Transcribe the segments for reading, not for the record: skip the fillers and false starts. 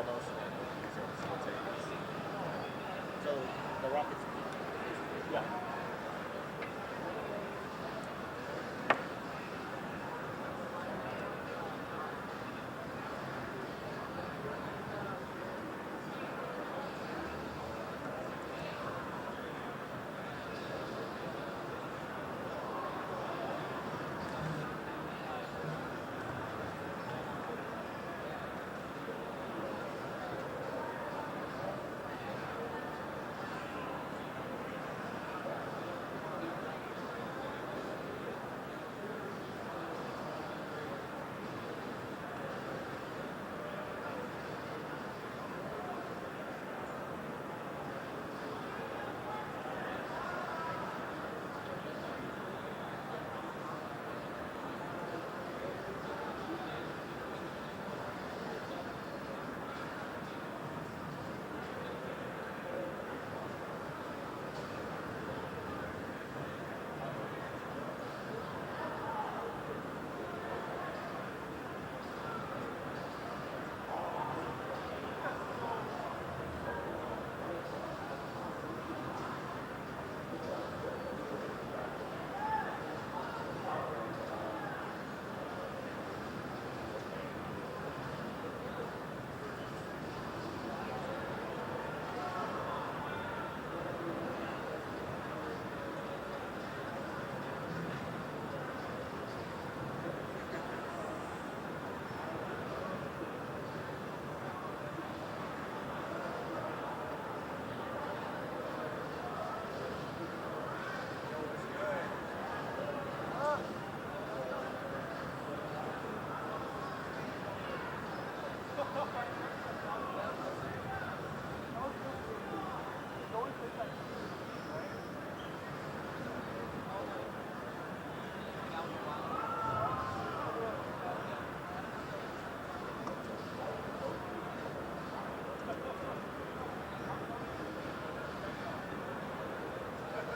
almost. So the Rockets. Yeah.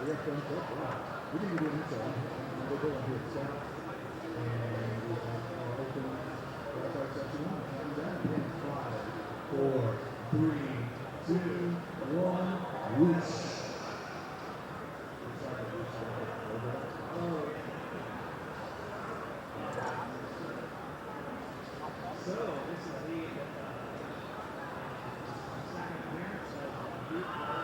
We didn't get into it. We're going to do it. And we have open. That's our section one. Counting down. In 5, 4, 3, 2, 1. Whoosh. So this is the second appearance of Duke.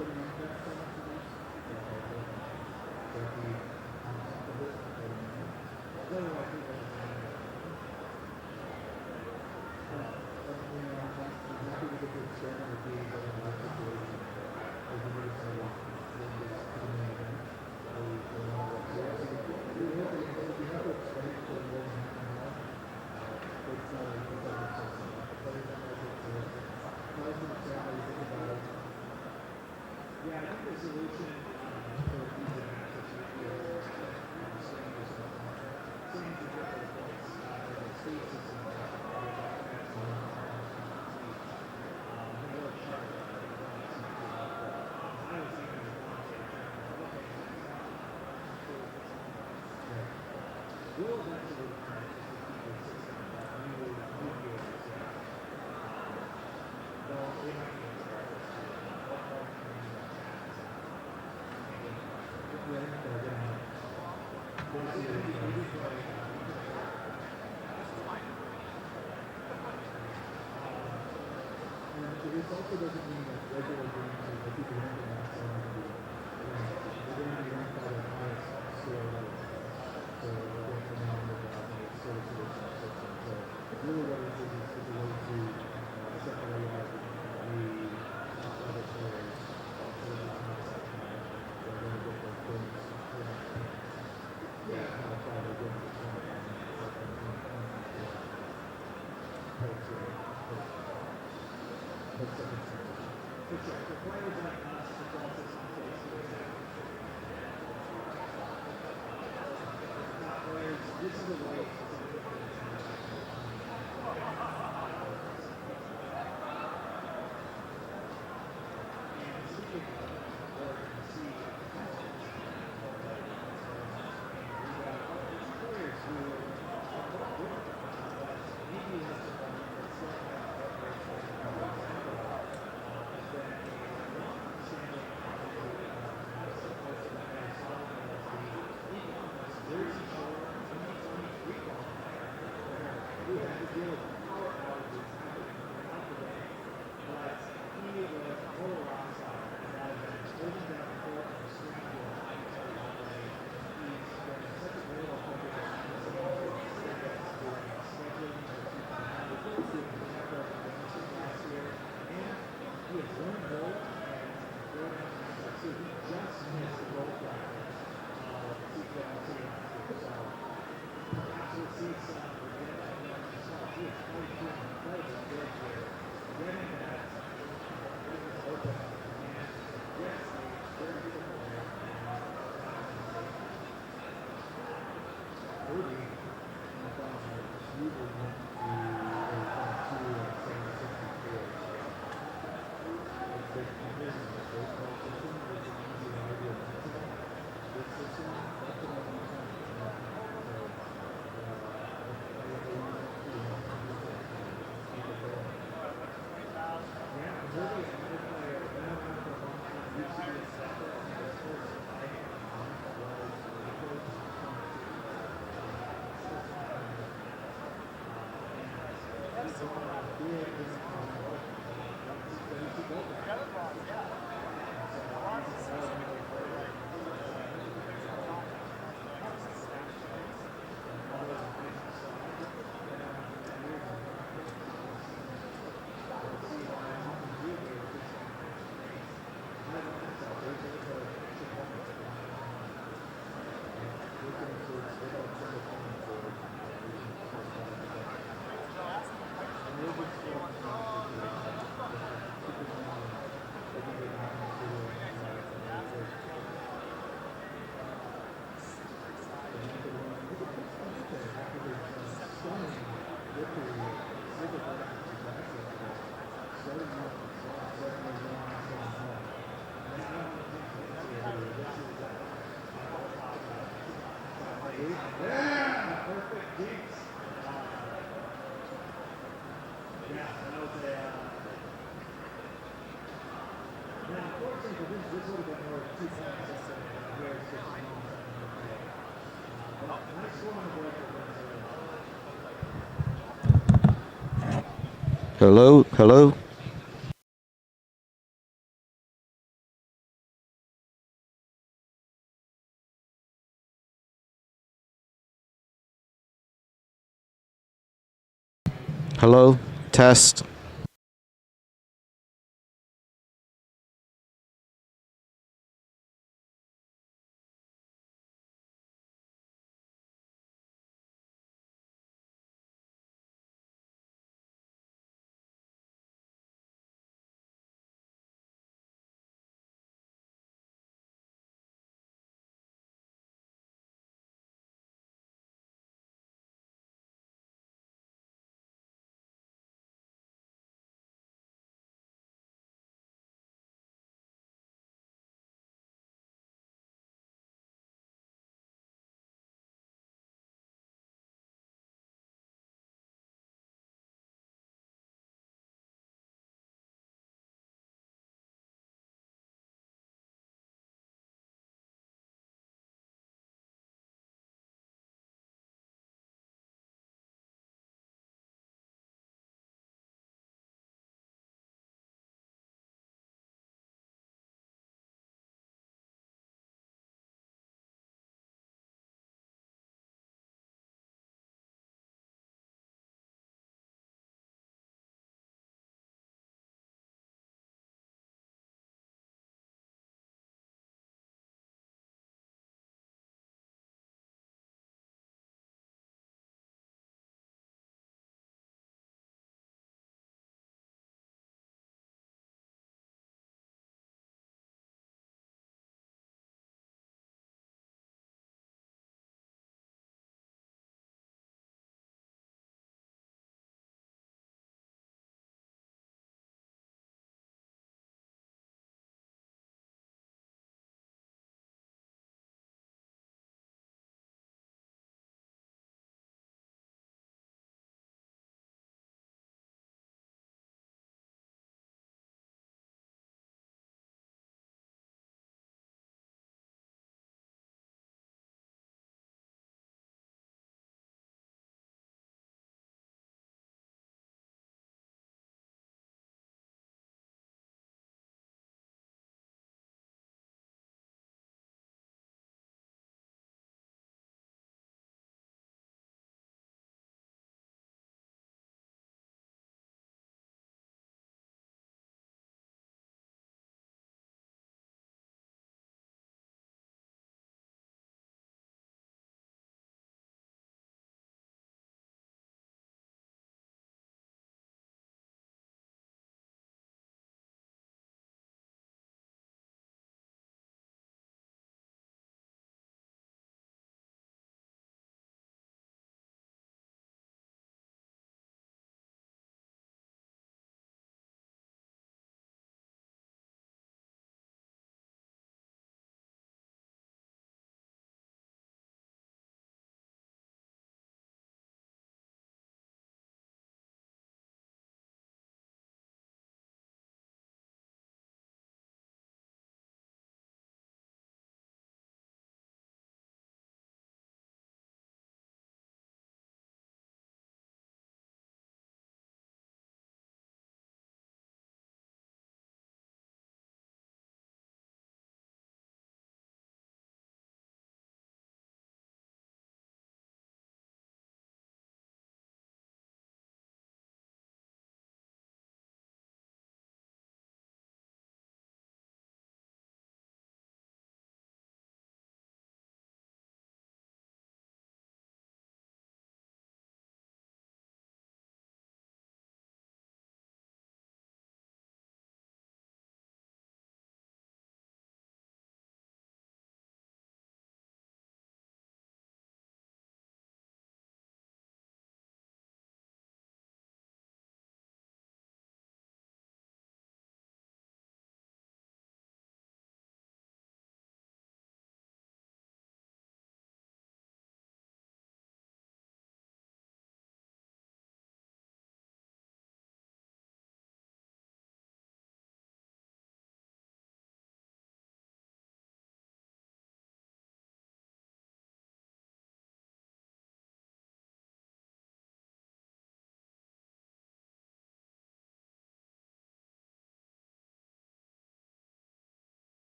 put an impact on it. So if you on top of it, although I think that's you know, I'm happy with the good experiment with the life situation. I think it's pretty amazing. We have to explain to them what happened. It's not a process. But it's not like it's how you think about it. Yeah, I think the solution for these access is saying to get those points the state system will eventually turn to the system that we will be able to say. Though they might be able to this also doesn't mean that regular games or the people who are not going to be they're going to be ranked by the highest score level. So they're going to know the sort of system. So really what it is a way to separate out the other players so that they're going to get those points. Yeah, how far they're going to for players like us, it's also some case players, this is a way to and speaking of or see players who maybe have Hello, hello. Hello? Test.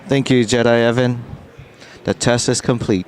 Thank you, Jedi Evan. The test is complete.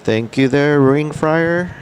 Thank you there, Ring Fryer.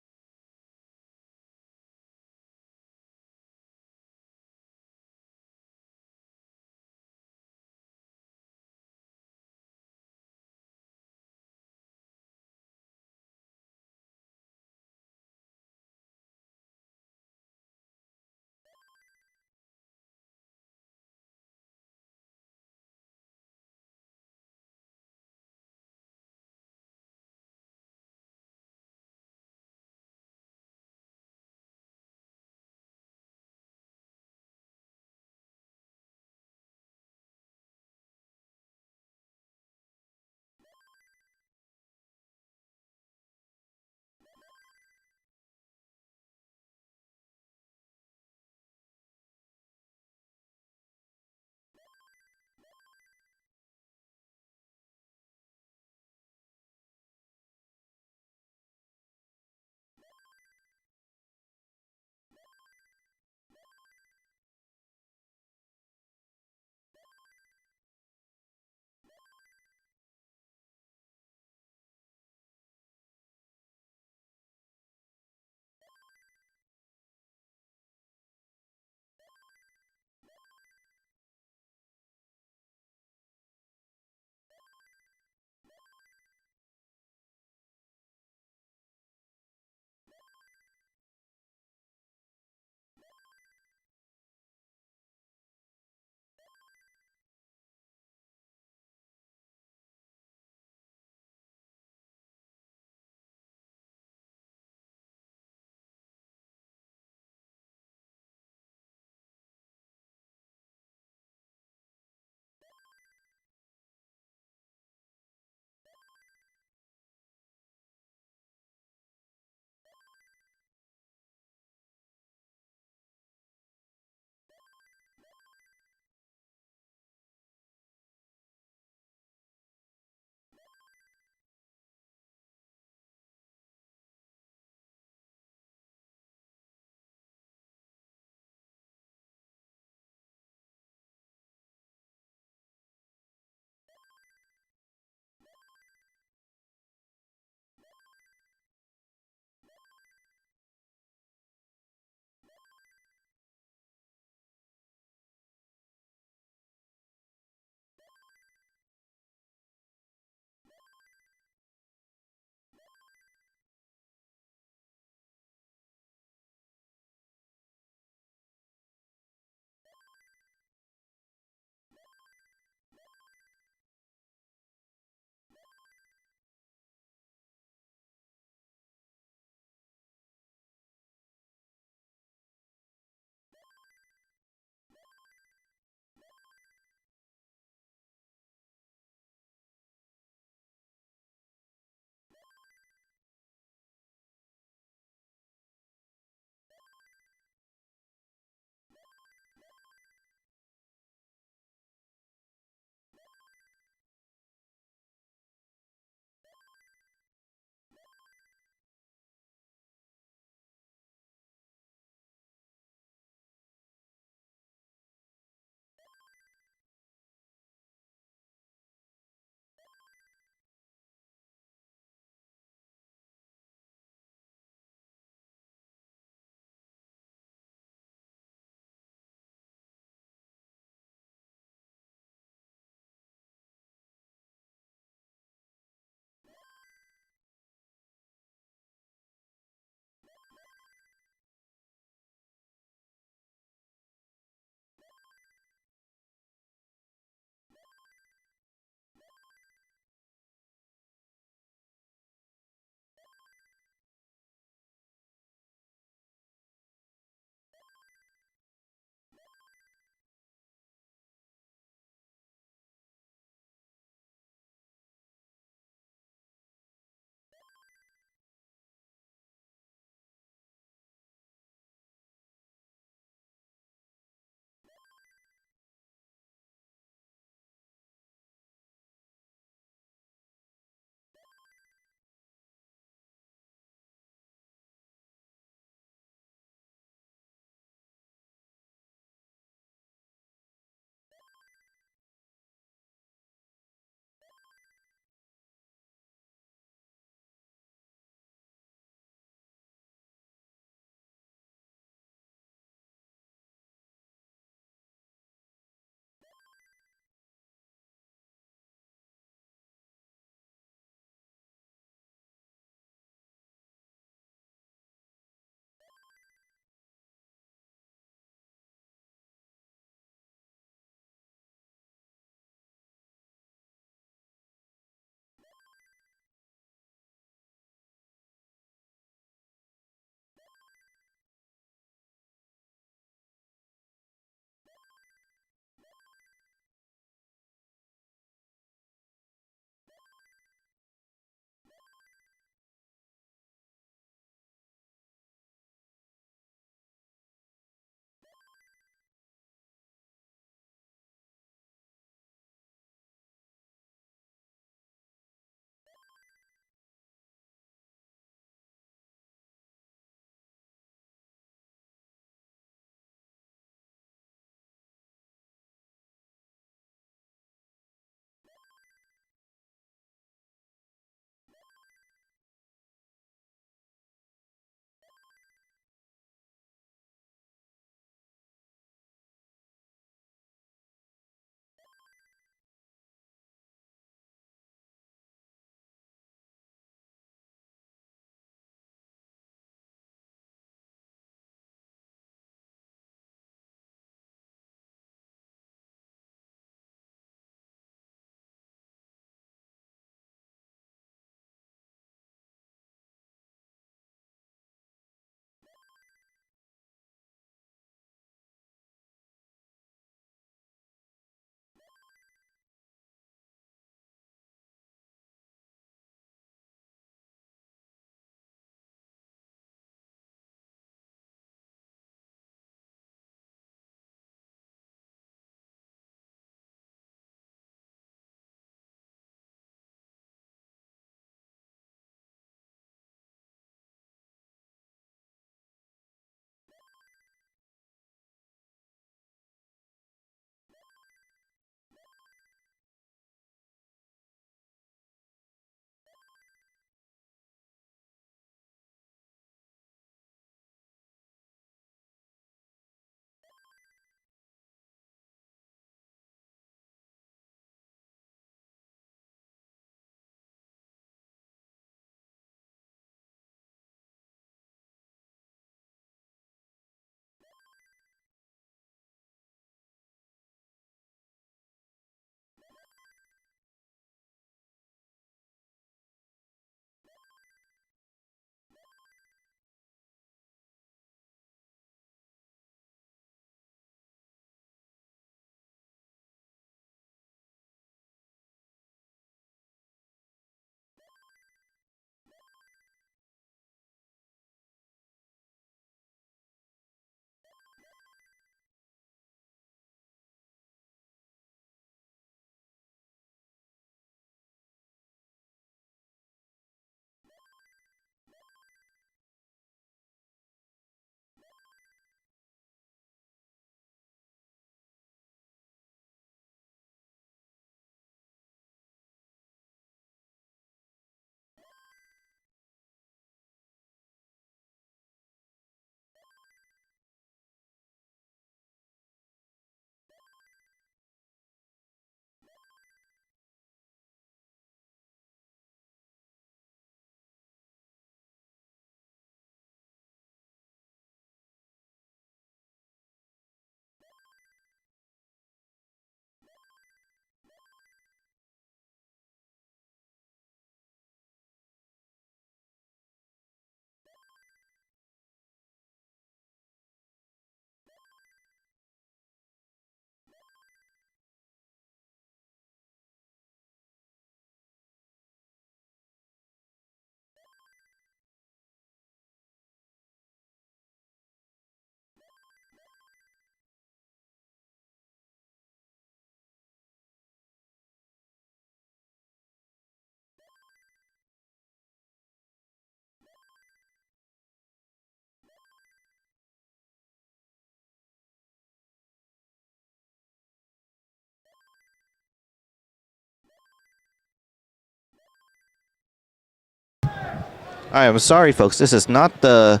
I'm sorry, folks. This is not the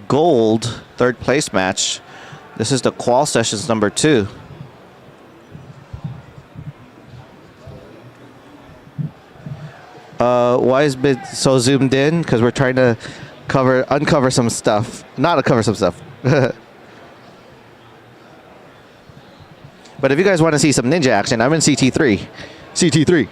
gold third place match. This is the qual sessions number 2. Why is it so zoomed in? Because we're trying to uncover some stuff. Not uncover some stuff. But if you guys want to see some ninja action, I'm in CT3. CT3.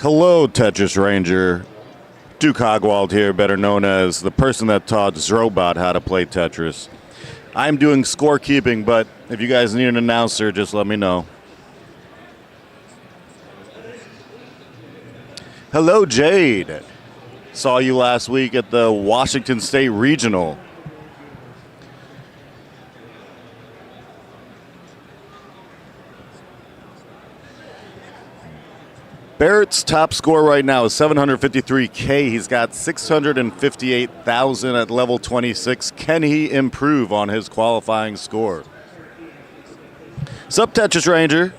Hello, Tetris Ranger. Duke Hogwald here, better known as the person that taught Zrobot how to play Tetris. I'm doing scorekeeping, but if you guys need an announcer, just let me know. Hello, Jade. Saw you last week at the Washington State Regional. Barrett's top score right now is 753K. He's got 658,000 at level 26. Can he improve on his qualifying score? Sup, Tetris Ranger?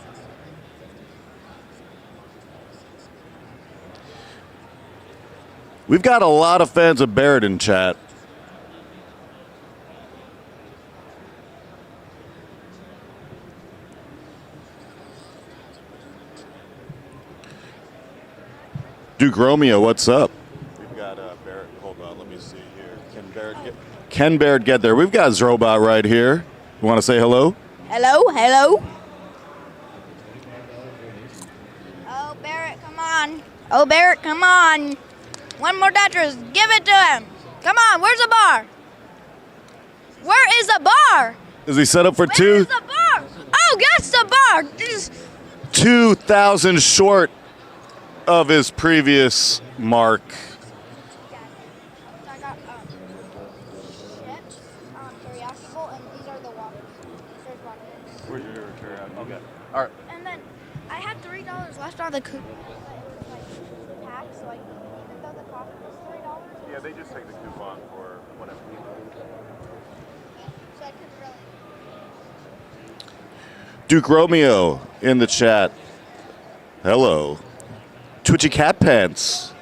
We've got a lot of fans of Barrett in chat. Duke Romeo, what's up? We've got Barrett. Hold on, let me see here. Can Barrett get there? We've got Zrobot right here. You want to say hello? Hello, hello. Oh, Barrett, come on. Oh, Barrett, come on. One more Tetris. Give it to him. Come on, where's the bar? Where is the bar? Is he set up for Where two? is the bar? Oh, that's the bar. 2,000 short of his previous mark. I got chips, teriyaki bowl, and these are the waffles. There's waffles. Where's your teriyaki? Okay. All right. And then I had $3 left on the coupon, but it was like packed, so even though the cost was $3, Yeah, they just take the coupon for whatever. so I couldn't really. Duke Romeo in the chat. Hello. Twitchy Cat Pants.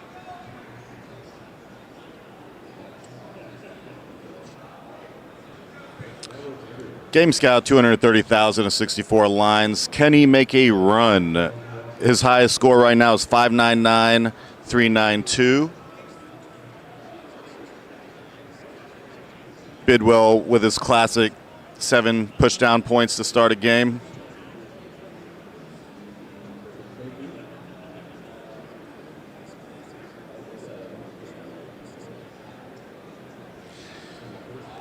Game Scout, 230,000 and 64 lines. Can he make a run? His highest score right now is 599,392. Bidwell with his classic 7 push-down points to start a game.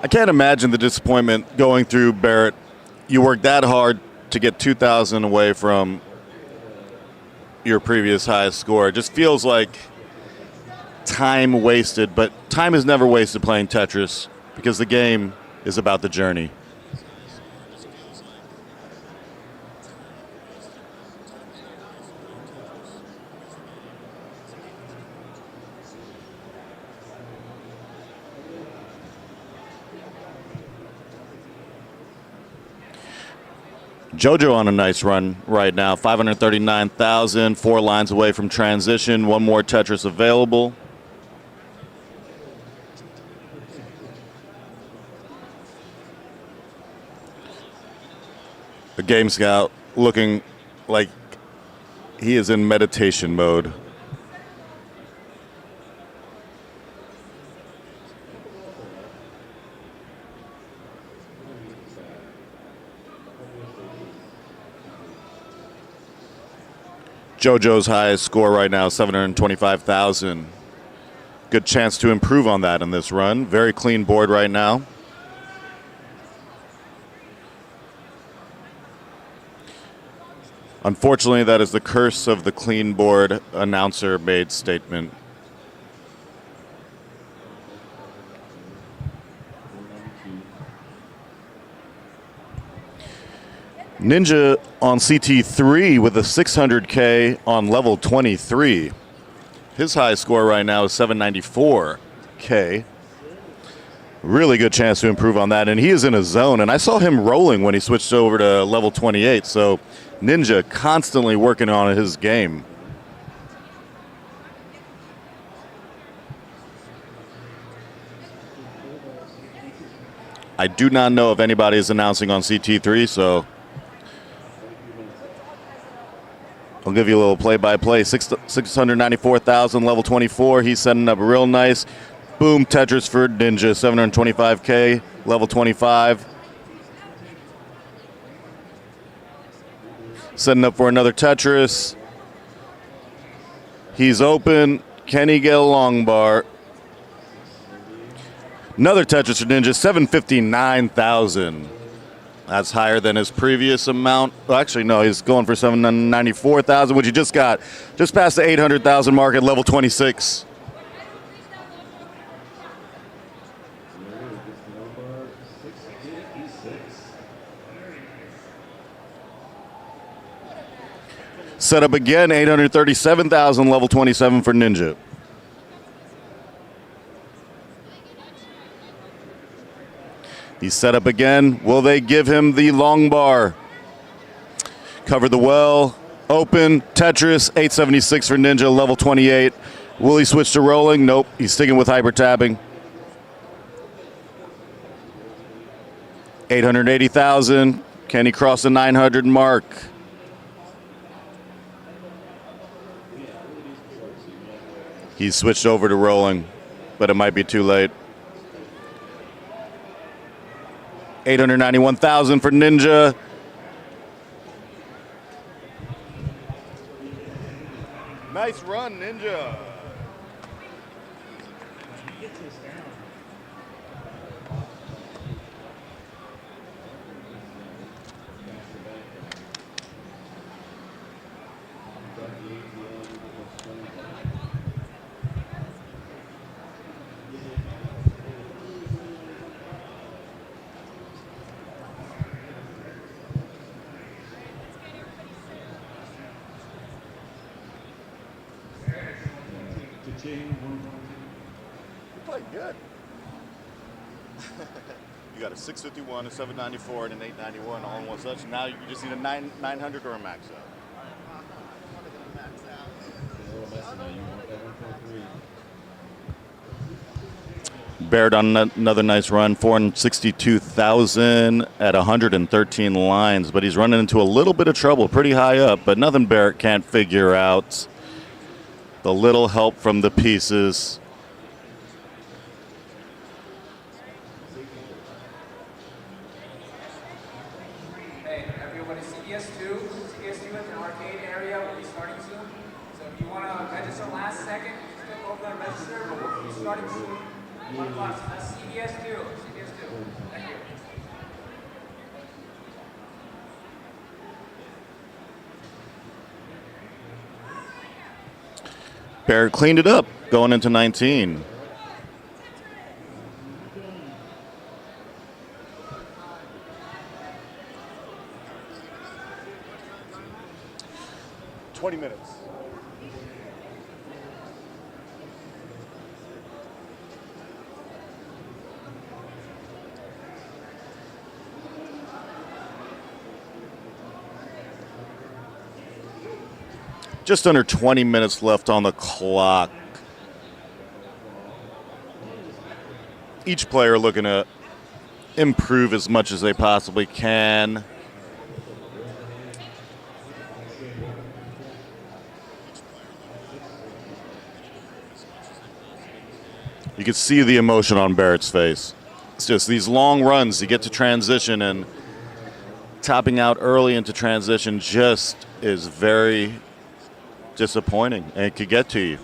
I can't imagine the disappointment going through, Barrett. You worked that hard to get 2,000 away from your previous highest score. It just feels like time wasted, but time is never wasted playing Tetris because the game is about the journey. JoJo on a nice run right now, 539,000, 4 lines away from transition, 1 more Tetris available. The Game Scout looking like he is in meditation mode. JoJo's highest score right now, 725,000. Good chance to improve on that in this run. Very clean board right now. Unfortunately, that is the curse of the clean board announcer made statement. Ninja on CT3 with a 600K on level 23. His high score right now is 794K. Really good chance to improve on that, and he is in a zone. And I saw him rolling when he switched over to level 28, so Ninja constantly working on his game. I do not know if anybody is announcing on CT3, so I'll give you a little play-by-play. 694,000, level 24. He's setting up real nice. Boom, Tetris for Ninja, 725K, level 25. Setting up for another Tetris. He's open. Can he get a long bar? Another Tetris for Ninja, 759,000. That's higher than his previous amount. Well, actually, no, he's going for 794,000, which he just got. Just past the 800,000 mark at level 26. Set up again, 837,000, level 27 for Ninja. He's set up again. Will they give him the long bar? Cover the well. Open. Tetris. 876 for Ninja. Level 28. Will he switch to rolling? Nope. He's sticking with hyper tabbing. 880,000. Can he cross the 900 mark? He's switched over to rolling, but it might be too late. 891,000 for Ninja. Nice run, Ninja. You played good. You got a 651, a 794, and an 891 all in one session. Now you just need a 900 or a max out. Barrett on another nice run, 462,000 at 113 lines, but he's running into a little bit of trouble, pretty high up, but nothing Barrett can't figure out. The little help from the pieces. Hey, everybody, CTS2 in the arcade area will be starting soon. So if you want to register last second, still go over and register, but we'll be starting soon. 1 o'clock, so that's CTS2. Thank you. Barrett cleaned it up going into 19. Minutes. Just under 20 minutes left on the clock. Each player looking to improve as much as they possibly can. You can see the emotion on Barrett's face. It's just these long runs, you get to transition, and topping out early into transition just is very disappointing, and it could get to you.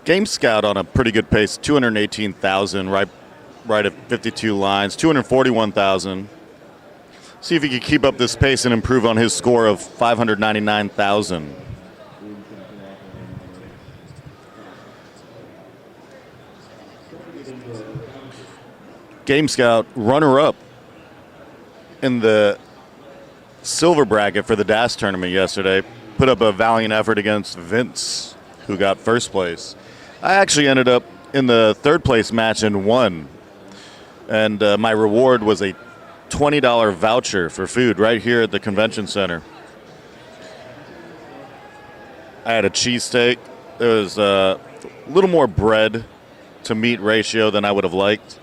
Game Scout on a pretty good pace, 218,000, right at 52 lines, 241,000. See if he can keep up this pace and improve on his score of 599,000. Game Scout runner-up in the silver bracket for the DAS tournament yesterday. Put up a valiant effort against Vince, who got first place. I actually ended up in the third place match and won. And my reward was a $20 voucher for food right here at the convention center. I had a cheesesteak. There was a little more bread to meat ratio than I would have liked.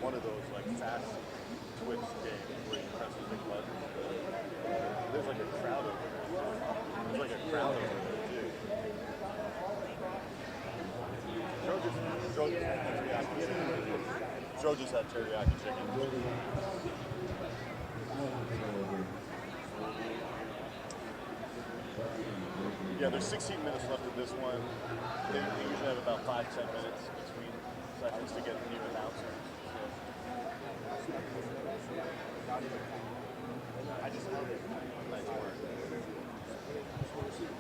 One of those like fast Twitch games where you press the big button. There's like a crowd over there. There's like a crowd over there too. Joe just had teriyaki chicken. Yeah, there's 16 minutes left of this one. They usually have about 5-10 minutes between sessions to get new announcers. I just love it. Nice work.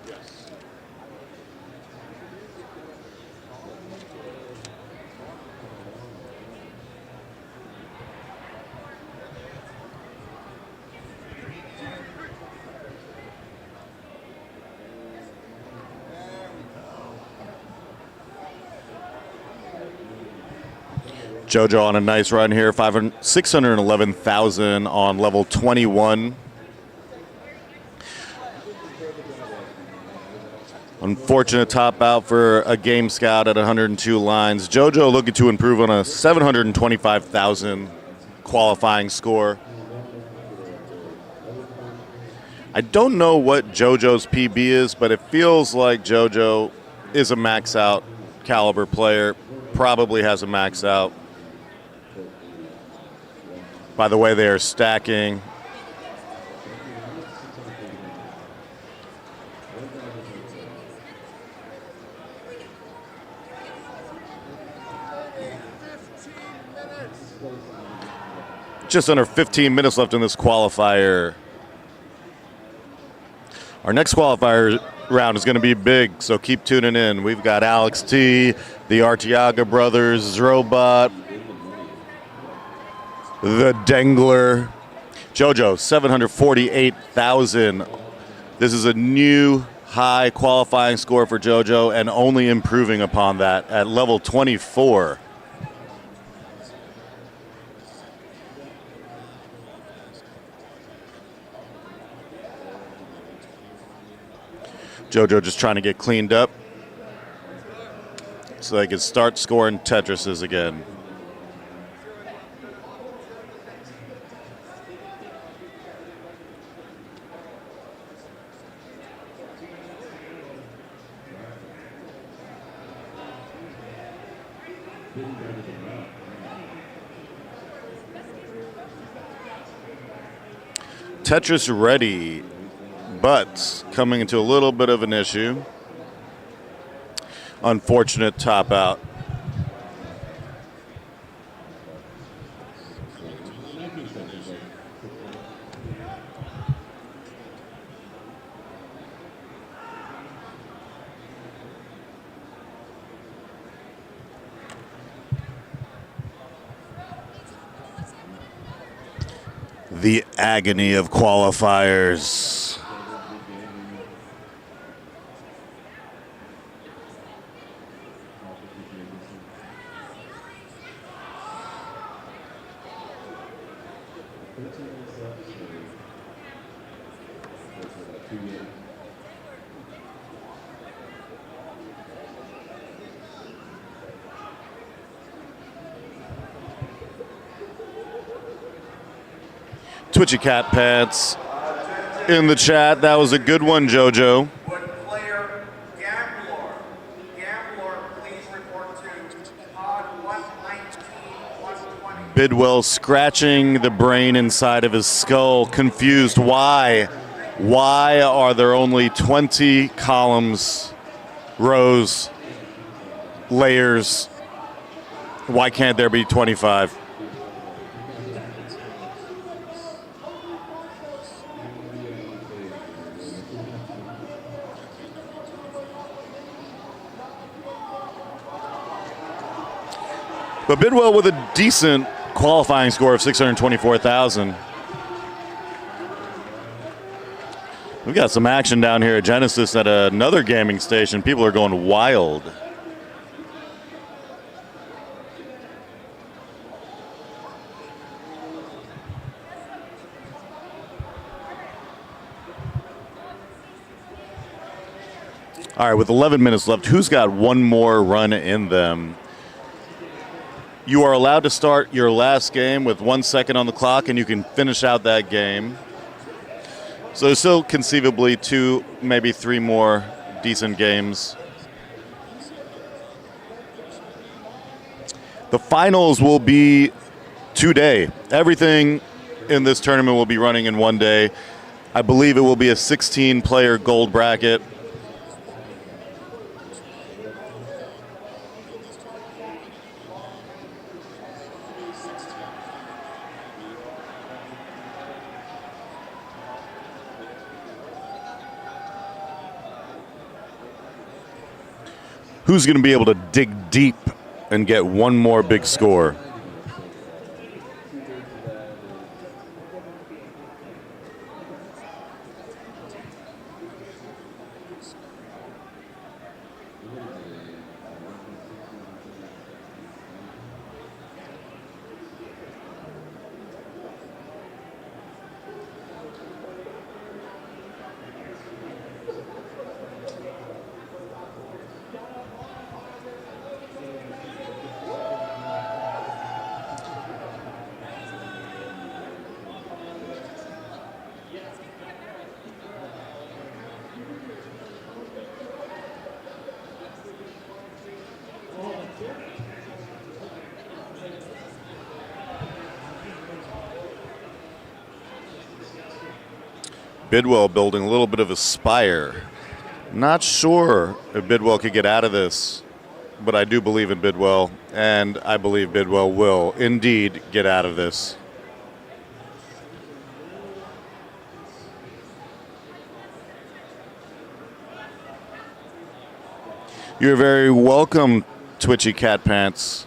Yes. JoJo on a nice run here, 611,000 on level 21. Unfortunate top out for a Game Scout at 102 lines. JoJo looking to improve on a 725,000 qualifying score. I don't know what JoJo's PB is, but it feels like JoJo is a max out caliber player, probably has a max out. By the way, they are stacking. Just under 15 minutes left in this qualifier. Our next qualifier round is going to be big, so keep tuning in. We've got Alex T, the Artiaga brothers, Zrobot, the Dengler, JoJo, 748,000. This is a new high qualifying score for JoJo and only improving upon that at level 24. JoJo just trying to get cleaned up so they can start scoring Tetrises again. Tetris ready, but coming into a little bit of an issue. Unfortunate top out. The agony of qualifiers. Twitchy Cat Pants in the chat. That was a good one, JoJo. Would player Gambler, please report to pod 119, 120. Bidwell scratching the brain inside of his skull, confused. Why? Why are there only 20 columns, rows, layers? Why can't there be 25? But Bidwell with a decent qualifying score of 624,000. We've got some action down here at Genesis at another gaming station. People are going wild. All right, with 11 minutes left, who's got one more run in them? You are allowed to start your last game with 1 second on the clock, and you can finish out that game. So there's still conceivably 2, maybe 3 more decent games. The finals will be today. Everything in this tournament will be running in one day. I believe it will be a 16-player gold bracket. Who's going to be able to dig deep and get one more big score? Bidwell building a little bit of a spire. Not sure if Bidwell could get out of this, but I do believe in Bidwell, and I believe Bidwell will indeed get out of this. You're very welcome, Twitchy Cat Pants.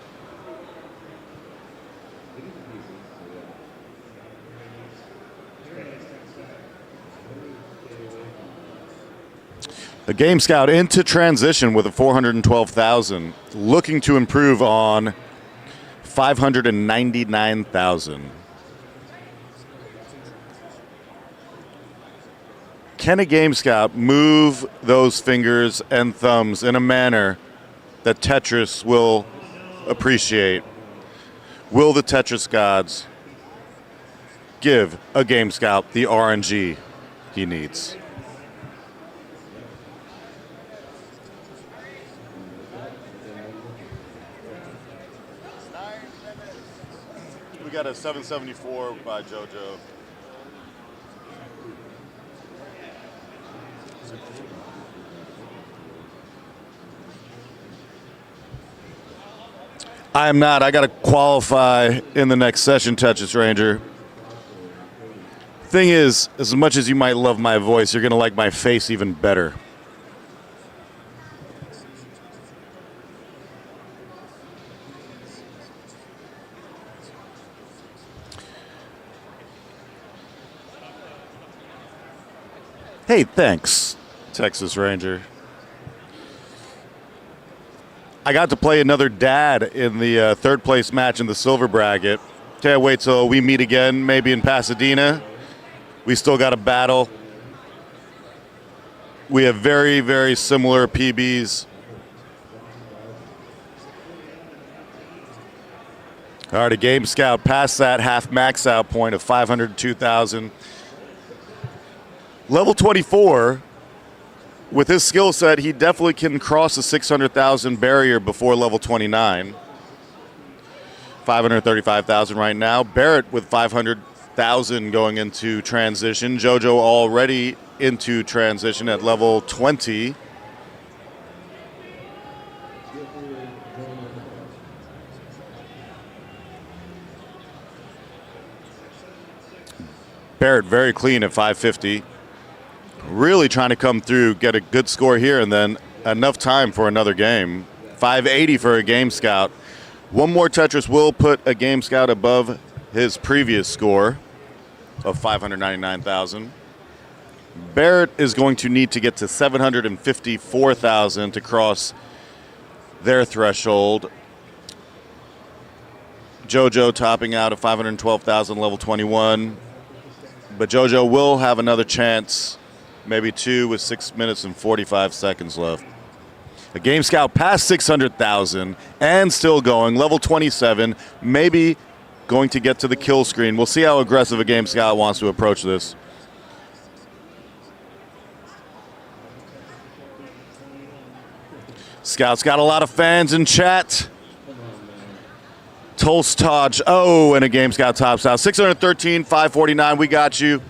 The Game Scout into transition with a 412,000, looking to improve on 599,000. Can a Game Scout move those fingers and thumbs in a manner that Tetris will appreciate? Will the Tetris gods give a Game Scout the RNG he needs? We got a 774 by JoJo. I am not. I got to qualify in the next session, Tetris Ranger. Thing is, as much as you might love my voice, you're going to like my face even better. Hey, thanks, Texas Ranger. I got to play another dad in the third place match in the silver bracket. Can't wait till we meet again, maybe in Pasadena. We still got a battle. We have very, very similar PBs. All right, a Game Scout past that half max out point of 502,000. Level 24, with his skill set, he definitely can cross the 600,000 barrier before level 29. 535,000 right now. Barrett with 500,000 going into transition. JoJo already into transition at level 20. Barrett very clean at 550. Really trying to come through, get a good score here, and then enough time for another game. 580 for a Game Scout. One more Tetris will put a Game Scout above his previous score of 599,000. Barrett is going to need to get to 754,000 to cross their threshold. JoJo topping out at 512,000, level 21. But JoJo will have another chance, maybe two, with 6 minutes and 45 seconds left. A Game Scout past 600,000 and still going, level 27, maybe going to get to the kill screen. We'll see how aggressive a Game Scout wants to approach this. Scout's got a lot of fans in chat. Tolstaj, oh, and a Game Scout tops out. 613, 549, we got you.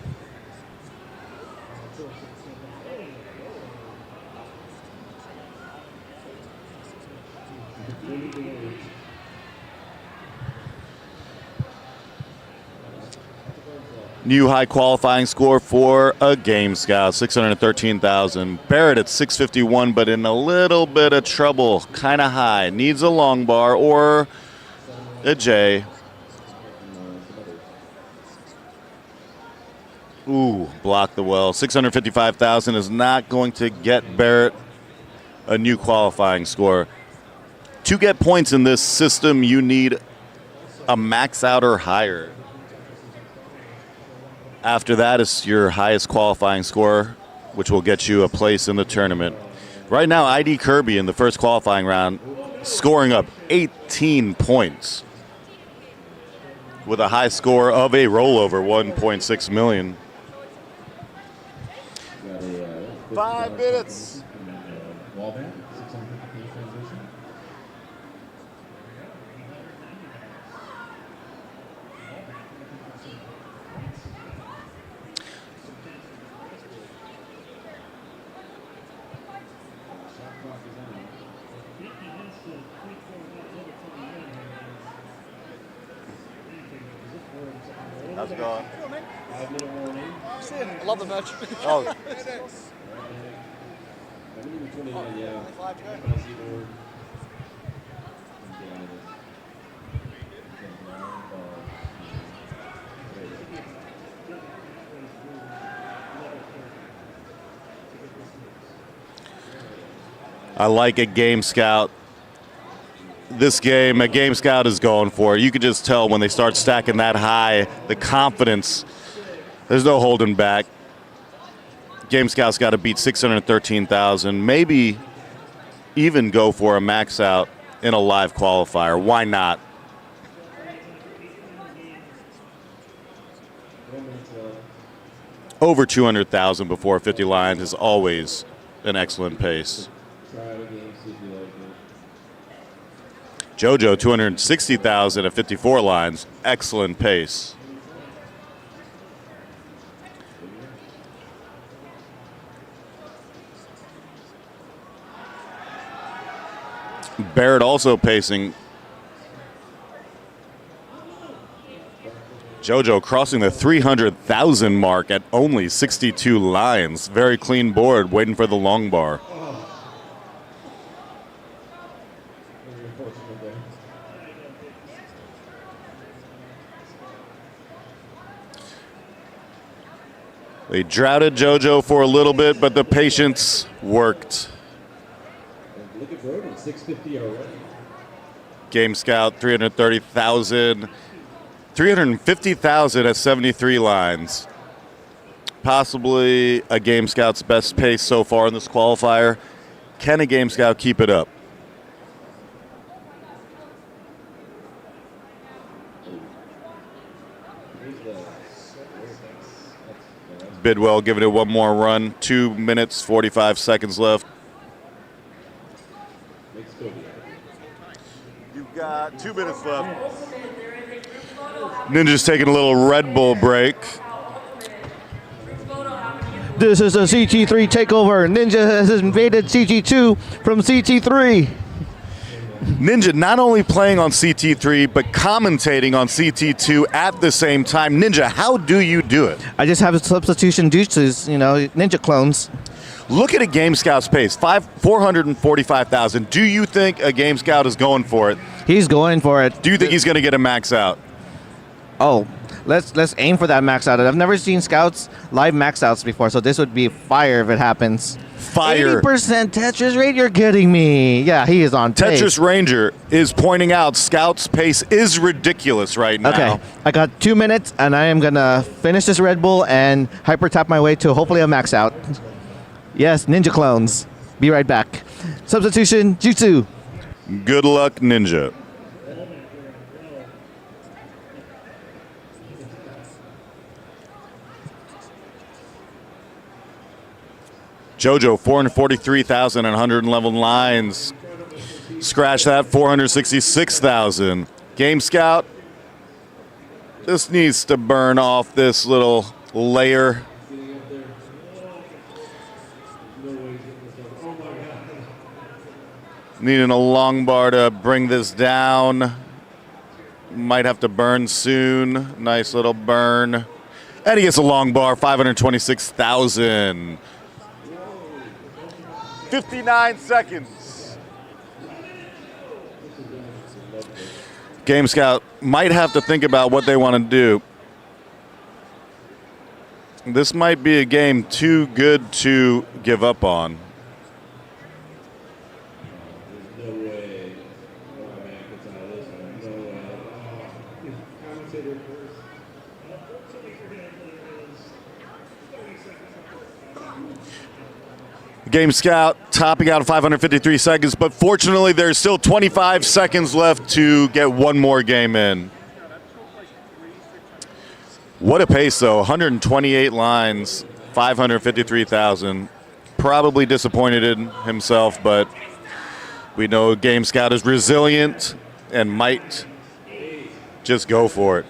New high qualifying score for a Game Scout, 613,000. Barrett at 651, but in a little bit of trouble, kind of high. Needs a long bar or a J. Ooh, blocked the well. 655,000 is not going to get Barrett a new qualifying score. To get points in this system, you need a max out or higher. After that is your highest qualifying score, which will get you a place in the tournament. Right now, ID Kirby in the first qualifying round, scoring up 18 points with a high score of a rollover, 1.6 million. 5 minutes. How's it going? I love the merch. Oh. I like a Game Scout. This game, a Game Scout is going for it. You could just tell when they start stacking that high, the confidence. There's no holding back. Game Scout's got to beat 613,000. Maybe even go for a max out in a live qualifier. Why not? Over 200,000 before 50 lines is always an excellent pace. JoJo, 260,000 at 54 lines. Excellent pace. Barrett also pacing. JoJo crossing the 300,000 mark at only 62 lines. Very clean board, waiting for the long bar. They droughted JoJo for a little bit, but the patience worked. Game Scout, 330,000. 350,000 at 73 lines. Possibly a Game Scout's best pace so far in this qualifier. Can a Game Scout keep it up? Bidwell giving it one more run. 2 minutes, 45 seconds left. You've got 2 minutes left. Ninja's taking a little Red Bull break. This is a CT3 takeover. Ninja has invaded CT2 from CT3. Ninja not only playing on CT3, but commentating on CT2 at the same time. Ninja, how do you do it? I just have substitution juices, you know, ninja clones. Look at a Game Scout's pace, 445,000. Do you think a Game Scout is going for it? He's going for it. Do you think he's going to get a max out? Oh, let's aim for that max out. I've never seen scouts live max outs before, so this would be fire if it happens. Fire. 80% Tetris rate, you're kidding me. Yeah, he is on pace. Tetris Ranger is pointing out Scout's pace is ridiculous right now. Okay, I got 2 minutes, and I am going to finish this Red Bull and hyper tap my way to hopefully a max out. Yes, ninja clones. Be right back. Substitution jutsu. Good luck, Ninja. Jojo, 443,000 and 111 lines. Scratch that, 466,000. Game Scout, this needs to burn off this little layer. Needing a long bar to bring this down. Might have to burn soon. Nice little burn. And he gets a long bar, 526,000. 59 seconds. Game Scout might have to think about what they want to do. This might be a game too good to give up on. Game Scout topping out at 553 seconds, but fortunately there's still 25 seconds left to get one more game in. What a pace though, 128 lines, 553,000. Probably disappointed in himself, but we know Game Scout is resilient and might just go for it.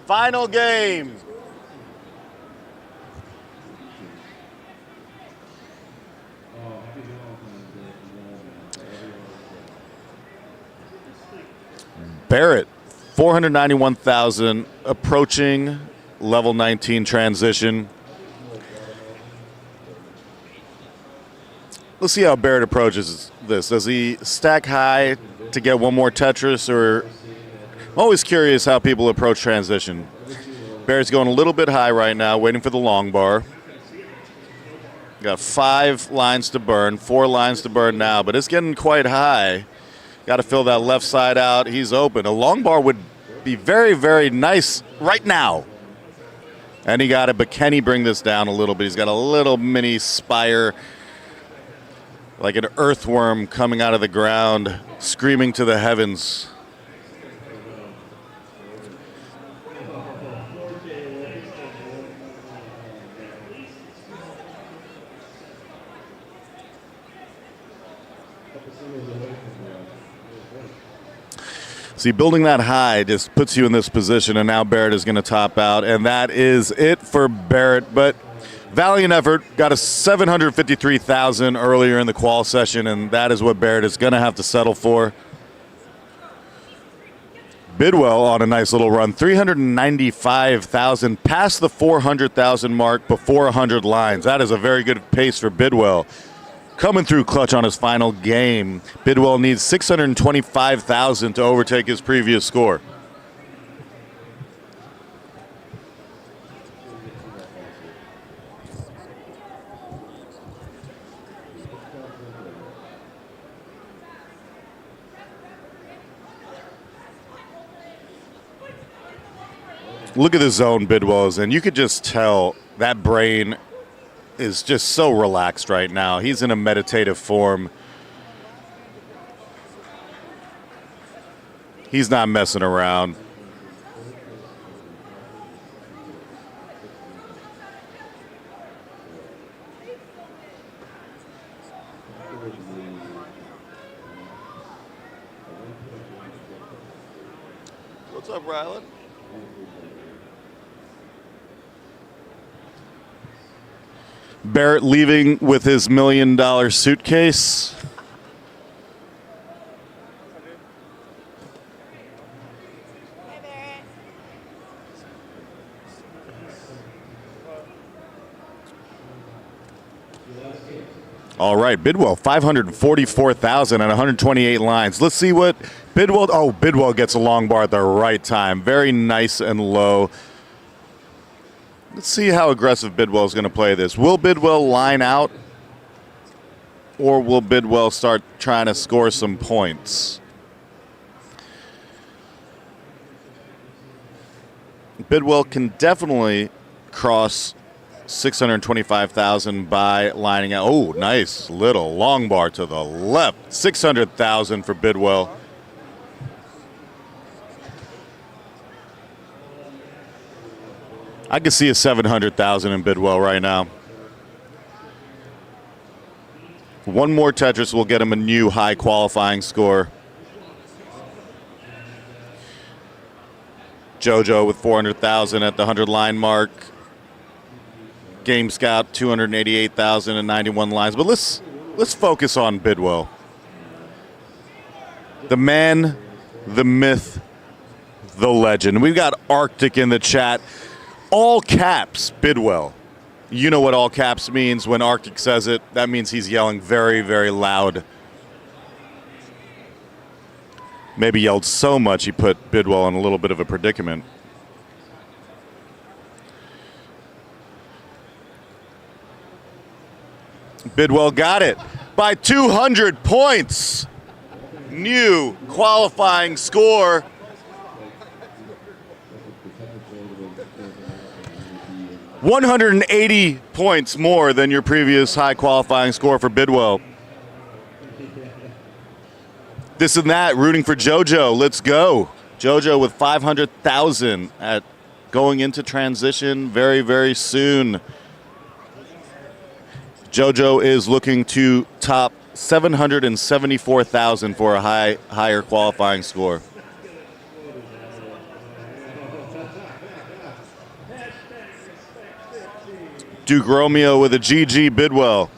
Final game. Barrett, 491,000, approaching level 19 transition. Let's see how Barrett approaches this. Does he stack high to get one more Tetris, or I'm always curious how people approach transition. Barrett's going a little bit high right now, waiting for the long bar. Got 5 lines to burn, 4 lines to burn now, but it's getting quite high. Got to fill that left side out. He's open. A long bar would be very, very nice right now. And he got it, but can he bring this down a little bit? He's got a little mini spire, like an earthworm coming out of the ground, screaming to the heavens. See, building that high just puts you in this position, and now Barrett is going to top out, and that is it for Barrett. But valiant effort, got a 753,000 earlier in the qual session, and that is what Barrett is going to have to settle for. Bidwell on a nice little run, 395,000, past the 400,000 mark before 100 lines. That is a very good pace for Bidwell. Coming through clutch on his final game. Bidwell needs 625,000 to overtake his previous score. Look at the zone Bidwell is in. You could just tell that brain is just so relaxed right now. He's in a meditative form. He's not messing around. What's up, Rylan? Barrett leaving with his $1 million suitcase. Hey, Barrett. All right, Bidwell, 544,000 and 128 lines. Let's see what Bidwell. Oh, Bidwell gets a long bar at the right time. Very nice and low. Let's see how aggressive Bidwell is going to play this. Will Bidwell line out, or will Bidwell start trying to score some points? Bidwell can definitely cross 625,000 by lining out. Oh, nice little long bar to the left. 600,000 for Bidwell. I can see a 700,000 in Bidwell right now. One more Tetris will get him a new high qualifying score. JoJo with 400,000 at the 100 line mark. Game Scout 288,000 and 91 lines. But let's focus on Bidwell. The man, the myth, the legend. We've got Arctic in the chat. All caps, Bidwell. You know what all caps means when Arctic says it. That means he's yelling very, very loud. Maybe yelled so much he put Bidwell in a little bit of a predicament. Bidwell got it by 200 points. New qualifying score. $180 points more than your previous high qualifying score for Bidwell. This and that, rooting for JoJo. Let's go. JoJo with 500,000 at going into transition very, very soon. JoJo is looking to top 774,000 for a higher qualifying score. Duke Romeo with a GG Bidwell.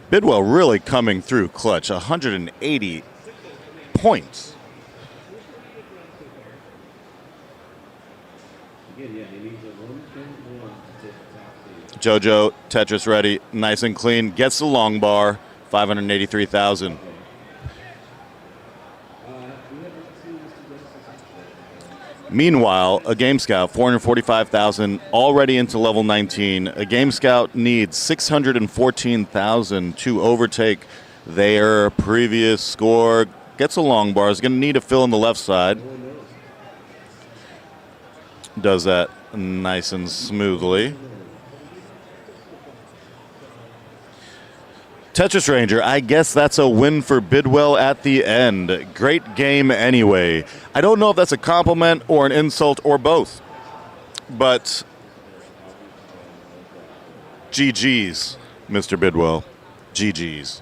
Bidwell really coming through clutch. 180 points. JoJo, Tetris ready, nice and clean. Gets the long bar, 583,000. Meanwhile, a Game Scout, 445,000, already into level 19. A Game Scout needs 614,000 to overtake their previous score. Gets a long bar, is going to need to fill in the left side. Does that nice and smoothly. Tetris Ranger, I guess that's a win for Bidwell at the end. Great game anyway. I don't know if that's a compliment or an insult or both, but GG's, Mr. Bidwell. GG's.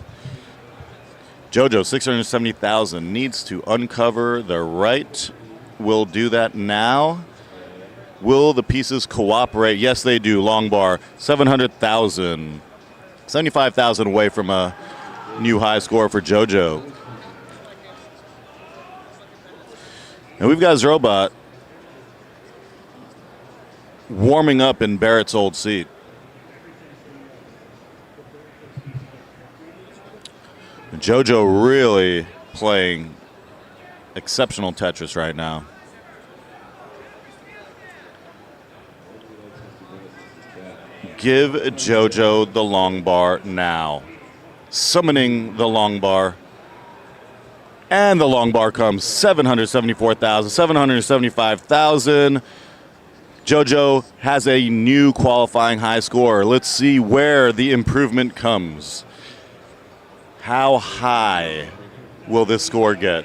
JoJo, 670,000, needs to uncover the right. Will do that now. Will the pieces cooperate? Yes, they do. Long bar, 700,000. 75,000 away from a new high score for JoJo. And we've got Zrobot warming up in Barrett's old seat. JoJo really playing exceptional Tetris right now. Give JoJo the long bar now. Summoning the long bar. And the long bar comes 774,000, 775,000. JoJo has a new qualifying high score. Let's see where the improvement comes. How high will this score get?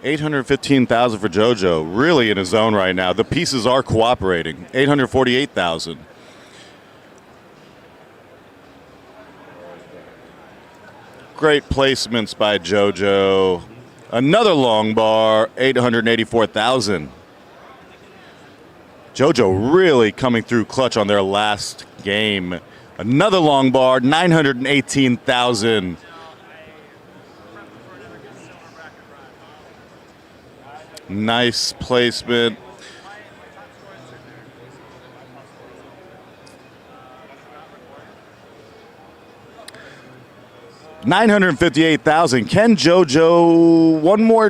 $815,000 for JoJo. Really in his zone right now. The pieces are cooperating. $848,000. Great placements by JoJo. Another long bar, $884,000. JoJo really coming through clutch on their last game. Another long bar, $918,000. Nice placement. $958,000. Can JoJo one more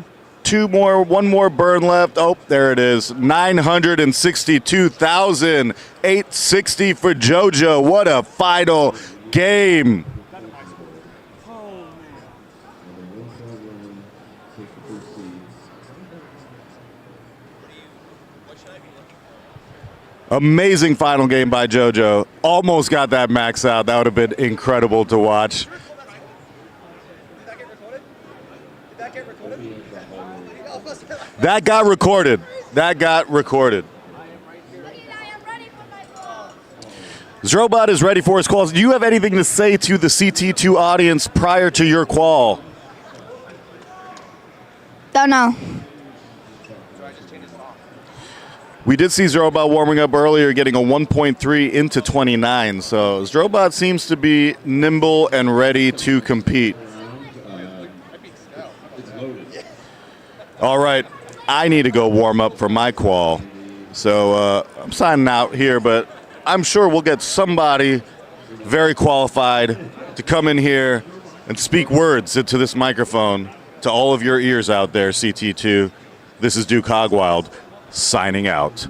burn left? Oh, there it is. $962,860 for JoJo. What a final game. Amazing final game by JoJo. Almost got that max out. That would have been incredible to watch. That got recorded. That got recorded. Zrobot is ready for his quals. Do you have anything to say to the CT2 audience prior to your qual? Don't know. We did see Zrobot warming up earlier, getting a 1.3 into 29. So Zrobot seems to be nimble and ready to compete. All right, I need to go warm up for my qual. So I'm signing out here, but I'm sure we'll get somebody very qualified to come in here and speak words into this microphone to all of your ears out there, CT2. This is Duke Hogwild signing out.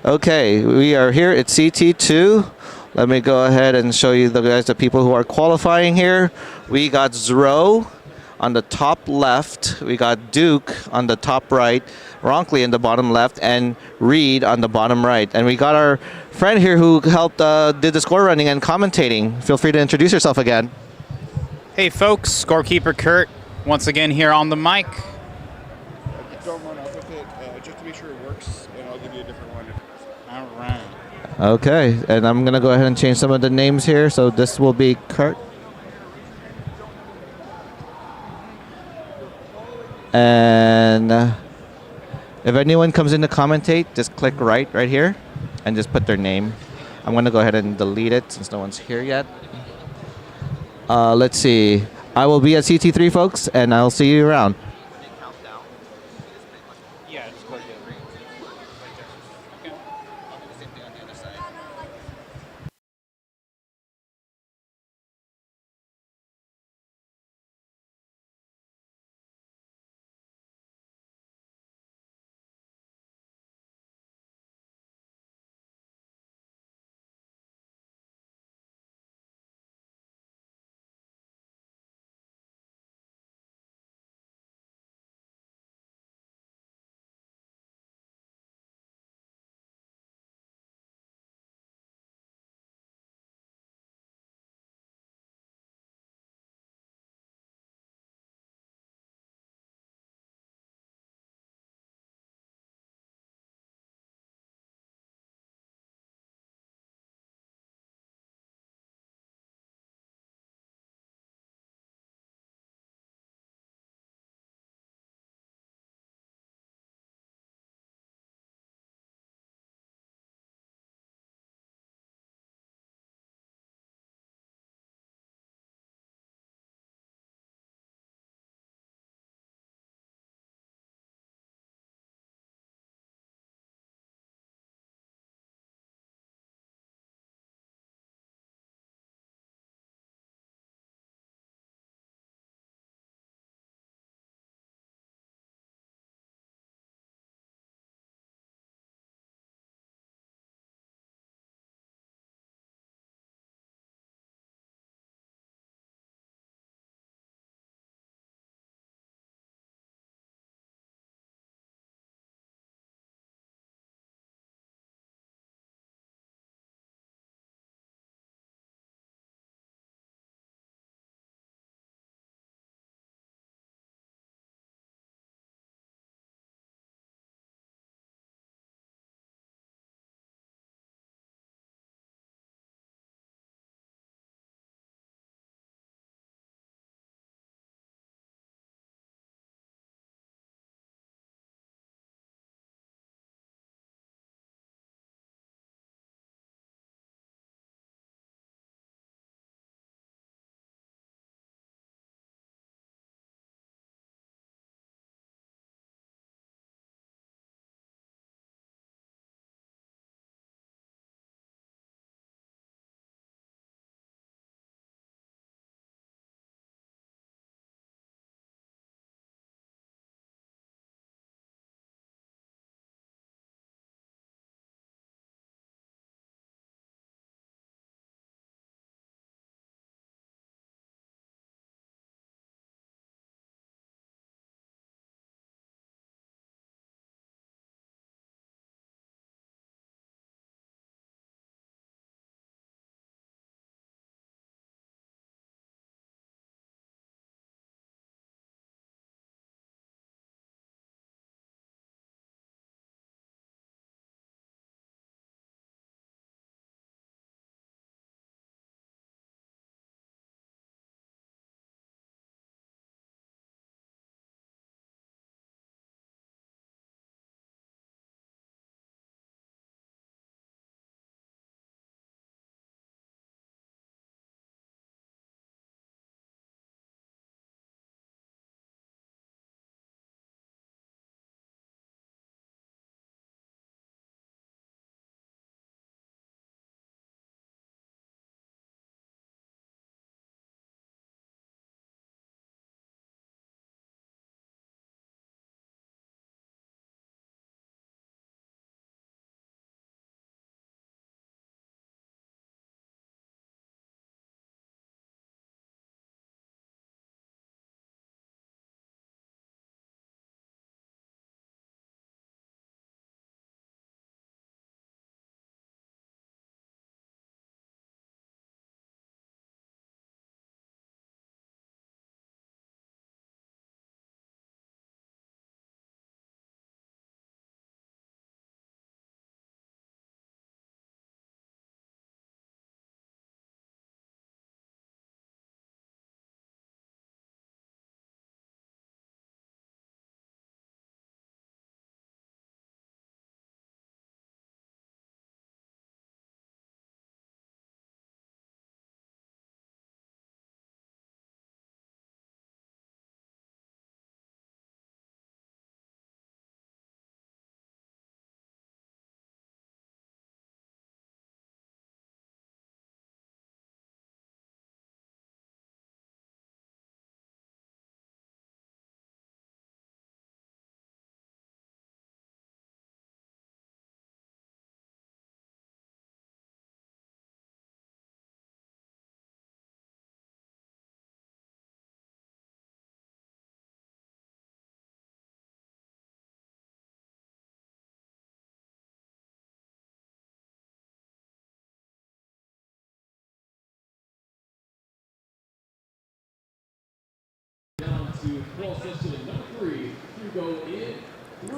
Okay, we are here at CT2. Let me go ahead and show you the people who are qualifying here. We got Zro on the top left. We got Duke on the top right, Ronkley in the bottom left, and Reed on the bottom right. And we got our friend here who helped did the score running and commentating. Feel free to introduce yourself again. Hey folks, scorekeeper Kurt, once again here on the mic. Don't run off with it, just to make sure it works, and I'll give you a different one. All right. Okay, and I'm gonna go ahead and change some of the names here. So this will be Kurt. And if anyone comes in to commentate, just click right here and just put their name. I'm gonna go ahead and delete it since no one's here yet. Let's see. I will be at CT3, folks, and I'll see you around.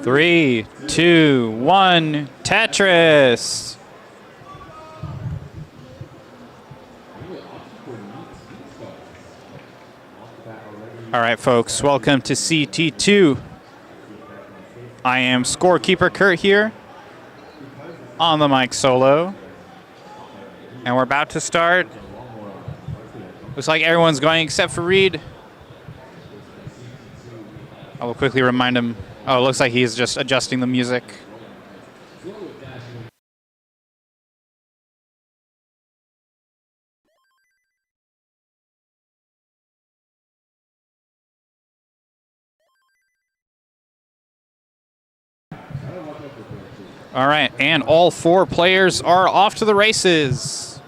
3, 2, 1, Tetris. All right, folks, welcome to CT2. I am scorekeeper Kurt here on the mic solo. And we're about to start. Looks like everyone's going except for Reed. I will quickly remind him. Oh, it looks like he's just adjusting the music. All right, and all 4 players are off to the races.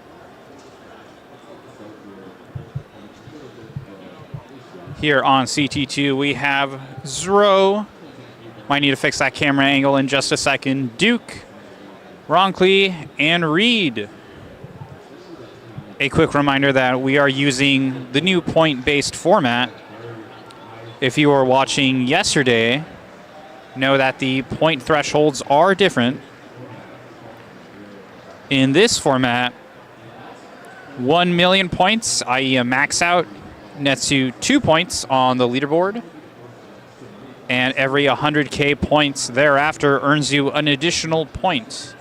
Here on CT2, we have Zrobot. Might need to fix that camera angle in just a second. Duke, Ronckley, and Reed. A quick reminder that we are using the new point-based format. If you were watching yesterday, know that the point thresholds are different. In this format, 1 million points, i.e. a max out, nets you 2 points on the leaderboard. And every 100K points thereafter earns you an additional point.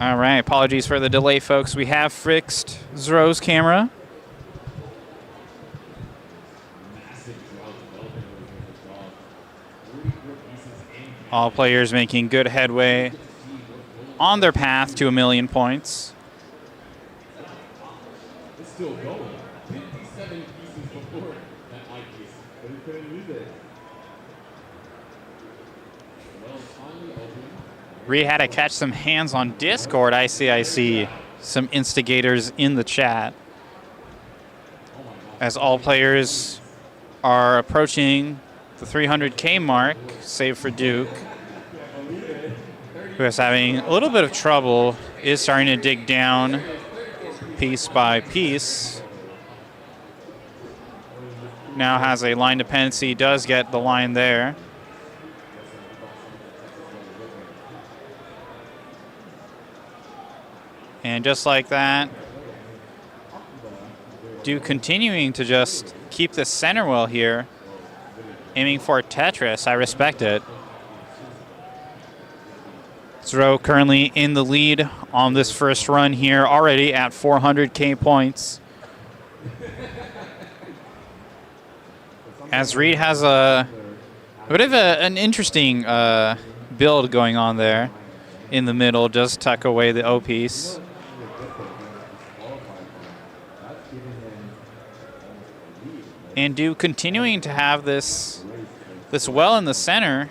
All right, apologies for the delay, folks. We have fixed Zrobot's camera. All players making good headway on their path to 1 million points. It's still going. 57 pieces before that eye piece, but he couldn't use it. Well, finally open. Reed had to catch some hands on Discord. I see some instigators in the chat. As all players are approaching the 300K mark, save for Duke, who is having a little bit of trouble, is starting to dig down piece by piece. Now has a line dependency, does get the line there. And just like that, Duke continuing to just keep the center well here, aiming for Tetris. I respect it. Zrobot currently in the lead on this first run here, already at 400K points. As Reed has a bit of an interesting build going on there in the middle, just tuck away the O piece. And Duke continuing to have this well in the center,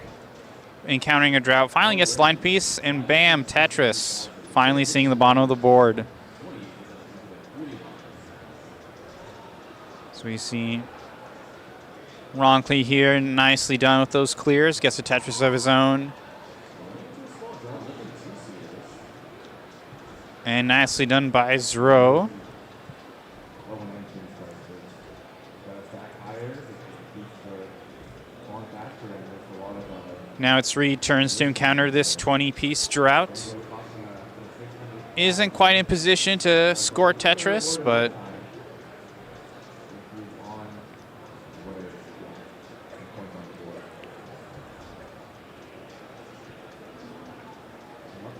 encountering a drought. Finally gets the line piece, and bam, Tetris. Finally seeing the bottom of the board. So we see Ronckley here, nicely done with those clears. Gets a Tetris of his own. And nicely done by Zrobot. Now it's Reed turns to encounter this 20-piece drought. Isn't quite in position to score Tetris, but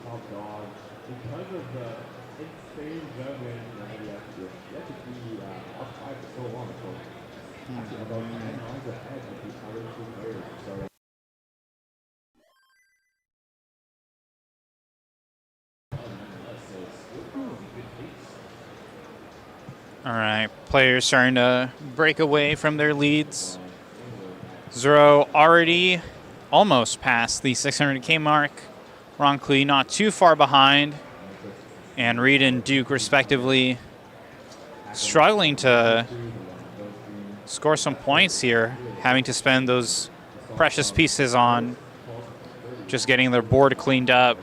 top dog because of the insane judgment that you have to do. You have to be up 5 for so long. So actually about 10 lines ahead of the other two players. So All right, players starting to break away from their leads. Zero already almost past the 600K mark. Roncliffe not too far behind. And Reed and Duke, respectively, struggling to score some points here, having to spend those precious pieces on just getting their board cleaned up.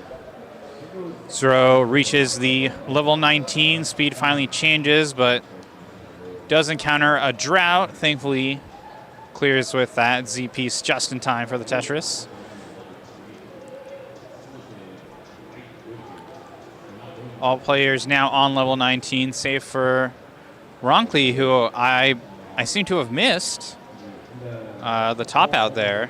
Zero reaches the level 19. Speed finally changes, but does encounter a drought. Thankfully, clears with that Z piece just in time for the Tetris. All players now on level 19, save for Roncliffe, who I seem to have missed the top out there.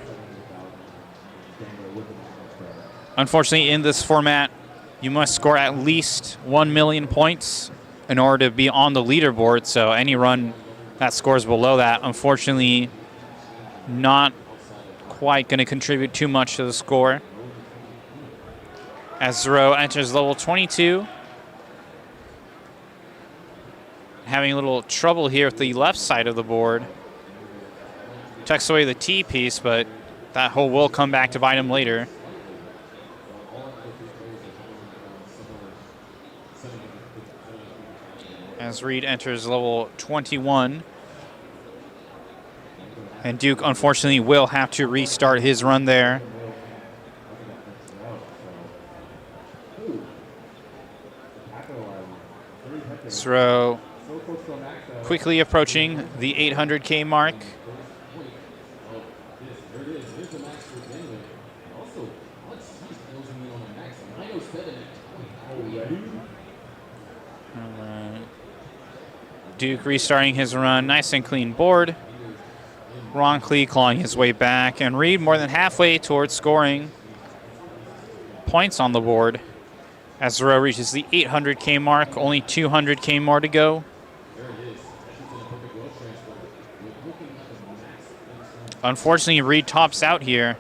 Unfortunately, in this format, you must score at least 1 million points in order to be on the leaderboard, so any run that scores below that, unfortunately, not quite going to contribute too much to the score. As Zero enters level 22, having a little trouble here with the left side of the board. Tucks away the T piece, but that hole will come back to bite him later. As Reed enters level 21. And Duke, unfortunately, will have to restart his run there. Throw quickly approaching the 800K mark. Duke restarting his run, nice and clean board. Roncliffe clawing his way back, and Reed more than halfway towards scoring points on the board. As Zero reaches the 800K mark, only 200K more to go. Unfortunately, Reed tops out here.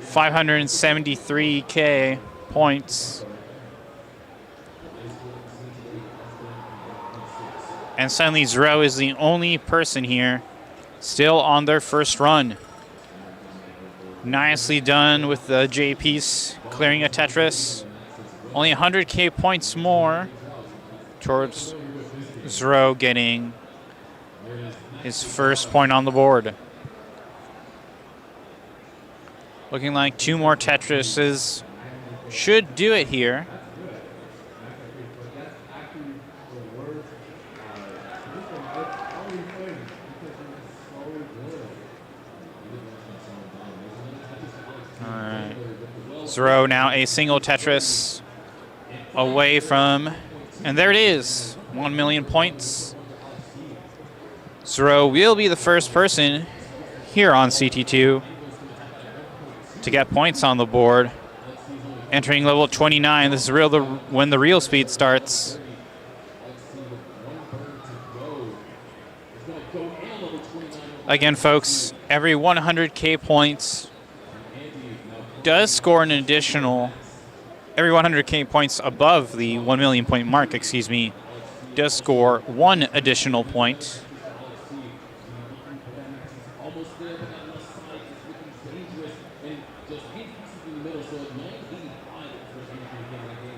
573K points. And suddenly Zero is the only person here still on their first run. Nicely done with the J piece, clearing a Tetris. Only 100K points more towards Zero getting his first point on the board. Looking like 2 more Tetrises should do it here. Zero now a single Tetris away from, and there it is, 1 million points. Zero will be the first person here on CT2 to get points on the board. Entering level 29, this is when the real speed starts. Again, folks, every 100K points does score an additional, every 100K points above the 1 million point mark, excuse me, does score 1 additional point.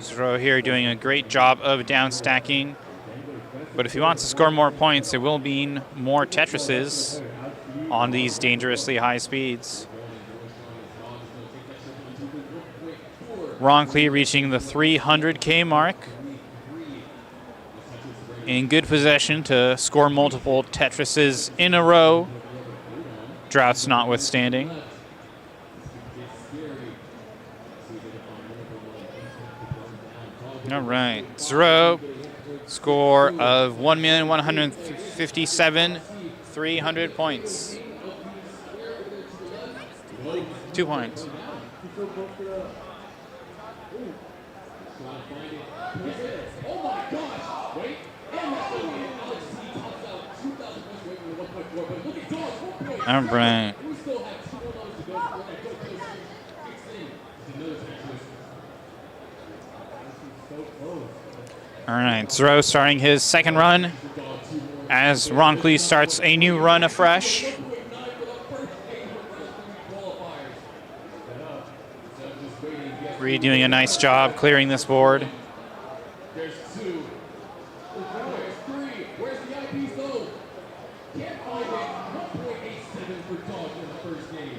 Zero here doing a great job of down stacking. But if he wants to score more points, it will mean more Tetrises on these dangerously high speeds. Roncliffe reaching the 300K mark. In good possession to score multiple Tetrises in a row. Droughts notwithstanding. All right, Zero, score of 1,157,300 points. 2 points. Oh my gosh! Wait. And that's going to be Alex C. tops out 2,000 points away from the 1.4. But look at Dawes, 1 point. All right. We still have 2 more levels to go before that go kicks in. It's another time twist. So close. All right, Zrobot starting his second run as Roncliffe starts a new run afresh. Reed doing a nice job clearing this board. There's 2. There's 3. Where's the IP zone? Can't find it. 1.87 for Dawes in the first game.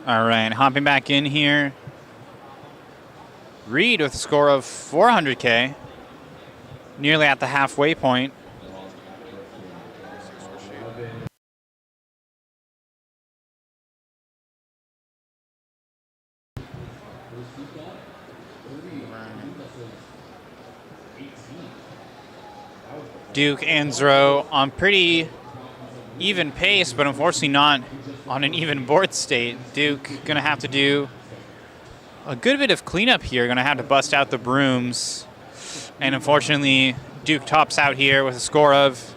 All right, hopping back in here. Reed with a score of 400K, nearly at the halfway point. Duke and Zrobot on pretty even pace, but unfortunately not on an even board state. Duke going to have to do a good bit of cleanup here. Going to have to bust out the brooms. And unfortunately, Duke tops out here with a score of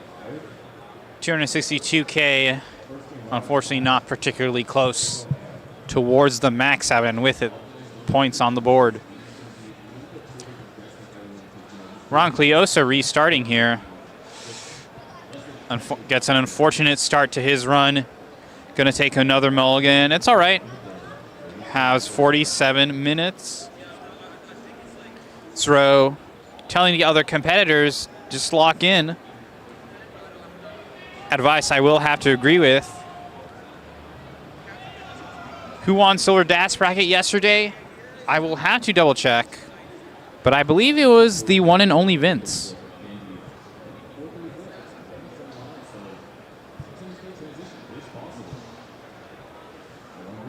262K. Unfortunately, not particularly close towards the max out and with it points on the board. Ron Cleosa restarting here. Gets an unfortunate start to his run. Going to take another mulligan. It's all right. Has 47 minutes. Zrobot telling the other competitors, just lock in. Advice I will have to agree with. Who won Silver Dats bracket yesterday? I will have to double check. But I believe it was the one and only Vince.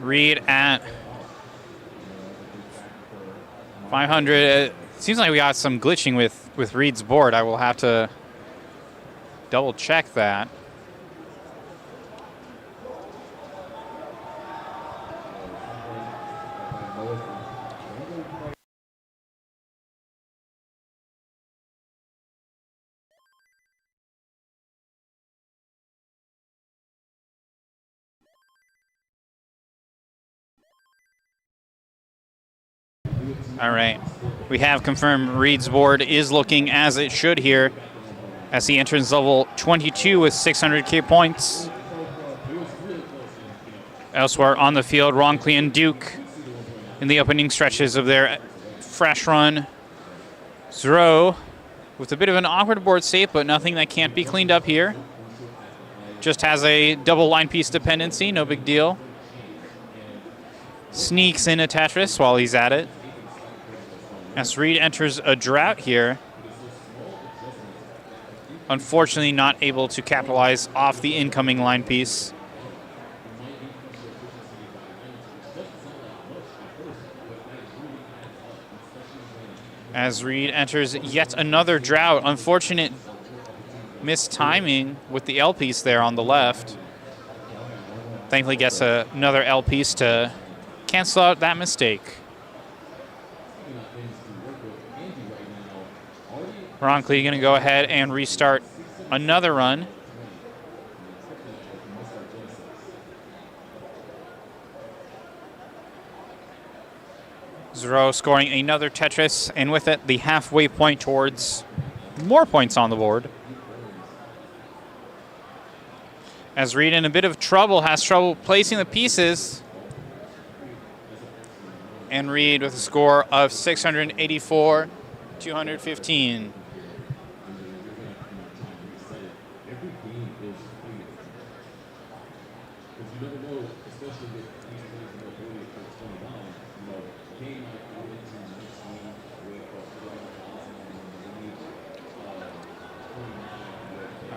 Reed at 500. It seems like we got some glitching with Reed's board. I will have to double check that. All right. We have confirmed Reed's board is looking as it should here as he enters level 22 with 600K points. Elsewhere on the field, Roncliffe and Duke in the opening stretches of their fresh run. Zrobot with a bit of an awkward board state, but nothing that can't be cleaned up here. Just has a double line piece dependency, no big deal. Sneaks in a Tetris while he's at it. As Reed enters a drought here, unfortunately not able to capitalize off the incoming line piece. As Reed enters yet another drought, unfortunate missed timing with the L piece there on the left. Thankfully gets another L piece to cancel out that mistake. Ronckley going to go ahead and restart another run. Zrobot scoring another Tetris, and with it, the halfway point towards more points on the board. As Reed in a bit of trouble, has trouble placing the pieces. And Reed with a score of 684, 215.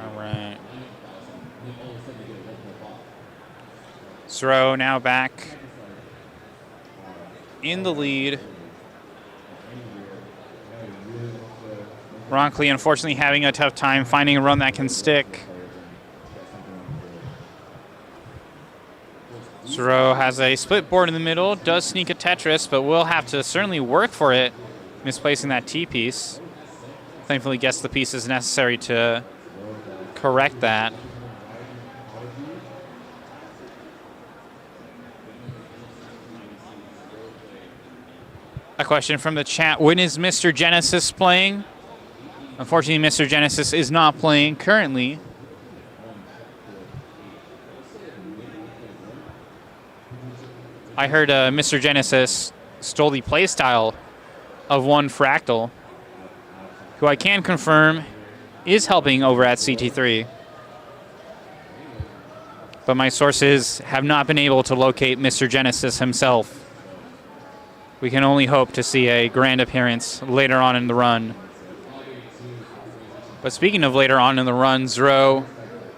All right. Zrobot now back in the lead. Ronckley unfortunately having a tough time finding a run that can stick. Zrobot has a split board in the middle, does sneak a Tetris, but will have to certainly work for it, misplacing that T-piece. Thankfully gets the pieces necessary to correct that. A question from the chat, when is Mr. Genesis playing? Unfortunately, Mr. Genesis is not playing currently. I heard Mr. Genesis stole the playstyle of one Fractal, who I can confirm is helping over at CT3. But my sources have not been able to locate Mr. Genesis himself. We can only hope to see a grand appearance later on in the run. But speaking of later on in the run, Zrobot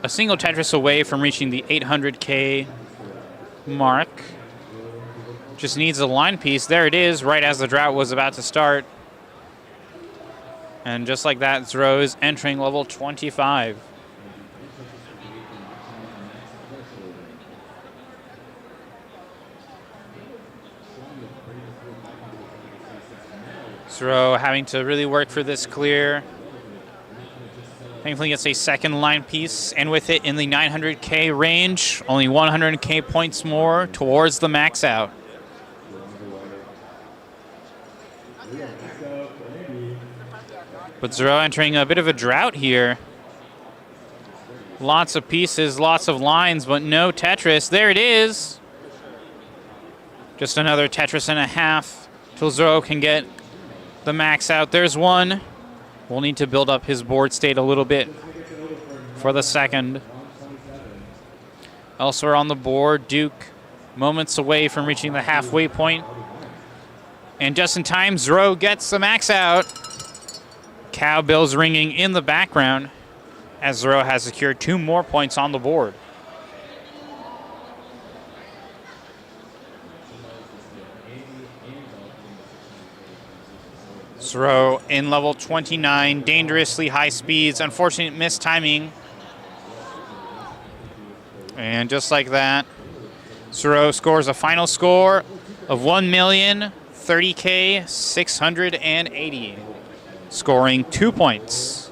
a single Tetris away from reaching the 800K mark. Just needs a line piece. There it is, right as the drought was about to start. And just like that, Zrobot is entering level 25. Zrobot having to really work for this clear. Thankfully gets a second line piece, and with it in the 900K range, only 100K points more towards the max out. But Zrobot entering a bit of a drought here. Lots of pieces, lots of lines, but no Tetris. There it is. Just another Tetris and a half till Zrobot can get the max out. There's one. We'll need to build up his board state a little bit for the second. Elsewhere on the board, Duke moments away from reaching the halfway point. And just in time, Zrobot gets the max out. Cowbells ringing in the background as Zrobot has secured 2 more points on the board. Zrobot in level 29, dangerously high speeds, unfortunate mistiming. And just like that, Zrobot scores a final score of 1,030,680, scoring 2 points.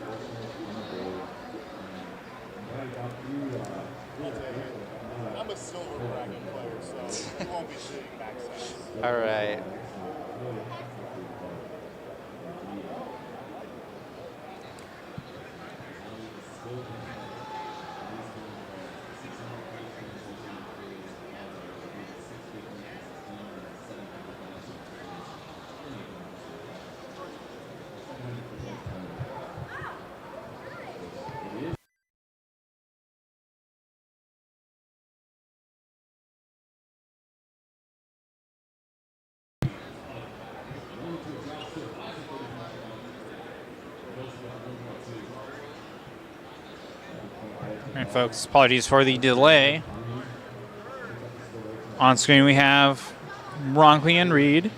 I'm a silver bracket player, so you won't be seeing max out. All right. All right, folks, apologies for the delay. On screen we have Ronckley and Reed.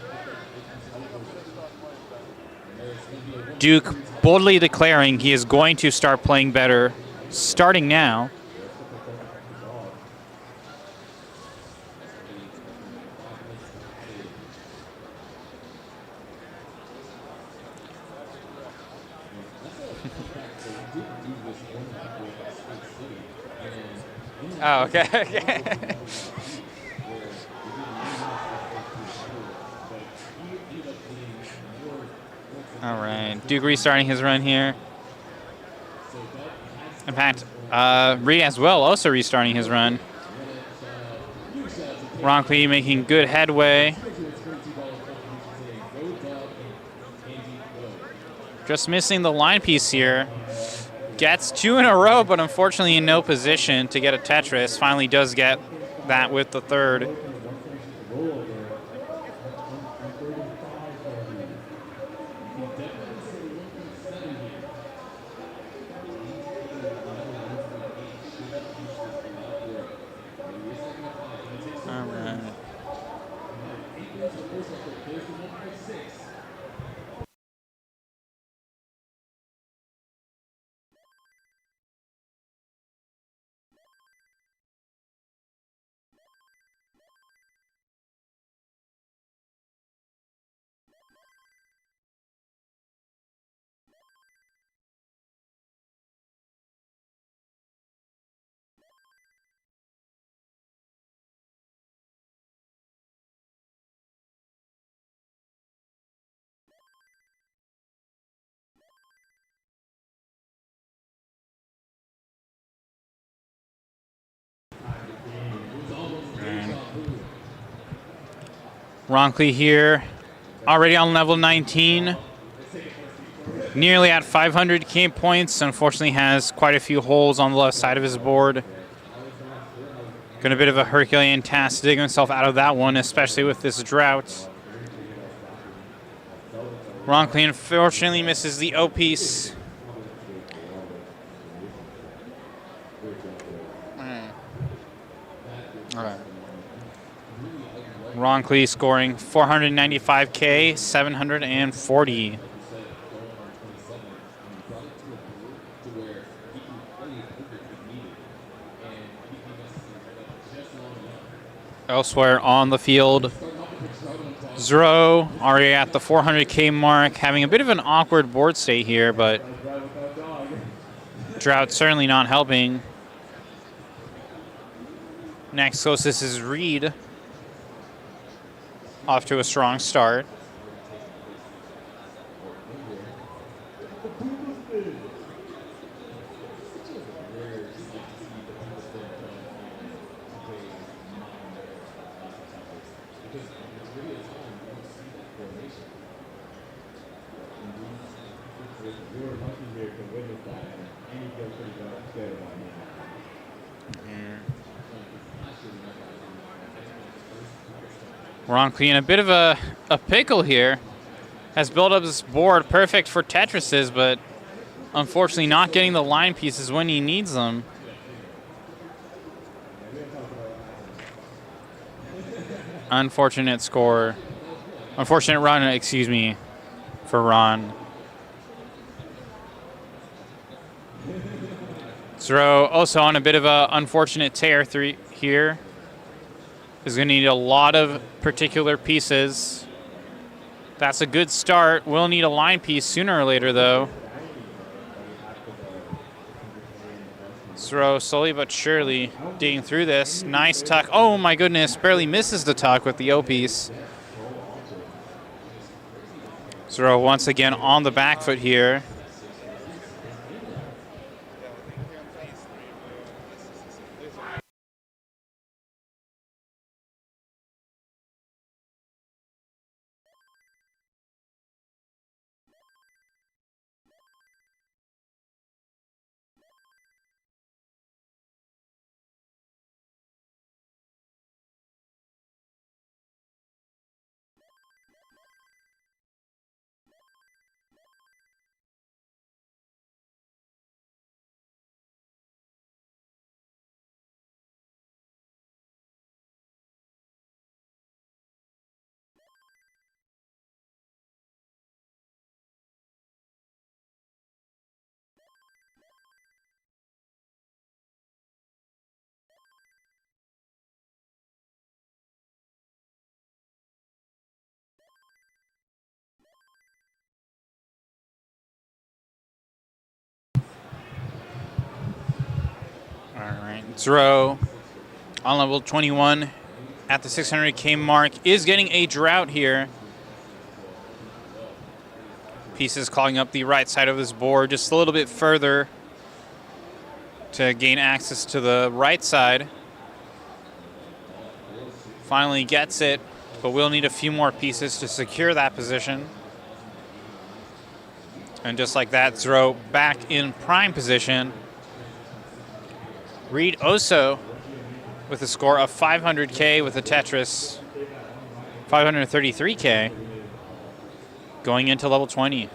Duke boldly declaring he is going to start playing better starting now. Oh, okay. Okay. All right. Duke restarting his run here. In fact, Reed as well also restarting his run. Ronckley making good headway. Just missing the line piece here. Gets 2 in a row, but unfortunately in no position to get a Tetris. Finally does get that with the third. All right. Ronckley here, already on level 19. Nearly at 500k points. Unfortunately has quite a few holes on the left side of his board. Got a bit of a Herculean task to dig himself out of that one, especially with this drought. Ronckley unfortunately misses the O piece. Ronckley scoring 495k, 740. Elsewhere on the field, Zro already at the 400k mark, having a bit of an awkward board state here, but drought certainly not helping. Next closest is Reed, off to a strong start. Ronckley in a bit of a pickle here. Has built up this board perfect for Tetrises, but unfortunately not getting the line pieces when he needs them. Unfortunate score. Unfortunate run, excuse me, for Ron. Zro also on a bit of a unfortunate tear here. Is going to need a lot of particular pieces. That's a good start. Will need a line piece sooner or later, though. Zro slowly but surely digging through this. Nice tuck. Oh my goodness, barely misses the tuck with the O piece. Zro once again on the back foot here. right, Zro on level 21 at the 600K mark is getting a drought here. Pieces calling up the right side of this board just a little bit further to gain access to the right side. Finally gets it, but we'll need a few more pieces to secure that position. And just like that, Zro back in prime position. Reed Oso with a score of 500K with a Tetris, 533K going into level 20.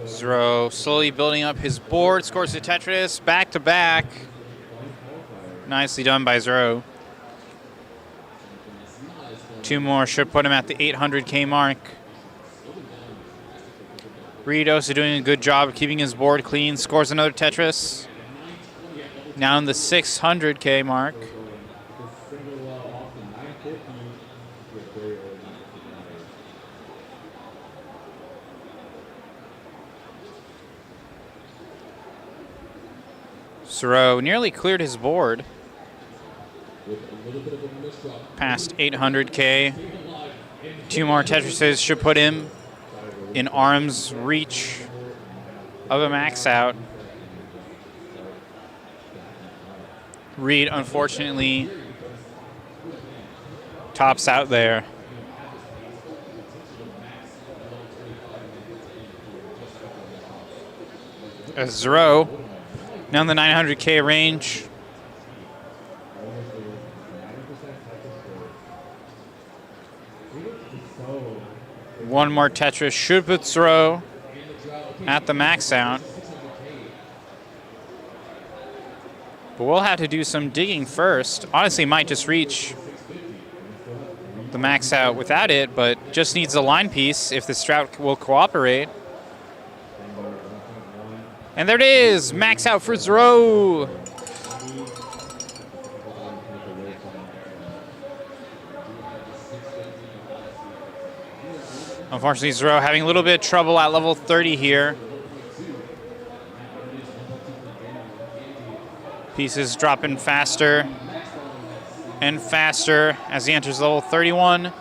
Zro slowly building up his board, scores the Tetris back to back. Nicely done by Zro. 2 more should put him at the 800K mark. Reed also doing a good job of keeping his board clean, scores another Tetris. Now in the 600K mark. Zro nearly cleared his board. Past 800K. 2 more Tetrises should put him in arm's reach of a max out. Reed, unfortunately, tops out there. As Zro, now in the 900K range. One more Tetris should put Zro at the max out. But we'll have to do some digging first. Honestly, might just reach the max out without it, but just needs a line piece if this drought will cooperate. And there it is, max out for Zro. Unfortunately, Zro having a little bit of trouble at level 30 here. Pieces dropping faster and faster as he enters level 31.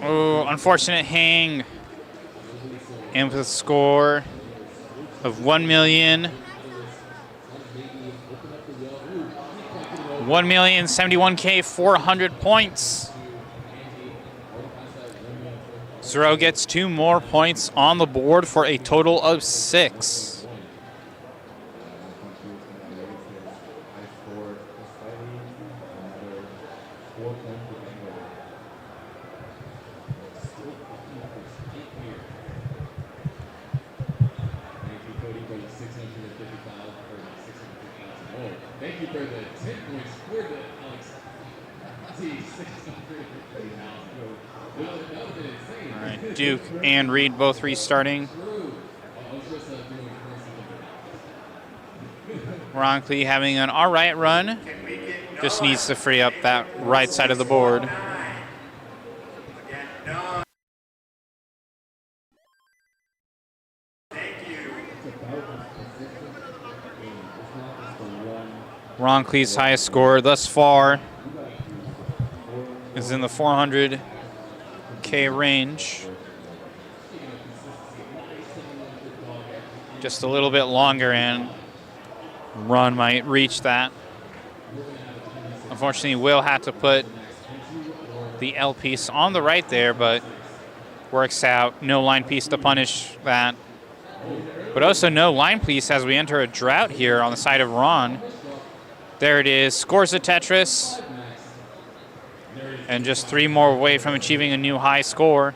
Oh, unfortunate hang. And with a score of 1,071K, 400 points. Zro gets 2 more points on the board for a total of 6. Thank you for the 10 points for the Alex. All right, Duke and Reed both restarting. Ronckley having an all right run. Just needs to free up that right side of the board. Ronckley's highest score thus far is in the 400K range. Just a little bit longer and Ron might reach that. Unfortunately, Will had to put the L piece on the right there, but works out. No line piece to punish that. But also no line piece as we enter a drought here on the side of Ron. There it is, scores a Tetris. And just 3 more away from achieving a new high score.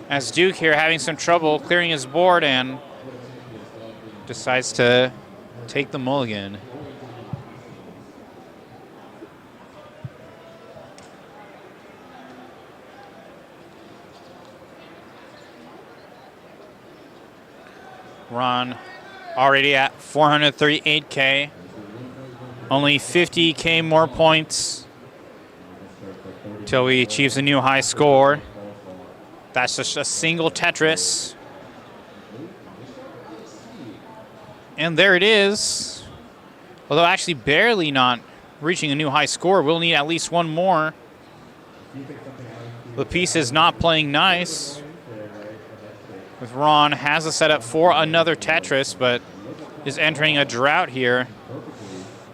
As Duke here having some trouble clearing his board and decides to take the mulligan. Ron already at 438K. Only 50K more points till he achieves a new high score. That's just a single Tetris. And there it is. Although actually barely not reaching a new high score. We'll need at least one more. The piece is not playing nice. With Ron has a setup for another Tetris, but is entering a drought here.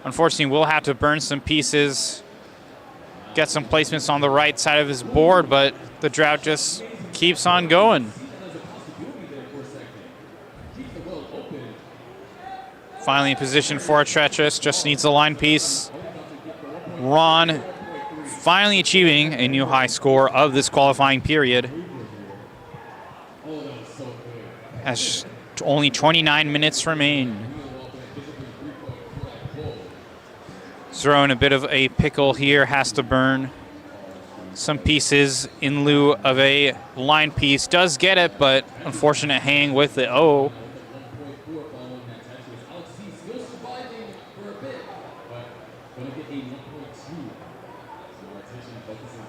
Unfortunately, we'll have to burn some pieces, get some placements on the right side of his board, but the drought just keeps on going. Finally in position for a Tetris, just needs a line piece. Ron finally achieving a new high score of this qualifying period. As only 29 minutes remain. Zero in a bit of a pickle here, has to burn some pieces in lieu of a line piece. Does get it, but unfortunate hang with the O.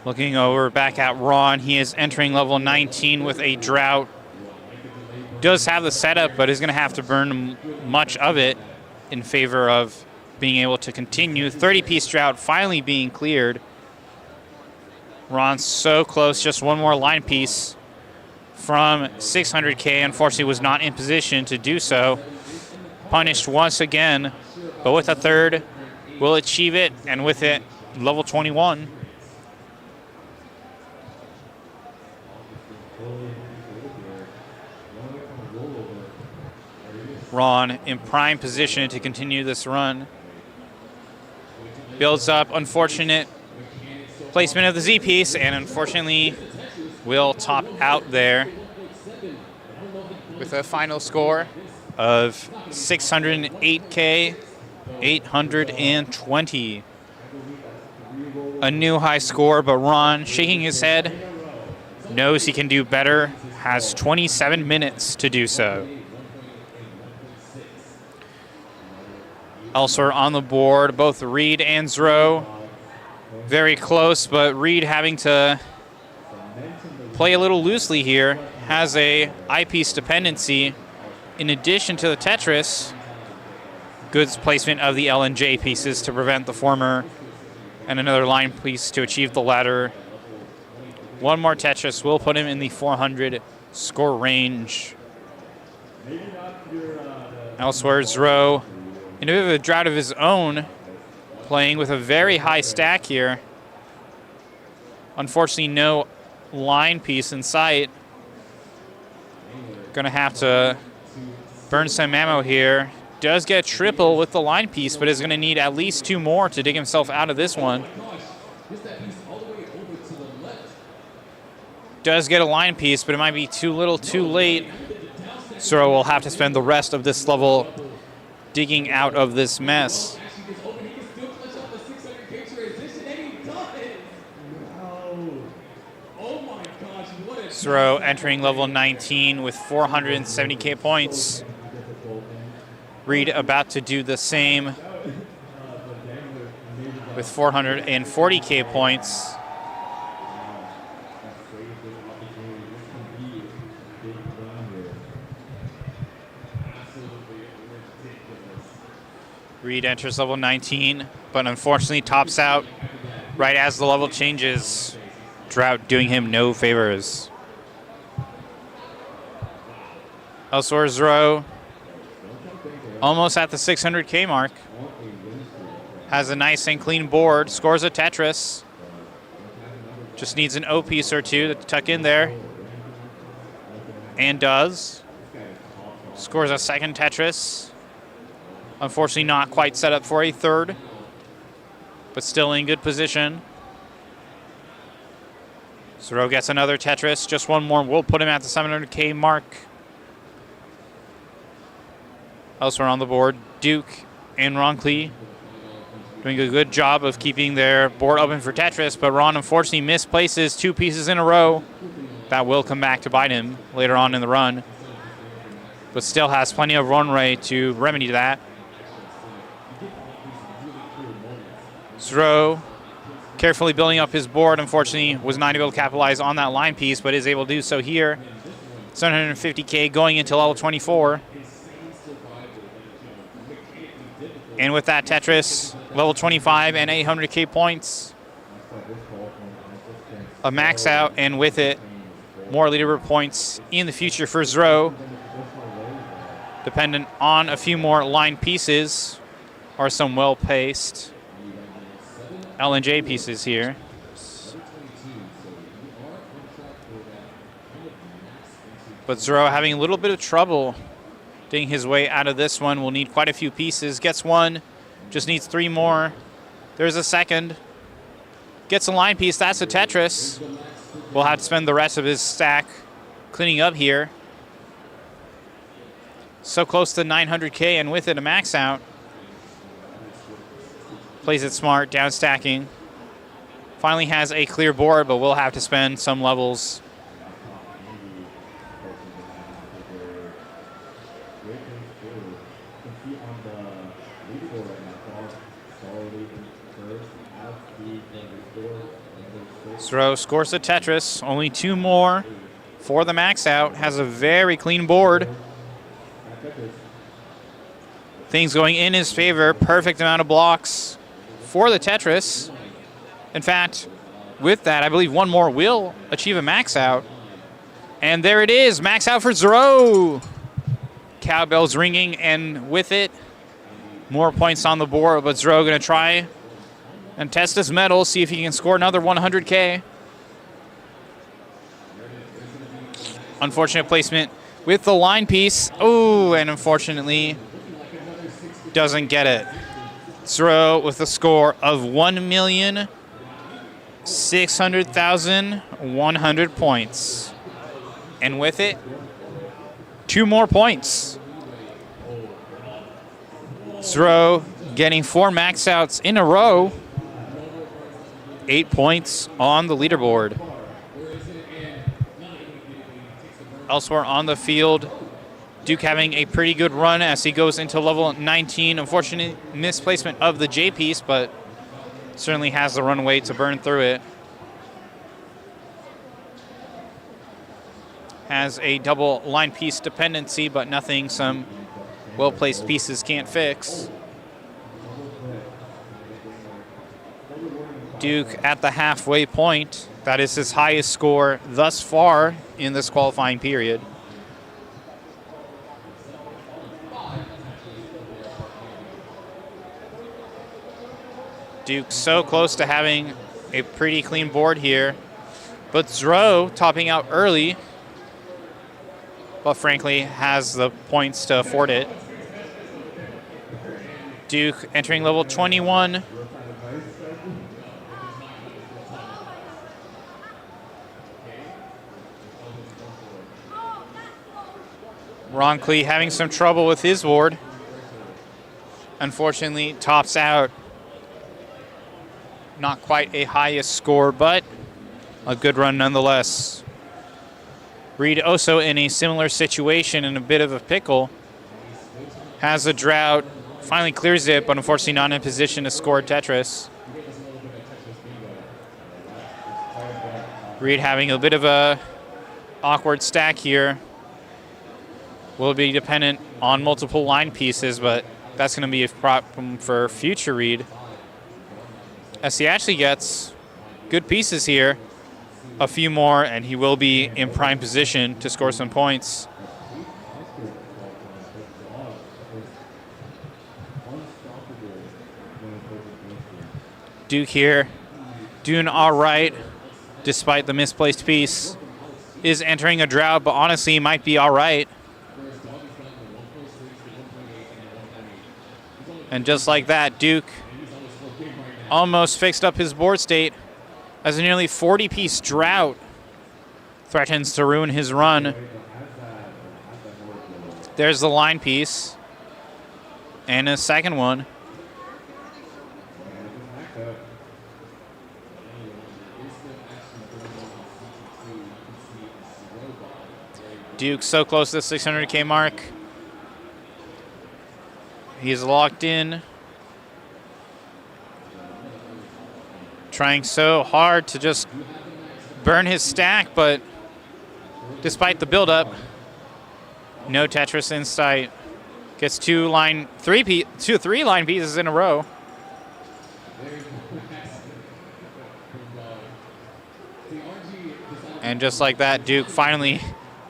Looking over back at Ron, he is entering level 19 with a drought. Does have the setup, but is going to have to burn much of it in favor of being able to continue. 30-piece drought finally being cleared. Ron's so close, just one more line piece from 600K. Unfortunately, was not in position to do so. Punished once again, but with a third, will achieve it, and with it, level 21. Ron in prime position to continue this run. Builds up, unfortunate placement of the Z piece, and unfortunately will top out there with a final score of 608K 820. A new high score, but Ron, shaking his head, knows he can do better, has 27 minutes to do so. Elsewhere on the board, both Reed and Zro very close, but Reed having to play a little loosely here, has a eyepiece dependency in addition to the Tetris. Good placement of the L and J pieces to prevent the former, and another line piece to achieve the latter. One more Tetris will put him in the 400 score range. Elsewhere, Zro in a bit of a drought of his own, playing with a very high stack here. Unfortunately, no line piece in sight. Gonna have to burn some ammo here. Does get triple with the line piece, but is gonna need at least two more to dig himself out of this one. Does get a line piece, but it might be too little too late. Zoro will have to spend the rest of this level digging out of this mess. Zoro entering level 19 with 470K points. Reed about to do the same with 440K points. Reed enters level 19, but unfortunately tops out right as the level changes. Drought doing him no favors. Elsewhere, Zro, almost at the 600K mark. Has a nice and clean board, scores a Tetris. Just needs an O piece or two to tuck in there. And does. Scores a second Tetris. Unfortunately not quite set up for a third, but still in good position. Zero gets another Tetris, just one more. We'll put him at the 700K mark. Elsewhere on the board, Duke and Ronkli doing a good job of keeping their board open for Tetris, but Ron unfortunately misplaces two pieces in a row. That will come back to bite him later on in the run. but still has plenty of runway to remedy that. Zro carefully building up his board. Unfortunately, was not able to capitalize on that line piece, but is able to do so here. 750K going into level 24. And with that Tetris, level 25 and 800K points. A max out, and with it, more leaderboard points in the future for Zro. Dependent on a few more line pieces or some well-paced LNJ pieces here. But Zro having a little bit of trouble getting his way out of this one. Will need quite a few pieces. Gets one, just needs 3 more. There's a second. Gets a line piece, that's a Tetris. Will have to spend the rest of his stack cleaning up here. So close to 900K, and with it a max out. Plays it smart, down stacking. Finally has a clear board, but will have to spend some levels. Zro scores a Tetris, only 2 more for the max out. Has a very clean board. Things going in his favor. Perfect amount of blocks for the Tetris. In fact, with that, I believe 1 more will achieve a max out. And there it is, max out for Zro. Cowbells ringing, and with it, more points on the board. But Zro going to try and test his mettle, see if he can score another 100K. Unfortunate placement with the line piece. Oh, and unfortunately doesn't get it. Zro with a score of 1,600,100 points. And with it, 2 more points. Zro getting 4 max outs in a row. 8 points on the leaderboard. Elsewhere on the field, Duke having a pretty good run as he goes into level 19. Unfortunate misplacement of the J piece, but certainly has the runway to burn through it. Has a double line piece dependency, but nothing some well-placed pieces can't fix. Duke at the halfway point. That is his highest score thus far in this qualifying period. Duke so close to having a pretty clean board here. But Zro topping out early, but frankly has the points to afford it. Duke entering level 21. Ronckley having some trouble with his board. Unfortunately, tops out. Not quite a highest score, but a good run nonetheless. Reed also in a similar situation, in a bit of a pickle. Has a drought, finally clears it, but unfortunately not in a position to score Tetris. Reed having a bit of a awkward stack here. Will be dependent on multiple line pieces, but that's going to be a problem for future Reed. As he actually gets good pieces here, a few more, and he will be in prime position to score some points. Duke here doing all right despite the misplaced piece. Is entering a drought, but honestly might be all right. And just like that, Duke almost fixed up his board state as a nearly 40-piece drought threatens to ruin his run. There's the line piece. And a second one. Duke so close to the 600K mark. He's locked in. Trying so hard to just burn his stack, but despite the buildup, no Tetris in sight. Gets three line pieces in a row. And just like that, Duke finally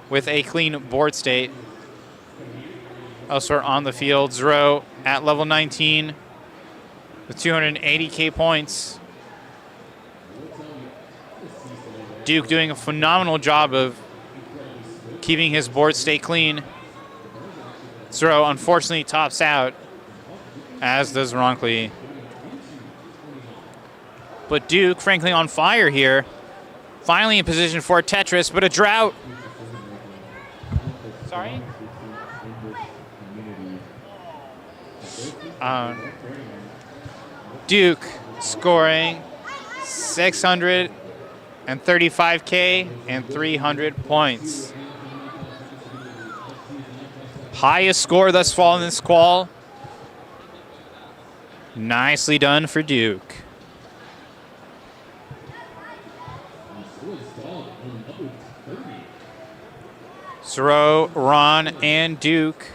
with a clean board state. Elsewhere on the field, Zro at level 19 with 280K points. Duke doing a phenomenal job of keeping his board state clean. Zro unfortunately tops out, as does Ronkli. But Duke, frankly, on fire here. Finally in position for a Tetris, but a drought. Sorry? Duke scoring 635K and 300 points. Highest score thus far in this qual. Nicely done for Duke. Zro, Ron, and Duke.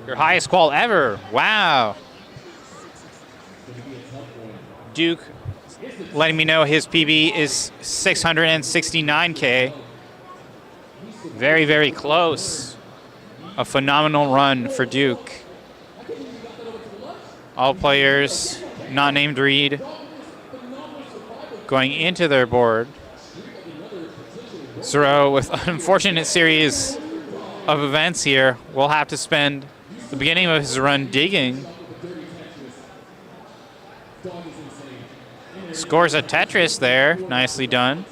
Your highest qual ever. Wow. Duke letting me know his PB is 669K. Very, very close. A phenomenal run for Duke. All players not named Reed going into their board. Zro with an unfortunate series of events here. Will have to spend the beginning of his run digging. Scores a Tetris there. Nicely done.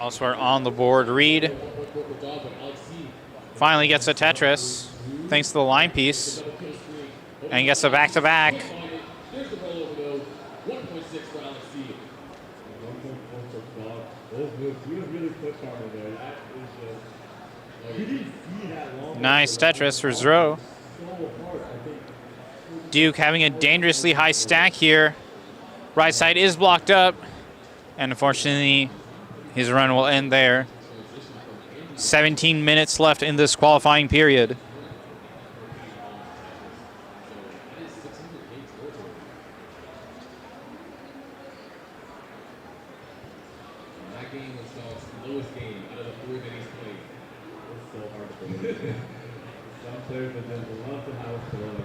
Elsewhere on the board, Reed finally gets a Tetris thanks to the line piece and gets a back-to-back. Nice Tetris for Zro. Duke having a dangerously high stack here. Right side is blocked up, and unfortunately, his run will end there. 17 minutes left in this qualifying period. That game was Dog's lowest game out of the 4 that he's played. It's so hard to believe. Some players would just love to have a score like that.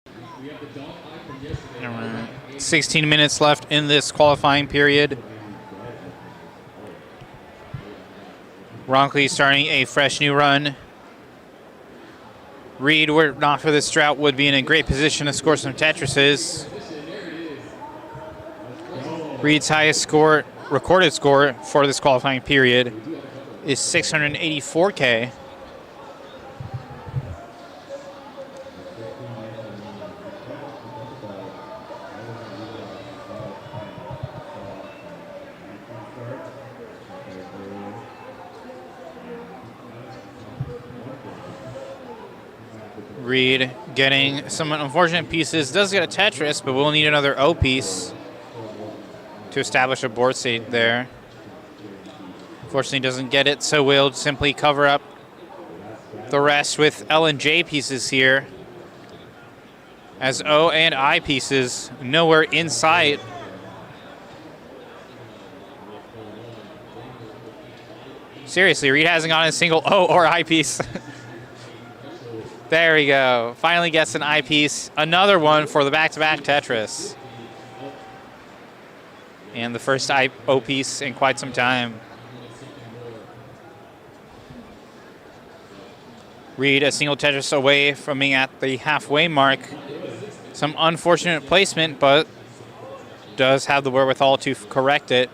But we have the dog eye from yesterday. 16 minutes left in this qualifying period. Ronkli starting a fresh new run. Reed, were it not for this drought, would be in a great position to score some Tetrises. Reed's highest score, recorded score for this qualifying period is 684K. Reed getting some unfortunate pieces. Does get a Tetris, but we'll need another O piece to establish a board state there. Unfortunately doesn't get it, so we'll simply cover up the rest with L and J pieces here as O and I pieces nowhere in sight. Seriously, Reed hasn't gotten a single O or I piece. There we go. Finally gets an I piece. Another one for the back-to-back Tetris. And the first O piece in quite some time. Reed a single Tetris away from being at the halfway mark. Some unfortunate placement, but does have the wherewithal to correct it.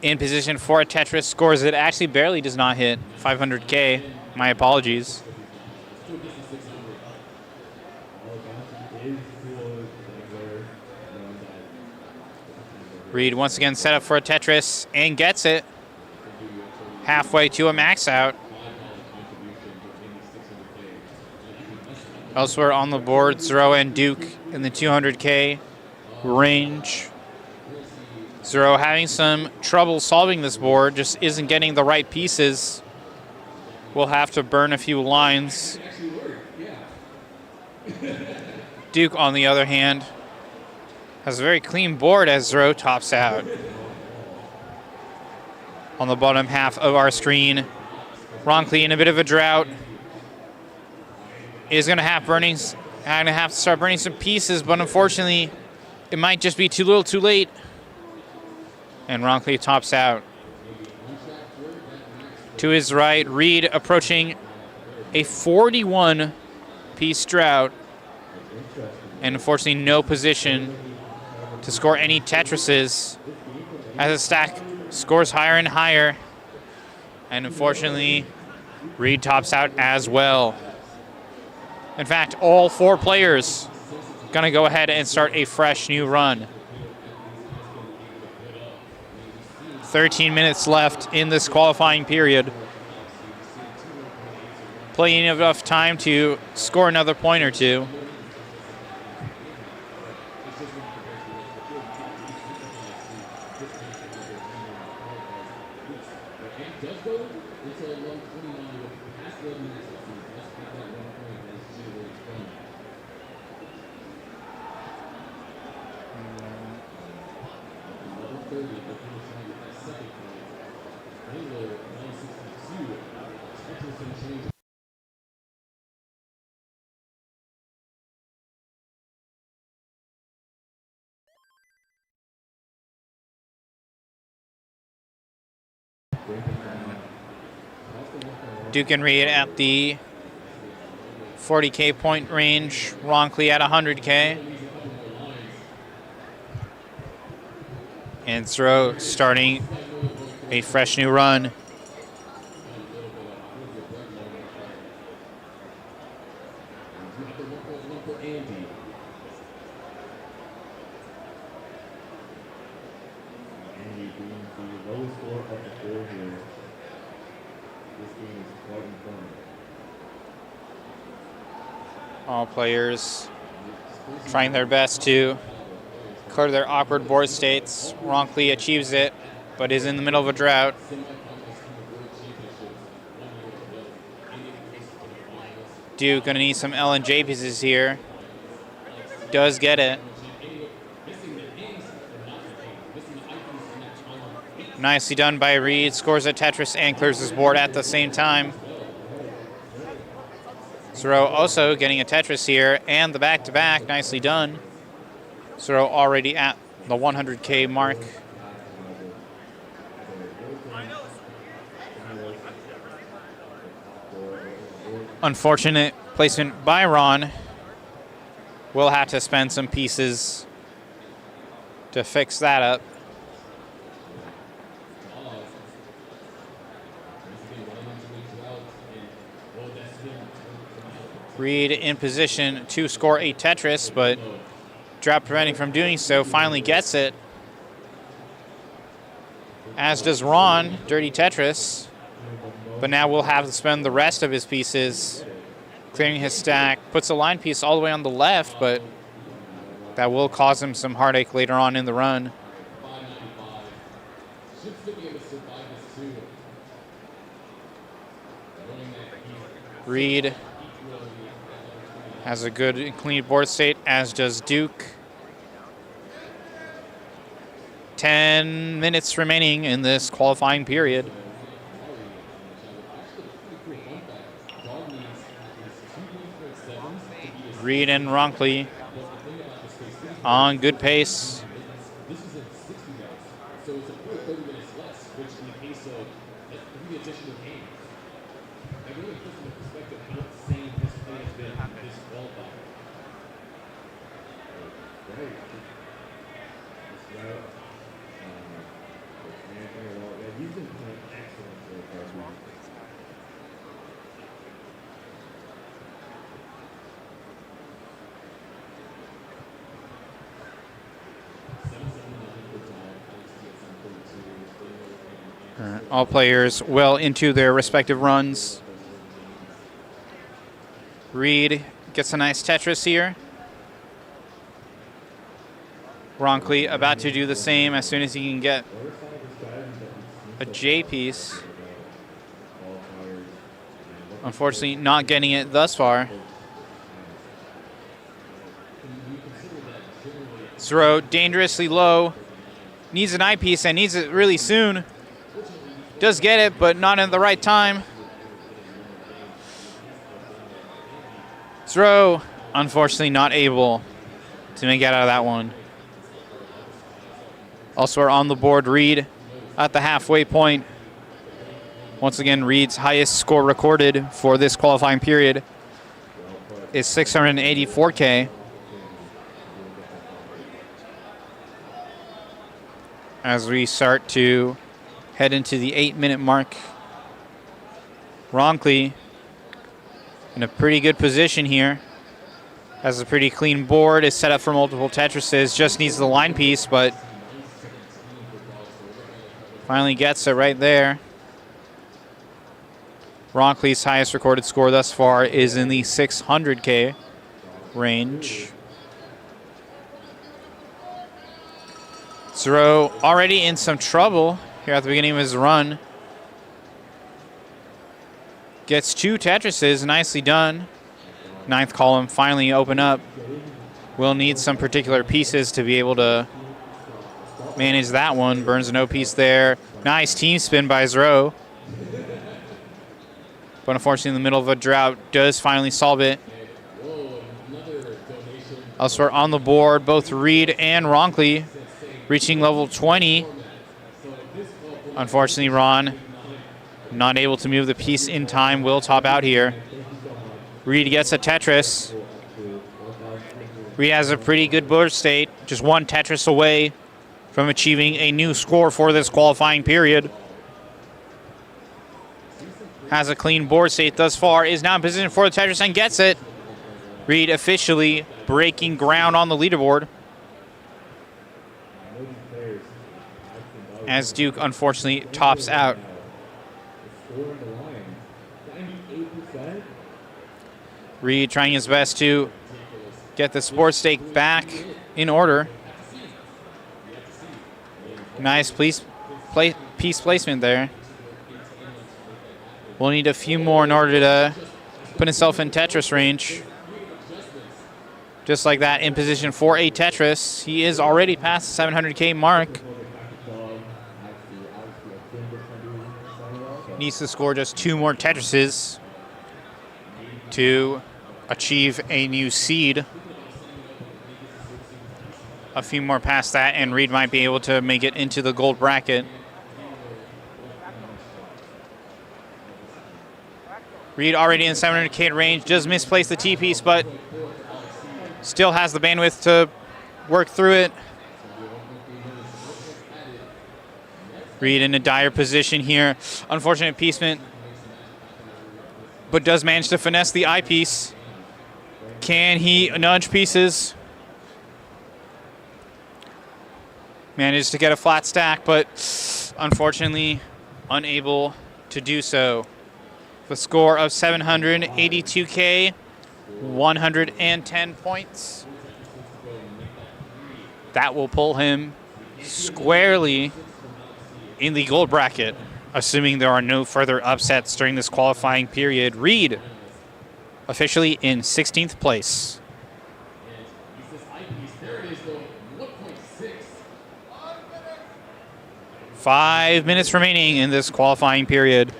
In position for a Tetris, scores it. Actually barely does not hit 500K. My apologies. Reed once again set up for a Tetris and gets it. Halfway to a max out. Elsewhere on the board, Zero and Duke in the 200K range. Zero having some trouble solving this board, just isn't getting the right pieces. We'll have to burn a few lines. Duke, on the other hand, has a very clean board as Zero tops out. On the bottom half of our screen, Ronckley in a bit of a drought. Is going to have to start burning some pieces, but unfortunately, it might just be too little too late. And Ronckley tops out. To his right, Reed approaching a 41-piece drought. And unfortunately, no position to score any Tetrises as the stack scores higher and higher. And unfortunately, Reed tops out as well. In fact, all 4 players going to go ahead and start a fresh new run. 13 minutes left in this qualifying period. Plenty of enough time to score another point or two. Duke and Reed at the 40K point range. Ronckley at 100K. And Zero starting a fresh new run. All players trying their best to clear their awkward board states. Ronckley achieves it, but is in the middle of a drought. Duke gonna need some L and J pieces here. Does get it. Nicely done by Reed. Scores a Tetris and clears his board at the same time. Zero also getting a Tetris here and the back-to-back. Nicely done. Zero already at the 100K mark. Unfortunate placement by Ron. We'll have to spend some pieces to fix that up. Reed in position to score a Tetris, but drought preventing from doing so. Finally gets it. As does Ron, dirty Tetris. But now we'll have to spend the rest of his pieces clearing his stack. Puts a line piece all the way on the left, but that will cause him some heartache later on in the run. Reed Has a good and clean board state, as does Duke. 10 minutes remaining in this qualifying period. Reed and Ronkley on good pace. This is in 60 minutes, so it's a full 30 minutes less, which in the case of the additional games, that really puts into perspective how insane this play has been this qualifier. Right. This route, he's been playing excellent so far. All players well into their respective runs. Reed gets a nice Tetris here. Ronkley about to do the same as soon as he can get a J piece. Unfortunately, not getting it thus far. Zrobot dangerously low. Needs an I piece and needs it really soon. Does get it, but not at the right time. Zrobot, unfortunately, not able to make it out of that one. Elsewhere on the board, Reed at the halfway point. Once again, Reed's highest score recorded for this qualifying period is 684K. As we start to head into the 8-minute mark, Ronkley in a pretty good position here. Has a pretty clean board, is set up for multiple Tetrises, just needs the line piece, but finally gets it right there. Ronkley's highest recorded score thus far is in the 600K range. Zrobot already in some trouble here at the beginning of his run. Gets 2 Tetrises, nicely done. 9th column finally open up. Will need some particular pieces to be able to manage that one. Burns a no piece there. Nice team spin by Zrobot. But unfortunately in the middle of a drought does finally solve it. Elsewhere on the board, both Reed and Ronkley reaching level 20. Unfortunately, Ron not able to move the piece in time. Will top out here. Reed gets a Tetris. Reed has a pretty good board state. Just 1 Tetris away from achieving a new score for this qualifying period. Has a clean board state thus far. Is now in position for the Tetris and gets it. Reed officially breaking ground on the leaderboard. As Duke unfortunately tops out. Reed trying his best to get the sports stake back in order. Nice piece placement there. We'll need a few more in order to put himself in Tetris range. Just like that, in position for a Tetris. He is already past the 700K mark. Needs to score just 2 more Tetrises to achieve a new seed. A few more past that, and Reed might be able to make it into the gold bracket. Reed already in 700K range, does misplace the T-piece, but still has the bandwidth to work through it. Reed in a dire position here. Unfortunate piecement, but does manage to finesse the I-piece. Can he nudge pieces? Manages to get a flat stack, but unfortunately unable to do so. The score of 782K, 110 points. That will pull him squarely in the gold bracket, assuming there are no further upsets during this qualifying period. Reed, a officially in 16th place. 5 minutes remaining in this qualifying period.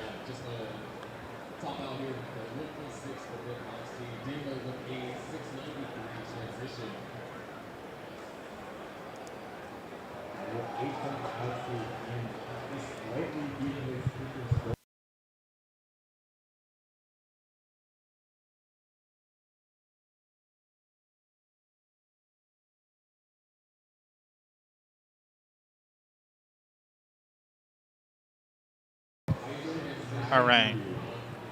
All right.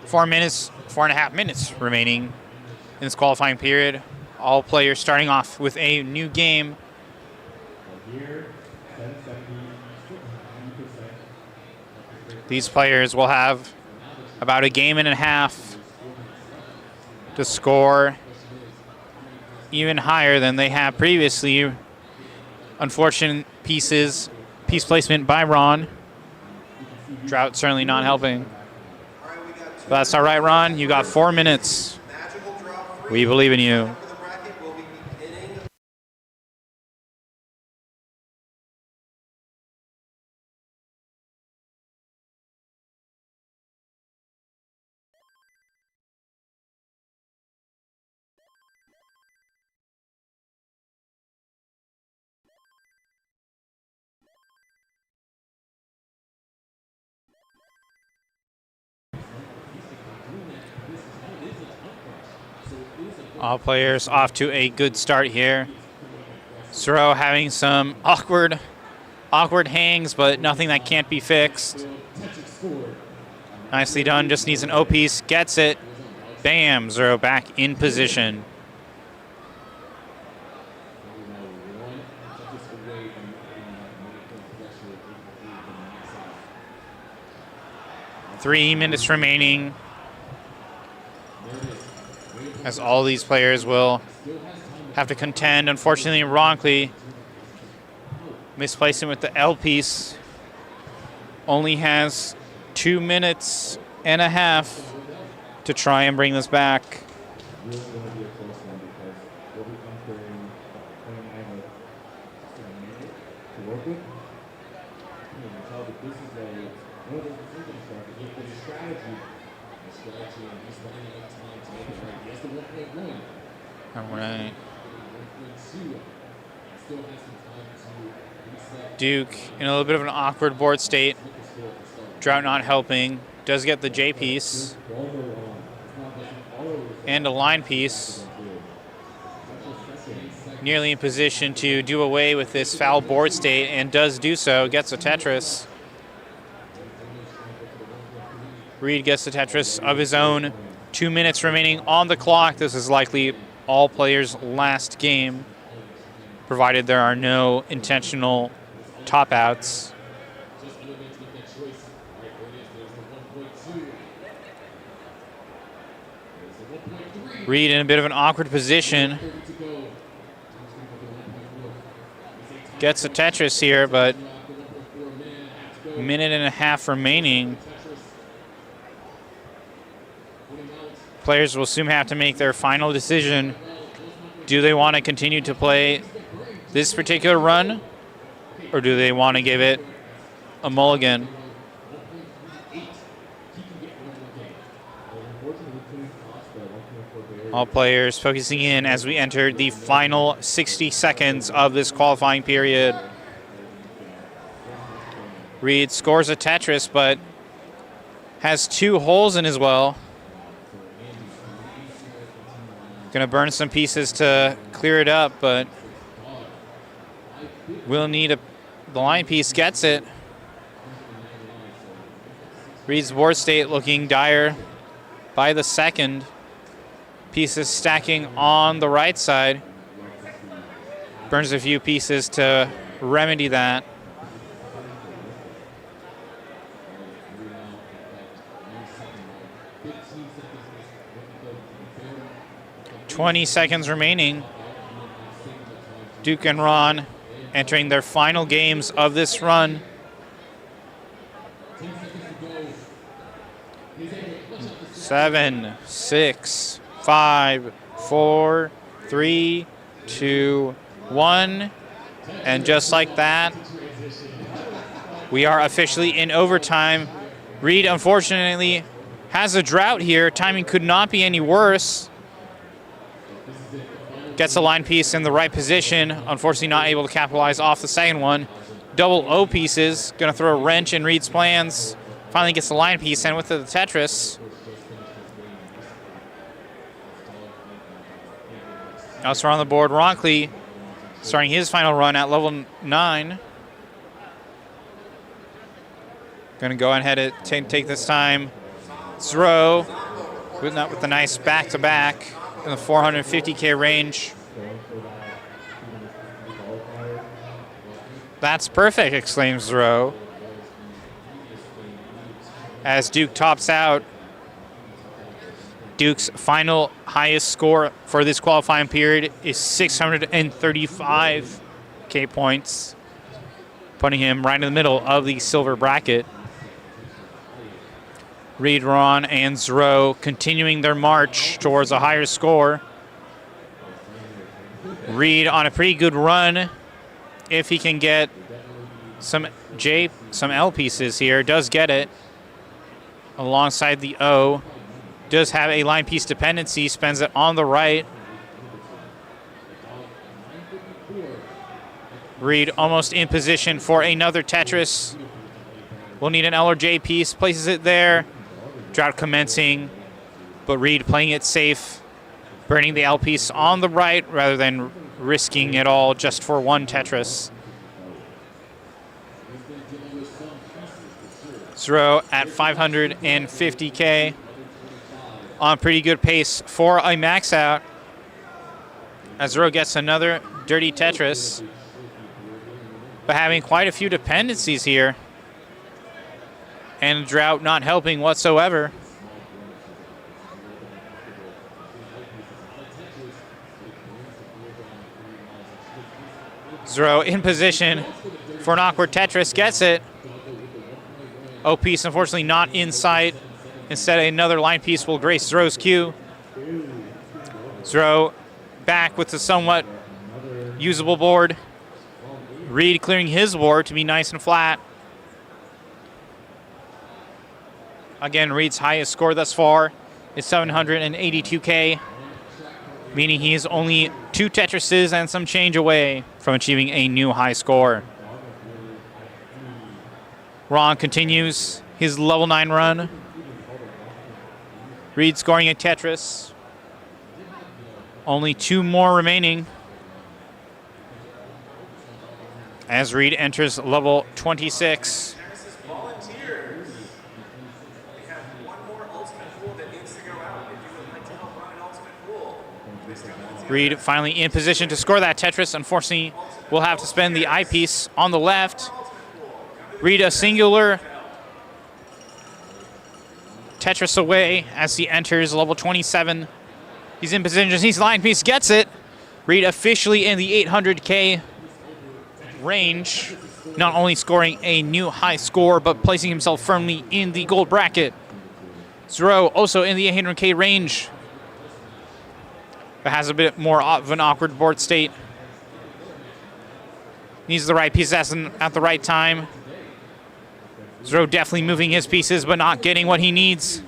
4.5 minutes remaining in this qualifying period. All players starting off with a new game. These players will have about a game and a half to score even higher than they have previously. Unfortunate piece placement by Ron. Drought certainly not helping. But that's all right, Ron. You got 4 minutes. We believe in you. All players off to a good start here. Zrobot having some awkward hangs, but nothing that can't be fixed. Nicely done, just needs an O-piece, gets it. Bam, Zrobot back in position. Three minutes remaining, as all these players will have to contend. Unfortunately, Ronkley misplacing with the L piece. Only has 2 minutes and a half to try and bring this back. All right. Duke in a little bit of an awkward board state. Drought not helping. Does get the J piece and a line piece. Nearly in position to do away with this foul board state, and does do so. Gets a Tetris. Reed gets the Tetris of his own. 2 minutes remaining on the clock. This is likely all players' last game, provided there are no intentional top outs. Reed in a bit of an awkward position. Gets a Tetris here, but a minute and a half remaining. Players will soon have to make their final decision. Do they want to continue to play this particular run, or do they want to give it a mulligan? All players focusing in as we enter the final 60 seconds of this qualifying period. Reed scores a Tetris, but has 2 holes in as well. Gonna burn some pieces to clear it up, but we'll need the line piece. Gets it. Reed's board state looking dire by the second. Pieces stacking on the right side. Burns a few pieces to remedy that. $20 seconds remaining. Duke and Ron entering their final games of this run. Seven, 6, 5, 4, 3, 2, 1. And just like that, we are officially in overtime. Reed, unfortunately, has a drought here. Timing could not be any worse. Gets the line piece in the right position. Unfortunately, not able to capitalize off the second one. Double O pieces. Going to throw a wrench in Reed's plans. Finally gets the line piece in with the Tetris. Elsewhere on the board, Ronkley starting his final run at level 9. Going to go ahead and take this time. Throw with the nice back-to-back in the 450K range. That's perfect, exclaims Zro. As Duke tops out. Duke's final highest score for this qualifying period is 635K points, putting him right in the middle of the silver bracket. Reed, Ron, and Zro continuing their march towards a higher score. Reed on a pretty good run. If he can get some L pieces here, does get it alongside the O. Does have a line piece dependency, spends it on the right. Reed almost in position for another Tetris. Will need an L or J piece, places it there. Drought commencing, but Reed playing it safe, burning the L piece on the right rather than risking it all just for one Tetris. Zro at 550K. On pretty good pace for a max out. As Zro gets another dirty Tetris, but having quite a few dependencies here. And drought not helping whatsoever. Zro in position for an awkward Tetris, gets it. O piece unfortunately not in sight. Instead, another line piece will grace Zro's queue. Zro back with the somewhat usable board. Reed clearing his board to be nice and flat. Again, Reed's highest score thus far is 782K, meaning he is only 2 Tetrises and some change away from achieving a new high score. Ron continues his level 9 run. Reed scoring a Tetris. Only 2 more remaining. As Reed enters level 26. Genesis volunteers. We have one more ultimate pool that needs to go out. If you would like to help run an ultimate pool, please come to the Reed finally in position to score that Tetris. Unfortunately, we'll have to spend the eyepiece on the left. Reed a singular Tetris away as he enters level 27. He's in position, he's line piece, gets it. Reed officially in the 800K range, not only scoring a new high score, but placing himself firmly in the gold bracket. Zro also in the 800K range, but has a bit more of an awkward board state. Needs the right piece at the right time. Zro definitely moving his pieces, but not getting what he needs.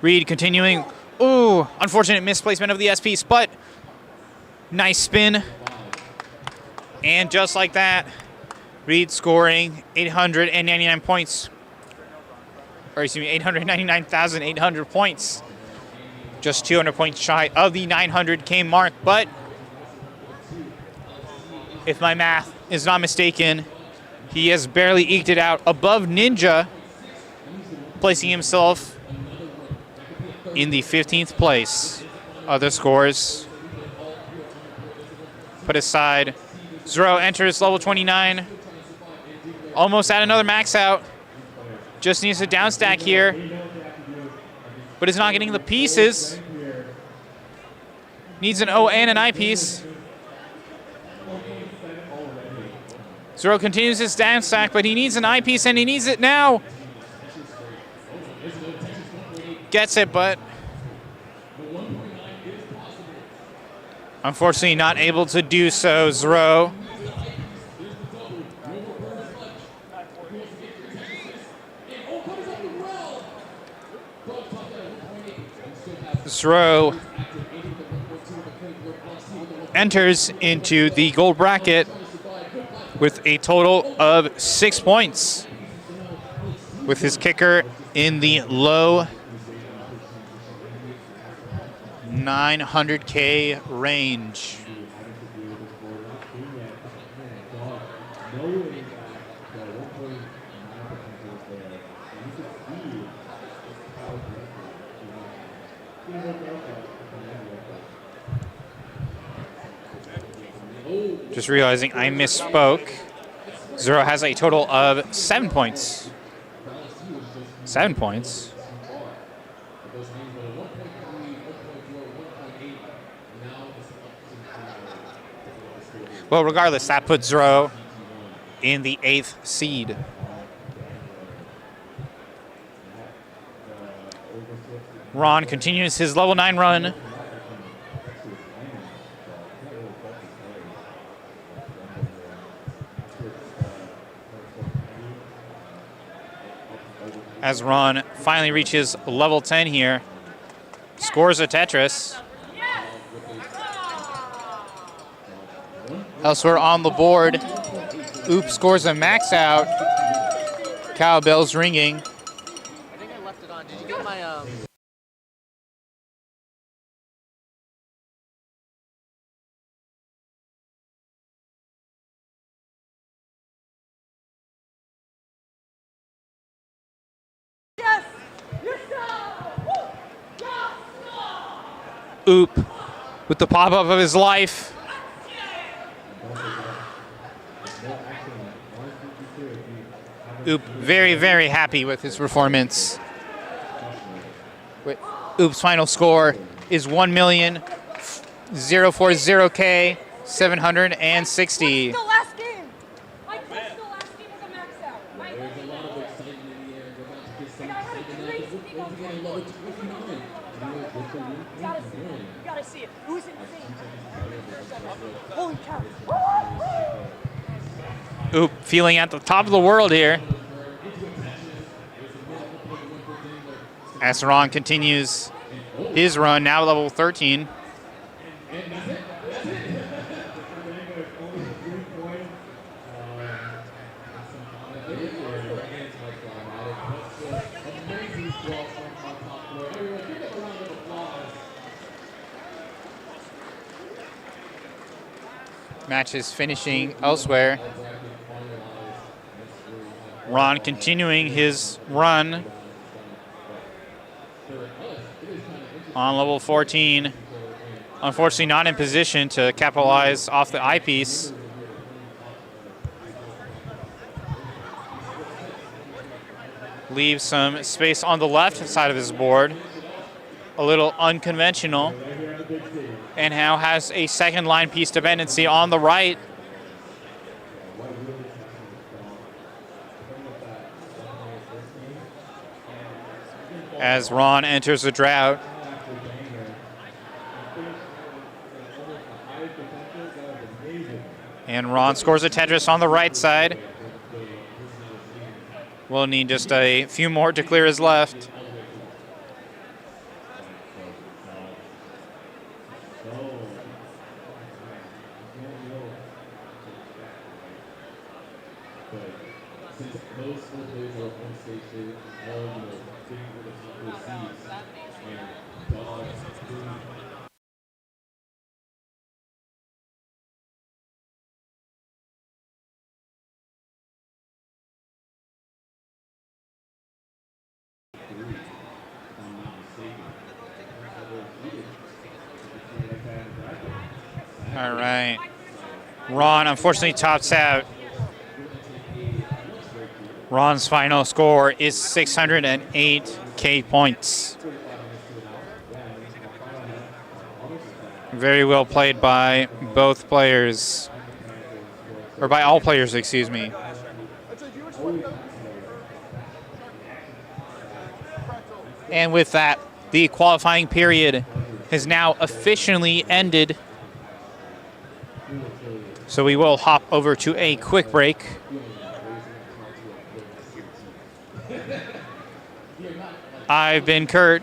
Reed continuing. Ooh, unfortunate misplacement of the S piece, but nice spin. And just like that, Reed scoring 899 points. Or excuse me, 899,800 points. Just 200 points shy of the 900K mark, but if my math is not mistaken, he has barely eked it out above Ninja, placing himself in the 15th place. Other scores put aside. Zro enters level 29. Almost at another max out. Just needs a down stack here, but is not getting the pieces. Needs an O and an I piece. Zro continues his down stack, but he needs an I piece and he needs it now. gets it, but unfortunately not able to do so, Zro. Zro enters into the gold bracket with a total of 6 points, with his kicker in the low 900K range. Just realizing I misspoke. Zero has a total of 7 points. 7 points. Well, regardless, that puts Zero in the 8th seed. Ron continues his level 9 run. As Ron finally reaches level 10 here, scores a Tetris. Elsewhere on the board, Oop scores a max out. Cowbells ringing. I think I left it on. Did you get my Oop with the pop-up of his life. Oop very, very happy with his performance. Oop's final score is 1,040K 760. The last game. My first last game was a max out. My There's a lot of excitement in the air. We're about to get some second night. We're getting level 29. You gotta see it. You gotta see it. It was insane. Holy cow. Oop feeling at the top of the world here. As Ron continues his run, now level 13. Matches finishing elsewhere. Ron continuing his run on level 14. Unfortunately not in position to capitalize off the eyepiece. Leaves some space on the left side of his board. A little unconventional. And now has a second line piece dependency on the right. As Ron enters the drought. And Ron scores a Tetris on the right side. We'll need just a few more to clear his left. All right. Ron unfortunately tops out. Ron's final score is 608K points. Very well played by both players. Or by all players, excuse me. And with that, the qualifying period has now officially ended. So we will hop over to a quick break. I've been Kurt.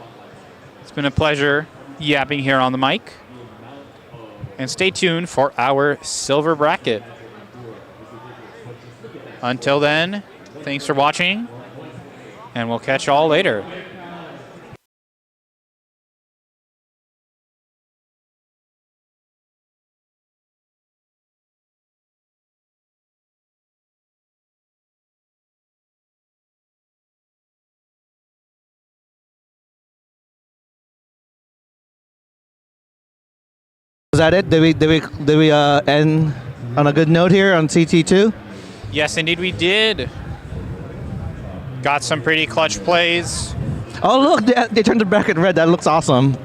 It's been a pleasure yapping here on the mic. And stay tuned for our silver bracket. Until then, thanks for watching, and we'll catch y'all later. Was that it? Did we end on a good note here on CT2? Yes, indeed we did. Got some pretty clutch plays. Oh look, they turned the bracket red. That looks awesome.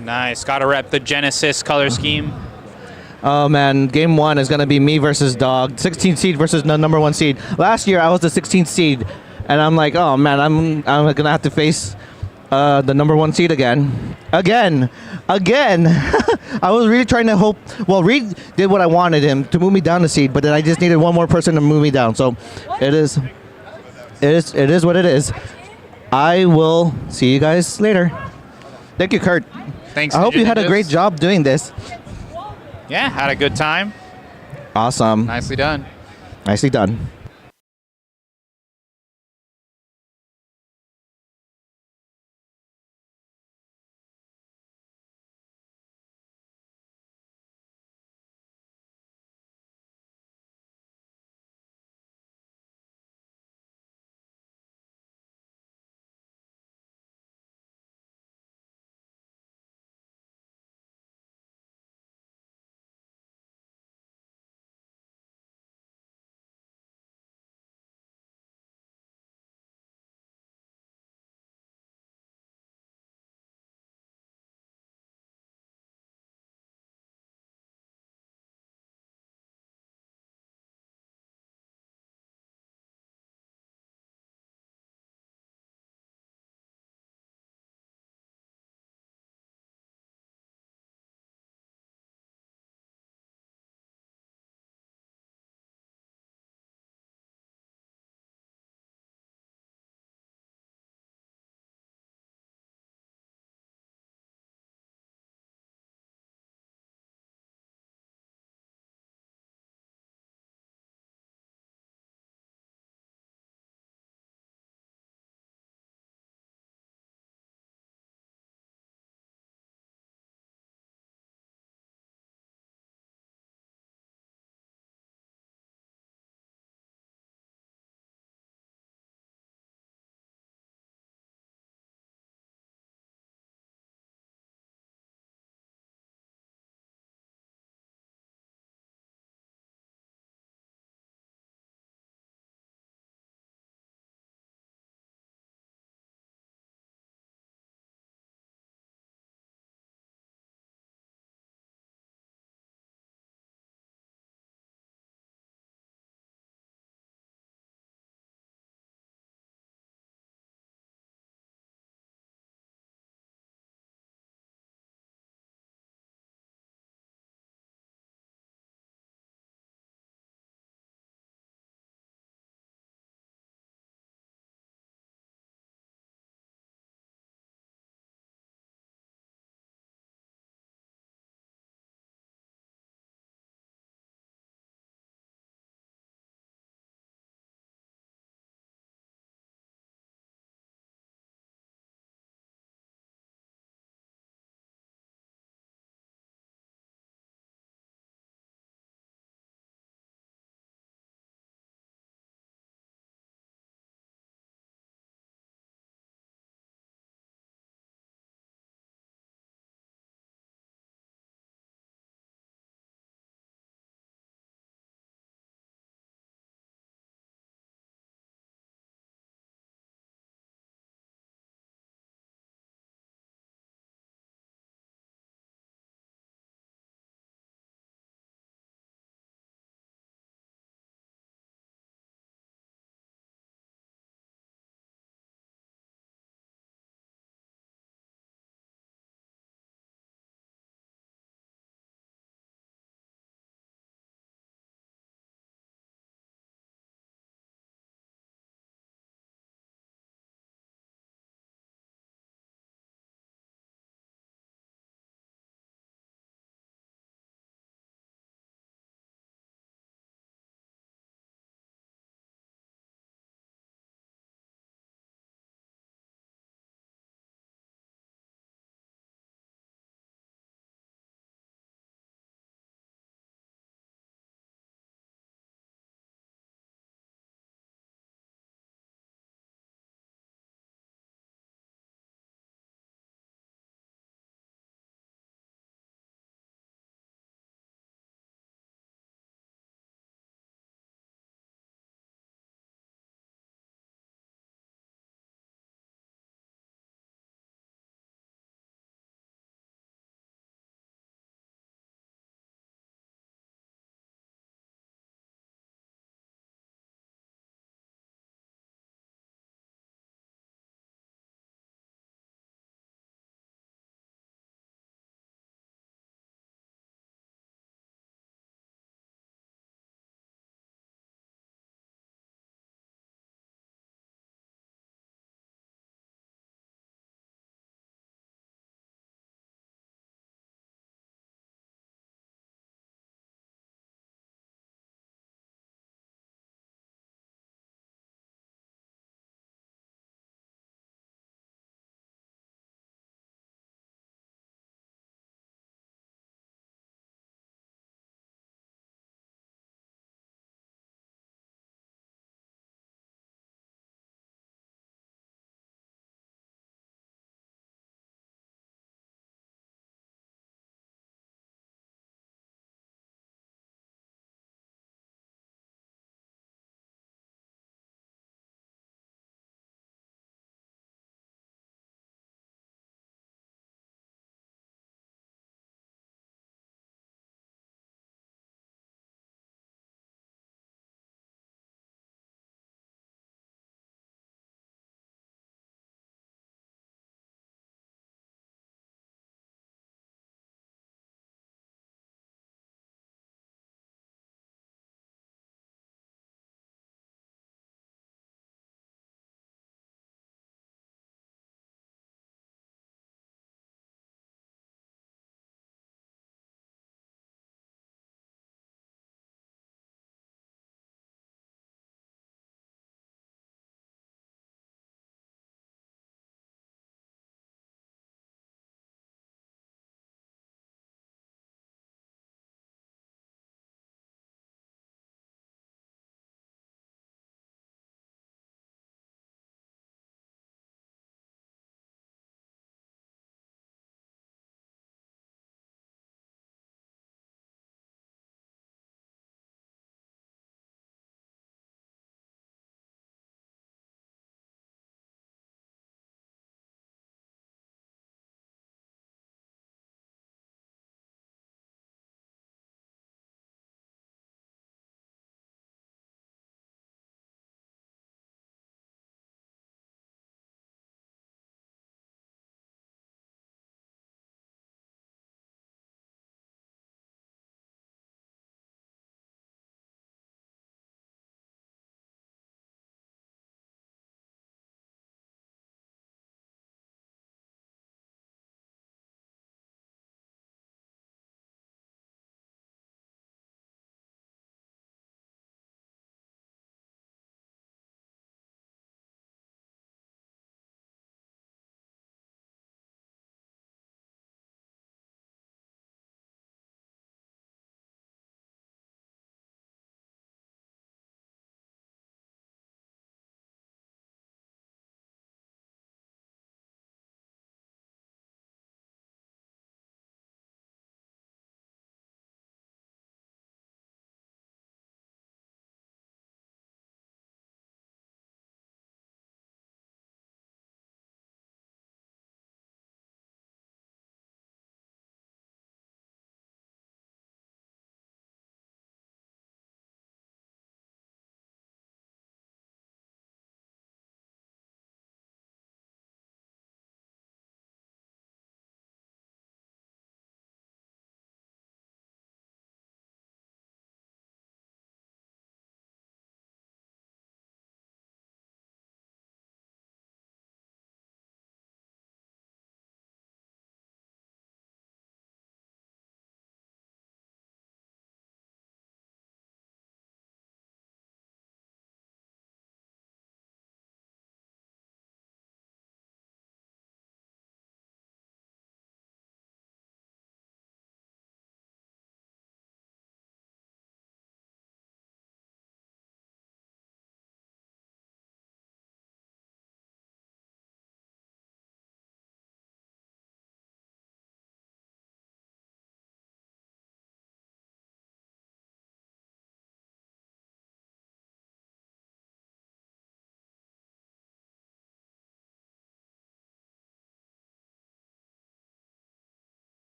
Nice. Got to rep the Genesis color scheme. Oh man, game 1 is gonna be me versus Dog. 16th seed versus the number 1 seed. Last year I was the 16th seed, and I'm like, oh man, I'm gonna have to face the number 1 seed again. Again. I was really trying to hope. Well, Reed did what I wanted him to move me down the seed, but then I just needed one more person to move me down. So it is what it is. I will see you guys later. Thank you, Kurt. Thanks. I hope you had a Ninjas. great job doing this. Yeah, had a good time. Awesome. Nicely done. Nicely done.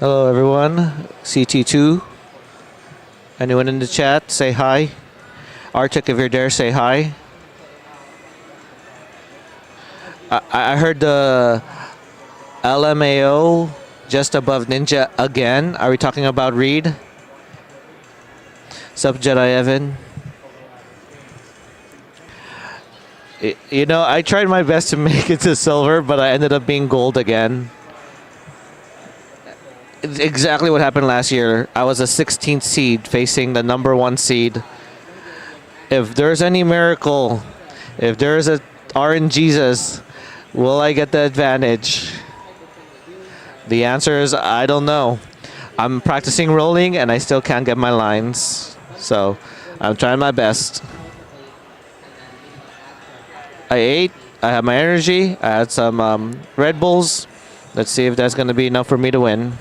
Hello, everyone. CT2. Anyone in the chat? Say hi. Arctic, if you're there, say hi. I heard the LMAO just above Ninja again. Are we talking about Reed? Sup, Jedi Evan? You know, I tried my best to make it to silver, but I ended up being gold again. It's exactly what happened last year. I was a 16th seed facing the number 1 seed. If there's any miracle, if there's a RNGesus, will I get the advantage? The answer is I don't know. I'm practicing rolling and I still can't get my lines. So I'm trying my best. I ate. I have my energy. I had some Red Bulls. Let's see if that's going to be enough for me to win.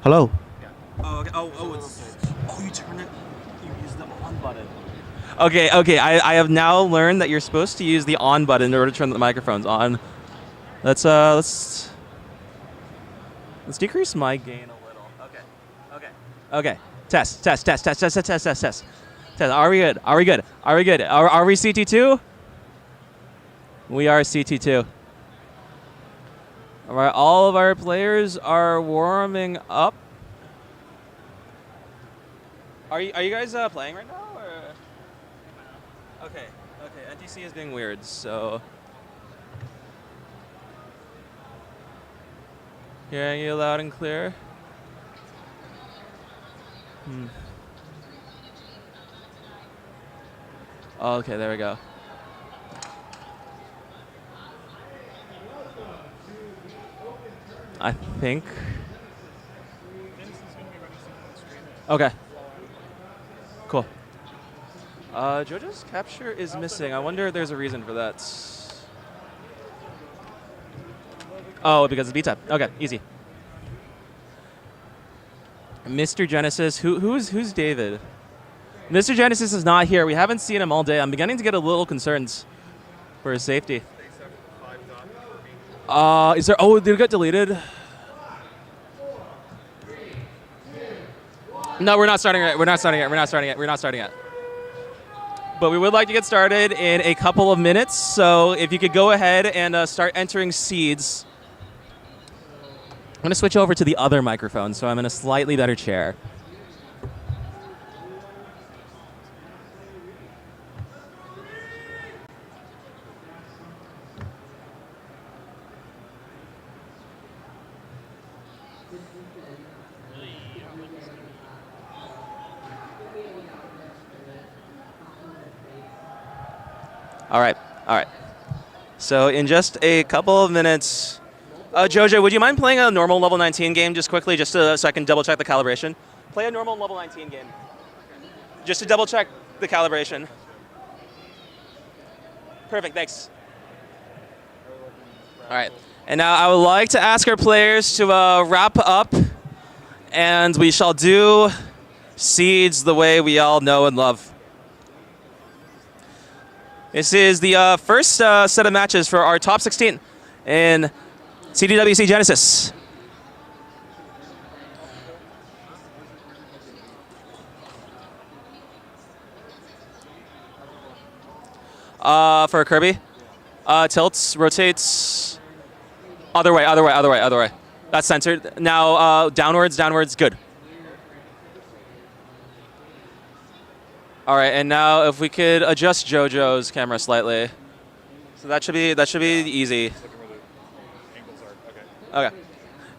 Hello. Oh, okay. You turn it. You use the on button. Okay. I have now learned that you're supposed to use the on button in order to turn the microphones on. Let's decrease my gain a little. Okay. Test. Are we good? Are we CT2? We are CT2. All right, all of our players are warming up. Are you guys playing right now? Or? Okay. NTC is being weird, so. Hearing you loud and clear. Okay, there we go. I think. Okay. Cool. JoJo's capture is missing. I wonder if there's a reason for that. Oh, because it's B-type. Okay, easy. Mr. Genesis, who's David? Mr. Genesis is not here. We haven't seen him all day. I'm beginning to get a little concerned for his safety. Is there? Oh, did it get deleted? No, we're not starting it. We're not starting it. But we would like to get started in a couple of minutes. So if you could go ahead and start entering seeds. I'm going to switch over to the other microphone, so I'm in a slightly better chair. All right. So in just a couple of minutes, Jojo, would you mind playing a normal level 19 game just quickly, just so I can double check the calibration? Play a normal level 19 game, just to double check the calibration. Perfect, thanks. All right, and now I would like to ask our players to wrap up, and we shall do seeds the way we all know and love. This is the first set of matches for our top 16 in CTWC Genesis. For Kirby, tilts, rotates, other way. That's centered. Now downwards, good. All right, and now if we could adjust JoJo's camera slightly, so that should be easy. Okay,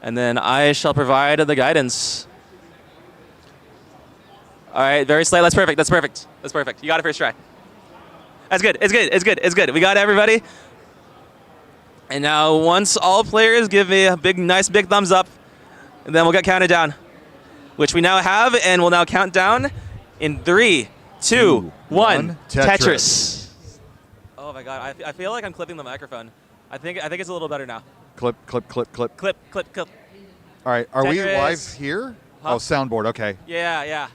and then I shall provide the guidance. All right, very slight. That's perfect. You got it first try. That's good. It's good. We got everybody. And now once all players give me a nice big thumbs up, and then we'll get counted down, which we now have, and we'll now count down in 3, 2, 1. Tetris. Oh my God! I feel like I'm clipping the microphone. I think it's a little better now. Clip. Clip. All right, are we Tetris. live here? Huh? Oh, soundboard. Okay. Yeah.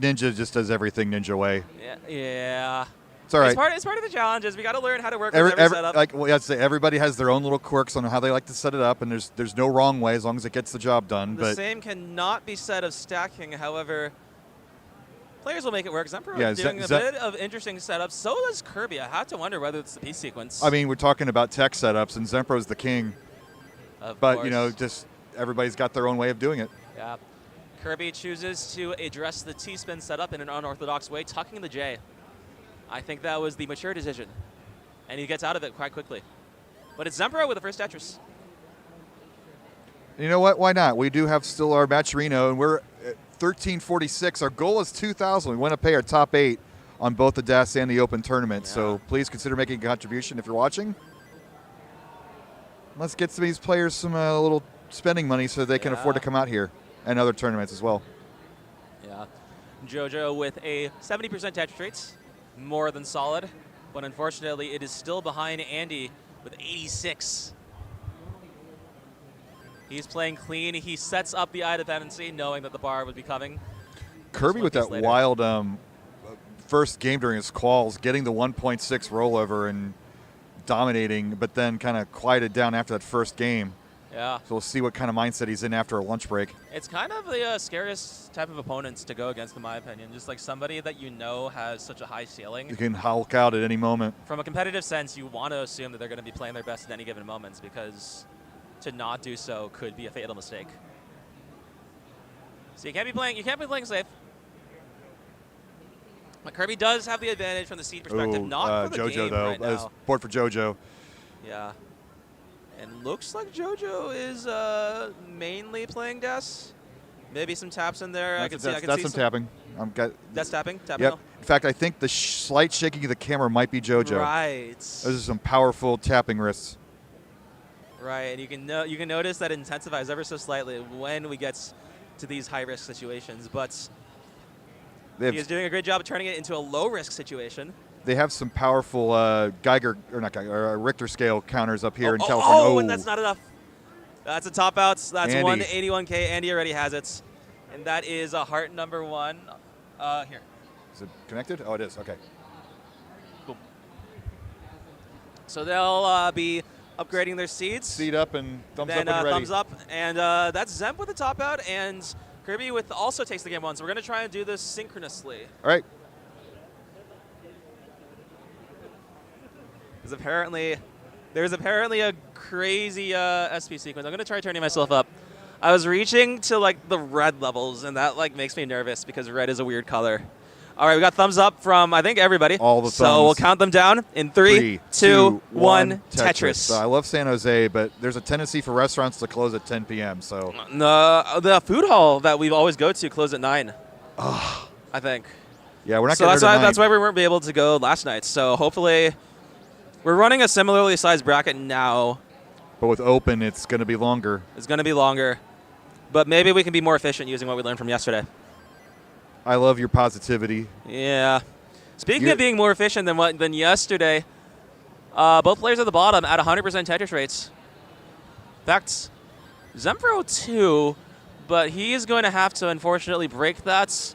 Ninja just does everything Ninja way. Yeah. It's all right. It's part of the challenges. We got to learn how to work with every setup. I'd say everybody has their own little quirks on how they like to set it up, and there's no wrong way as long as it gets the job done. The same cannot be said of stacking. However, players will make it work. Zemper is doing a bit of interesting setups. So does Kirby. I have to wonder whether it's the piece sequence. I mean, we're talking about tech setups, and Zempro's the king. Of but course. just everybody's got their own way of doing it. Yeah. Kirby chooses to address the T-spin setup in an unorthodox way, tucking the J. I think that was the mature decision, and he gets out of it quite quickly. But it's Zempro with the first Tetris. You know what? Why not? We do have still our MATCHERINO, and we're at 1346. Our goal is 2,000. We want to pay our top 8 on both the DAS and the Open tournament. Yeah. So please consider making a contribution if you're watching. Let's get some of these players some little spending money so they can afford to come out here and other tournaments as well. Yeah. JoJo with a 70% Tetris rates. More than solid, but unfortunately it is still behind Andy with 86. He's playing clean. He sets up the eye dependency, knowing that the bar would be coming. Kirby with that wild first game during his quals, getting the 1.6 rollover and dominating, but then kind of quieted down after that first game. Yeah. So we'll see what kind of mindset he's in after a lunch break. It's kind of the scariest type of opponents to go against, in my opinion. Just like somebody that you know has such a high ceiling. You can hulk out at any moment. From a competitive sense, you want to assume that they're going to be playing their best at any given moments, because to not do so could be a fatal mistake. So you can't be playing safe. But Kirby does have the advantage from the seed perspective, not for the JoJo game though. right now. Board for JoJo. Yeah. And looks like JoJo is mainly playing Des. Maybe some taps in there. I can see some tapping. That's tapping? Tapping? Yep. In fact, I think the slight shaking of the camera might be JoJo. Right. Those are some powerful tapping wrists. Right, and you can notice that it intensifies ever so slightly when we get to these high-risk situations. But he is doing a great job of turning it into a low-risk situation. They have some powerful Richter scale counters up here in California. And that's not enough. That's a top out. That's Andy. 181K. Andy already has it. And that is a heart number 1. Here. Is it connected? Oh, it is. Okay. Cool. So they'll be upgrading their seeds. Seed up and thumbs then, up and ready. Thumbs up. And that's Zemp with the top out. And Kirby with also takes the game 1. So we're going to try and do this synchronously. All right. There's apparently a crazy SP sequence. I'm going to try turning myself up. I was reaching to like the red levels, and that like makes me nervous because red is a weird color. All right, we got thumbs up from, I think, everybody. All the thumbs. So we'll count them down in 3, 2, 1, Tetris. So I love San Jose, but there's a tendency for restaurants to close at 10 p.m. So the food hall that we always go to closed at 9. I think. Yeah, we're not so getting that's why we weren't able to go last night. So hopefully, we're running a similarly sized bracket now. But with open, it's going to be longer. It's going to be longer. But maybe we can be more efficient using what we learned from yesterday. I love your positivity. Yeah. Speaking of being more efficient than yesterday, both players at the bottom at 100% Tetris rates. In fact, Zempro too, but he is going to have to unfortunately break that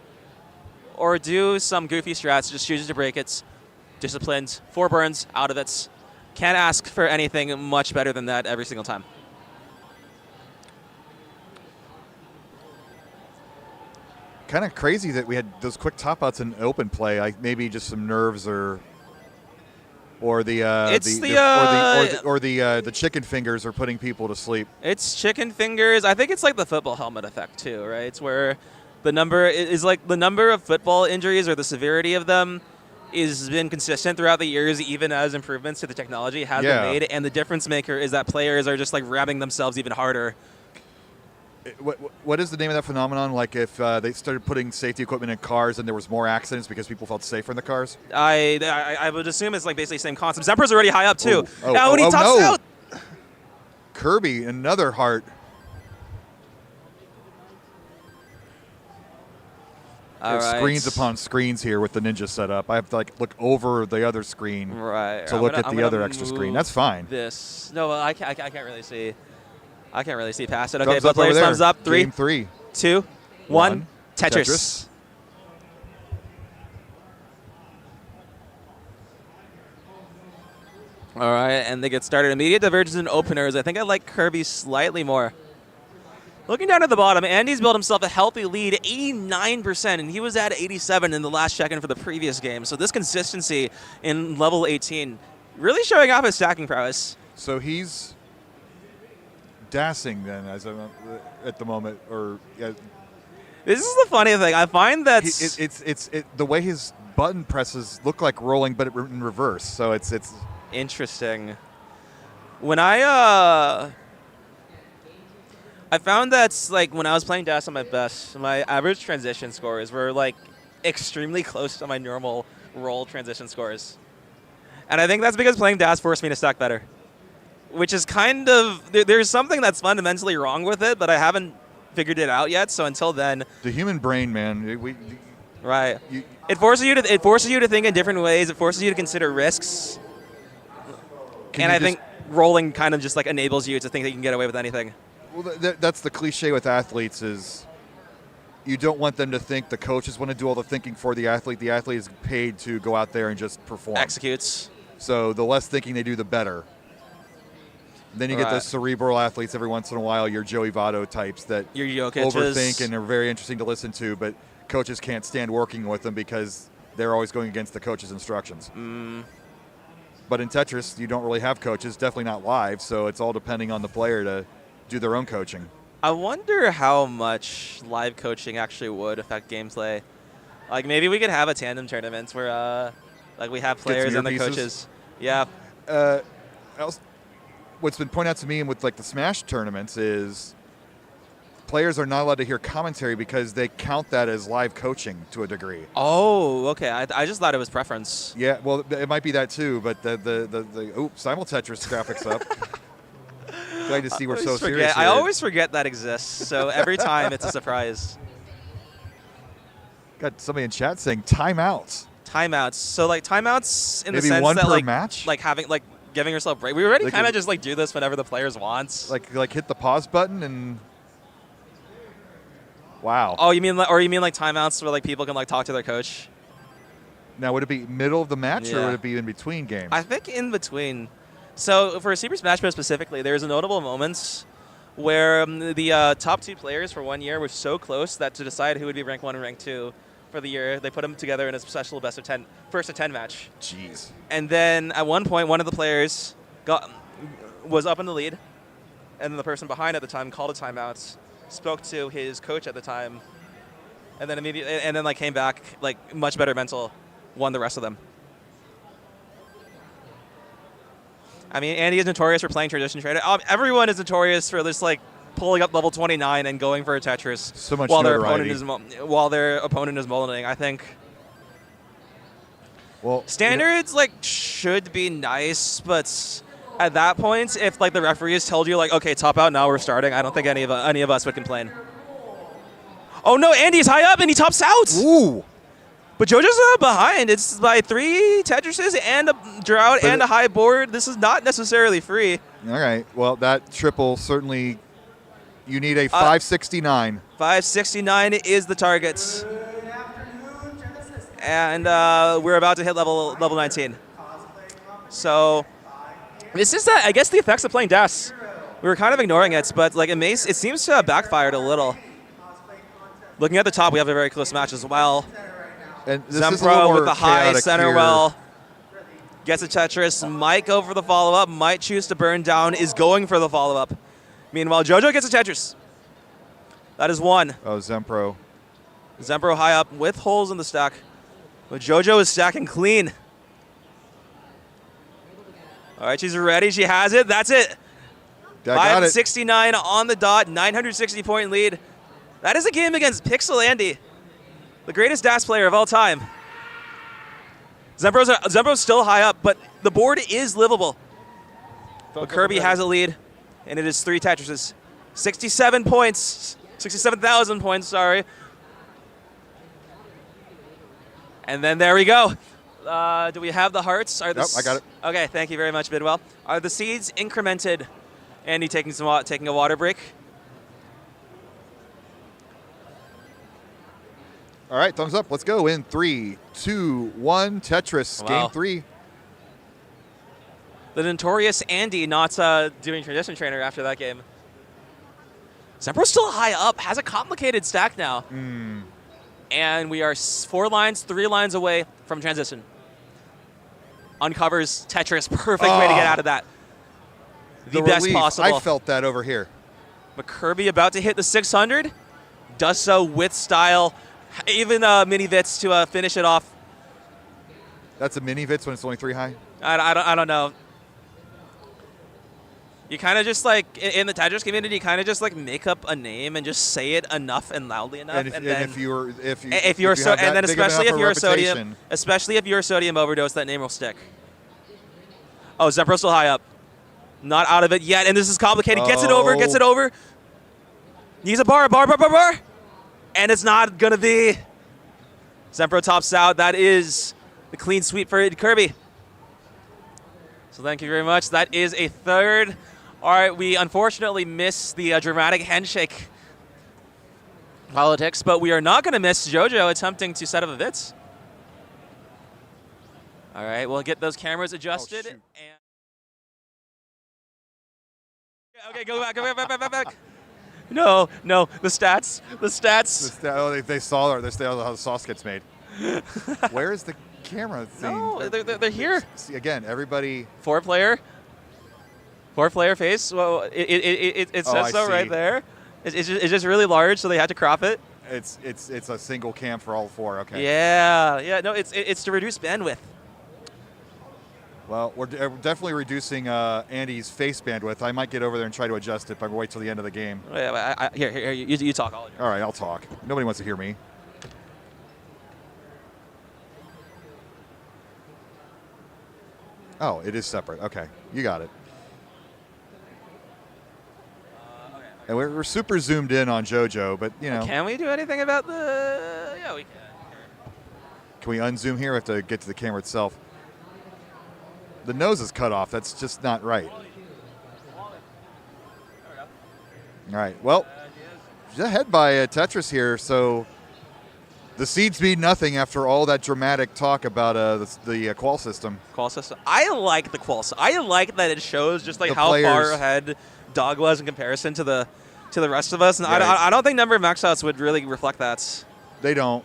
or do some goofy strats, just chooses to break it. Disciplined, 4 burns out of it. Can't ask for anything much better than that every single time. Kind of crazy that we had those quick top outs in open play. Maybe just some nerves or the chicken fingers are putting people to sleep. It's chicken fingers. I think it's like the football helmet effect too, right? It's where the number is like the number of football injuries or the severity of them has been consistent throughout the years, even as improvements to the technology has been made. And the difference maker is that players are just like ramming themselves even harder. What is the name of that phenomenon? Like if they started putting safety equipment in cars and there was more accidents because people felt safer in the cars? I would assume it's like basically the same concept. Zempro's already high up too. When he tops out. Kirby, another heart. Screens upon screens here with the ninja setup. I have to like look over the other screen to look at the other extra screen. That's fine. I can't really see. I can't really see past it. Okay, both players thumbs up. 3, 2, 1. Tetris. All right, and they get started. Immediate divergence in openers. I think I like Kirby slightly more. Looking down at the bottom, Andy's built himself a healthy lead, 89%, and he was at 87 in the last check-in for the previous game. So this consistency in level 18 really showing off his stacking prowess. So he's dancing then at the moment, or this is the funny thing. I find that it's the way his button presses look like rolling, but in reverse. So it's interesting. When I found that like when I was playing DAS on my best, my average transition scores were like extremely close to my normal roll transition scores, and I think that's because playing DAS forced me to stack better. Which is kind of, there's something that's fundamentally wrong with it, but I haven't figured it out yet. So until then, the human brain, man, it forces you to think in different ways. It forces you to consider risks, and I think rolling kind of just like enables you to think that you can get away with anything. Well, that's the cliche with athletes is you don't want them to think the coaches want to do all the thinking for the athlete. The athlete is paid to go out there and just perform. Executes. So the less thinking they do, the better. Then you get those cerebral athletes every once in a while, your Joey Votto types that Your Jokic's. overthink and are very interesting to listen to, but coaches can't stand working with them because they're always going against the coach's instructions. But in Tetris, you don't really have coaches, definitely not live, so it's all depending on the player to do their own coaching. I wonder how much live coaching actually would affect gameplay. Like maybe we could have a tandem tournament where like we have players and the coaches. Yeah. What's been pointed out to me with like the Smash tournaments is players are not allowed to hear commentary because they count that as live coaching to a degree. Oh, okay. I just thought it was preference. Yeah, well, it might be that too, but the Simul Tetris graphics up. Glad to see we're so serious here. I always forget that exists, so every time it's a surprise. Got somebody in chat saying timeouts. Timeouts. So like timeouts in Maybe the sense one that per match? like having like giving yourself break. We already Like kind of just like do this whenever the players want. Like hit the pause button and wow. Oh, you mean like timeouts where like people can like talk to their coach? Now, would it be middle of the match or Yeah. would it be in between games? I think in between. So for Super Smash Bros. Specifically, there's a notable moments where the top two players for 1 year were so close that to decide who would be rank 1 and rank 2 for the year, they put them together in a special best of 10, first of 10 match. Jeez. And then at one point, one of the players was up in the lead, and then the person behind at the time called a timeout, spoke to his coach at the time, and then immediately, and then like came back like much better mental, won the rest of them. I mean, Andy is notorious for playing Tradition Trader. Everyone is notorious for just like pulling up level 29 and going for a Tetris So much while notoriety. their opponent is molding. I think Well, standards like should be nice, but at that point, if like the referees told you like, okay, top out now, we're starting, I don't think any of us would complain. Oh no, Andy's high up and he tops out. Ooh. But JoJo's behind. It's by 3 Tetrises and a drought and a high board. This is not necessarily free. All right. Well, that triple certainly. You need a 569. 569 is the target. And we're about to hit level 19. So this is I guess the effects of playing DAS. We were kind of ignoring it, but like it seems to have backfired a little. Looking at the top, we have a very close match as well. And this is a little Zempro more with the high chaotic center here. well. Gets a Tetris. Might go for the follow-up. Might choose to burn down. Is going for the follow-up. Meanwhile, JoJo gets a Tetris. That is one. Oh, Zempro. Zempro high up with holes in the stack. But JoJo is stacking clean. All right, she's ready. She has it. That's it. I got it. 569 on the dot. 960-point lead. That is a game against Pixel Andy, the greatest DAS player of all time. Zempro's still high up, but the board is livable. But Kirby has a lead, and it is 3 Tetrises. 67 points. 67,000 points, sorry. And then there we go. Do we have the hearts? Nope, I got it. Okay, thank you very much, Bidwell. Are the seeds incremented? Andy taking a water break. All right, thumbs up. Let's go in 3, 2, 1. Tetris, Wow. game 3. The notorious Andy not doing Tradition Trainer after that game. Zempro's still high up, has a complicated stack now. And we are 3 lines away from transition. Uncovers Tetris, perfect way to get out of that. The best relief. possible. I felt that over here. But Kirby about to hit the 600, does so with style. Even mini Vits to finish it off. That's a mini Vits when it's only 3 high? I don't know. You kind of just like in the Tetris community, you kind of just like make up a name and just say it enough and loudly enough, And if you're especially if you're sodium overdose, that name will stick. Oh, Zempro's still high up, not out of it yet, and this is complicated. Gets it over. Needs a bar, and it's not gonna be. Zempro tops out. That is the clean sweep for Kirby. So thank you very much. That is a third All right, we unfortunately missed the dramatic handshake politics, but we are not going to miss JoJo attempting to set up a Vitz. All right, we'll get those cameras adjusted. And okay, go back. No, the stats. They saw how the sauce gets made. Where is the camera thing? No, they're here. See, again, everybody. Four player face. Well, it says so right there. It's just really large, so they had to crop it. It's a single cam for all four. Okay. Yeah. No, it's to reduce bandwidth. Well, we're definitely reducing Andy's face bandwidth. I might get over there and try to adjust it, but wait till the end of the game. Here, you talk. All right, I'll talk. Nobody wants to hear me. Oh, it is separate. Okay, you got it. And we're super zoomed in on JoJo, but you know. Can we do anything about the? Yeah, we can. Can we unzoom here? We have to get to the camera itself. The nose is cut off. That's just not right. All right. Well, ahead by Tetris here. So the seeds mean nothing after all that dramatic talk about the QUAL system. QUAL system. I like the QUAL. I like that it shows just like The how players. far ahead Dog was in comparison to the rest of us, and Right. I don't think number of max outs would really reflect that. They don't.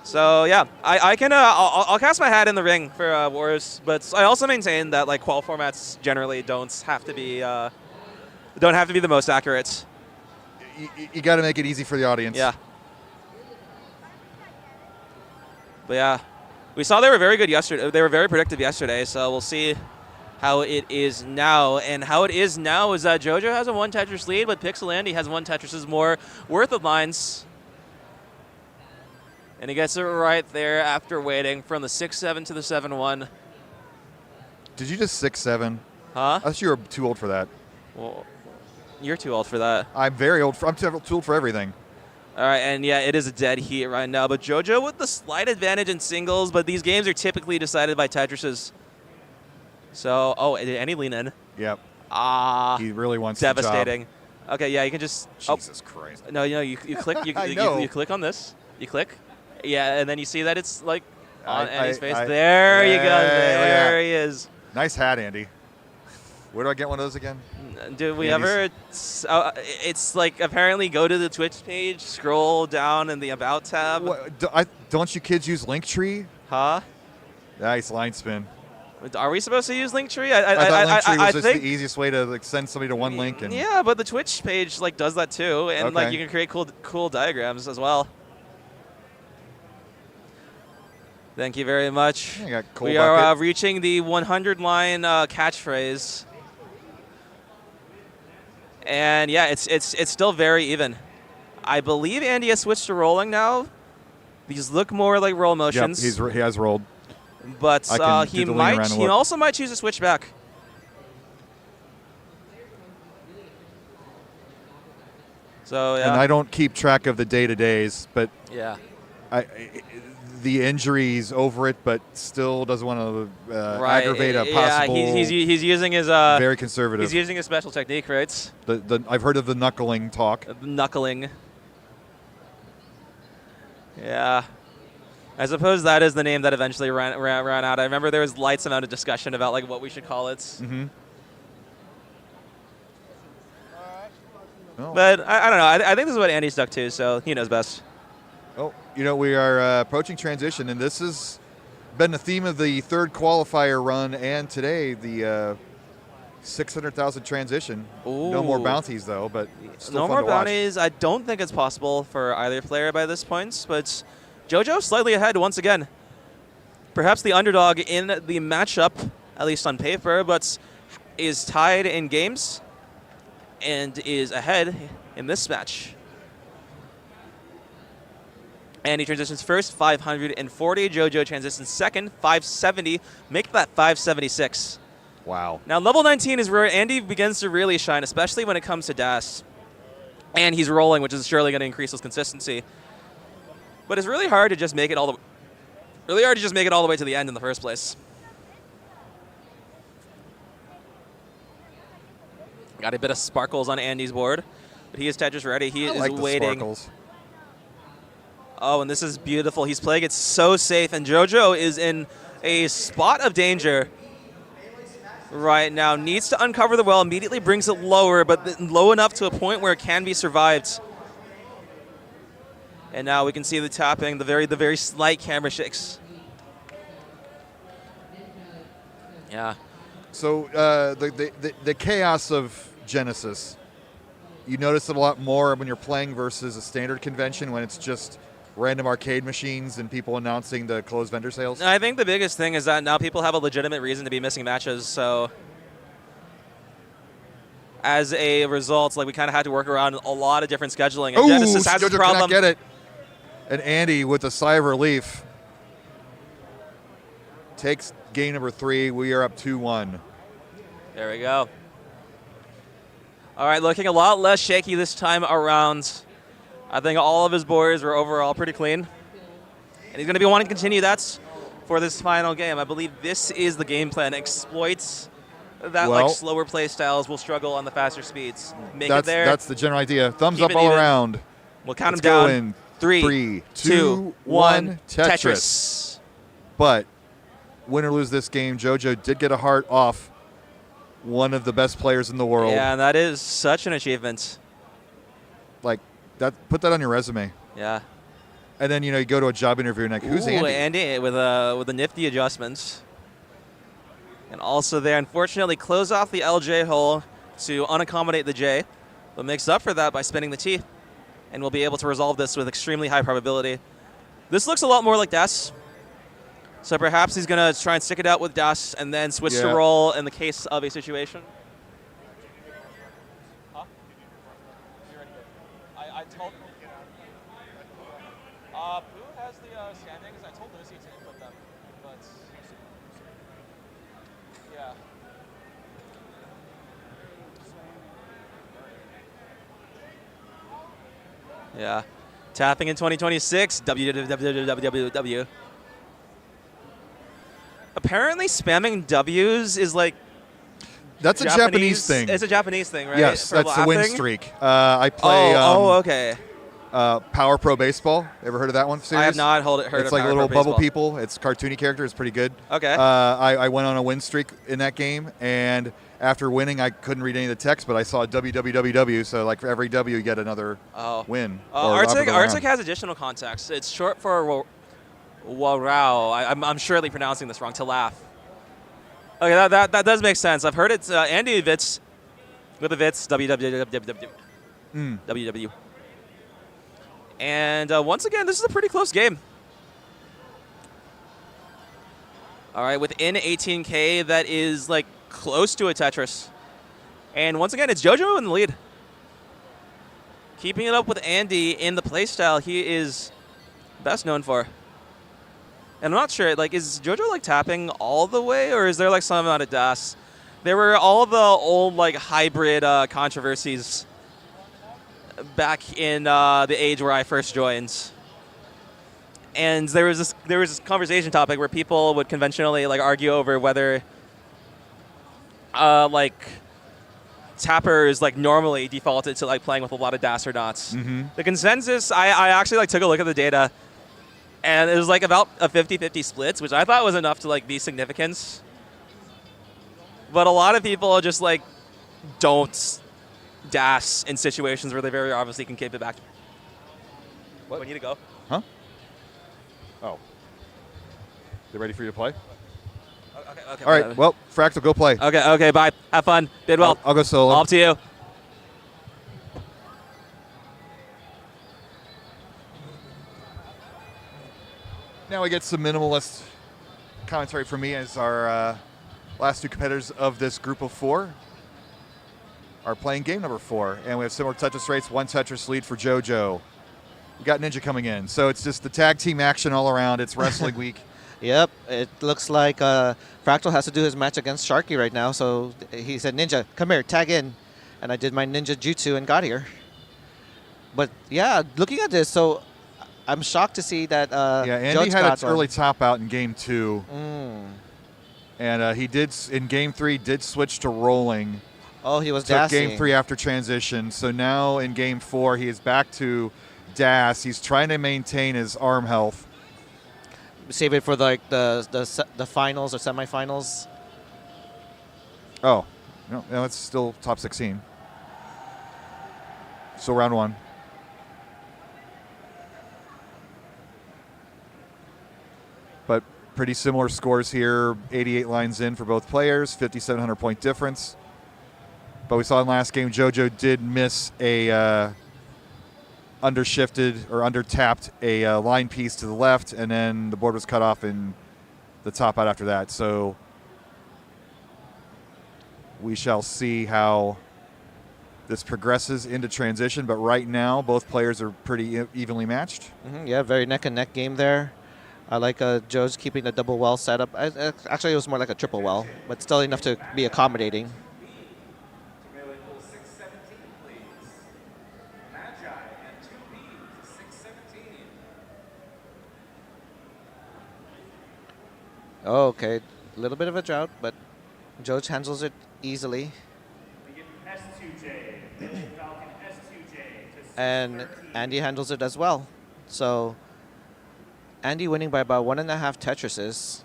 So yeah, I can I'll cast my hat in the ring for Wars, but I also maintain that like QUAL formats generally don't have to be the most accurate. You got to make it easy for the audience. Yeah. But yeah, we saw they were very good yesterday. They were very predictive yesterday, so we'll see how it is now. And how it is now is that JoJo has a 1 Tetris lead, but Pixel Andy has 1 Tetris's more worth of lines. And he gets it right there after waiting from the 6-7 to the 7-1. Did you just 6-7? Huh? I thought you were too old for that. Well, you're too old for that. I'm very old. I'm too old for everything. All right, and yeah, it is a dead heat right now. But JoJo with the slight advantage in singles, but these games are typically decided by Tetrises. So, did Andy lean in? Yep. He really wants devastating. the job. Okay, yeah, you can just. Jesus Christ. No, you click. You click on this. You click. Yeah, and then you see that it's like on Andy's face. There you go. There he is. Nice hat, Andy. Where do I get one of those again? Did we ever? It's like apparently go to the Twitch page, scroll down in the About tab. Don't you kids use Linktree? Huh? Nice line spin. Are we supposed to use Linktree? I thought Linktree was just think the easiest way to like send somebody to one link. And yeah, but the Twitch page like does that too, and like you can create cool diagrams as well. Thank you very much. Yeah, cool we are reaching the 100-line catchphrase. And yeah, it's still very even. I believe Andy has switched to rolling now. These look more like roll motions. Yep, he has rolled. But he also might choose to switch back. So yeah. And I don't keep track of the day-to-days, but yeah, the injuries over it, but still doesn't want to aggravate a possible. Yeah, he's using his very conservative. He's using a special technique, right? I've heard of the knuckling talk. Knuckling. Yeah. I suppose that is the name that eventually ran out. I remember there was lights amount of discussion about like what we should call it. Mm-hmm. But I don't know. I think this is what Andy stuck to, so he knows best. Oh, we are approaching transition, and this has been the theme of the third qualifier run, and today the 600,000 transition. Ooh. No more bounties, though, but still no fun more to watch. bounties. I don't think it's possible for either player by this point, but JoJo slightly ahead once again. Perhaps the underdog in the matchup, at least on paper, but is tied in games and is ahead in this match. And he transitions first, 540. JoJo transitions second, 570. Make that 576. Wow. Now, level 19 is where Andy begins to really shine, especially when it comes to DAS. And he's rolling, which is surely going to increase his consistency. But it's really hard to just make it all the way to the end in the first place. Got a bit of sparkles on Andy's board, but he is Tetris ready. He is like the waiting. sparkles. Oh, and this is beautiful. He's playing it so safe, and JoJo is in a spot of danger right now. Needs to uncover the well, immediately brings it lower, but low enough to a point where it can be survived. And now we can see the tapping, the very slight camera shakes. Yeah. So the chaos of Genesis, you notice it a lot more when you're playing versus a standard convention when it's just random arcade machines and people announcing the closed vendor sales? I think the biggest thing is that now people have a legitimate reason to be missing matches, so as a result, like we kind of had to work around a lot of different scheduling. And Genesis has a JoJo problem. cannot get it. And Andy, with a sigh of relief, takes game number 3. We are up 2-1. There we go. All right, looking a lot less shaky this time around. I think all of his boards were overall pretty clean. And he's going to be wanting to continue that for this final game. I believe this is the game plan. Exploits that like slower play styles will struggle on the faster speeds. Make it there. That's the general idea. Thumbs Keep up it all even. around. We'll count Let's them down. go in 3, 2, 1. Tetris. But win or lose this game, JoJo did get a heart off one of the best players in the world. Yeah, and that is such an achievement. Like that, put that on your resume. Yeah. And then you go to a job interview and like, who's Ooh, Andy? Andy with a nifty adjustment. And also there, unfortunately, close off the LJ hole to unaccommodate the J, but makes up for that by spinning the T. And we'll be able to resolve this with extremely high probability. This looks a lot more like Das. So perhaps he's going to try and stick it out with Das and then switch to roll in the case of a situation. Huh? I told him. Who has the standings? I told Lucy to input them, but yeah. Yeah. Tapping in 2026. www. Apparently spamming W's is like That's a Japanese thing. It's a Japanese thing, right? Yes, For that's a win laughing? streak. I play okay. Power Pro Baseball. Ever heard of that one series? I have not heard It's of like Power little Pro bubble Baseball. people. It's a cartoony character. It's pretty good. Okay. I went on a win streak in that game, and after winning, I couldn't read any of the text, but I saw www. So like for every W, you get another win. Arctic has additional context. It's short for Warao. I'm surely pronouncing this wrong. To laugh. Okay, that does make sense. I've heard it's Andy Vitz with the Vitz www. www. And once again, this is a pretty close game. All right, within 18K, that is like close to a Tetris. And once again, it's JoJo in the lead. Keeping it up with Andy in the playstyle he is best known for. And I'm not sure, like, is JoJo like tapping all the way, or is there like some amount of DAS? There were all the old like hybrid controversies back in the age where I first joined. And there was this conversation topic where people would conventionally like argue over whether like tappers like normally defaulted to like playing with a lot of DAS or not. The consensus, I actually like took a look at the data, and it was like about a 50-50 splits, which I thought was enough to like be significant. But a lot of people just like don't DAS in situations where they very obviously can keep it back. What? We need to go. Huh? Oh. They ready for you to play? Okay. All right. Well, Fractal, go play. Okay. Bye. Have fun. Did well. I'll go solo. All up to you. Now we get some minimalist commentary from me as our last two competitors of this group of four are playing game number 4. And we have similar Tetris rates, 1 Tetris lead for JoJo. We got Ninja coming in. So it's just the tag team action all around. It's wrestling week. Yep, it looks like Fractal has to do his match against Sharky right now. So he said, Ninja, come here, tag in. And I did my Ninja Jutsu and got here. But yeah, looking at this, so I'm shocked to see that Andy had its early top out in game 2. And he did, in game 3, did switch to rolling. Oh, he was took dashing. game 3 after transition. So now in game 4, he is back to dash. He's trying to maintain his arm health. Save it for like the finals or semifinals. Oh, no, it's still top 16. So round 1. But pretty similar scores here. 88 lines in for both players, 5,700 point difference. But we saw in last game, JoJo did miss a undershifted or undertapped a line piece to the left, and then the board was cut off in the top out after that. So we shall see how this progresses into transition. But right now, both players are pretty evenly matched. Yeah, very neck and neck game there. I like Joe's keeping the double well set up. Actually, it was more like a triple well, but still enough to be accommodating. Oh, okay. A little bit of a drought, but Joe handles it easily. And Andy handles it as well. So Andy winning by about 1.5 Tetrises.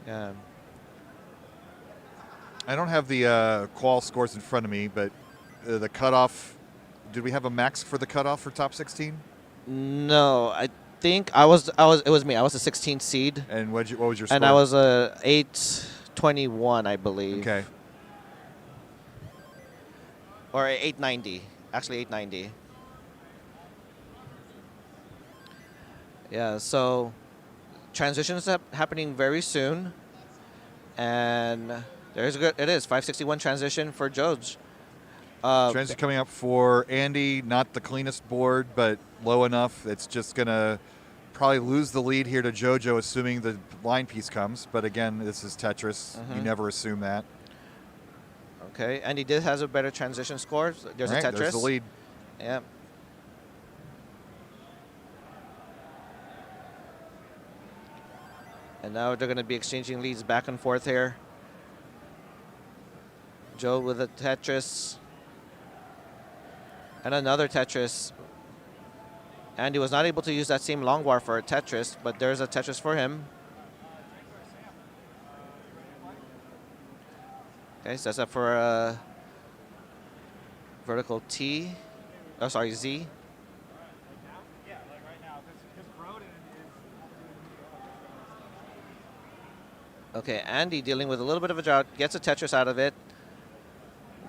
Yeah. I don't have the qual scores in front of me, but the cutoff, did we have a max for the cutoff for top 16? No, I think it was me. I was a 16th seed. And what was your score? And I was a 821, I believe. Okay. Or 890. Actually 890. Yeah, so transition is happening very soon. And it is 561 transition for Joge. Transition coming up for Andy, not the cleanest board, but low enough. It's just going to probably lose the lead here to JoJo, assuming the line piece comes. But again, this is Tetris. You never assume that. Okay, Andy has a better transition score. There's a Tetris. There's the lead. Yeah. And now they're going to be exchanging leads back and forth here. Joe with a Tetris. And another Tetris. Andy was not able to use that same long bar for a Tetris, but there's a Tetris for him. Okay, so that's up for a vertical T. Oh, sorry, Z. Okay, Andy dealing with a little bit of a drought, gets a Tetris out of it.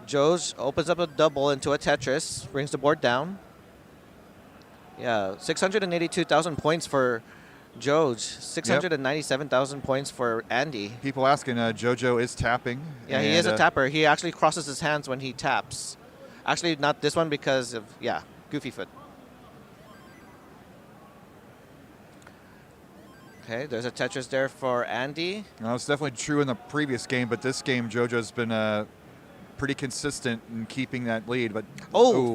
Joe's opens up a double into a Tetris, brings the board down. Yeah, 682,000 points for Joe. 697,000 points for Andy. People asking, JoJo is tapping. Yeah, he is a tapper. He actually crosses his hands when he taps. Actually, not this one because of, goofy foot. Okay, there's a Tetris there for Andy. No, it's definitely true in the previous game, but this game, JoJo's been pretty consistent in keeping that lead. But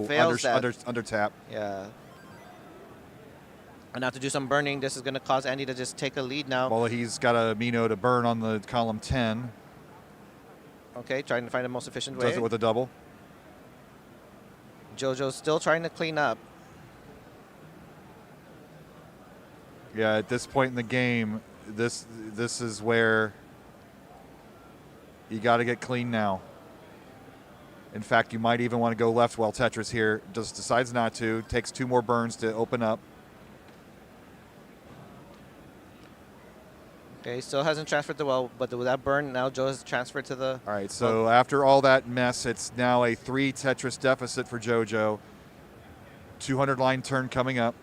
fails under tap. Yeah. And now to do some burning, this is going to cause Andy to just take a lead now. Well, he's got a Mino to burn on the column 10. Okay, trying to find the most efficient way. Does it with a double. JoJo's still trying to clean up. Yeah, at this point in the game, this is where you got to get clean now. In fact, you might even want to go left while Tetris here. Just decides not to. Takes 2 more burns to open up. Okay, still hasn't transferred the well, but with that burn, now Joe has transferred to the... All right, so after all that mess, it's now a 3 Tetris deficit for JoJo. 200 line turn coming up.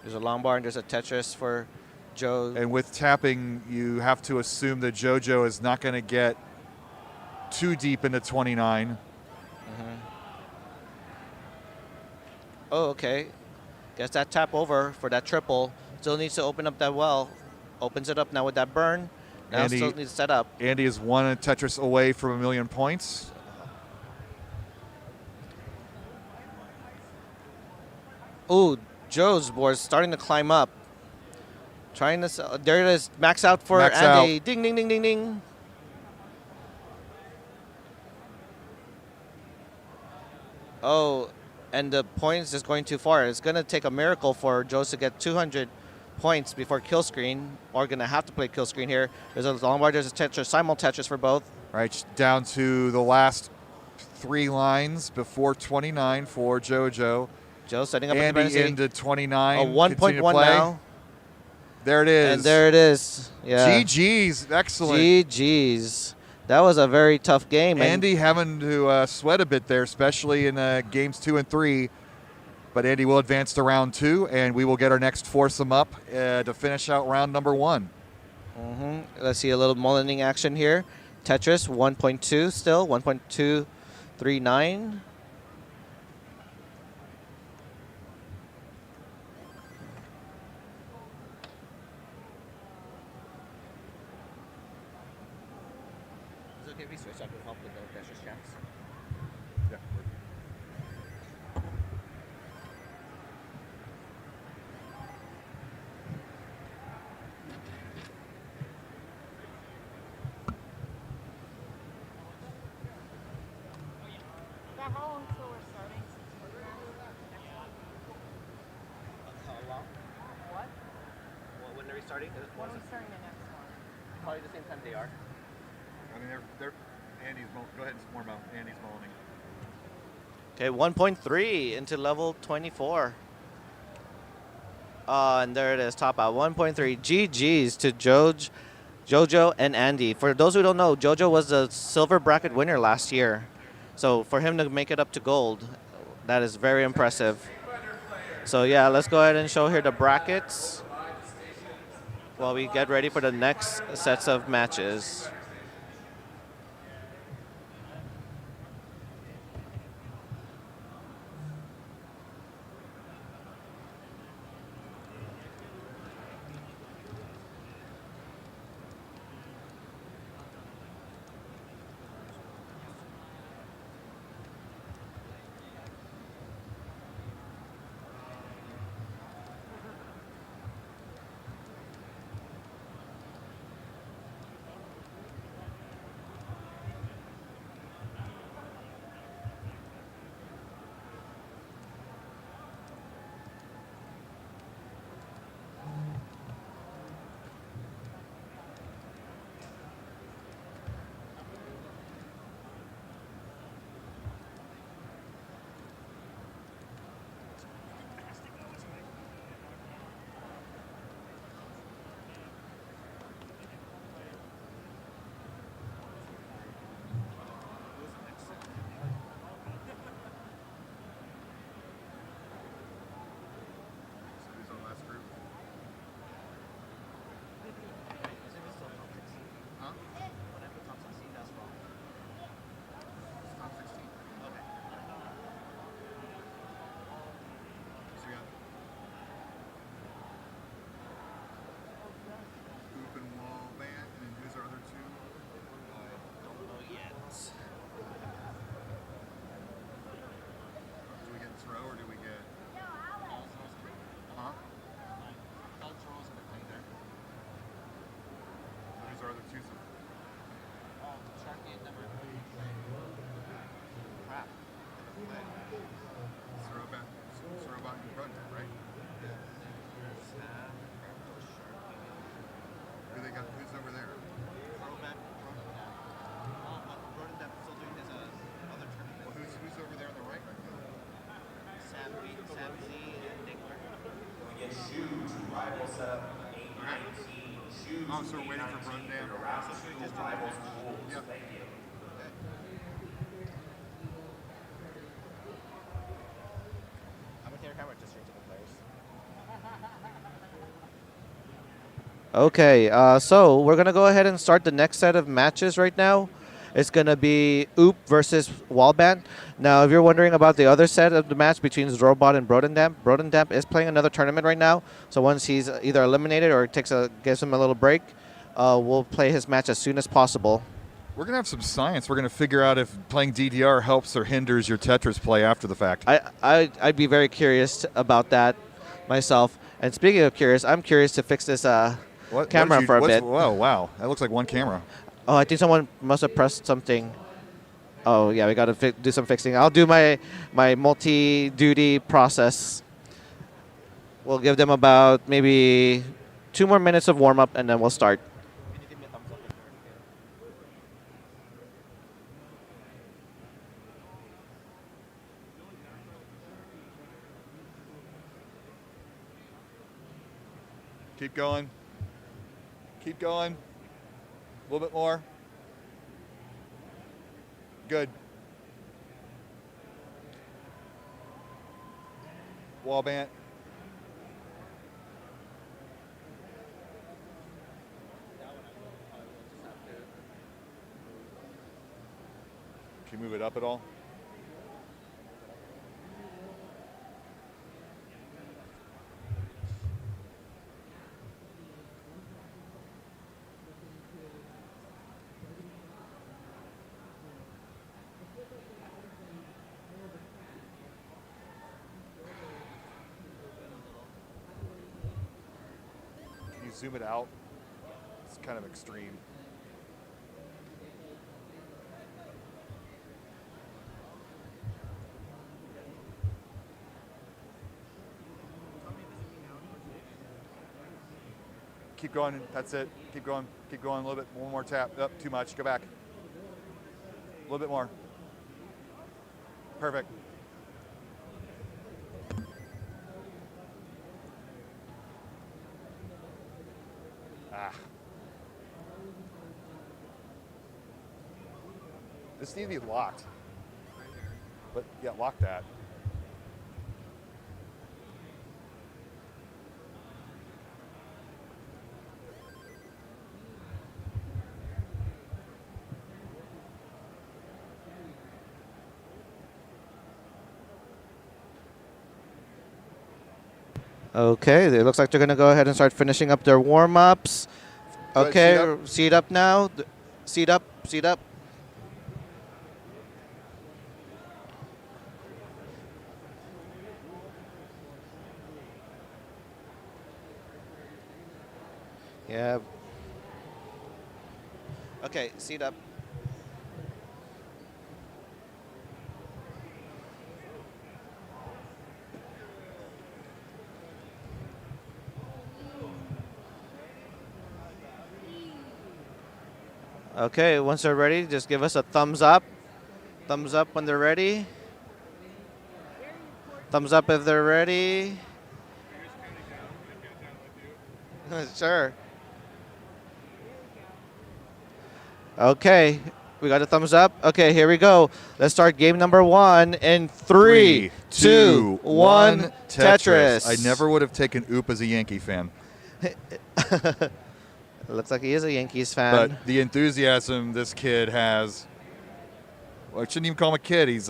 There's a long bar and there's a Tetris for Joe. And with tapping, you have to assume that JoJo is not going to get too deep into 29. Oh, okay. Gets that tap over for that triple. Still needs to open up that well. Opens it up now with that burn. Now Andy, still needs to set up. Andy is 1 Tetris away from 1,000,000 points. Ooh, Joe's board starting to climb up. Trying to. There it is. Max out for Max Andy. out. Ding, ding, ding, ding, ding. Oh, and the points is going too far. It's going to take a miracle for Joe to get 200 points before kill screen. Or going to have to play kill screen here. There's a Lombard, there's a Tetris, simul Tetris for both. Right, down to the last 3 lines before 29 for JoJo. Joe setting up Andy a into 29. A 1.1 now. There it is. And there it is. Yeah. GG's. Excellent. GG's. That was a very tough game. Andy having to sweat a bit there, especially in games 2 and 3. But Andy will advance to round 2, and we will get our next foursome up to finish out round number 1. Let's see a little mullining action here. Tetris 1.2 still, 1.239. Is it okay if we switch? I can help with the Tetris checks. Yeah. How long till we're starting? How long? What? Well, when are we starting? When are we starting the next one? Probably the same time they are. I mean, they're Andy's. Go ahead and warm up. Andy's mulling. Okay, 1.3 into level 24. And there it is, top out, 1.3. GG's to Jojo and Andy. For those who don't know, Jojo was the silver bracket winner last year. So for him to make it up to gold, that is very impressive. So yeah, let's go ahead and show here the brackets while we get ready for the next sets of matches. Zrobot and Brundon, right? Who's over there? Well, who's over there on the right? Sam Z and Dickler. We get shoes, rival setup 819. Shoes. Oh, so we're waiting for Brundon. Rivals tools. Yep. Thank you. I'm with your camera just straight to the players. Okay, so we're going to go ahead and start the next set of matches right now. It's going to be Oop versus Wallband. Now, if you're wondering about the other set of the match between Zrobot and Brodendamp is playing another tournament right now. So once he's either eliminated or gives him a little break, we'll play his match as soon as possible. We're going to have some science. We're going to figure out if playing DDR helps or hinders your Tetris play after the fact. I'd be very curious about that myself. And speaking of curious, I'm curious to fix this camera for a bit. Whoa, wow. That looks like one camera. Oh, I think someone must have pressed something. Oh, yeah, we got to do some fixing. I'll do my multi-duty process. We'll give them about maybe 2 more minutes of warm-up, and then we'll start. Keep going. Keep going. A little bit more. Good. Wall band. Can you move it up at all? Can you zoom it out? It's kind of extreme. Keep going. That's it. Keep going. Keep going a little bit. One more tap. Up, too much. Go back. A little bit more. Perfect. Ah. This needs to be locked. But yeah, lock that. Okay, it looks like they're going to go ahead and start finishing up their warm-ups. Okay, seat up now. Seat up, seat up. Yeah. Okay, seat up. Okay, once they're ready, just give us a thumbs up. Thumbs up when they're ready. Thumbs up if they're ready. Sure. Okay, we got a thumbs up. Okay, here we go. Let's start game number 1 in 3, 2, 1, Tetris. I never would have taken Oop as a Yankee fan. It looks like he is a Yankees fan. But the enthusiasm this kid has, well, I shouldn't even call him a kid. He's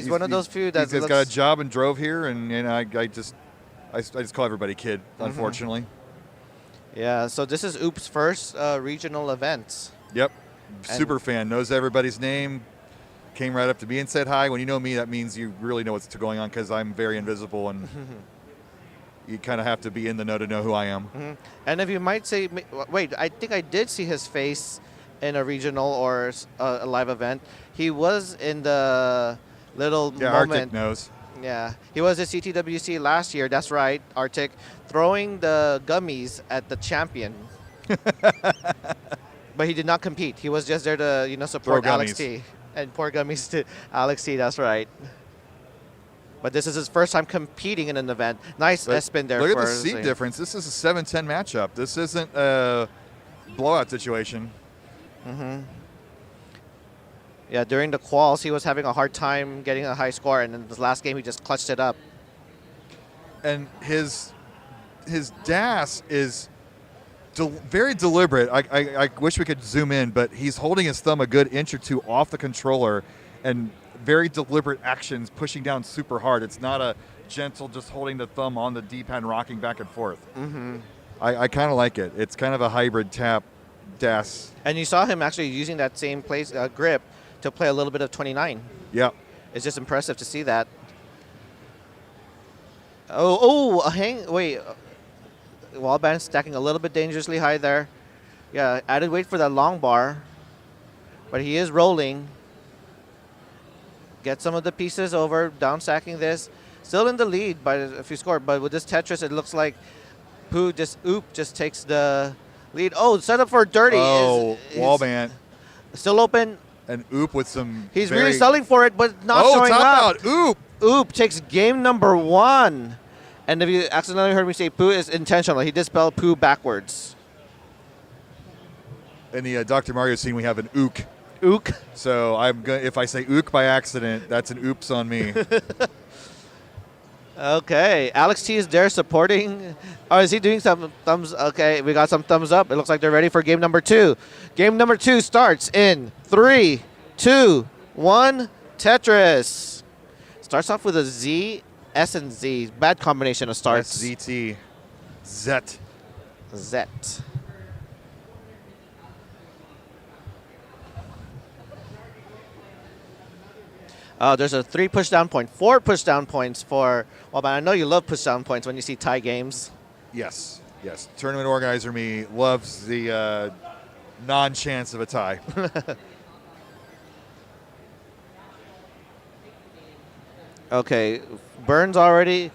one of those few that he's got a job and drove here, and I just call everybody kid, unfortunately. Yeah, so this is Oop's first regional event. Yep, super fan, knows everybody's name, came right up to me and said hi. When you know me, that means you really know what's going on because I'm very invisible and you kind of have to be in the know to know who I am. And if you might say, wait, I think I did see his face in a regional or a live event. He was in the little moment. Arctic knows. Yeah, he was at CTWC last year. That's right, Arctic, throwing the gummies at the champion. But he did not compete. He was just there to support Alex T and pour gummies to Alex T. That's right. But this is his first time competing in an event. Nice S-spin there. Look at the seed difference. This is a 7-10 matchup. This isn't a blowout situation. Yeah, during the quals, he was having a hard time getting a high score, and in this last game, he just clutched it up. And his dash is very deliberate. I wish we could zoom in, but he's holding his thumb a good inch or two off the controller, and very deliberate actions, pushing down super hard. It's not a gentle, just holding the thumb on the D-pad and rocking back and forth. I kind of like it. It's kind of a hybrid tap dash. And you saw him actually using that same grip to play a little bit of 29. Yep. It's just impressive to see that. Wait. Wallband stacking a little bit dangerously high there. Yeah, added weight for that long bar. But he is rolling. Get some of the pieces over, down stacking this. Still in the lead by a few score, but with this Tetris, it looks like Pooh just takes the lead. Oh, set up for dirty. Oh, Wallband. Still open. And Oop with some. He's really selling for it, but not showing top up. out. Oop. Oop takes game number 1. And if you accidentally heard me say Pooh, is intentional. He did spell Pooh backwards. In the Dr. Mario scene, we have an Ook. Ook. So if I say Ook by accident, that's an oops on me. Okay, Alex T is there supporting. Oh, is he doing some thumbs? Okay, we got some thumbs up. It looks like they're ready for game number 2. Game number 2 starts in 3, 2, 1. Tetris. Starts off with a Z, S, and Z. Bad combination of starts. ZT. Zet. Zet. There's a 3 push-down point, 4 push-down points for Wallband. I know you love push-down points when you see tie games. Yes. Tournament organizer me loves the non-chance of a tie. Okay, burns already.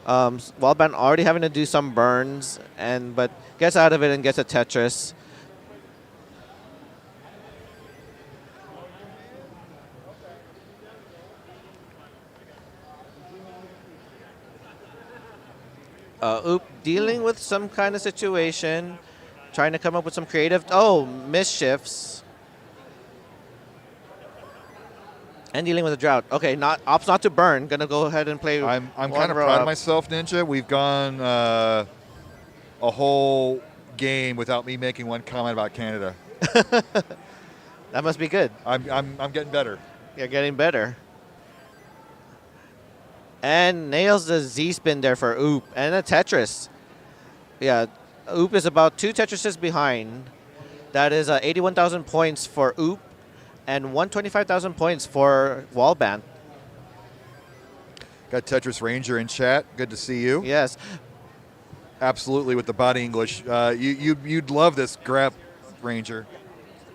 Wallband already having to do some burns, but gets out of it and gets a Tetris. Oop, dealing with some kind of situation, trying to come up with some creative, mischiefs. And dealing with a drought. Okay, opts not to burn. Gonna go ahead and play. I'm kind of proud of myself, Ninja. We've gone a whole game without me making one comment about Canada. That must be good. I'm getting better. You're getting better. And nails the Z-spin there for Oop. And a Tetris. Yeah, Oop is about 2 Tetrises behind. That is 81,000 points for Oop and 125,000 points for Wallband. Got Tetris Ranger in chat. Good to see you. Yes. Absolutely, with the body English. You'd love this grab, Ranger.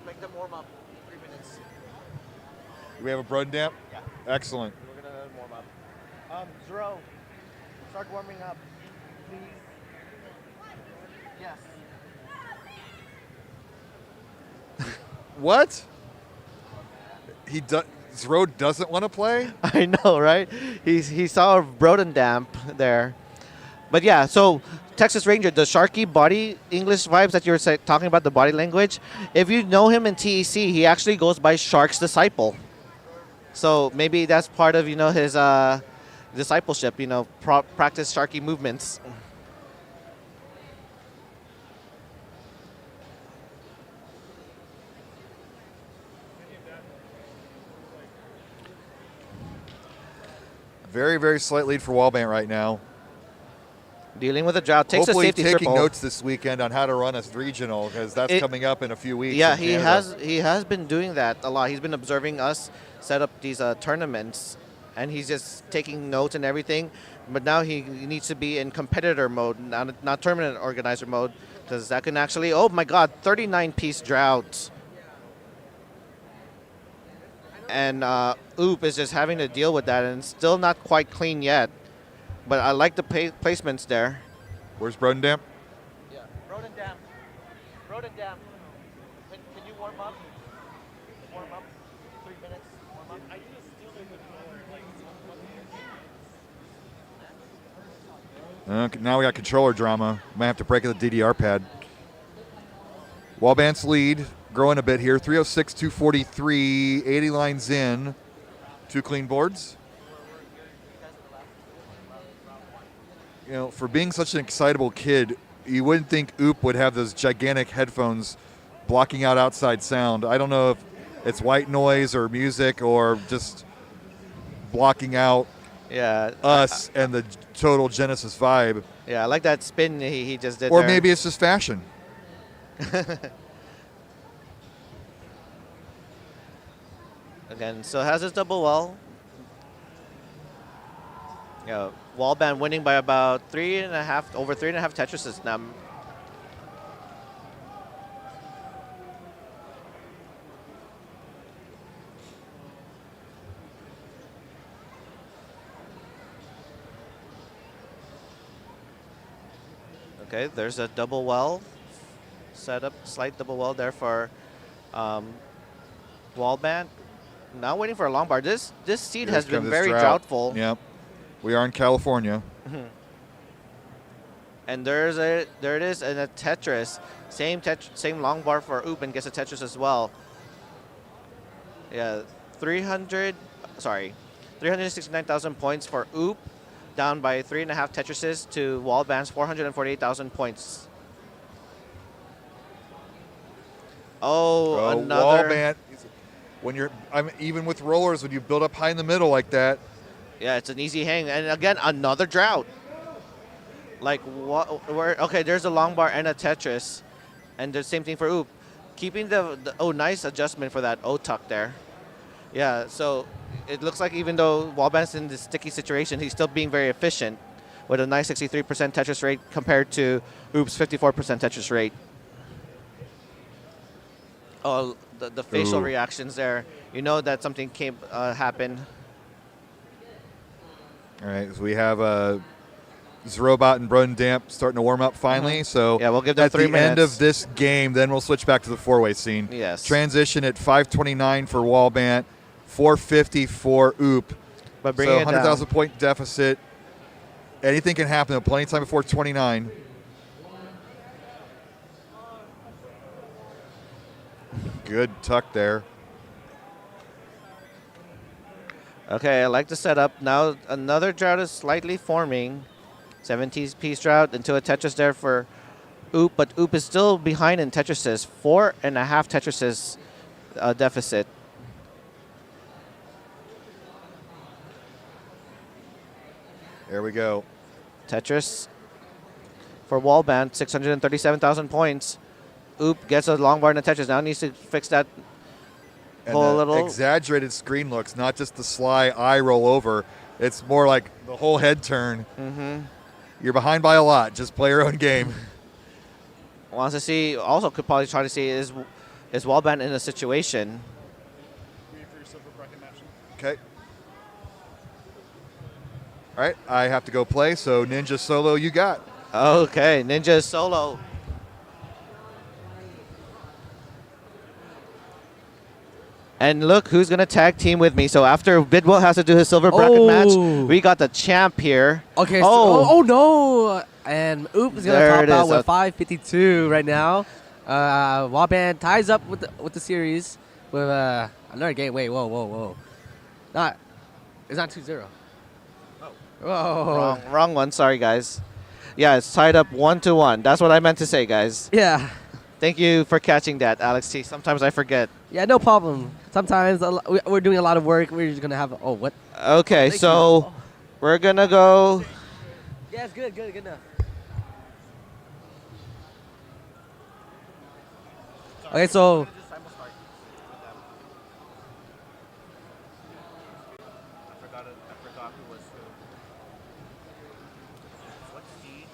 Make them warm up. 3 minutes. Do we have a Broden Damp? Yeah. Excellent. We're going to warm up. Zero, start warming up, please. Yes. What? Zrobot doesn't want to play? I know, right? He saw a Broden Damp there. But yeah, so Texas Ranger, the Sharky body English vibes that you were talking about, the body language, if you know him in TEC, he actually goes by Shark's Disciple. So maybe that's part of, his discipleship, practice Sharky movements. Very, very slight lead for Wallband right now. Dealing with a drought. Takes Hopefully a safety taking triple. notes this weekend on how to run a regional, because that's coming up in a few weeks. Yeah, he has been doing that a lot. He's been observing us set up these tournaments, and he's just taking notes and everything. But now he needs to be in competitor mode, not tournament organizer mode, because that can actually, oh my God, 39-piece drought. And Oop is just having to deal with that, and still not quite clean yet. But I like the placements there. Where's Broden Damp? Yeah, Broden Damp. Broden Damp. Can you warm up? Warm up. 3 minutes. Warm up. I just steal the controller. Now we got controller drama. Might have to break the DDR pad. Wallband's lead growing a bit here. 306, 243, 80 lines in. 2 clean boards. For being such an excitable kid, you wouldn't think Oop would have those gigantic headphones blocking out outside sound. I don't know if it's white noise or music or just blocking out us and the total Genesis vibe. Yeah, I like that spin he just did Or there. maybe it's just fashion. Again, so has his double well. Yeah, wall band winning by about over 3.5 Tetrises now. Okay, there's a double well set up, slight double well there for wall band. Now waiting for a long bar. This seed has been very droughtful. Yep. We are in California. And there it is, and a Tetris. Same long bar for Oop, and gets a Tetris as well. Yeah, 369,000 points for Oop, down by 3.5 Tetrises to wall band's 448,000 points. Oh, another wall band. When you're, even with rollers, when you build up high in the middle like that. Yeah, it's an easy hang, and again another drought. Like what? Okay, there's a long bar and a Tetris, and the same thing for Oop. Keeping the nice adjustment for that O tuck there. Yeah, so it looks like even though Wallband's in this sticky situation, he's still being very efficient with a nice 63% Tetris rate compared to Oop's 54% Tetris rate. Oh, the facial reactions there. You know that something happened. All right, so we have Zrobot and Brun Damp starting to warm up finally. So yeah, we'll give them 3 minutes. At the end of this game, then we'll switch back to the four-way scene. Yes. Transition at 529 for Wallband, 450 for Oop. But bring so it 100,000 point deficit. Anything can happen. Plenty of time before 29. Good tuck there. Okay, I like the setup. Now another drought is slightly forming. 17-piece drought into a Tetris there for Oop, but Oop is still behind in Tetrises. 4.5 Tetrises deficit. There we go. Tetris for Wallband, 637,000 points. Oop gets a long bar in the Tetris. Now needs to fix that. And the little exaggerated screen looks, not just the sly eye roll over. It's more like the whole head turn. You're behind by a lot. Just play your own game. Wants to see, also could probably try to see is Wallband in a situation. Okay. All right, I have to go play, so Ninja Solo you got. Okay, Ninja Solo. And look who's going to tag team with me. So after Bidwell has to do his silver bracket match, we got the champ here. Okay, so, no. And Oop is going to top out with 552 right now. Wallband ties up with the series with another game. Wait, whoa. It's not 2-0. Whoa. Wrong one. Sorry, guys. Yeah, it's tied up 1-1. That's what I meant to say, guys. Yeah. Thank you for catching that, Alex T. Sometimes I forget. Yeah, no problem. Sometimes we're doing a lot of work. We're just going to have... Oh, what? Okay, so we're going to go... Yeah, it's good enough. Okay, so... I forgot who was who. What's he?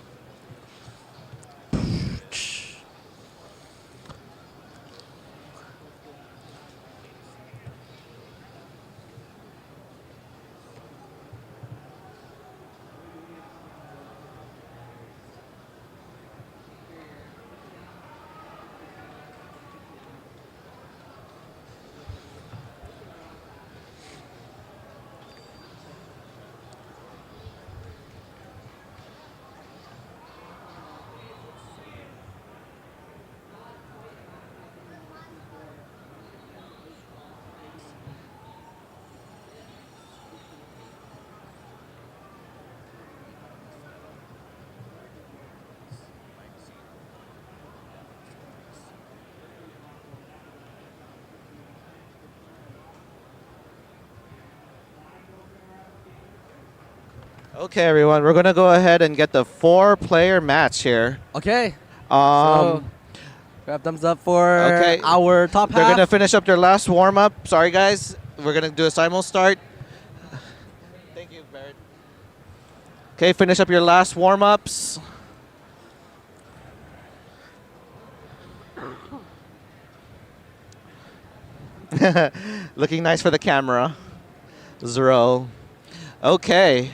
Okay, everyone, we're going to go ahead and get the 4-player match here. Okay. So, grab thumbs up for our top half. They're going to finish up their last warm-up. Sorry, guys. We're going to do a simul start. Thank you, Barrett. Okay, finish up your last warm-ups. Looking nice for the camera. Zero. Okay.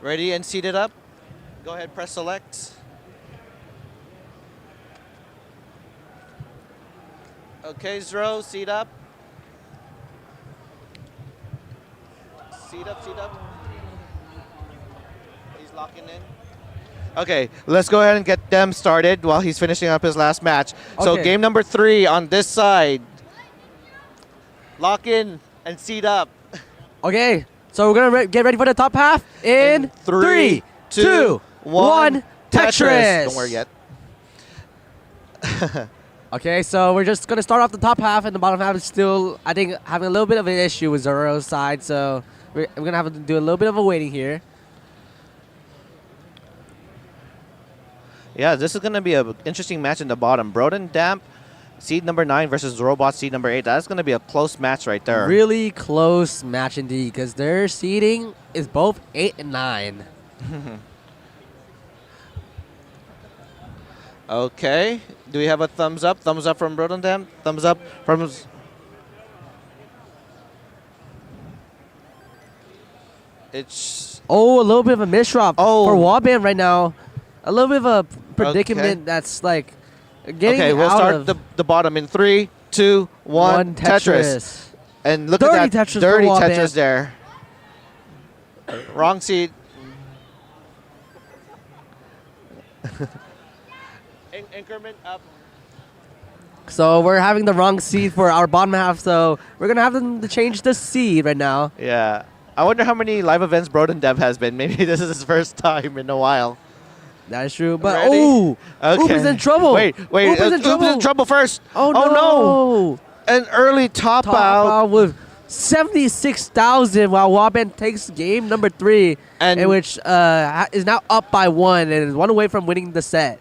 Ready and seated up? Go ahead, press select. Okay, Zro, seat up. Seat up, seat up. He's locking in. Okay, let's go ahead and get them started while he's finishing up his last match. So Okay. game number 3 on this side. Lock in and seat up. Okay, so we're gonna get ready for the top half in 3, 2, 1. Tetris. Don't worry yet. Okay, so we're just gonna start off the top half, and the bottom half is still, I think, having a little bit of an issue with Zoro's side. So we're gonna have to do a little bit of a waiting here. Yeah, this is going to be an interesting match in the bottom. Broden Damp, seed number 9 versus Zrobot, seed number 8. That's going to be a close match right there. Really close match indeed, because their seeding is both 8 and 9. Okay. Do we have a thumbs up? Thumbs up from Broden Damp? Thumbs up from... It's... Oh, a little bit of a misdrop for Wallband right now. A little bit of a predicament Okay. that's like getting Okay, we'll out start of the bottom in 3, 2, 1. Tetris. And look at that Tetris dirty for Wallband. Tetris there. Wrong seat. Increment up. So we're having the wrong seed for our bottom half, so we're going to have them to change the seed right now. Yeah. I wonder how many live events Broden Dev has been. Maybe this is his first time in a while. That is true. But, Ready? Oop Okay. is in trouble. Wait. Oop is in trouble. First. Oh, no. An early top out. With 76,000 while Wallband takes game number 3, And in which is now up by 1 and is 1 away from winning the set.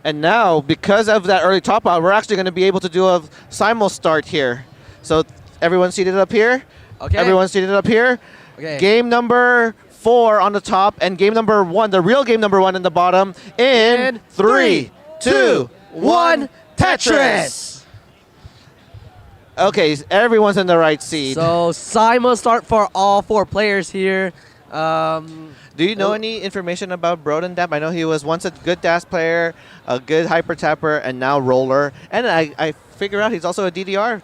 And now, because of that early top out, we're actually going to be able to do a simul start here. So everyone seated up here. Okay. Everyone seated up here. Okay. Game number 4 on the top and game number 1, the real game number 1 in the bottom in 3, 2, 1, Tetris. Okay, everyone's in the right seed. So simul start for all 4 players here. Do you know any information about Broden Damp? I know he was once a good dash player, a good hyper tapper, and now roller. And I figure out he's also a DDR.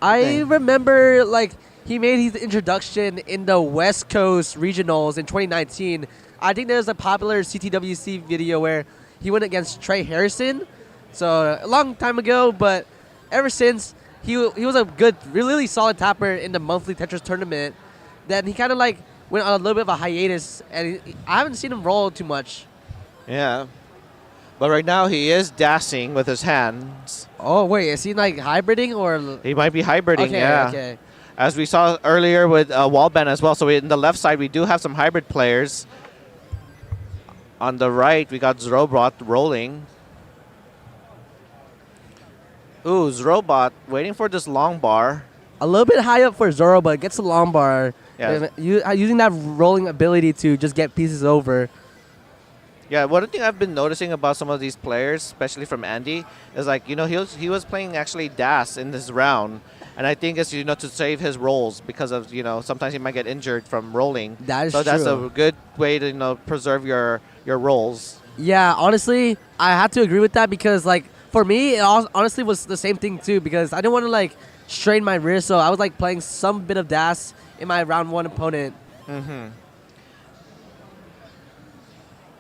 I remember like he made his introduction in the West Coast Regionals in 2019. I think there's a popular CTWC video where he went against Trey Harrison. So a long time ago, but ever since he was a good, really solid tapper in the monthly Tetris tournament. Then he kind of like went on a little bit of a hiatus, and I haven't seen him roll too much. Yeah. But right now he is dashing with his hands. Oh, wait, is he like hybriding or? He might be hybriding, Okay, yeah. okay. As we saw earlier with Wallband as well. So in the left side, we do have some hybrid players. On the right, we got Zrobot rolling. Ooh, Zrobot waiting for this long bar. A little bit high up for Zoro, but gets a long bar. Yeah. Using that rolling ability to just get pieces over. Yeah, one thing I've been noticing about some of these players, especially from Andy, is like, you know, he was playing actually DAS in this round. And I think it's, you know, to save his rolls because of, you know, sometimes he might get injured from rolling. That is so that's true. a good way to, you know, preserve your rolls. Yeah, honestly, I have to agree with that because, like, for me, it honestly was the same thing, too, because I didn't want to, like, strain my wrist, so I was, like, playing some bit of DAS in my round 1 opponent. Mm-hmm.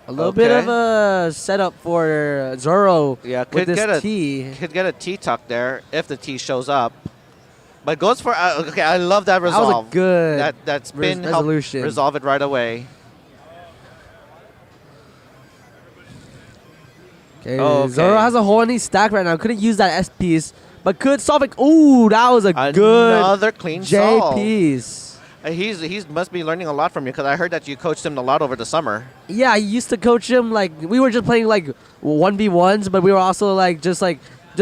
A little bit of a setup for Zoro Yeah, with this T. Could get a T tuck there if the T shows up. But goes for, okay, I love that resolve. That was a good that spin helped resolution. resolve it right away. Okay, Okay. Zoro has a hole in his stack right now. Couldn't use that S piece, but could solve it. Ooh, that was a good Another clean J solve. piece. He's must be learning a lot from you because I heard that you coached him a lot over the summer. Yeah, I used to coach him. Like we were just playing like 1v1s, but we were also like just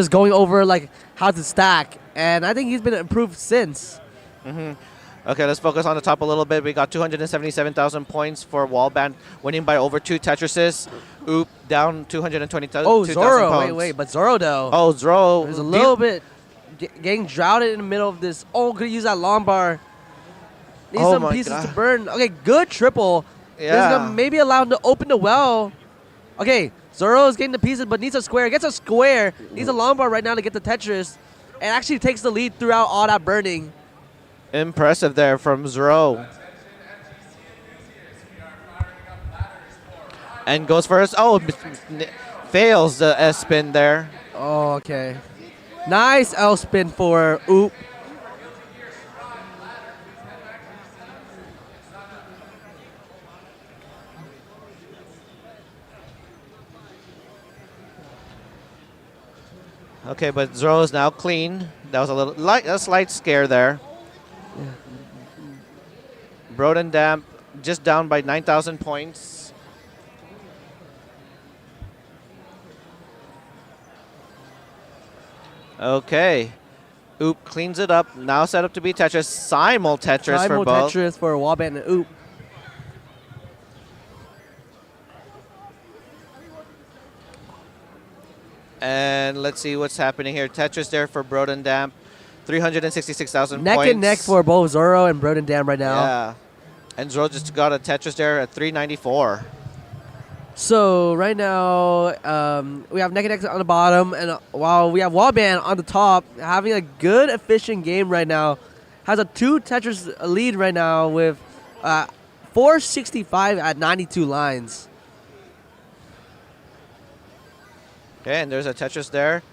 going over like how to stack. And I think he's been improved since. Okay, let's focus on the top a little bit. We got 277,000 points for Wallband, winning by over 2 Tetrises. Oop, down 220,000. Oh, Zoro. Wait, but Zoro though. Oh, Zoro. There's a little bit getting droughted in the middle of this. Oh, could use that long bar. Need some pieces to burn. Okay, good triple. Yeah. This is gonna maybe allow him to open the well. Okay, Zoro is getting the pieces, but needs a square. Gets a square. Needs a long bar right now to get the Tetris. And actually takes the lead throughout all that burning. Impressive there from Zoro. And goes first. Oh, fails the S spin there. Oh, okay. Nice L spin for Oop. Okay, but Zoro is now clean. That was a slight scare there. Broden Damp just down by 9,000 points. Okay. Oop cleans it up. Now set up to be Tetris. Simul Tetris for both. Tetris for Wallband and Oop. And let's see what's happening here. Tetris there for Broden Damp. 366,000 points. Neck and neck for both Zoro and Broden Dam right now. Yeah. And Zoro just got a Tetris there at 394. So right now, we have neck and neck on the bottom, and while we have Wallband on the top, having a good, efficient game right now, has a 2 Tetris lead right now with 465 at 92 lines. Okay, and there's a Tetris there.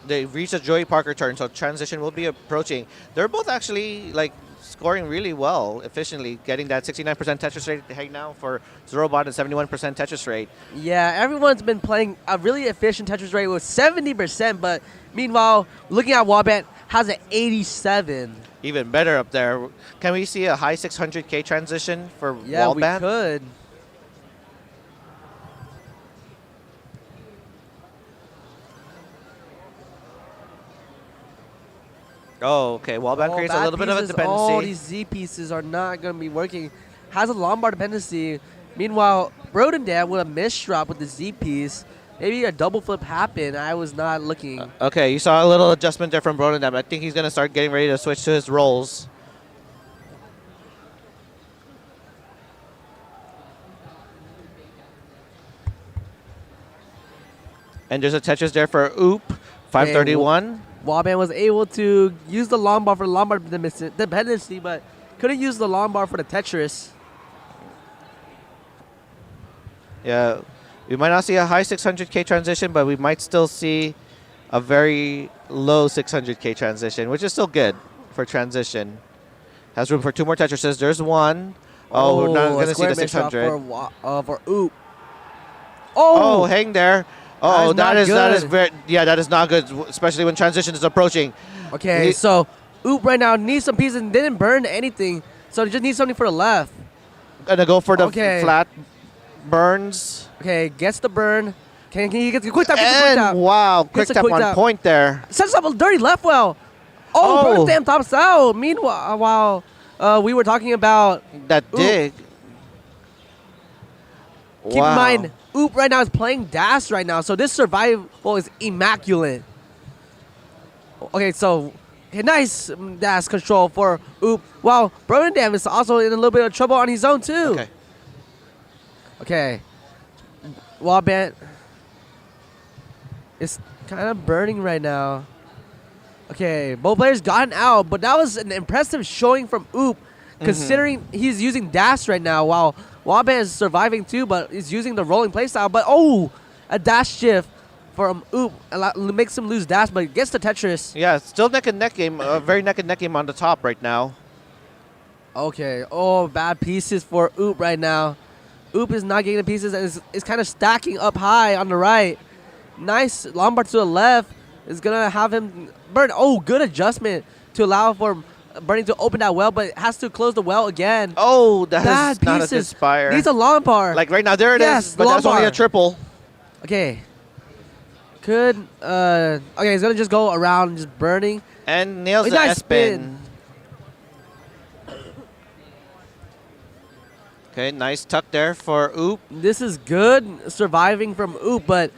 They reached a Joey Parker turn, so transition will be approaching. They're both actually like scoring really well, efficiently, getting that 69% Tetris rate right now for Zrobot and 71% Tetris rate. Yeah, everyone's been playing a really efficient Tetris rate with 70%, but meanwhile, looking at Wallband, has an 87. Even better up there. Can we see a high 600K transition for Wallband? Yeah, we could. Oh, okay. Wallband creates a little bit of a dependency. All these Z pieces are not going to be working. Has a Lombard dependency. Meanwhile, Brodendam with a misdrop with the Z piece. Maybe a double flip happened. I was not looking. Okay, you saw a little adjustment there from Brodendam. I think he's going to start getting ready to switch to his rolls. And there's a Tetris there for Oop, 531. Wallband was able to use the long bar for Lombard dependency, but couldn't use the long bar for the Tetris. Yeah, we might not see a high 600K transition, but we might still see a very low 600K transition, which is still good for transition. Has room for 2 more Tetrises. There's one. Oh, we're not going to see the 600. For Oop. Oh, hang there. Oh, that is very, yeah, that is not good, especially when transition is approaching. Okay, so Oop right now needs some pieces and didn't burn anything, so he just needs something for the left. Gonna go for the flat burns. Okay, gets the burn. Can he get the quick tap? And wow, quick tap on point there. Sets up a dirty left well. Oh, Brodendam tops out. Meanwhile, while we were talking about that dig. Keep in mind, Oop right now is playing Dash right now, so this survival is immaculate. Okay, so nice Dash control for Oop. While Brodendam is also in a little bit of trouble on his own too. Okay. Wallband is kind of burning right now. Okay, both players gotten out, but that was an impressive showing from Oop, considering he's using Dash right now, while Wallband is surviving too, but he's using the rolling playstyle. But a dash shift from Oop makes him lose dash, but gets the Tetris. Yeah, still neck and neck game, very neck and neck game on the top right now. Okay, bad pieces for Oop right now. Oop is not getting the pieces and is kind of stacking up high on the right. Nice Lombard to the left is going to have him burn. Oh, good adjustment to allow for Burning to open that well, but it has to close the well again. Oh, that is Bad not a good pieces. spire. Needs a long bar. Like right now, there it Yes, is, but that's long only a bar. triple. Okay. Could, okay, he's going to just go around and just burning. And nails Oh, the nice S-spin. Okay, nice tuck there for Oop. This is good surviving from Oop, but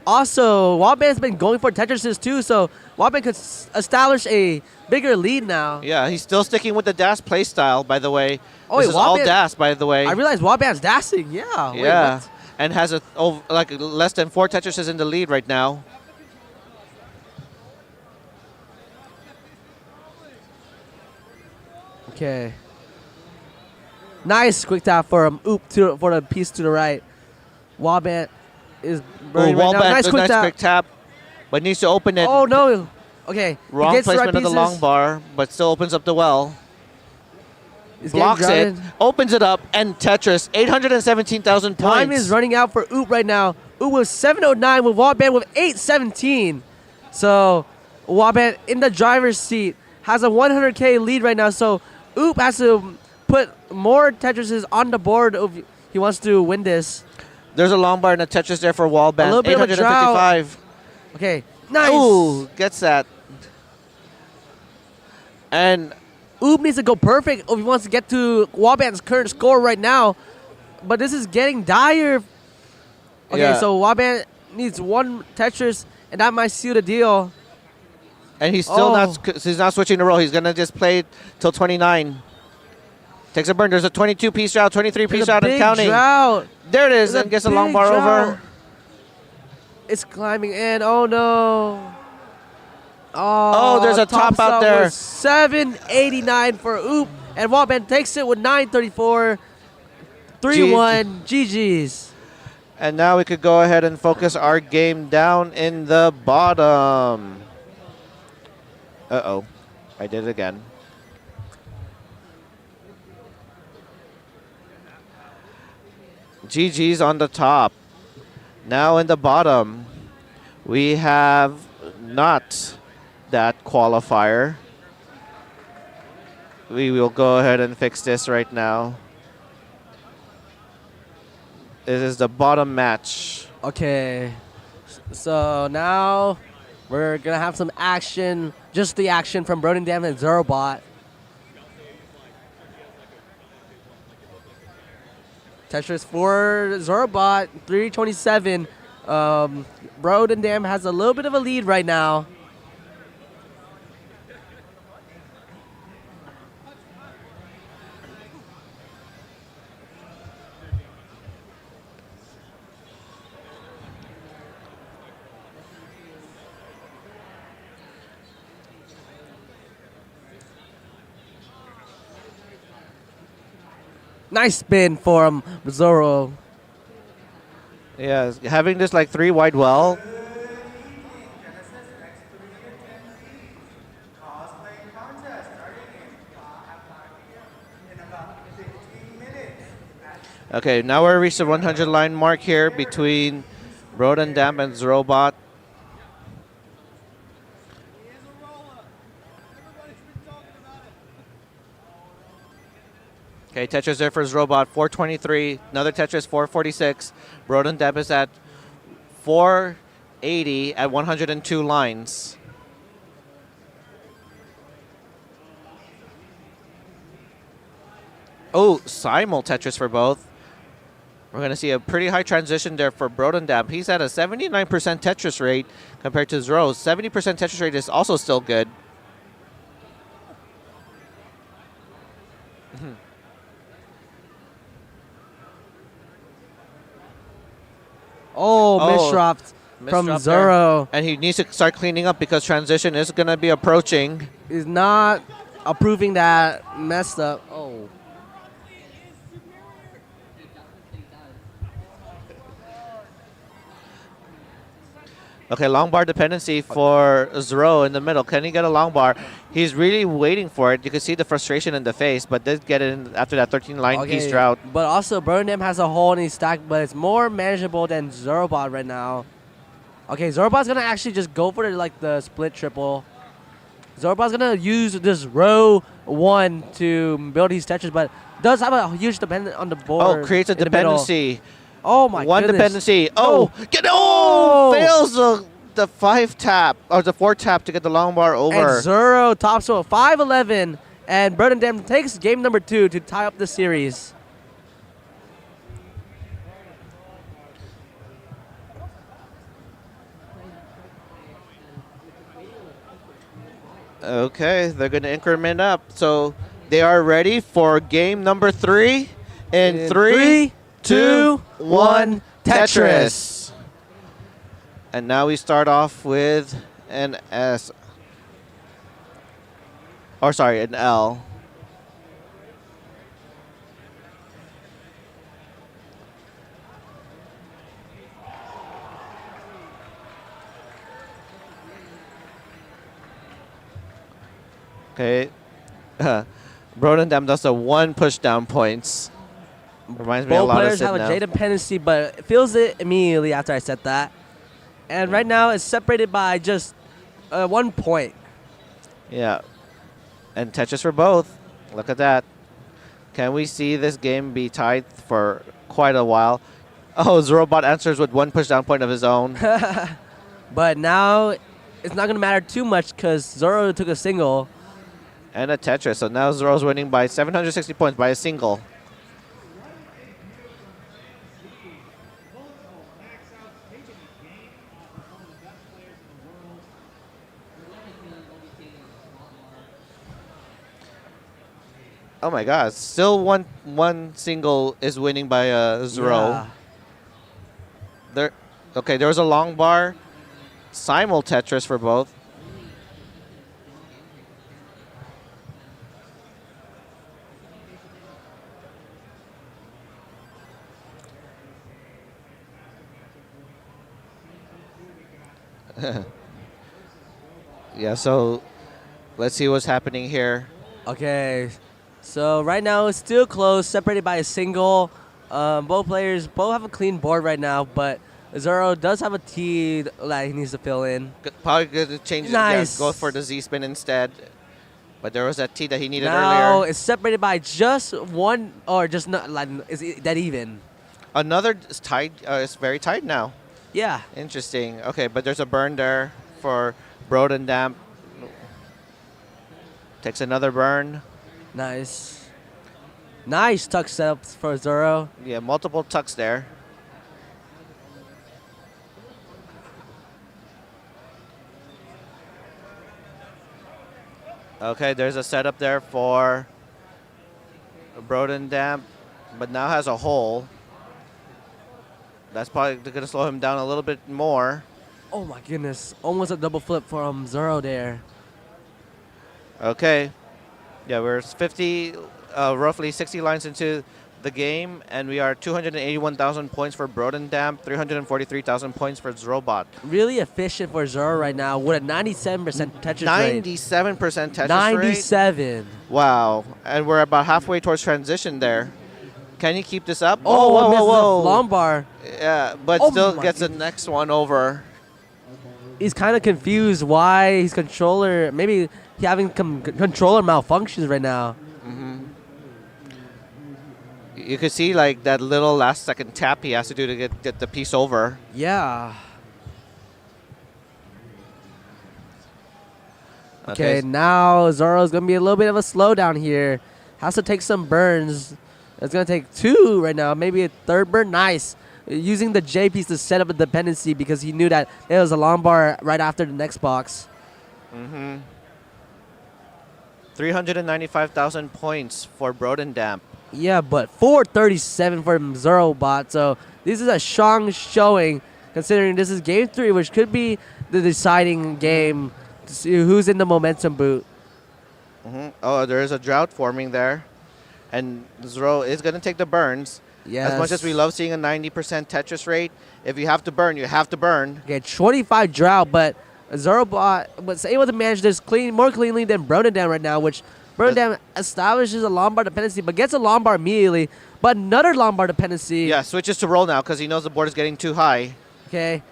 also Wildman's been going for Tetrises too, so Wildman could establish a bigger lead now. Yeah, he's still sticking with the dash play style, by the way. Oh, this wait, is all Wildman- dash, by the way. I realized Wildman's dashing. Yeah. Wait, Yeah, what? and has like less than 4 Tetrises in the lead right now. Okay. Nice quick tap for him. Oop for the piece to the right. Wildman is burning right now. Nice quick tap. but needs to open it. Oh no. Okay. he Wrong gets the right placement of the long pieces. bar, but still opens up the well. He's getting Blocks it, grounded. opens it up, and Tetris, 817,000 points. Time is running out for Oop right now. Oop was 709 with Wildman with 817. So Wildman in the driver's seat has a 100K lead right now. So Oop has to put more Tetrises on the board if he wants to win this. There's a long bar and a Tetris there for A Wallband. little bit of a drought. 855. Okay, nice. Ooh, gets that. And Oop needs to go perfect if he wants to get to Wallband's current score right now. But this is getting dire. Okay, Yeah. so Wallband needs one Tetris, and that might seal the deal. and he's still Oh. he's not switching the roll. He's gonna just play till 29. Takes a burn. There's a 22-piece drought, 23-piece There's a drought, and big counting. drought. There it is, There's and gets a long big bar drought. over. It's climbing in. Oh no. Oh, there's a top out there. Was 789 for Oop, and Wallband takes it with 934. 3-1. GG's. And now we could go ahead and focus our game down in the bottom. Uh-oh. I did it again. GG's on the top. Now in the bottom, we have not that qualifier. We will go ahead and fix this right now. This is the bottom match. Okay. So now we're going to have some action. Just the action from Brodendam and Zrobot. Tetris for Zrobot, 327. Brodendam has a little bit of a lead right now. Nice spin for Zoro. Yeah, having this like 3 wide well. Okay, now we're reached the 100 line mark here between Brodendam and Zrobot. Okay, Tetris there for Zrobot, 423. Another Tetris, 446. Brodendam is at 480 at 102 lines. Oh, simul Tetris for both. We're going to see a pretty high transition there for Brodendam. He's at a 79% Tetris rate compared to Zro's. 70% Tetris rate is also still good. Oh, misdropped from Misdrop Zoro. there. And he needs to start cleaning up because transition is going to be approaching. He's not approving that messed up. Oh. Okay, long bar dependency for Zoro in the middle. Can he get a long bar? He's really waiting for it. You can see the frustration in the face, but did get it in after that 13-line piece drought. But also, Brodendam has a hole in his stack, but it's more manageable than Zrobot right now. Okay, Zorobot's going to actually just go for the split triple. Zrobot's gonna use this row 1 to build his Tetris, but does have a huge dependent on the board. Oh, creates a in the middle. dependency. Oh my One goodness. dependency. No. Fails the 5 tap or the 4 tap to get the long bar over. And Zoro tops with 5-11, and Burnham takes game number 2 to tie up the series. Okay, they're going to increment up. So they are ready for game number 3 in 3, 2, 1, Tetris. And now we start off with an S. Or sorry, an L. Okay. Brodendam does the 1 push down points. Reminds me a Both lot of players have a Sidney. J dependency, but it feels it immediately after I said that. And right now it's separated by just 1 point. Yeah. And Tetris for both. Look at that. Can we see this game be tied for quite a while? Oh, Zrobot answers with 1 push down point of his own. But now it's not going to matter too much because Zoro took a single. And a Tetris. So now Zoro's winning by 760 points by a single. Oh my God! Still one single is winning by Zoro. Yeah. There, okay. There was a long bar, simul Tetris for both. Yeah. So, let's see what's happening here. Okay. So right now it's still close, separated by a single. Both players have a clean board right now, but Zoro does have a T that he needs to fill in. Probably going to change Nice. it. Yeah, go for the Z spin instead. But there was that T that he needed Now earlier. it's separated by just 1, or just not like is it that even? Another is tied. It's very tight now. Yeah. Interesting. Okay, but there's a burn there for Brodendam. Takes another burn. Nice. Nice tuck setups for Zoro. Yeah, multiple tucks there. Okay, there's a setup there for Brodendam, but now has a hole. That's probably going to slow him down a little bit more. Oh my goodness. Almost a double flip from Zoro there. Okay. Yeah, we're 50, roughly 60 lines into the game, and we are 281,000 points for Brodendam, 343,000 points for Zrobot. Really efficient for Zoro right now with a 97% Tetris rate. 97% Tetris rate? 97. Wow. And we're about halfway towards transition there. Can you keep this up? Oh, whoa, misses whoa, the whoa. long bar. Yeah, but Oh still my gets the next one over. He's kind of confused why his controller, maybe he having controller malfunctions right now. You can see like that little last second tap he has to do to get the piece over. Yeah. Okay, now Zoro's going to be a little bit of a slowdown here. Has to take some burns. It's going to take 2 right now, maybe a 3rd burn. Nice. Using the J piece to set up a dependency because he knew that there was a long bar right after the next box. 395,000 points for Brodendam. Yeah, but 437 for Zrobot. So this is a strong showing considering this is game 3, which could be the deciding game to see who's in the momentum boot. Oh, there is a drought forming there. And Zoro is going to take the burns. Yes. As much as we love seeing a 90% Tetris rate, if you have to burn, you have to burn. Okay, 25 drought, but Zrobot was able to manage this more cleanly than Brodendam right now, which Brodendam establishes a long bar dependency, but gets a long bar immediately. But another long bar dependency. Yeah, switches to roll now because he knows the board is getting too high. Okay.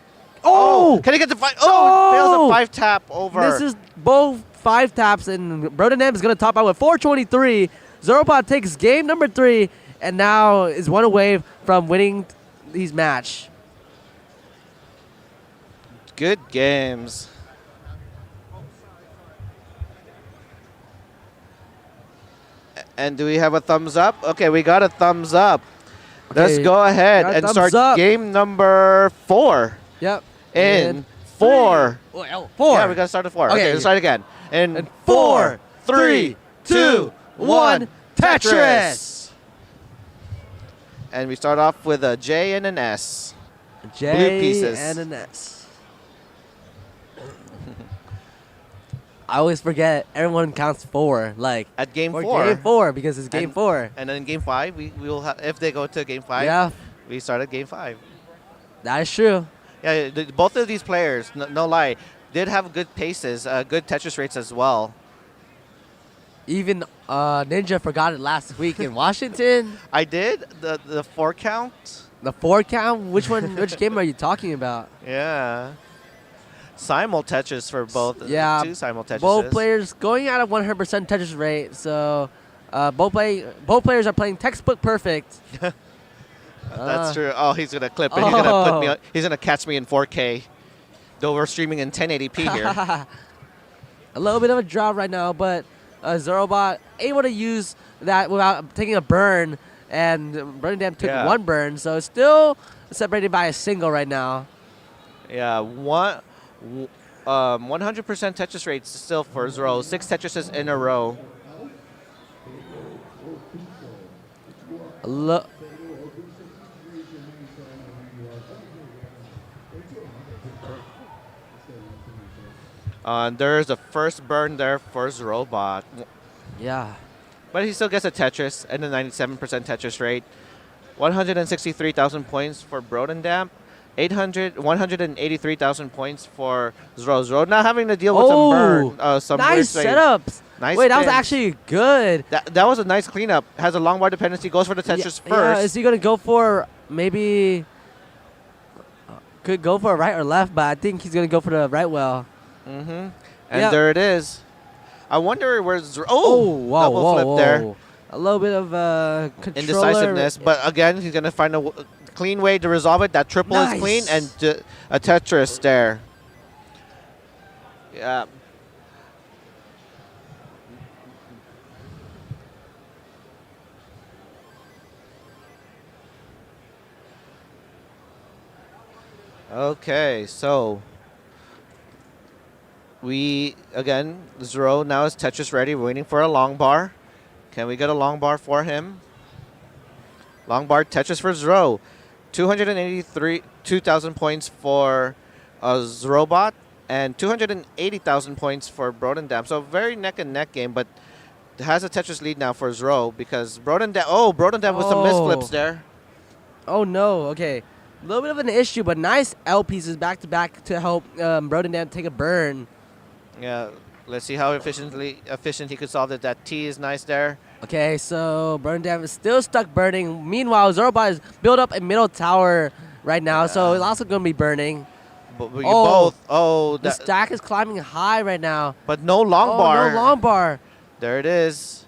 Oh! Can he get the 5? Oh, fails the 5 tap over. This is both 5 taps, and Brodendam is going to top out with 423. Zrobot takes game number 3, and now is one away from winning these match. Good games. And do we have a thumbs up? Okay, we got a thumbs up. Let's Okay, go ahead got a and thumbs start up. game number 4. Yep. In And 4. 4. Yeah, we got to start at 4. Okay. Okay, let's start again. In And 4, 3, 2, 1, Tetris. And we start off with a J and an S. J Blue pieces. and an S. I always forget everyone counts 4. Like At game for 4. game 4 because it's game 4. And then in game 5, we will have, if they go to game 5, Yeah, we start at game 5. that is true. Yeah, both of these players, no lie, did have good paces, good Tetris rates as well. Even Ninja forgot it last week in Washington. I did the 4 count. The 4 count. Which one? Which game are you talking about? Yeah. Simul Tetris for both. Yeah, 2 simul Tetrises. both players going at a 100% Tetris rate. So both players are playing textbook perfect. That's true. Oh, he's gonna clip it. He's gonna put me. He's gonna catch me in 4K. Though we're streaming in 1080p here. A little bit of a drop right now, but Zrobot able to use that without taking a burn, and Brodendam took 1 burn, so it's still separated by a single right now. Yeah, 100% Tetris rates still for Zro. 6 Tetrises in a row. There's a first burn there for Zrobot. Yeah. But he still gets a Tetris and a 97% Tetris rate. 163,000 points for Brodendam. 183,000 points for Zro. Zro not having to deal with some burn. Some nice weird setups. Nice Wait, that was spins. actually good. That was a nice cleanup. Has a long bar dependency. Goes for the Tetris Yeah, first. is he going to go for maybe... Could go for a right or left, but I think he's going to go for the right well. And there it is. I wonder where's... Whoa, double flip there. A little bit of controller. Indecisiveness, but again, he's going to find a clean way to resolve it. That triple is clean, and a Tetris there. Yeah. Okay, so Zro now is Tetris ready, waiting for a long bar. Can we get a long bar for him? Long bar Tetris for Zro. 2,000 points for Zrobot and 280,000 points for Brodendam. So very neck and neck game, but has a Tetris lead now for Zro because Brodendam with some misflips there. Oh no, okay. A little bit of an issue, but nice L pieces back to back to help Brodendam take a burn. Yeah, let's see how efficient he could solve it. That T is nice there. Okay, so Brodendam is still stuck burning. Meanwhile, Zrobot is built up a middle tower right now, so it's also going to be burning. But the stack is climbing high right now. But no long bar. No long bar. There it is.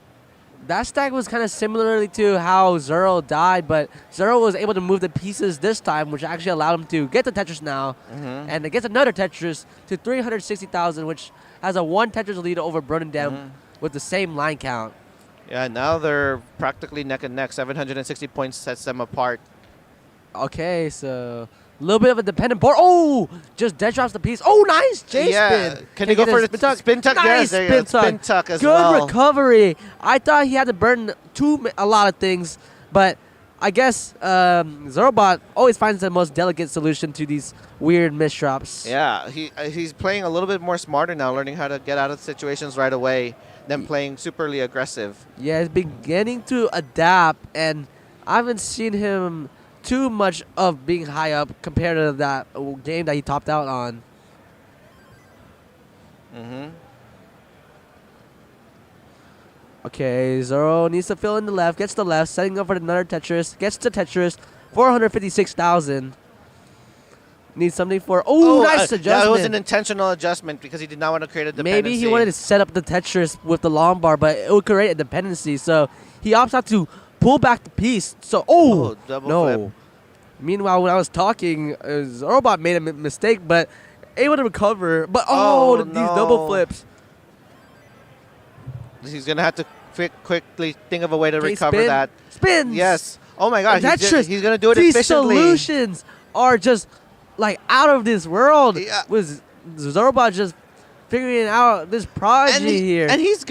That stack was kind of similarly to how Zero died, but Zero was able to move the pieces this time, which actually allowed him to get the Tetris now. And it gets another Tetris to 360,000, which has a 1 Tetris lead over Brodendam with the same line count. Yeah, now they're practically neck and neck. 760 points sets them apart. Okay, so a little bit of a dependent board. Oh, just dead drops the piece. Oh, nice J-spin. Can he go for the spin tuck? Nice Yes, spin tuck as well. Good recovery. I thought he had to burn a lot of things, but I guess Zrobot always finds the most delicate solution to these weird misdrops. Yeah, he's playing a little bit more smarter now, learning how to get out of situations right away than playing superly aggressive. Yeah, he's beginning to adapt, and I haven't seen him too much of being high up compared to that game that he topped out on. Okay, Zoro needs to fill in the left, gets the left, setting up for another Tetris, gets the Tetris, 456,000. needs something for. Oh, nice adjustment. That was an intentional adjustment because he did not want to create a dependency. Maybe he wanted to set up the Tetris with the long bar, but it would create a dependency. So he opts out to pull back the piece. So, double no. flip. Meanwhile, when I was talking, Zrobot made a mistake, but able to recover. But, these double flips. He's going to have to quickly think of a way to recover spin? that. Spins. Yes. Oh, my God. Tetris. He's going to do it These efficiently. solutions are just, like, out of this world. Yeah. With Zrobot just figuring out this prodigy here. And he's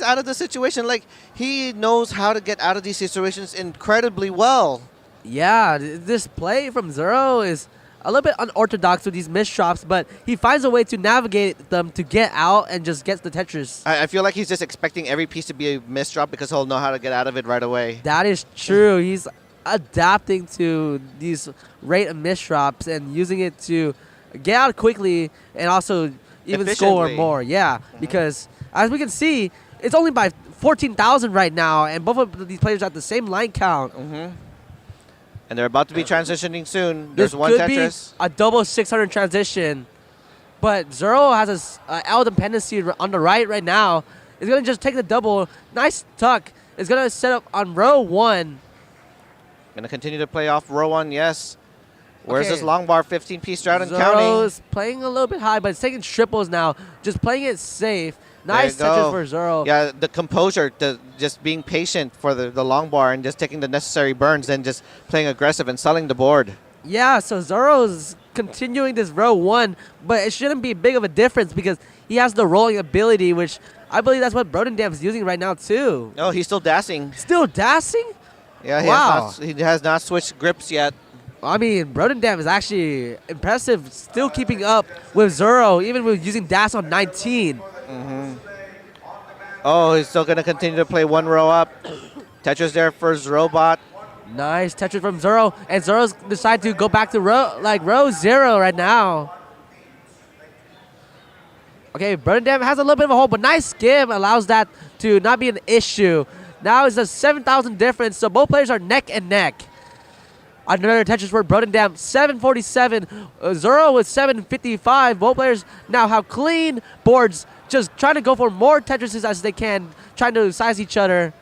out of the situation. Like, he knows how to get out of these situations incredibly well. Yeah, this play from Zero is a little bit unorthodox with these misdrops, but he finds a way to navigate them to get out and just gets the Tetris. I feel like he's just expecting every piece to be a misdrop because he'll know how to get out of it right away. That is true. He's adapting to these rate of misdrops and using it to get out quickly and also even score more. Yeah, because as we can see, it's only by 14,000 right now, and both of these players are at the same line count. And they're about to be transitioning soon. There's This one could Tetris. be a double 600 transition, but Zero has a L dependency on the right now. It's going to just take the double. Nice tuck. It's going to set up on row 1. Going to continue to play off row 1, yes. Where's Okay. this long bar 15-piece strat and Zoro's counting? playing a little bit high, but it's taking triples now. Just playing it safe. Nice There you touches go. for Zoro. Yeah, the composure, just being patient for the long bar and just taking the necessary burns and just playing aggressive and selling the board. Yeah, so Zoro's continuing this row 1, but it shouldn't be big of a difference because he has the rolling ability, which I believe that's what Brodendam's using right now too. Oh, he's still dashing. Still dashing? Yeah, Wow. he has not switched grips yet. I mean, Brodendam is actually impressive, still keeping up with Zoro, even with using dash on 19. Oh, he's still going to continue to play one row up. Tetris there for Zrobot. Nice Tetris from Zoro, and Zoro's decided to go back to row 0 right now. Okay, Brodendam has a little bit of a hole, but nice skim allows that to not be an issue. Now it's a 7,000 difference, so both players are neck and neck. Another Tetris for Brodendam, 747. Zoro with 755. Both players now have clean boards, just trying to go for more Tetrises as they can, trying to size each other.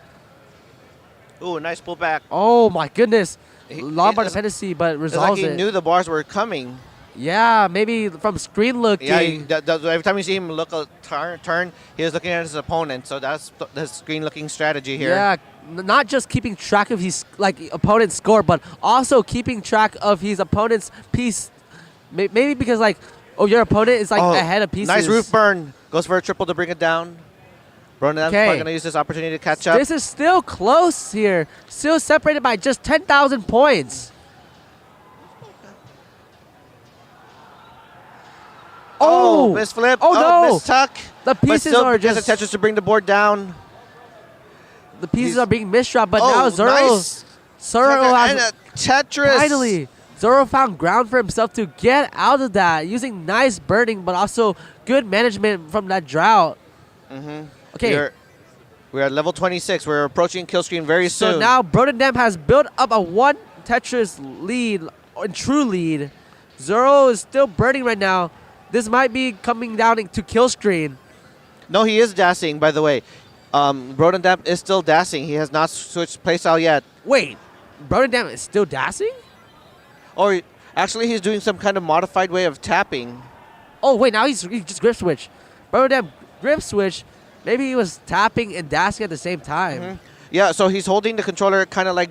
Ooh, nice pullback. Oh my goodness. Long bar dependency, but resolves It's like he knew the bars were coming. Yeah, maybe from screen looking. Yeah, every time you see him look a turn, he was looking at his opponent. So that's the screen looking strategy here. Yeah, not just keeping track of his opponent's score, but also keeping track of his opponent's piece. Maybe because your opponent is ahead of pieces. Nice roof burn. Goes for a triple to bring it down. Brodendam's probably going to use this opportunity to catch up. This is still close here. Still separated by just 10,000 points. Oh, miss flip. Oh, no. Miss tuck. The pieces are just a Tetris to bring the board down. The pieces are being misdropped, but now Zoro nice. And a Tetris. Finally, Zoro found ground for himself to get out of that using nice burning, but also good management from that drought. Okay. We're at level 26. We're approaching kill screen very soon. So now Brodendam has built up a 1 Tetris lead, a true lead. Zoro is still burning right now. This might be coming down to kill screen. No, he is dashing, by the way. Brodendam is still dashing. He has not switched playstyle yet. Wait, Brodendam is still dashing? Or actually, he's doing some kind of modified way of tapping. Oh, wait, now he just grip switch. Brodendam grip switch. Maybe he was tapping and dashing at the same time. Yeah, so he's holding the controller kind of like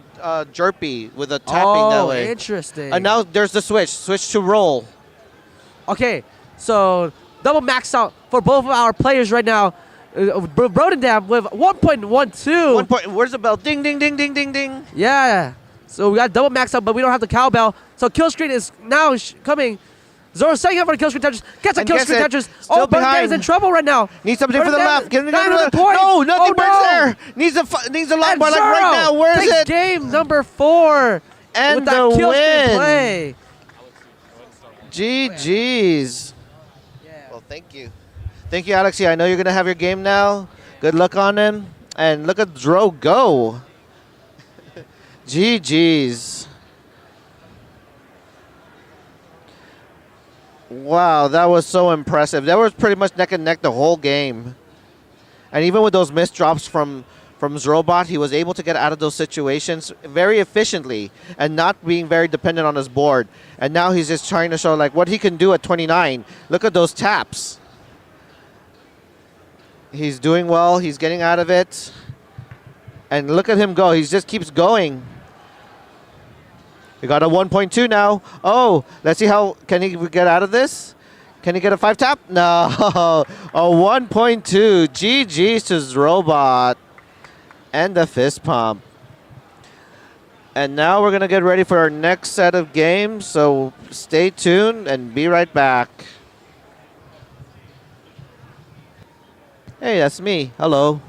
jerpy with a tapping that way. Oh, interesting. And now there's the switch. Switch to roll. Okay, so double max out for both of our players right now. Brodendam with 1.12. Where's the bell? Ding, ding, ding, ding, ding, ding. Yeah. So we got double max out, but we don't have the cowbell. So kill screen is now coming. Zoro setting up for the kill screen Tetris. Gets a kill screen Tetris. Oh, Brodendam is in trouble right now. Needs something for the left. Get another point. No, nothing burns there. Needs a long bar like right now. Where is it? Game number 4. And with that the kill screen win. play. GG's. Well, thank you. Thank you, Alexi. I know you're going to have your game now. Good luck on him. And look at Dro go. GG's. Wow, that was so impressive. That was pretty much neck and neck the whole game. And even with those missed drops from Zrobot, he was able to get out of those situations very efficiently and not being very dependent on his board. And now he's just trying to show like what he can do at 29. Look at those taps. He's doing well. He's getting out of it. And look at him go. He just keeps going. We got a 1.2 now. Oh, let's see how can he get out of this? Can he get a 5 tap? No. A 1.2. GG's to Zrobot. And the fist pump. And now we're going to get ready for our next set of games. So stay tuned and be right back. Hey, that's me. Hello.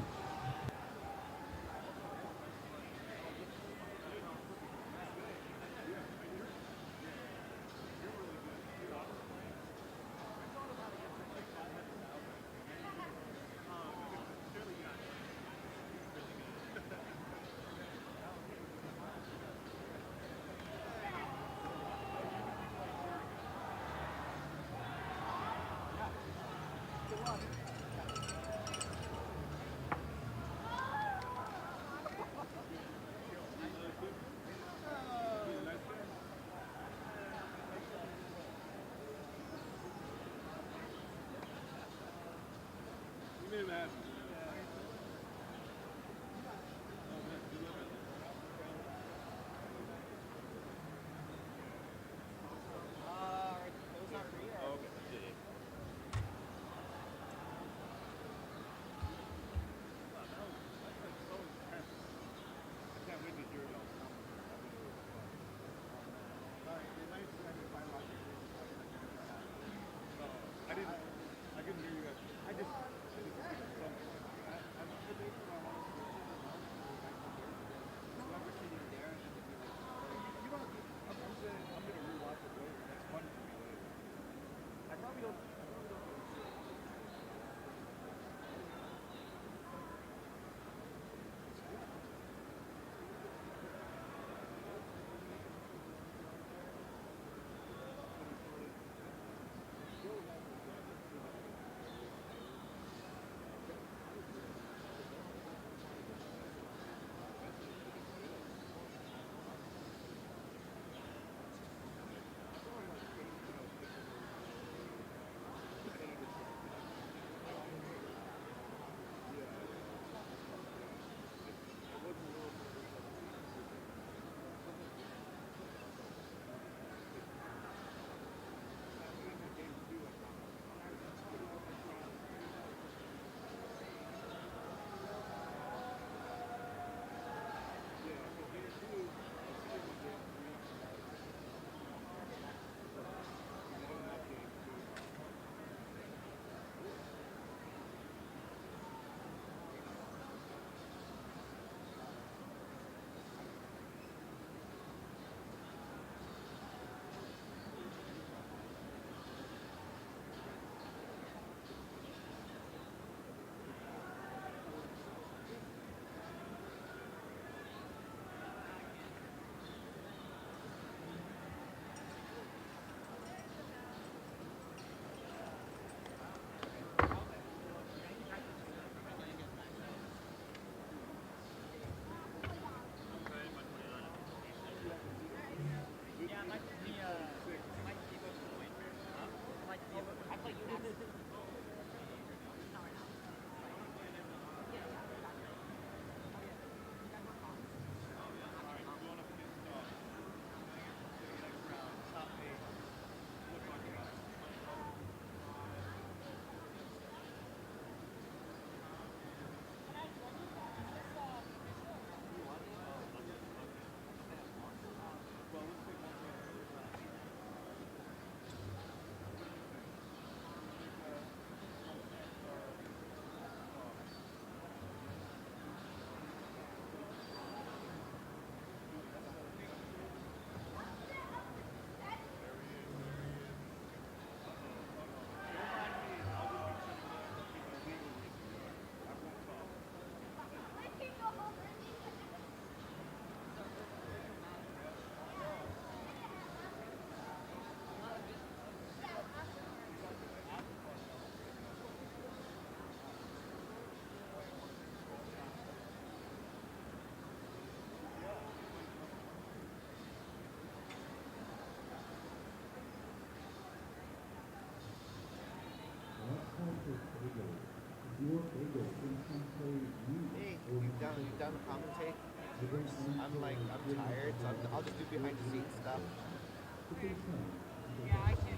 are you done to commentate? I'm tired, so I'll just do behind the scenes stuff. Yeah, I can.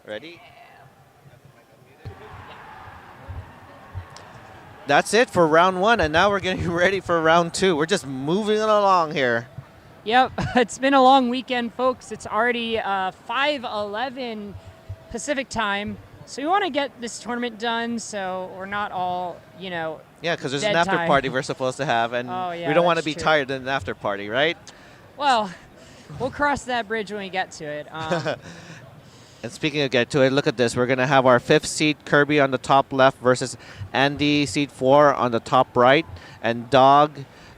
Ready? That's it for round 1, and now we're getting ready for round 2. We're just moving it along here. Yep, it's been a long weekend, folks. It's already 5:11 Pacific time. So we want to get this tournament done so we're not all, Yeah, because there's an dead after time. party we're supposed to have, and Oh, yeah, we don't want to that's be true. tired in an after party, right? Well, we'll cross that bridge when we get to it. And speaking of get to it, look at this. We're going to have our 5th seed Kirby on the top left versus Andy seed 4 on the top right, and Dog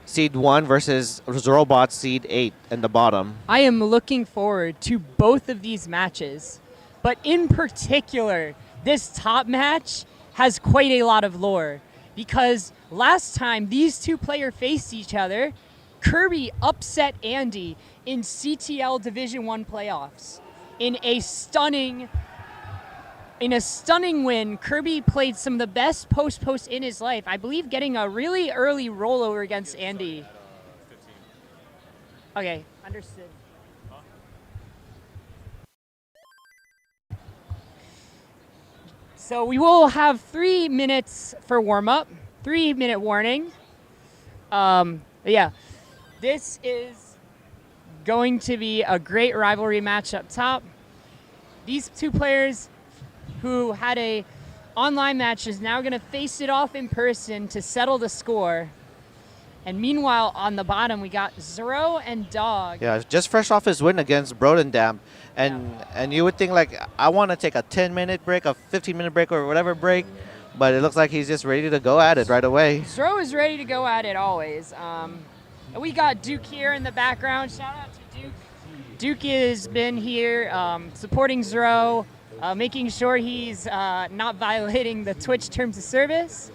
seed 1 versus Zrobot seed 8 in the bottom. I am looking forward to both of these matches, but in particular, this top match has quite a lot of lore because last time these two players faced each other, Kirby upset Andy in CTL Division 1 playoffs. In a stunning win, Kirby played some of the best post in his life. I believe getting a really early rollover against Andy. Okay, understood. So we will have 3 minutes for warm-up, 3-minute warning. Yeah, this is going to be a great rivalry match up top. These two players who had a online match is now going to face it off in person to settle the score. And meanwhile, on the bottom, we got Zero and Dog. Yeah, just fresh off his win against Brodendam. And you would think, like, I want to take a 10-minute break, a 15-minute break, or whatever break. But it looks like he's just ready to go at it right away. Zero is ready to go at it always. And we got Duke here in the background. Shout out to Duke. Duke has been here supporting Zero, making sure he's not violating the Twitch terms of service.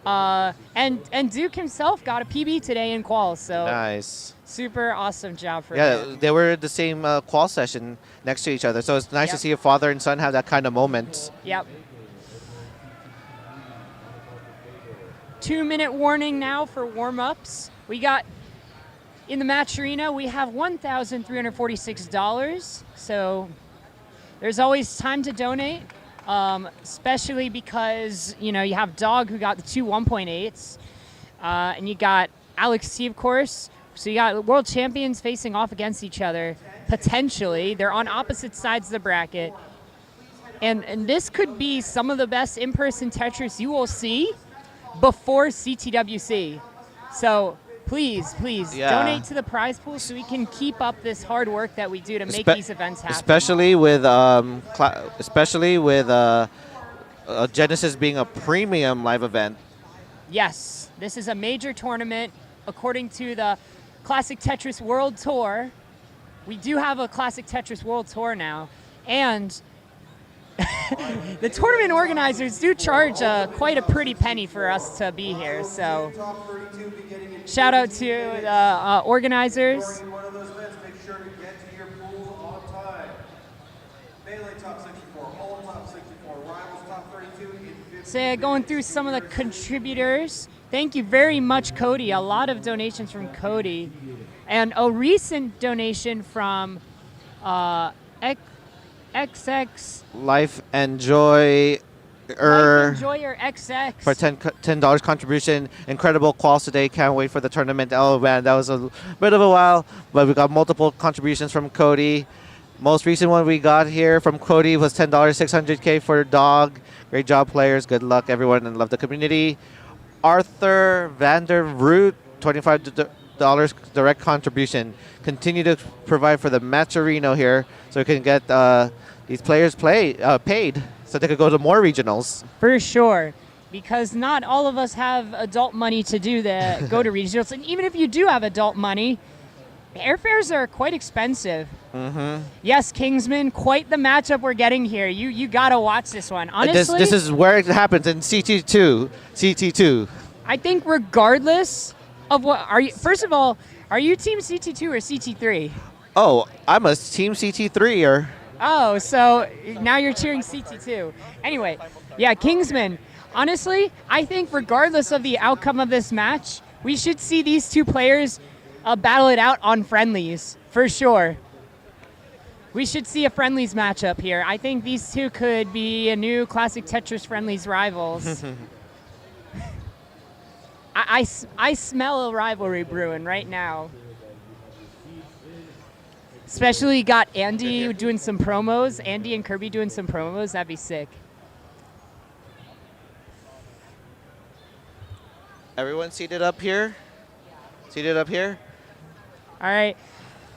And Duke himself got a PB today in QUAL, so nice. Super awesome job for him. Yeah, they were at the same QUAL session next to each other, so it's nice to see a father and son have that kind of moment. Yep. 2-minute warning now for warm-ups. We got, in the MATCHERINO, we have $1,346, so there's always time to donate. especially because, you have Dog, who got the two 1.8s, and you got Alex C, of course. So you got world champions facing off against each other, potentially. They're on opposite sides of the bracket. And this could be some of the best in-person Tetris you will see before CTWC. So please donate to the prize pool so we can keep up this hard work that we do to make these events happen. Especially with Genesis being a premium live event. Yes, this is a major tournament according to the Classic Tetris World Tour. We do have a Classic Tetris World Tour now, and the tournament organizers do charge quite a pretty penny for us to be here. So shout out to the organizers. So going through some of the contributors. Thank you very much, Cody. A lot of donations from Cody. And a recent donation from XX. Life Enjoyer XX. For $10 contribution. Incredible quals today. Can't wait for the tournament. Oh man, that was a bit of a while, but we got multiple contributions from Cody. Most recent one we got here from Cody was $10, 600K for Dog. Great job, players. Good luck, everyone, and love the community. Arthur Vanderroot, $25 direct contribution. Continue to provide for the MATCHERINO here so we can get these players paid so they could go to more regionals. For sure, because not all of us have adult money to go to regionals. And even if you do have adult money, airfares are quite expensive. Mm-hmm. Yes, Kingsman, quite the matchup we're getting here. You gotta watch this one. Honestly, this is where it happens in CT2. I think regardless of what are you. First of all, are you team CT2 or CT3? Oh, I'm a team CT3er. Oh, so now you're cheering CT2. Anyway, yeah, Kingsman. Honestly, I think regardless of the outcome of this match, we should see these two players battle it out on friendlies, for sure. We should see a friendlies matchup here. I think these two could be a new Classic Tetris friendlies rivals. I smell a rivalry brewing right now. Especially got Andy doing some promos. Andy and Kirby doing some promos. That'd be sick. Everyone seated up here? Seated up here? All right.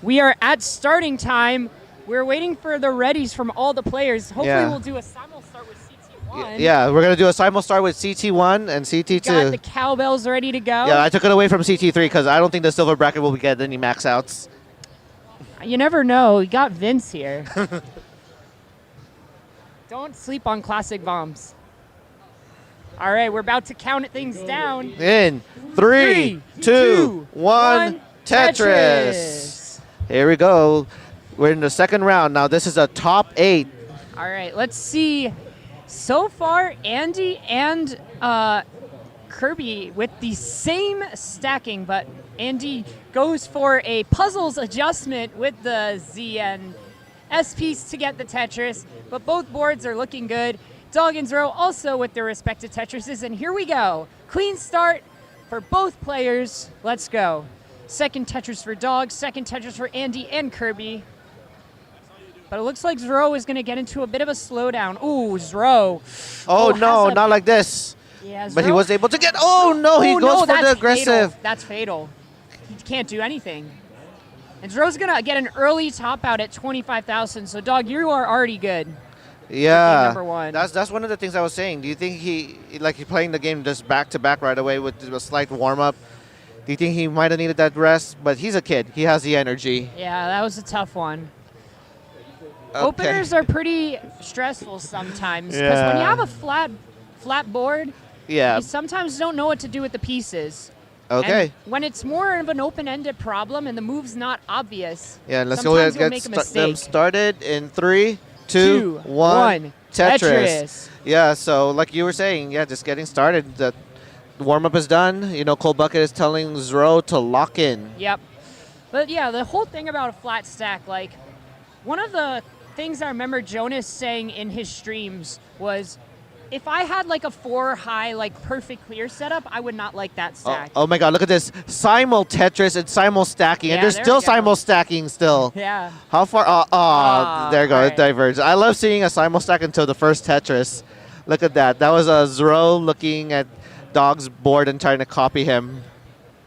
We are at starting time. We're waiting for the readies from all the players. Hopefully we'll do a simul start with CT1. Yeah, we're going to do a simul start with CT1 and CT2. Got the cowbells ready to go. Yeah, I took it away from CT3 because I don't think the silver bracket will get any max outs. You never know. We got Vince here. Don't sleep on classic bombs. All right, we're about to count things down. In 3, 2, 1, Tetris. Here we go. We're in the second round. Now this is a top 8. All right, let's see. So far, Andy and Kirby with the same stacking, but Andy goes for a puzzles adjustment with the Z and S piece to get the Tetris, but both boards are looking good. Dog and Zero also with their respective Tetrises, and here we go. Clean start for both players. Let's go. Second Tetris for Dog, second Tetris for Andy and Kirby. But it looks like Zro is going to get into a bit of a slowdown. Ooh, Zro. Oh no, not like this. Yeah, but he was able to get, oh no, he goes for the aggressive. Fatal. That's fatal. He can't do anything. And Zro's going to get an early top out at 25,000. So, Dog, you are already good. Yeah, number one. That's one of the things I was saying. Do you think he's playing the game just back to back right away with a slight warm up? Do you think he might have needed that rest? But he's a kid. He has the energy. Yeah, that was a tough one. Okay. Openers are pretty stressful sometimes because when you have a flat board, you sometimes don't know what to do with the pieces. Okay. And when it's more of an open-ended problem and the move's not obvious, yeah, let's go ahead and get them started in 3, 2, 1. Tetris. Yeah, so like you were saying, just getting started. The warm-up is done. You know, Cold Bucket is telling Zro to lock in. Yep. But yeah, the whole thing about a flat stack, like one of the things I remember Jonas saying in his streams was, if I had like a 4 high, like perfect clear setup, I would not like that stack. Oh my God, look at this. Simul Tetris and simul stacking. Yeah, and there's there still we go. simul stacking still. Yeah. How far? There you go. all It diverged. I love seeing a simul stack until the first Tetris. Look at that. That was a Zro looking at Dog's board and trying to copy him.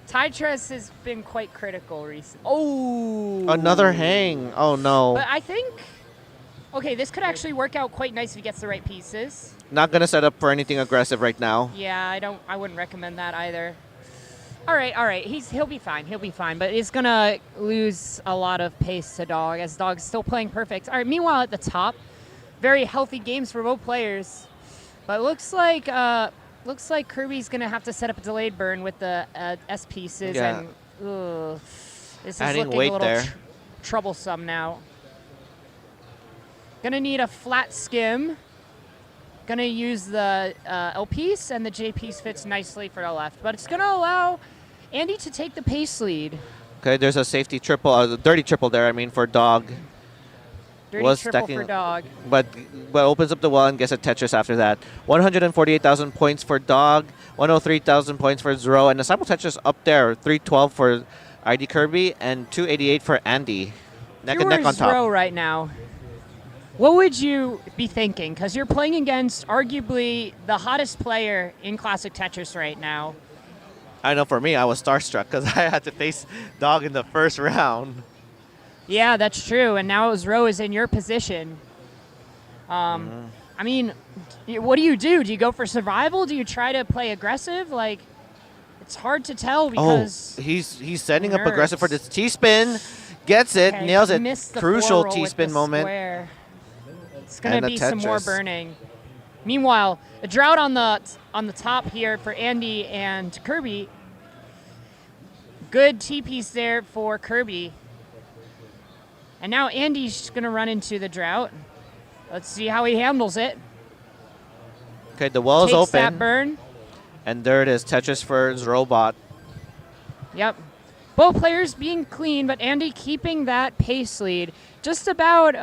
Tetris has been quite critical recently. Oh. Another hang. Oh no. But I think, okay, this could actually work out quite nice if he gets the right pieces. Not gonna set up for anything aggressive right now. Yeah, I wouldn't recommend that either. All right. He'll be fine. He'll be fine. But he's gonna lose a lot of pace to Dog, as Dog's still playing perfect. All right. Meanwhile, at the top, very healthy games for both players. But looks like Kirby's gonna have to set up a delayed burn with the S pieces, Yeah. and this is Adding looking weight a little there. troublesome now. Gonna need a flat skim. Gonna use the L piece, and the J piece fits nicely for the left, but it's gonna allow Andy to take the pace lead. Okay, there's a safety triple, dirty triple there. I mean for Dog. Dirty Was triple stacking- for Dog. But opens up the wall and gets a Tetris after that. 148,000 points for Dog, 103,000 points for Zro, and the simul Tetris up there, 312 for ID Kirby and 288 for Andy. Neck If you and neck were on top. Zro right now, what would you be thinking? Because you're playing against arguably the hottest player in Classic Tetris right now. I know for me, I was starstruck because I had to face Dog in the first round. Yeah, that's true. And now Zro is in your position. I mean, what do? Do you go for survival? Do you try to play aggressive? Like, it's hard to tell because he's setting up nerves. aggressive for this T-spin. Gets it, Okay, nails it. missed the Crucial forward with T-spin the moment. square. It's gonna And a be some more Tetris. burning. Meanwhile, a drought on the top here for Andy and Kirby. Good T-piece there for Kirby. And now Andy's gonna run into the drought. Let's see how he handles it. Okay, the wall is Takes that open. burn. And there it is, Tetris for Zrobot. Yep. Both players being clean, but Andy keeping that pace lead. Just about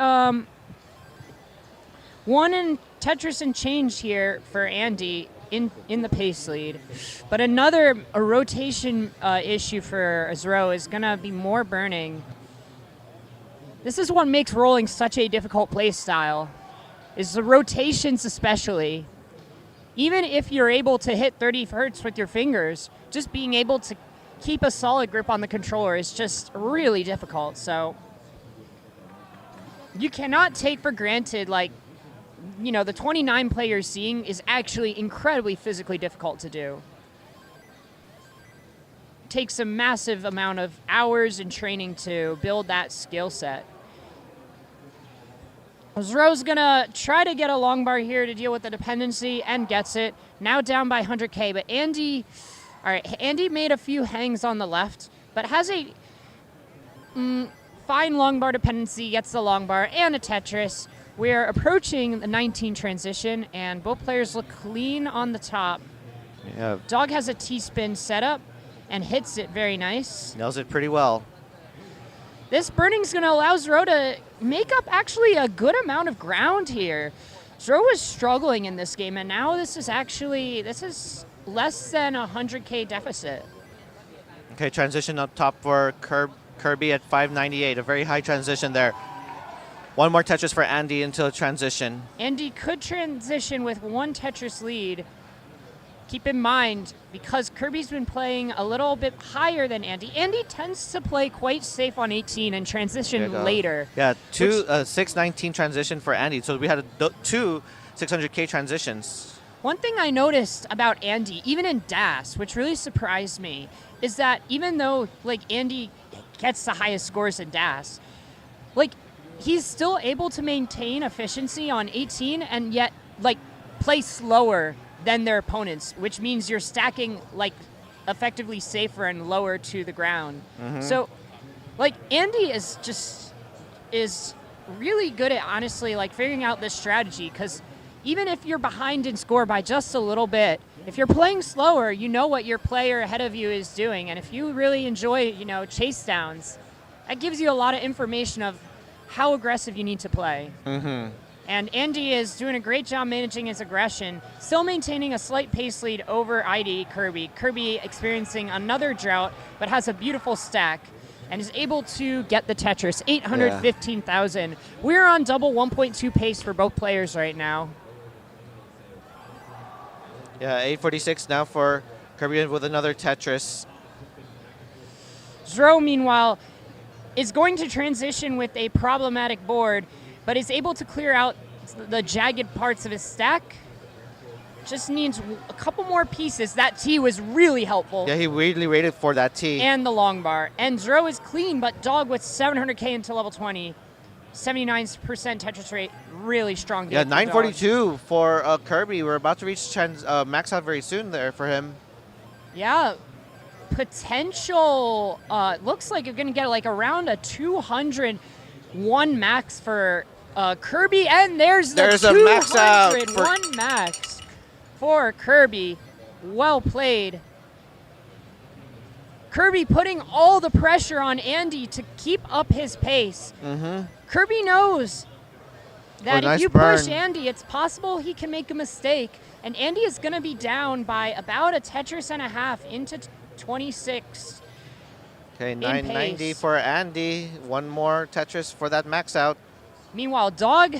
one in Tetris and change here for Andy in the pace lead. But a rotation issue for Zro is going to be more burning. This is what makes rolling such a difficult play style, is the rotations especially. Even if you're able to hit 30 hertz with your fingers, just being able to keep a solid grip on the controller is just really difficult. So you cannot take for granted, like, you know, the 29 play you're seeing is actually incredibly physically difficult to do. It takes a massive amount of hours and training to build that skill set. Zro's gonna try to get a long bar here to deal with the dependency and gets it. Now down by 100K, but Andy made a few hangs on the left, but has a fine long bar dependency, gets the long bar and a Tetris. We're approaching the 19 transition, and both players look clean on the top. Yeah, Dog has a T-spin setup and hits it very nice. nails it pretty well. This burning's going to allow Zro to make up actually a good amount of ground here. Zro was struggling in this game, and now this is less than a 100K deficit. Okay, transition up top for Kirby at 598. A very high transition there. One more Tetris for Andy until transition. Andy could transition with one Tetris lead. Keep in mind, because Kirby's been playing a little bit higher than Andy, Andy tends to play quite safe on 18 and transition later. Yeah, 619 transition for Andy. So we had two 600K transitions. One thing I noticed about Andy, even in DAS, which really surprised me, is that even though like Andy gets the highest scores in DAS, like he's still able to maintain efficiency on 18 and yet like play slower than their opponents, which means you're stacking like effectively safer and lower to the ground. So like Andy is really good at honestly like figuring out this strategy, because even if you're behind in score by just a little bit, if you're playing slower, you know what your player ahead of you is doing. And if you really enjoy, you know, chase downs, that gives you a lot of information of how aggressive you need to play. Mm-hmm. And Andy is doing a great job managing his aggression, still maintaining a slight pace lead over ID Kirby. Kirby experiencing another drought, but has a beautiful stack and is able to get the Tetris, 815,000. We're on double 1.2 pace for both players right now. Yeah, 846 now for Kirby with another Tetris. Zro, meanwhile, is going to transition with a problematic board, but is able to clear out the jagged parts of his stack. Just needs a couple more pieces. That T was really helpful. Yeah, he really waited for that T. And the long bar. And Zro is clean, but Dog with 700K into level 20. 79% Tetris rate. Really strong. Yeah, 942 for Kirby. We're about to reach max out very soon there for him. Yeah. Potential, looks like you're going to get like around a 201 max for Kirby. And there's the a max out. 201 max for Kirby. Well played. Kirby putting all the pressure on Andy to keep up his pace. Mm-hmm. Kirby knows that nice if you burn. push Andy, it's possible he can make a mistake. And Andy is going to be down by about a Tetris and a half into 26. Okay, 990 for Andy. One more Tetris for that max out. Meanwhile, Dog,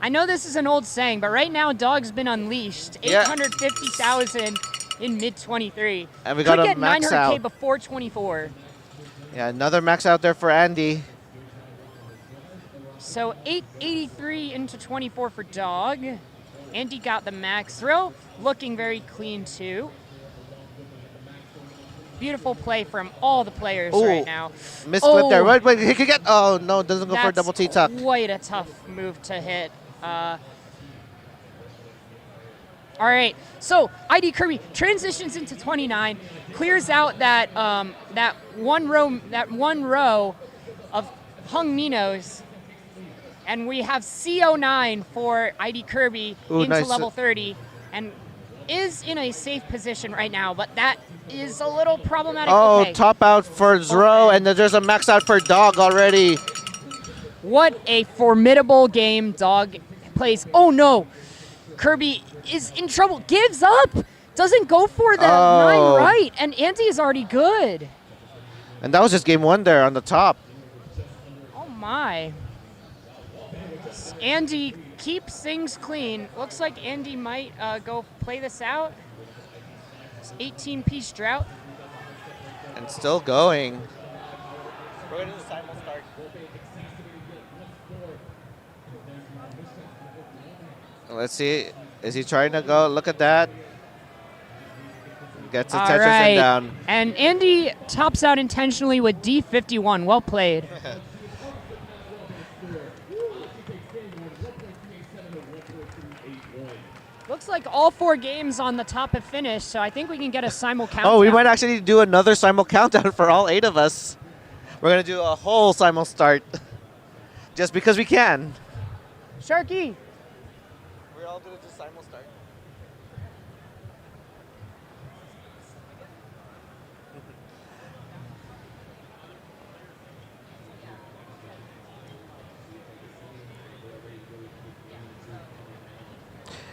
I know this is an old saying, but right now Dog's been unleashed. 850,000 in mid 23. And we got Could a get max 900K out before 24. Yeah, another max out there for Andy. So 883 into 24 for Dog. Andy got the max throw, looking very clean too. Beautiful play from all the players right now. Misflip there. Wait, he could get. Oh no, doesn't go for a double T tuck. Quite a tough move to hit. All right, so ID Kirby transitions into 29, clears out that that one row of hung Minos, and we have CO9 for ID Kirby into nice. level 30, and is in a safe position right now, but that is a little problematic. Oh, okay. top out for Zro, and then there's a max out for Dog already. What a formidable game Dog plays. Oh no, Kirby is in trouble, gives up, doesn't go for the 9 right, and Andy is already good. And that was just game 1 there on the top. Oh my. Andy keeps things clean. Looks like Andy might go play this out. It's 18-piece drought. And still going. We're going to do the simul start. Let's see. Is he trying to go? Look at that. Gets a Tetris and down. And Andy tops out intentionally with D51. Well played. Looks like all 4 games on the top have finished, so I think we can get a simul countdown. Oh, we might actually do another simul countdown for all 8 of us. We're going to do a whole simul start. Just because we can. Sharky. We're all going to do simul start.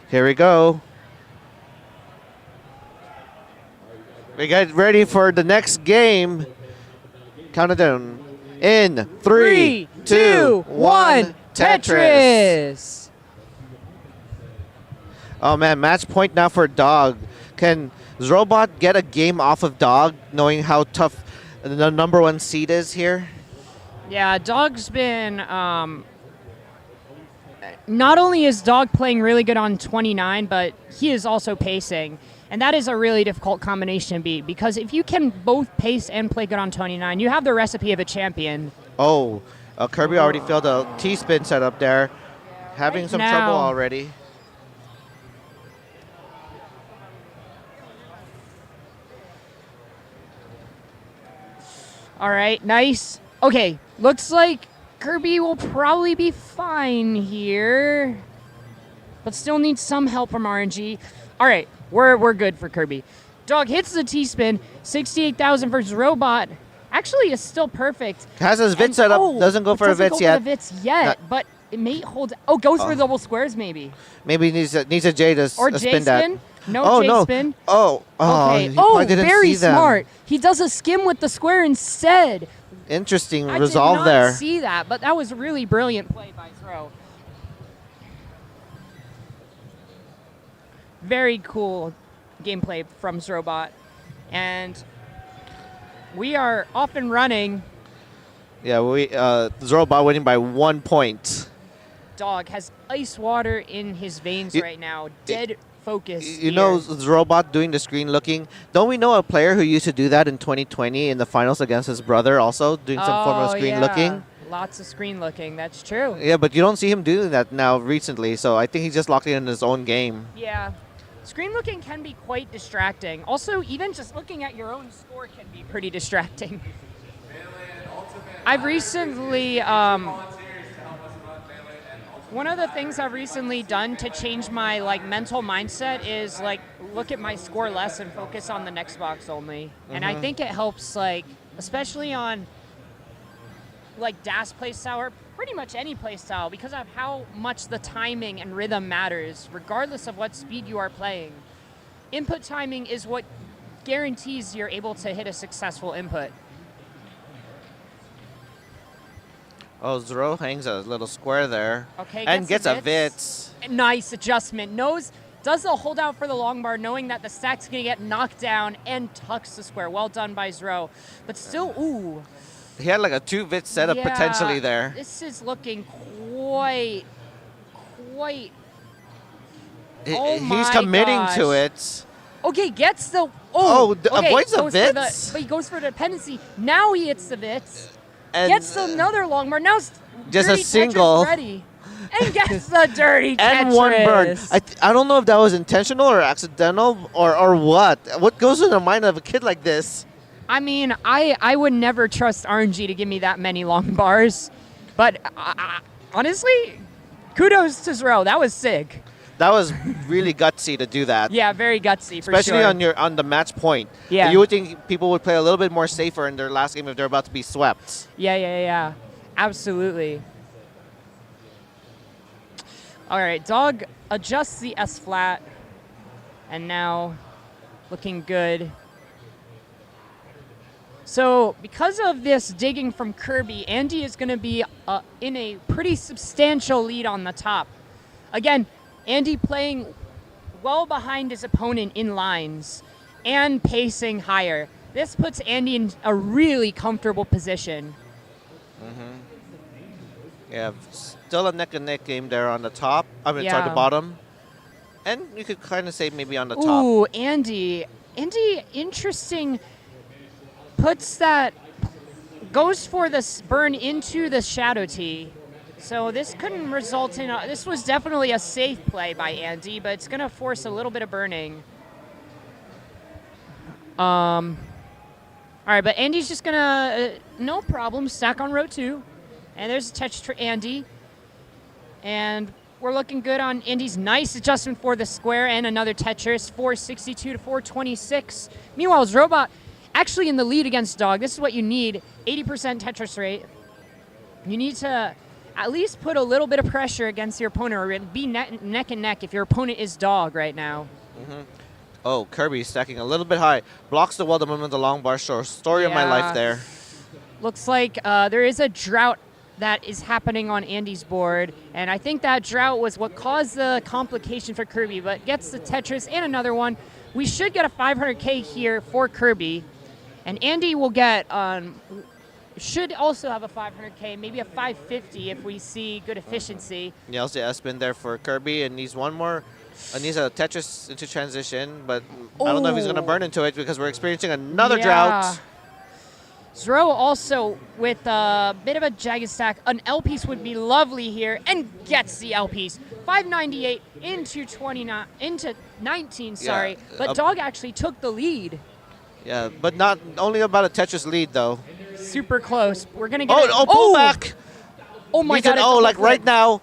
Here we go. We get ready for the next game. Count it down. In 3, 2, 1, Tetris. Oh man, match point now for Dog. Can Zrobot get a game off of Dog, knowing how tough the number 1 seed is here? Yeah, Dog's been... not only is Dog playing really good on 29, but he is also pacing. And that is a really difficult combination to beat, because if you can both pace and play good on 29, you have the recipe of a champion. Oh, Kirby already failed a T-spin setup there. Having some trouble already. All right, nice. Okay, looks like Kirby will probably be fine here, but still needs some help from RNG. All right, we're good for Kirby. Dog hits the T-spin, 68,000 versus Zrobot. actually is still perfect. Has his Vit set up. Doesn't go for a Vits yet. Doesn't go for the Vits yet, but it may hold. Oh, goes for double squares maybe. Maybe he needs a J to Or J spin that. spin. No J spin. Oh, Okay. he Oh, probably didn't very see them. smart. He does a skim with the square instead. Interesting I resolve did not there. see that, but that was really brilliant play by Throw. Very cool gameplay from Zrobot. And we are off and running. Yeah, Zrobot winning by 1 point. Dog has ice water in his veins right now. Dead focus. You know, Zrobot doing the screen looking. Don't we know a player who used to do that in 2020 in the finals against his brother also, doing some form of screen looking? Lots of screen looking. That's true. Yeah, but you don't see him doing that now recently, so I think he's just locked in his own game. Yeah. Screen looking can be quite distracting. Also, even just looking at your own score can be pretty distracting. I've recently, one of the things I've recently done to change my mental mindset is look at my score less and focus on the next box only. And I think it helps especially on DAS playstyle or pretty much any playstyle because of how much the timing and rhythm matters, regardless of what speed you are playing. Input timing is what guarantees you're able to hit a successful input. Oh, Zro hangs a little square there. Okay, and gets a Vits. Nice adjustment. Does the holdout for the long bar, knowing that the stack's going to get knocked down and tucks the square. Well done by Zro. But still, ooh. He had like a 2-Vit setup potentially there. This is looking quite. He's committing to it. Okay, gets the. Avoids the Vits. But he goes for the dependency. Now he hits the Vits. And gets another long bar. Now just a single. Ready. And gets the dirty Tetris. And one burn. I don't know if that was intentional or accidental or what. What goes in the mind of a kid like this? I mean, I would never trust RNG to give me that many long bars. But honestly, kudos to Zro. That was sick. That was really gutsy to do that. Yeah, very gutsy, for especially sure. on the match point. Yeah. You would think people would play a little bit more safer in their last game if they're about to be swept. Yeah. Absolutely. All right, Dog adjusts the S flat, and now looking good. So because of this digging from Kirby, Andy is going to be in a pretty substantial lead on the top. Again, Andy playing well behind his opponent in lines and pacing higher. This puts Andy in a really comfortable position. Yeah, still a neck-and-neck game there on the top. Sorry, the bottom. And you could kind of say maybe on the top. Ooh, Andy, interesting. Goes for this burn into the Shadow T. So this couldn't result in this was definitely a safe play by Andy, but it's going to force a little bit of burning. All right, but Andy's just going to, no problem, stack on row 2. And there's a touch for Andy. And we're looking good on Andy's nice adjustment for the square and another Tetris, 462 to 426. Meanwhile, Zrobot actually in the lead against Dog. This is what you need, 80% Tetris rate. You need to at least put a little bit of pressure against your opponent or be neck and neck if your opponent is Dog right now. Oh, Kirby stacking a little bit high. Blocks the wall the moment the long bar shows. Story of my life there. Looks like there is a drought that is happening on Andy's board, and I think that drought was what caused the complication for Kirby, but gets the Tetris and another one. We should get a 500K here for Kirby, and Andy will get, should also have a 500K, maybe a 550 if we see good efficiency. Yeah, also a spin there for Kirby, and needs one more. Needs a Tetris into transition, but I don't know if he's going to burn into it because we're experiencing another drought. Zro also with a bit of a jagged stack. An L piece would be lovely here and gets the L piece. 598 into 19, sorry. But Dog actually took the lead. Yeah, but not only about a Tetris lead though. Super close. We're going to get pull back. Oh my God. Like right now.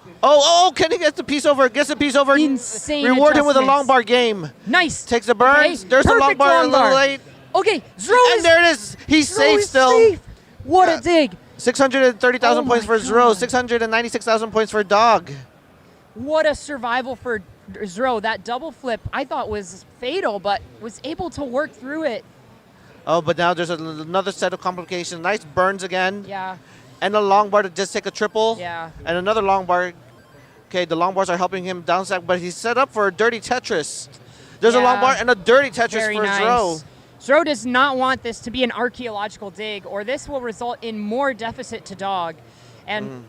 Can he get the piece over? Gets the piece over. Insane Reward him with a long bar game. Nice. Takes the burns. There's the long bar a little late. Okay, Zro And there it is. He's safe still. Safe. What a dig. 630,000 Oh points my for Zro. God. 696,000 points for Dog. What a survival for Zro. That double flip I thought was fatal, but was able to work through it. Oh, but now there's another set of complications. Nice burns again. Yeah. And a long bar to just take a triple. Yeah. And another long bar. Okay, the long bars are helping him down stack, but he's set up for a dirty Tetris. There's a long Yeah. bar and a dirty Tetris Very for nice. Zro. Zro does not want this to be an archaeological dig, or this will result in more deficit to Dog. And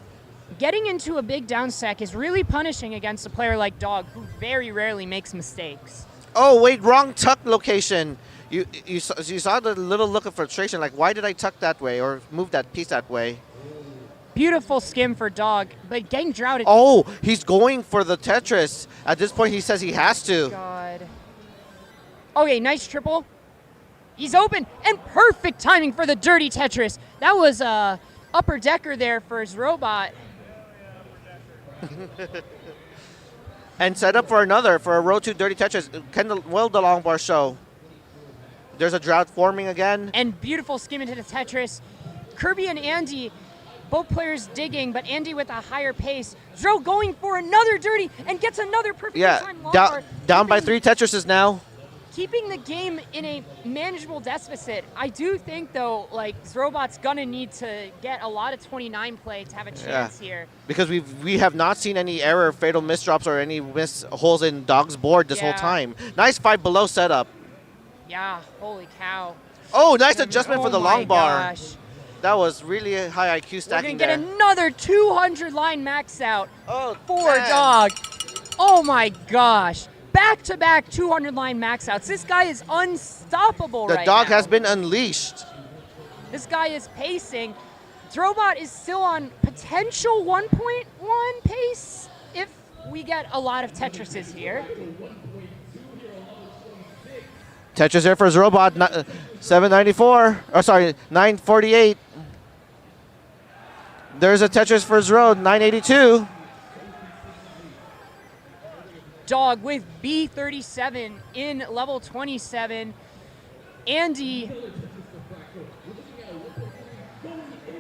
getting into a big down stack is really punishing against a player like Dog, who very rarely makes mistakes. Oh, wait, wrong tuck location. You saw the little look of frustration, like, why did I tuck that way or move that piece that way? Beautiful skim for Dog, but getting droughted. Oh, he's going for the Tetris. At this point, he says he has to. God. Okay, nice triple. He's open, and perfect timing for the dirty Tetris. That was a upper decker there for Zrobot. And set up for a row 2 dirty Tetris. Will the long bar show? There's a drought forming again. And beautiful skim into the Tetris. Kirby and Andy, both players digging, but Andy with a higher pace. Zro going for another dirty and gets another perfect time long bar. Down by 3 Tetrises now. Keeping the game in a manageable deficit. I do think, though, like, Zrobot's going to need to get a lot of 29 play to have a chance here. Because we have not seen any error, fatal misdrops, or any miss holes in Dog's board this whole time. Nice 5 below setup. Yeah, holy cow. Oh, nice adjustment for the long bar. Gosh. That was really a high IQ We're stacking going to there. get another 200 line max out for damn. Dog. Oh, my gosh. Back-to-back 200 line max outs. This guy is unstoppable The right Dog now. has been unleashed. This guy is pacing. Zrobot is still on potential 1.1 pace if we get a lot of Tetrises here. Tetris here for Zrobot, 794. Oh, sorry, 948. There's a Tetris for Zro, 982. Dog with B37 in level 27. Andy.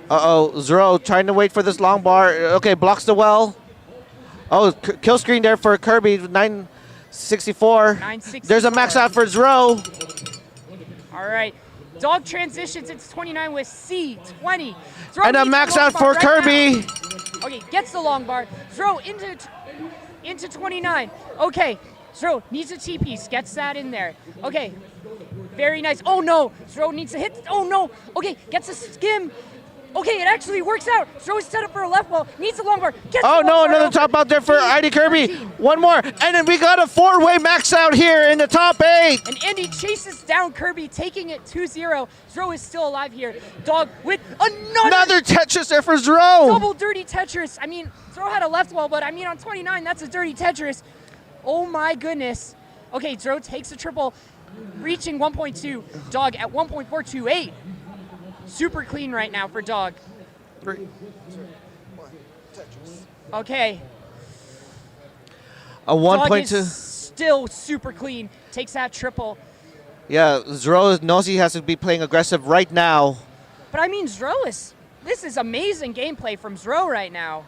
Uh-oh, Zro trying to wait for this long bar. Okay, blocks the well. Oh, kill screen there for Kirby, 964. 964. There's a max out for Zro. All right. Dog transitions into 29 with C20. And a max out for Kirby. Okay, gets the long bar. Zro into 29. Okay, Zro needs a T-piece. Gets that in there. Okay, very nice. Oh, no. Zro needs to hit. Oh, no. Okay, gets a skim. Okay, it actually works out. Zro is set up for a left wall. Needs a long bar. Gets Oh, the no, long bar another over. top out there for ID Kirby. One more. And then we got a 4-way max out here in the top 8. And Andy chases down Kirby, taking it 2-0. Zro is still alive here. Dog with another Tetris there for Zro. double dirty Tetris. I mean, Zro had a left wall, but I mean, on 29, that's a dirty Tetris. Oh my goodness. Okay, Zro takes a triple, reaching 1.2. Dog at 1.428. Super clean right now for Dog. Okay. A Dog 1.2. is still super clean. Takes that triple. Yeah, Zro knows he has to be playing aggressive right now. But I mean, this is amazing gameplay from Zro right now.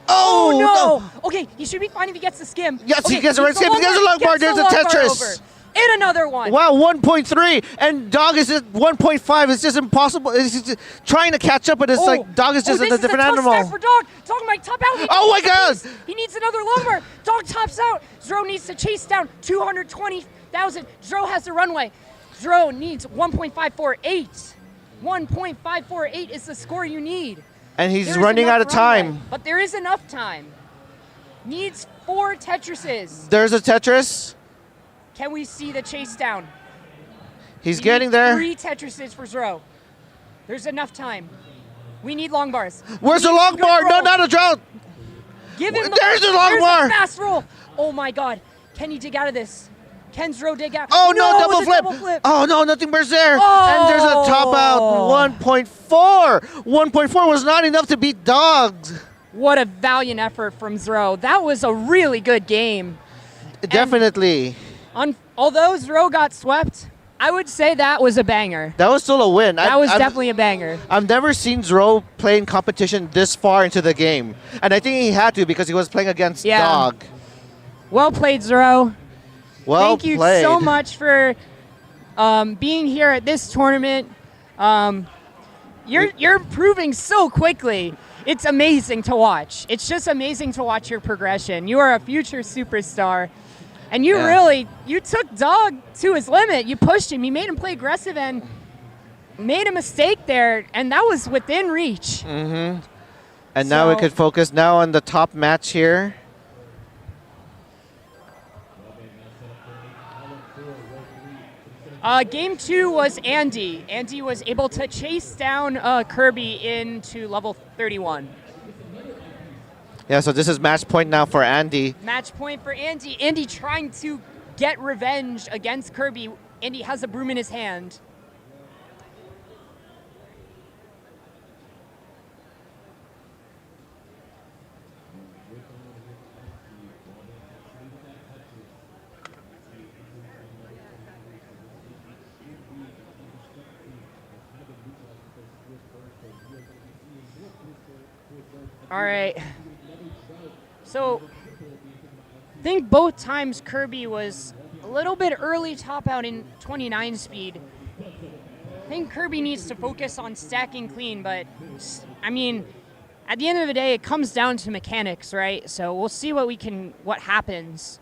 Oh, no! Okay, he should be fine if he gets the skim. Yes, okay, he gets the right skim. He gets the long bar. There's a Tetris. And another one. Wow, 1.3. And Dog is at 1.5. It's just impossible. He's just trying to catch up, but it's like Dog is just a different animal. This is a tough stack for Dog. Dog might top out. Oh, my God. He needs another long bar. Dog tops out. Zro needs to chase down 220,000. Zro has the runway. Zro needs 1.548. 1.548 is the score you need. And he's There is running enough out of time. runway, but there is enough time. Needs 4 Tetrises. There's a Tetris. Can we see the chase down? He's getting there. 3 Tetrises for Zro. There's enough time. We need long bars. Where's We the need long good bar? No, roll. not a drought. Give him There's the long there's bar. A fast roll. Oh my God. Can he dig out of this? Can Zro dig out? Oh, no, double the flip. double flip. Oh, no, nothing burst there. Oh. And there's a top out, 1.4. 1.4 was not enough to beat Dogs. What a valiant effort from Zro. That was a really good game. Definitely. Although Zro got swept, I would say that was a banger. That was still a win. That was definitely a banger. I've never seen Zro playing competition this far into the game. And I think he had to because he was playing against Dog. Well played, Zro. Well Thank you played. so much for being here at this tournament. You're improving so quickly. It's amazing to watch. It's just amazing to watch your progression. You are a future superstar. And you you took Dog to his limit. You pushed him. You made him play aggressive and made a mistake there. And that was within reach. Mm-hmm. And now we could focus now on the top match here. Game 2 was Andy. Andy was able to chase down Kirby into level 31. Yeah, so this is match point now for Andy. Match point for Andy. Andy trying to get revenge against Kirby. Andy has a broom in his hand. All right. So, I think both times Kirby was a little bit early top out in 29 speed. I think Kirby needs to focus on stacking clean, but I mean, at the end of the day, it comes down to mechanics, right? So we'll see what happens.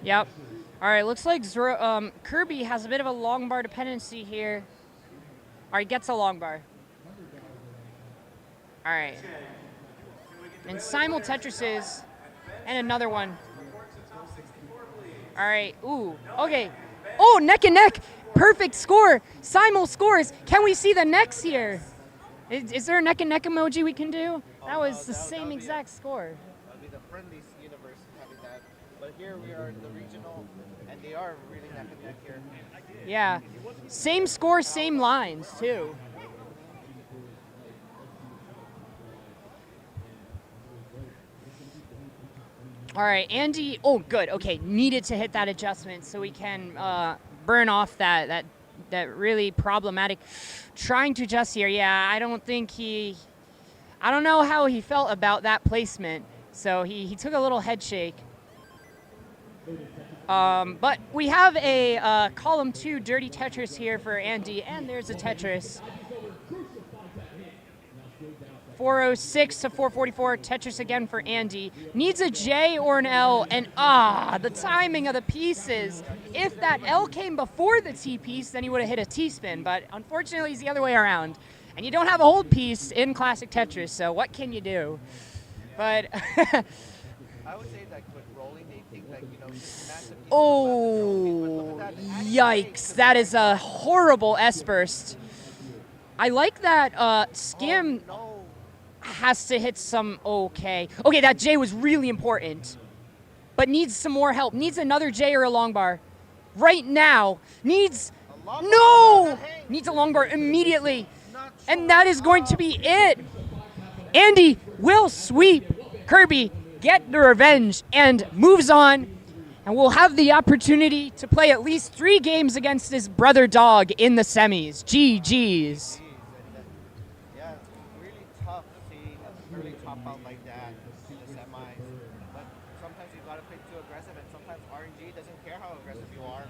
Yep. All right, looks like Kirby has a bit of a long bar dependency here. All right, gets a long bar. All right. And simul Tetrises, and another one. All right, ooh, okay. Oh, neck and neck, perfect score. Simul scores. Can we see the necks here? Is there a neck and neck emoji we can do? That was the same exact score. That'll be the friendliest universe having that. But here we are in the regional, and they are really neck and neck here. Yeah, same score, same lines too. All right, Andy. Oh, good. Okay, needed to hit that adjustment so we can burn off that really problematic. Trying to adjust here. Yeah, I don't know how he felt about that placement. So he took a little head shake. But we have a column 2 dirty Tetris here for Andy, and there's a Tetris. 406 to 444, Tetris again for Andy. Needs a J or an L, and the timing of the pieces. If that L came before the T piece, then he would have hit a T spin, but unfortunately it's the other way around. And you don't have a hold piece in classic Tetris, so what can you do? But I would say like with rolling, they think like, massive. Oh, yikes. That is a horrible S-burst. I like that Scam has to hit some okay. Okay, that J was really important, but needs some more help. Needs another J or a long bar. Right now. Needs a long bar immediately. And that is going to be it. Andy will sweep Kirby, get the revenge, and moves on. And we'll have the opportunity to play at least 3 games against his brother Dog in the semis. GG's. Yeah, it's really tough seeing a early top out like that in the semis. But sometimes you gotta play too aggressive, and sometimes RNG doesn't care how aggressive you are.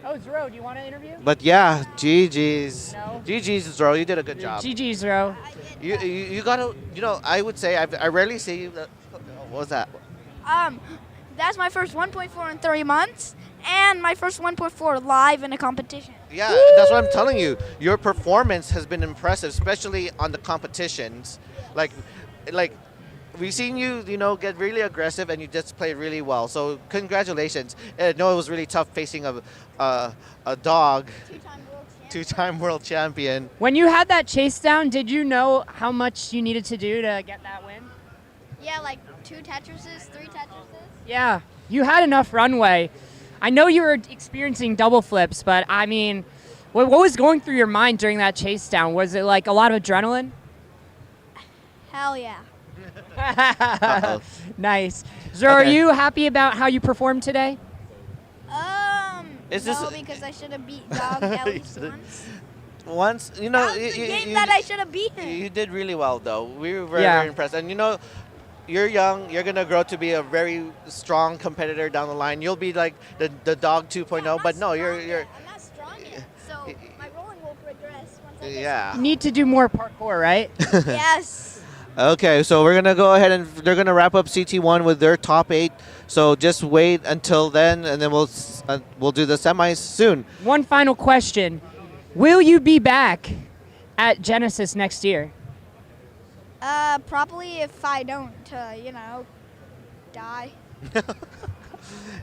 Oh, Zro, do you want to interview? But yeah, GG's. No. GG's, Zro. You did a good job. GG's, Zro. You gotta, I would say, I rarely see you. What was that? That's my first 1.4 in 3 months, and my first 1.4 live in a competition. Yeah, that's what I'm telling you. Your performance has been impressive, especially on the competitions. Like, like we've seen you, get really aggressive, and you just play really well. So congratulations. I know it was really tough facing a dog, two-time world champion. When you had that chase down, did you know how much you needed to do to get that win? Yeah, like 2 Tetrises, 3 Tetrises. Yeah, you had enough runway. I know you were experiencing double flips, but I mean, what was going through your mind during that chase down? Was it like a lot of adrenaline? Hell yeah. Nice. Zoro, are Okay. you happy about how you performed today? Is No, this- because I should have beat Dog at least once. Once, That was the game that I should have beaten. You did really well, though. We were very, Yeah. very impressed. And you're young. You're gonna grow to be a very strong competitor down the line. You'll be like the dog 2.0. But no, you're. I'm not strong yet, so my rolling will progress once I get Yeah. You need to do more parkour, right? Yes. Okay, so we're gonna go ahead and they're gonna wrap up CT1 with their top 8. So just wait until then, and then we'll do the semis soon. One final question. Will you be back at Genesis next year? Probably if I don't, die.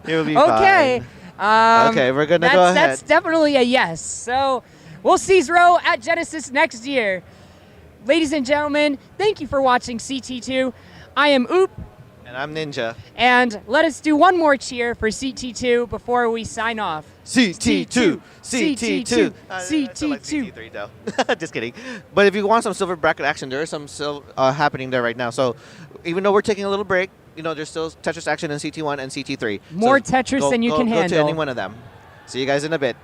You'll be Okay. fine. Okay, we're gonna go ahead. That's definitely a yes. So we'll see Zro at Genesis next year. Ladies and gentlemen, thank you for watching CT2. I am Oop, And I'm Ninja. and let us do one more cheer for CT2 before we sign off. CT2, CT2, I feel like CT2. CT3 though. Just kidding. But if you want some silver bracket action, there is some happening there right now. So even though we're taking a little break, there's still Tetris action in CT1 and CT3. More So Tetris than you can Go to handle. any one of them. See you guys in a bit.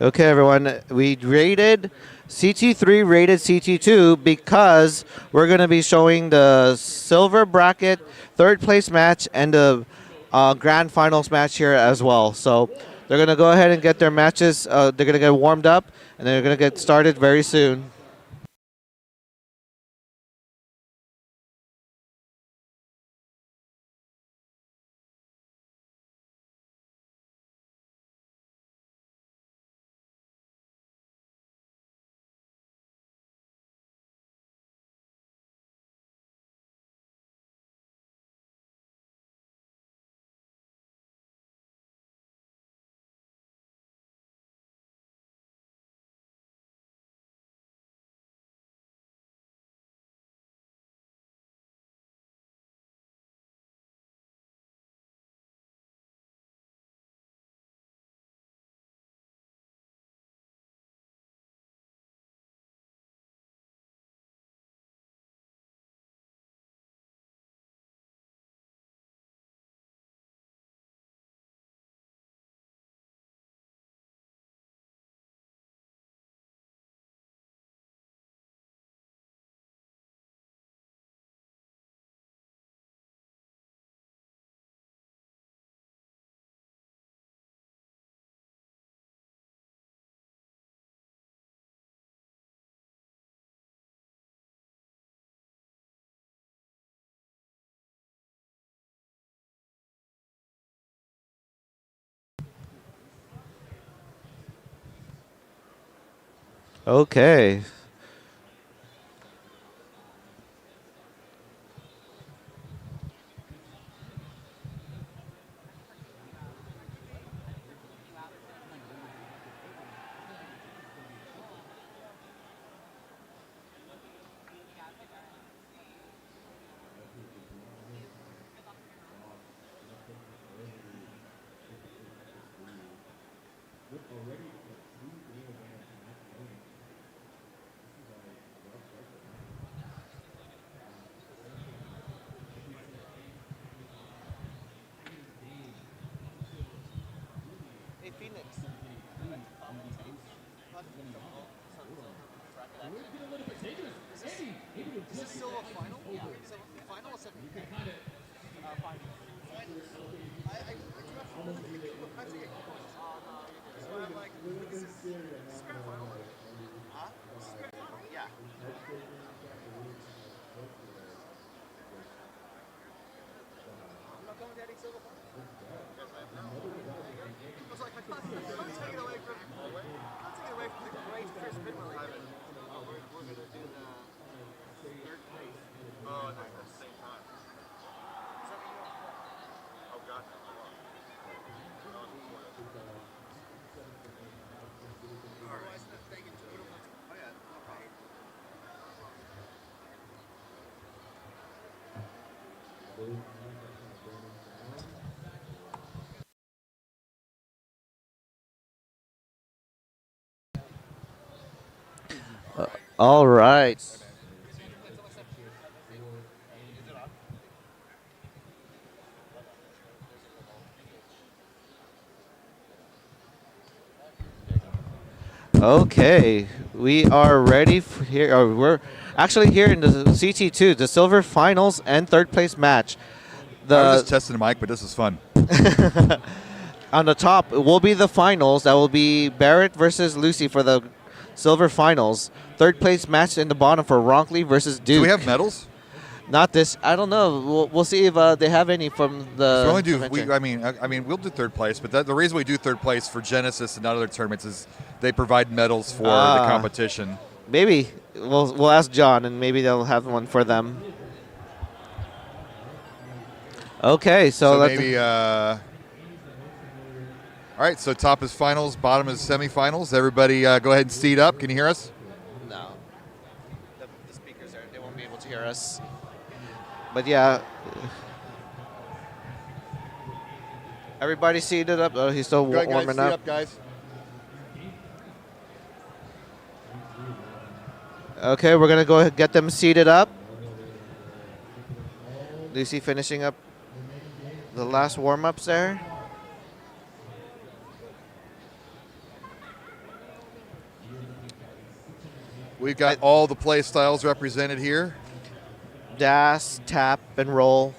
Okay, everyone. We rated CT3, rated CT2 because we're going to be showing the silver bracket third place match and the grand finals match here as well. So they're going to go ahead and get their matches. They're going to get warmed up, and they're going to get started very soon. Okay. All right. Okay, we are ready for here. We're actually here in the CT2, the silver finals and third place match. I was just testing the mic, but this is fun. On the top will be the finals. That will be Barrett versus Lucy for the silver finals. Third place match in the bottom for Ronkley versus Duke. Do we have medals? Not this. I don't know. We'll see if they have any from the. So we only do. I mean, we'll do third place, but the reason we do third place for Genesis and other tournaments is they provide medals for the competition. Maybe we'll ask John, and maybe they'll have one for them. Okay, so maybe. All right, so top is finals, bottom is semifinals. Everybody, go ahead and seat up. Can you hear us? No, the speakers they won't be able to hear us. But yeah, everybody seated up. Oh, he's still warming guys, up. Seat up, guys. Okay, we're gonna go ahead and get them seated up. Lucy finishing up the last warm-ups there. We've got all the play styles represented here. Dash, tap, and roll.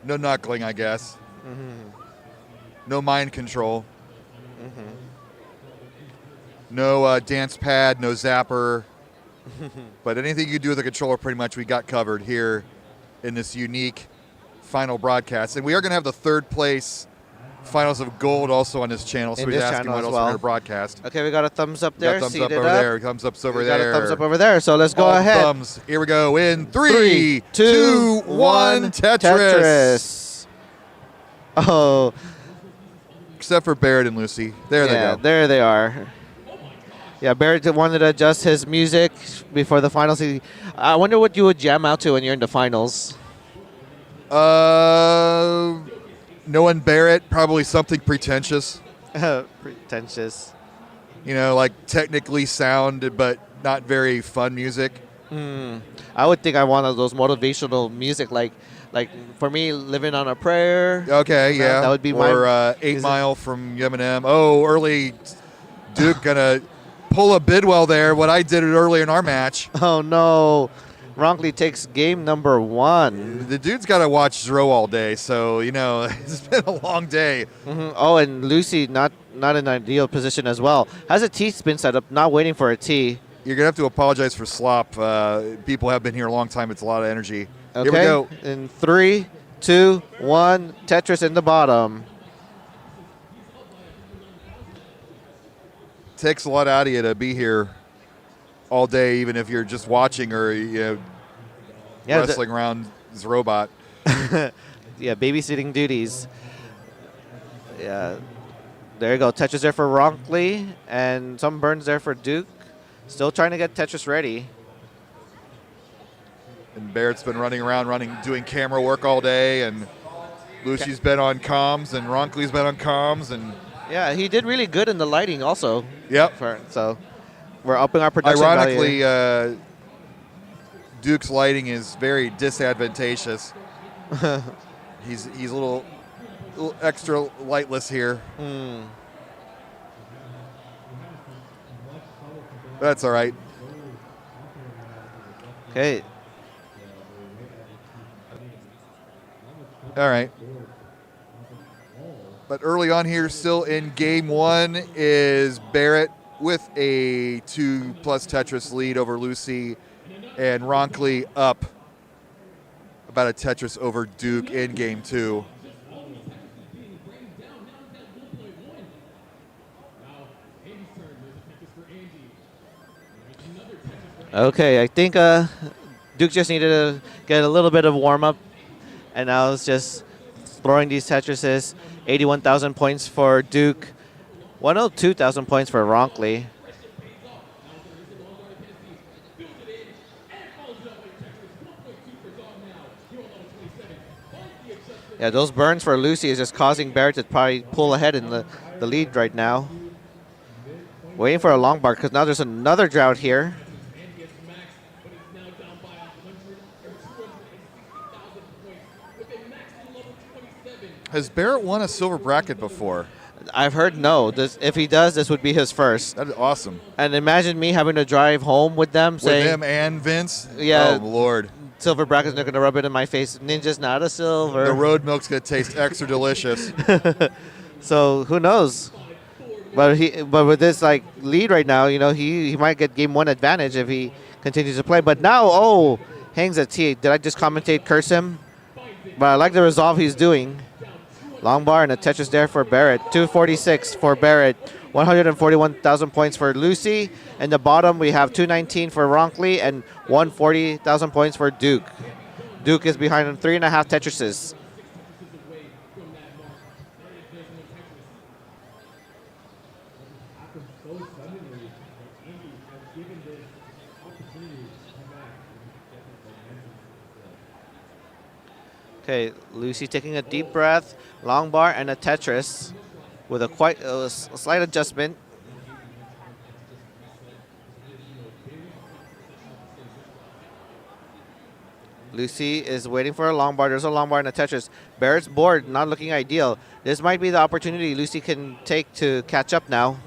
No knuckling, I guess. Mm-hmm. No mind control. Mm-hmm. No dance pad, no zapper. But anything you do with the controller, pretty much we got covered here in this unique final broadcast. And we are going to have the third place finals of gold also on this channel. So In he's this asking channel what as else well. we're going to broadcast. Okay, we got a thumbs up there. Thumbs up Seated over there. Thumbs up's over we there. got a thumbs up over there. So let's go All the ahead. Thumbs. Here we go. In 3, 2, 1. Tetris. Tetris. Oh. Except for Barrett and Lucy. There they go. There they are. Yeah, Barrett wanted to adjust his music before the finals. I wonder what you would jam out to when you're in the finals. Knowing Barrett, probably something pretentious. Pretentious. You know, like technically sound, but not very fun music. I would think I want those motivational music, like for me, Living on a Prayer. Okay, yeah. That would be my. Or 8 Mile from Eminem. Oh, early Duke gonna pull a Bidwell there. What I did earlier in our match. Oh no. Ronkley takes game number 1. The dude's got to watch Zro all day, so, you know, it's been a long day. Mm-hmm. Oh, and Lucy not in an ideal position as well. Has a T spin set up, not waiting for a T. You're going to have to apologize for slop. People have been here a long time. It's a lot of energy. Okay. Here we go. In 3, 2, 1, Tetris in the bottom. Takes a lot out of you to be here all day, even if you're just watching or wrestling around Zrobot. Yeah, babysitting duties. Yeah, there you go. Tetris there for Ronkley, and some burns there for Duke. Still trying to get Tetris ready. And Barrett's been running around, doing camera work all day, and Lucy's been on comms, and Ronkley's been on comms, and yeah, he did really good in the lighting also. Yep. So we're upping our production ironically, value. Duke's lighting is very disadvantageous. He's a little extra lightless here. That's all right. Okay. All right. But early on here, still in game 1, is Barrett with a 2+ Tetris lead over Lucy, and Ronkley up about a Tetris over Duke in game 2. Okay, I think Duke just needed to get a little bit of warm-up, and now it's just throwing these Tetrises. 81,000 points for Duke, 102,000 points for Ronkley. Yeah, those burns for Lucy is just causing Barrett to probably pull ahead in the lead right now. Waiting for a long bar because now there's another drought here. Has Barrett won a silver bracket before? I've heard no. If he does, this would be his first. That is awesome. And imagine me having to drive home with them, With saying, him and Vince? Yeah. Oh, Lord. Silver bracket's not going to rub it in my face. Ninja's not a silver. The road milk's going to taste extra delicious. So who knows? But with this lead right now, he might get game 1 advantage if he continues to play. But now, hangs a T. Did I just commentate curse him? But I like the resolve he's doing. Long bar and a Tetris there for Barrett. 246 for Barrett. 141,000 points for Lucy. In the bottom, we have 219 for Ronkley and 140,000 points for Duke. Duke is behind on 3.5 Tetrises. Okay, Lucy taking a deep breath, long bar, and a Tetris with a slight adjustment. Lucy is waiting for a long bar. There's a long bar and a Tetris. Barrett's board not looking ideal. This might be the opportunity Lucy can take to catch up now.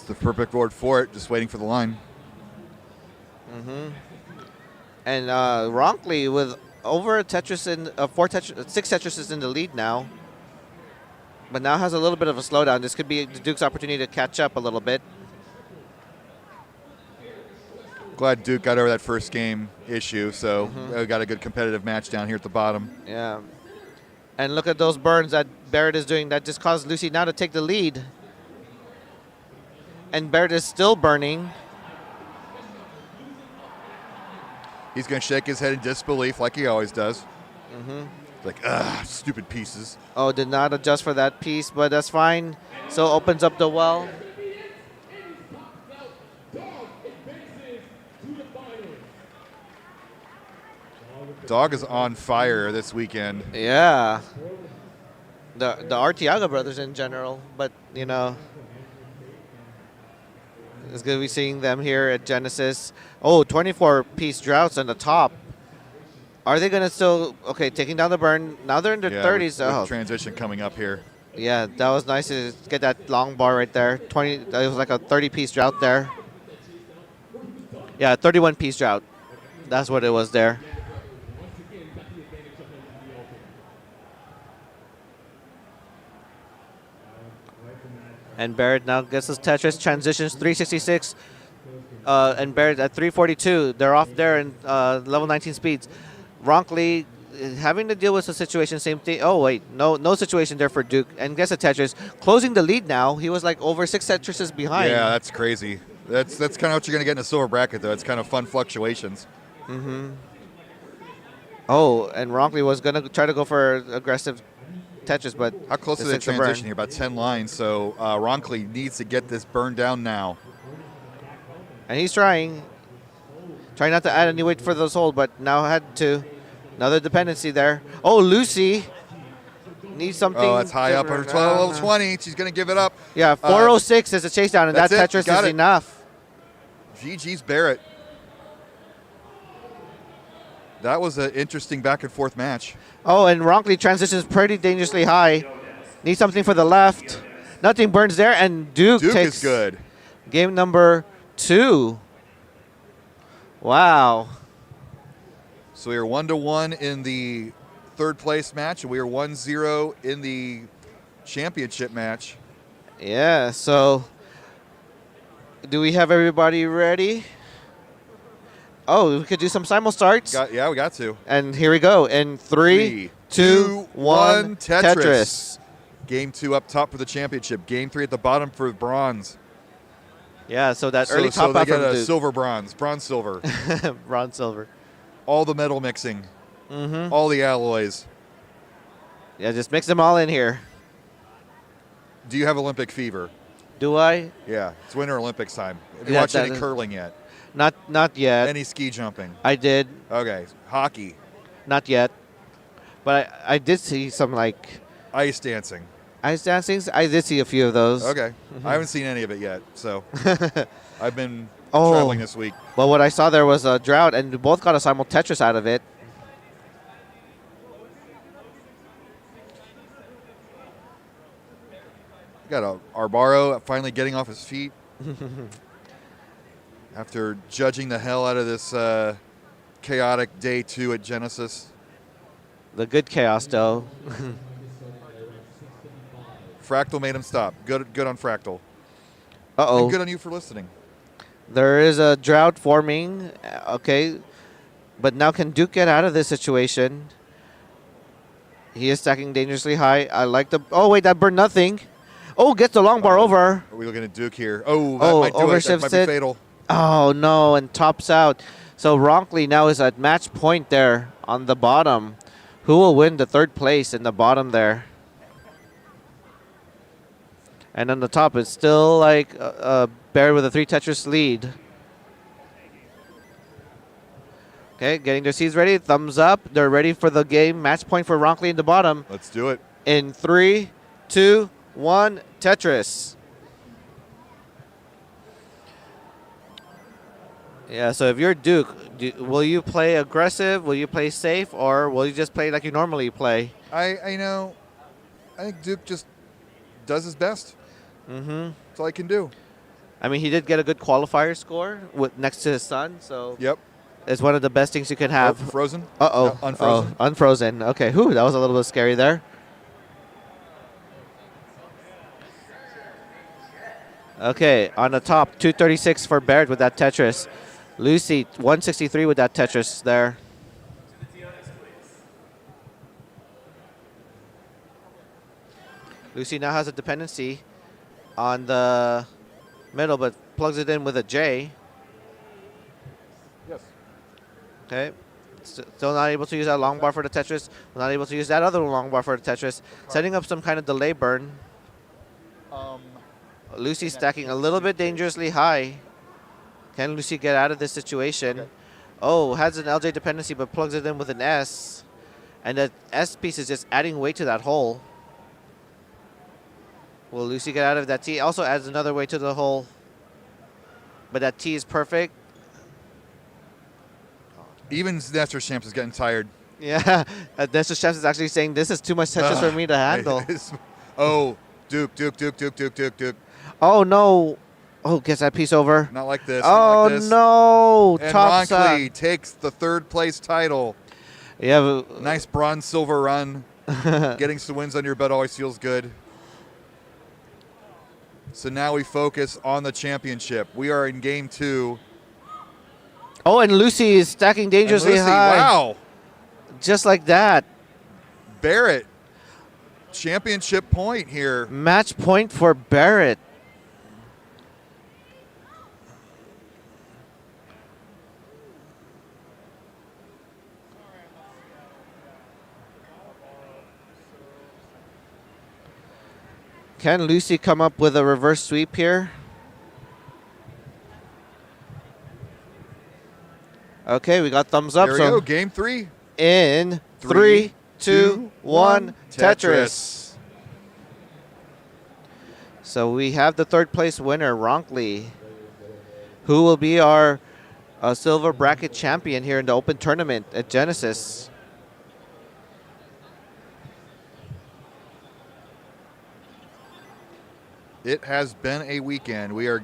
the perfect board for it. Just waiting for the line. And Ronkley with over a Tetris in 6 Tetrises in the lead now. But now has a little bit of a slowdown. This could be Duke's opportunity to catch up a little bit. Glad Duke got over that first game issue, so we got a good competitive match down here at the bottom. Yeah. And look at those burns that Barrett is doing. That just caused Lucy now to take the lead. And Barrett is still burning. He's going to shake his head in disbelief like he always does. Like, stupid pieces. Oh, did not adjust for that piece, but that's fine. So opens up the well. Dog is on fire this weekend. Yeah. The Artiaga brothers in general, but, you know, it's good to be seeing them here at Genesis. Oh, 24-piece droughts on the top. Are they going to still, okay, taking down the burn. Now they're in their 30s. With transition coming up here. Yeah, that was nice to get that long bar right there. It was like a 30-piece drought there. Yeah, 31-piece drought. That's what it was there. And Barrett now gets his Tetris, transitions 366, and Barrett at 342. They're off there in level 19 speeds. Ronkley having to deal with the situation, same thing. Oh, wait, no situation there for Duke. And gets a Tetris, closing the lead now. He was like over 6 Tetrises behind. Yeah, that's crazy. That's kind of what you're going to get in a silver bracket, though. It's kind of fun fluctuations. Oh, and Ronkley was going to try to go for aggressive Tetris, but how close is the transition here? About 10 lines. So Ronkley needs to get this burned down now. And he's trying not to add any weight for those hold, but now had to. Another dependency there. Oh, Lucy needs something. Oh, that's high up. Her level 20. She's going to give it up. Yeah, 406 is a chase down, and that Tetris is enough. GG's Barrett. That was an interesting back and forth match. Oh, and Ronkley transitions pretty dangerously high. Needs something for the left. Nothing burns there, and Duke takes is good. Game number 2. Wow. So we are 1-1 in the third place match, and we are 1-0 in the championship match. Yeah, so do we have everybody ready? Oh, we could do some simul starts. Yeah, we got to. And here we go. In 3, 2, 1, Tetris. Game 2 up top for the championship. Game 3 at the bottom for bronze. Yeah, so that early top they out get from a Duke. silver, bronze, silver. Bronze, silver. All the metal mixing. All the alloys. Yeah, just mix them all in here. Do you have Olympic fever? Do I? Yeah, it's Winter Olympics time. Have you watched any curling yet? Not yet. Any ski jumping? I did. Okay, hockey? Not yet. But I did see some like ice dancing. Ice dancing? I did see a few of those. Okay. I haven't seen any of it yet, so I've been traveling this week. Well, what I saw there was a drought, and we both got a simul Tetris out of it. Got a Arbaro finally getting off his feet after judging the hell out of this chaotic day 2 at Genesis. The good chaos, though. Fractal made him stop. Good on Fractal. Uh-oh. And good on you for listening. There is a drought forming. Okay. But now can Duke get out of this situation? He is stacking dangerously high. I like the... Oh, wait, that burned nothing. Oh, gets the long bar over. Are we looking at Duke here? Oh, that might do it. That might be fatal. Oh, no, and tops out. So Ronkley now is at match point there on the bottom. Who will win the third place in the bottom there? And on the top, it's still like Barrett with a 3 Tetris lead. Okay, getting their seeds ready. Thumbs up. They're ready for the game. Match point for Ronkley in the bottom. Let's do it. In 3, 2, 1, Tetris. Yeah, so if you're Duke, will you play aggressive? Will you play safe? Or will you just play like you normally play? I think Duke just does his best. Mm-hmm. That's all I can do. I mean, he did get a good qualifier score next to his son, so Yep. it's one of the best things you can have. Oh, frozen? Uh-oh. No, unfrozen? Oh, unfrozen. Okay, whew, that was a little bit scary there. Okay, on the top, 236 for Barrett with that Tetris. Lucy, 163 with that Tetris there. Lucy now has a dependency on the middle, but plugs it in with a J. Yes. Okay. Still not able to use that long bar for the Tetris. Not able to use that other long bar for the Tetris. Setting up some kind of delay burn. Lucy stacking a little bit dangerously high. Can Lucy get out of this situation? Okay. Oh, has an LJ dependency, but plugs it in with an S. And that S piece is just adding weight to that hole. Will Lucy get out of that T? Also adds another weight to the hole. But that T is perfect. Even Nestor Champs is getting tired. Yeah, Nestor Champs is actually saying this is too much Tetris for me to handle. Oh, Duke. Oh, no. Oh, gets that piece over. Not like this. Oh, like this. no. And Top Ron side. Klee takes the 3rd place title. Yeah. Nice bronze silver run. Getting some wins under your belt always feels good. So now we focus on the championship. We are in game 2. Oh, and Lucy is stacking dangerously high. Wow. Just like that. Barrett. Championship point here. Match point for Barrett. Can Lucy come up with a reverse sweep here? Okay, we got thumbs up. There we go, game 3. In 3, 2, 1, Tetris. So we have the 3rd place winner, Ronkley, who will be our silver bracket champion here in the open tournament at Genesis. It has been a weekend. We are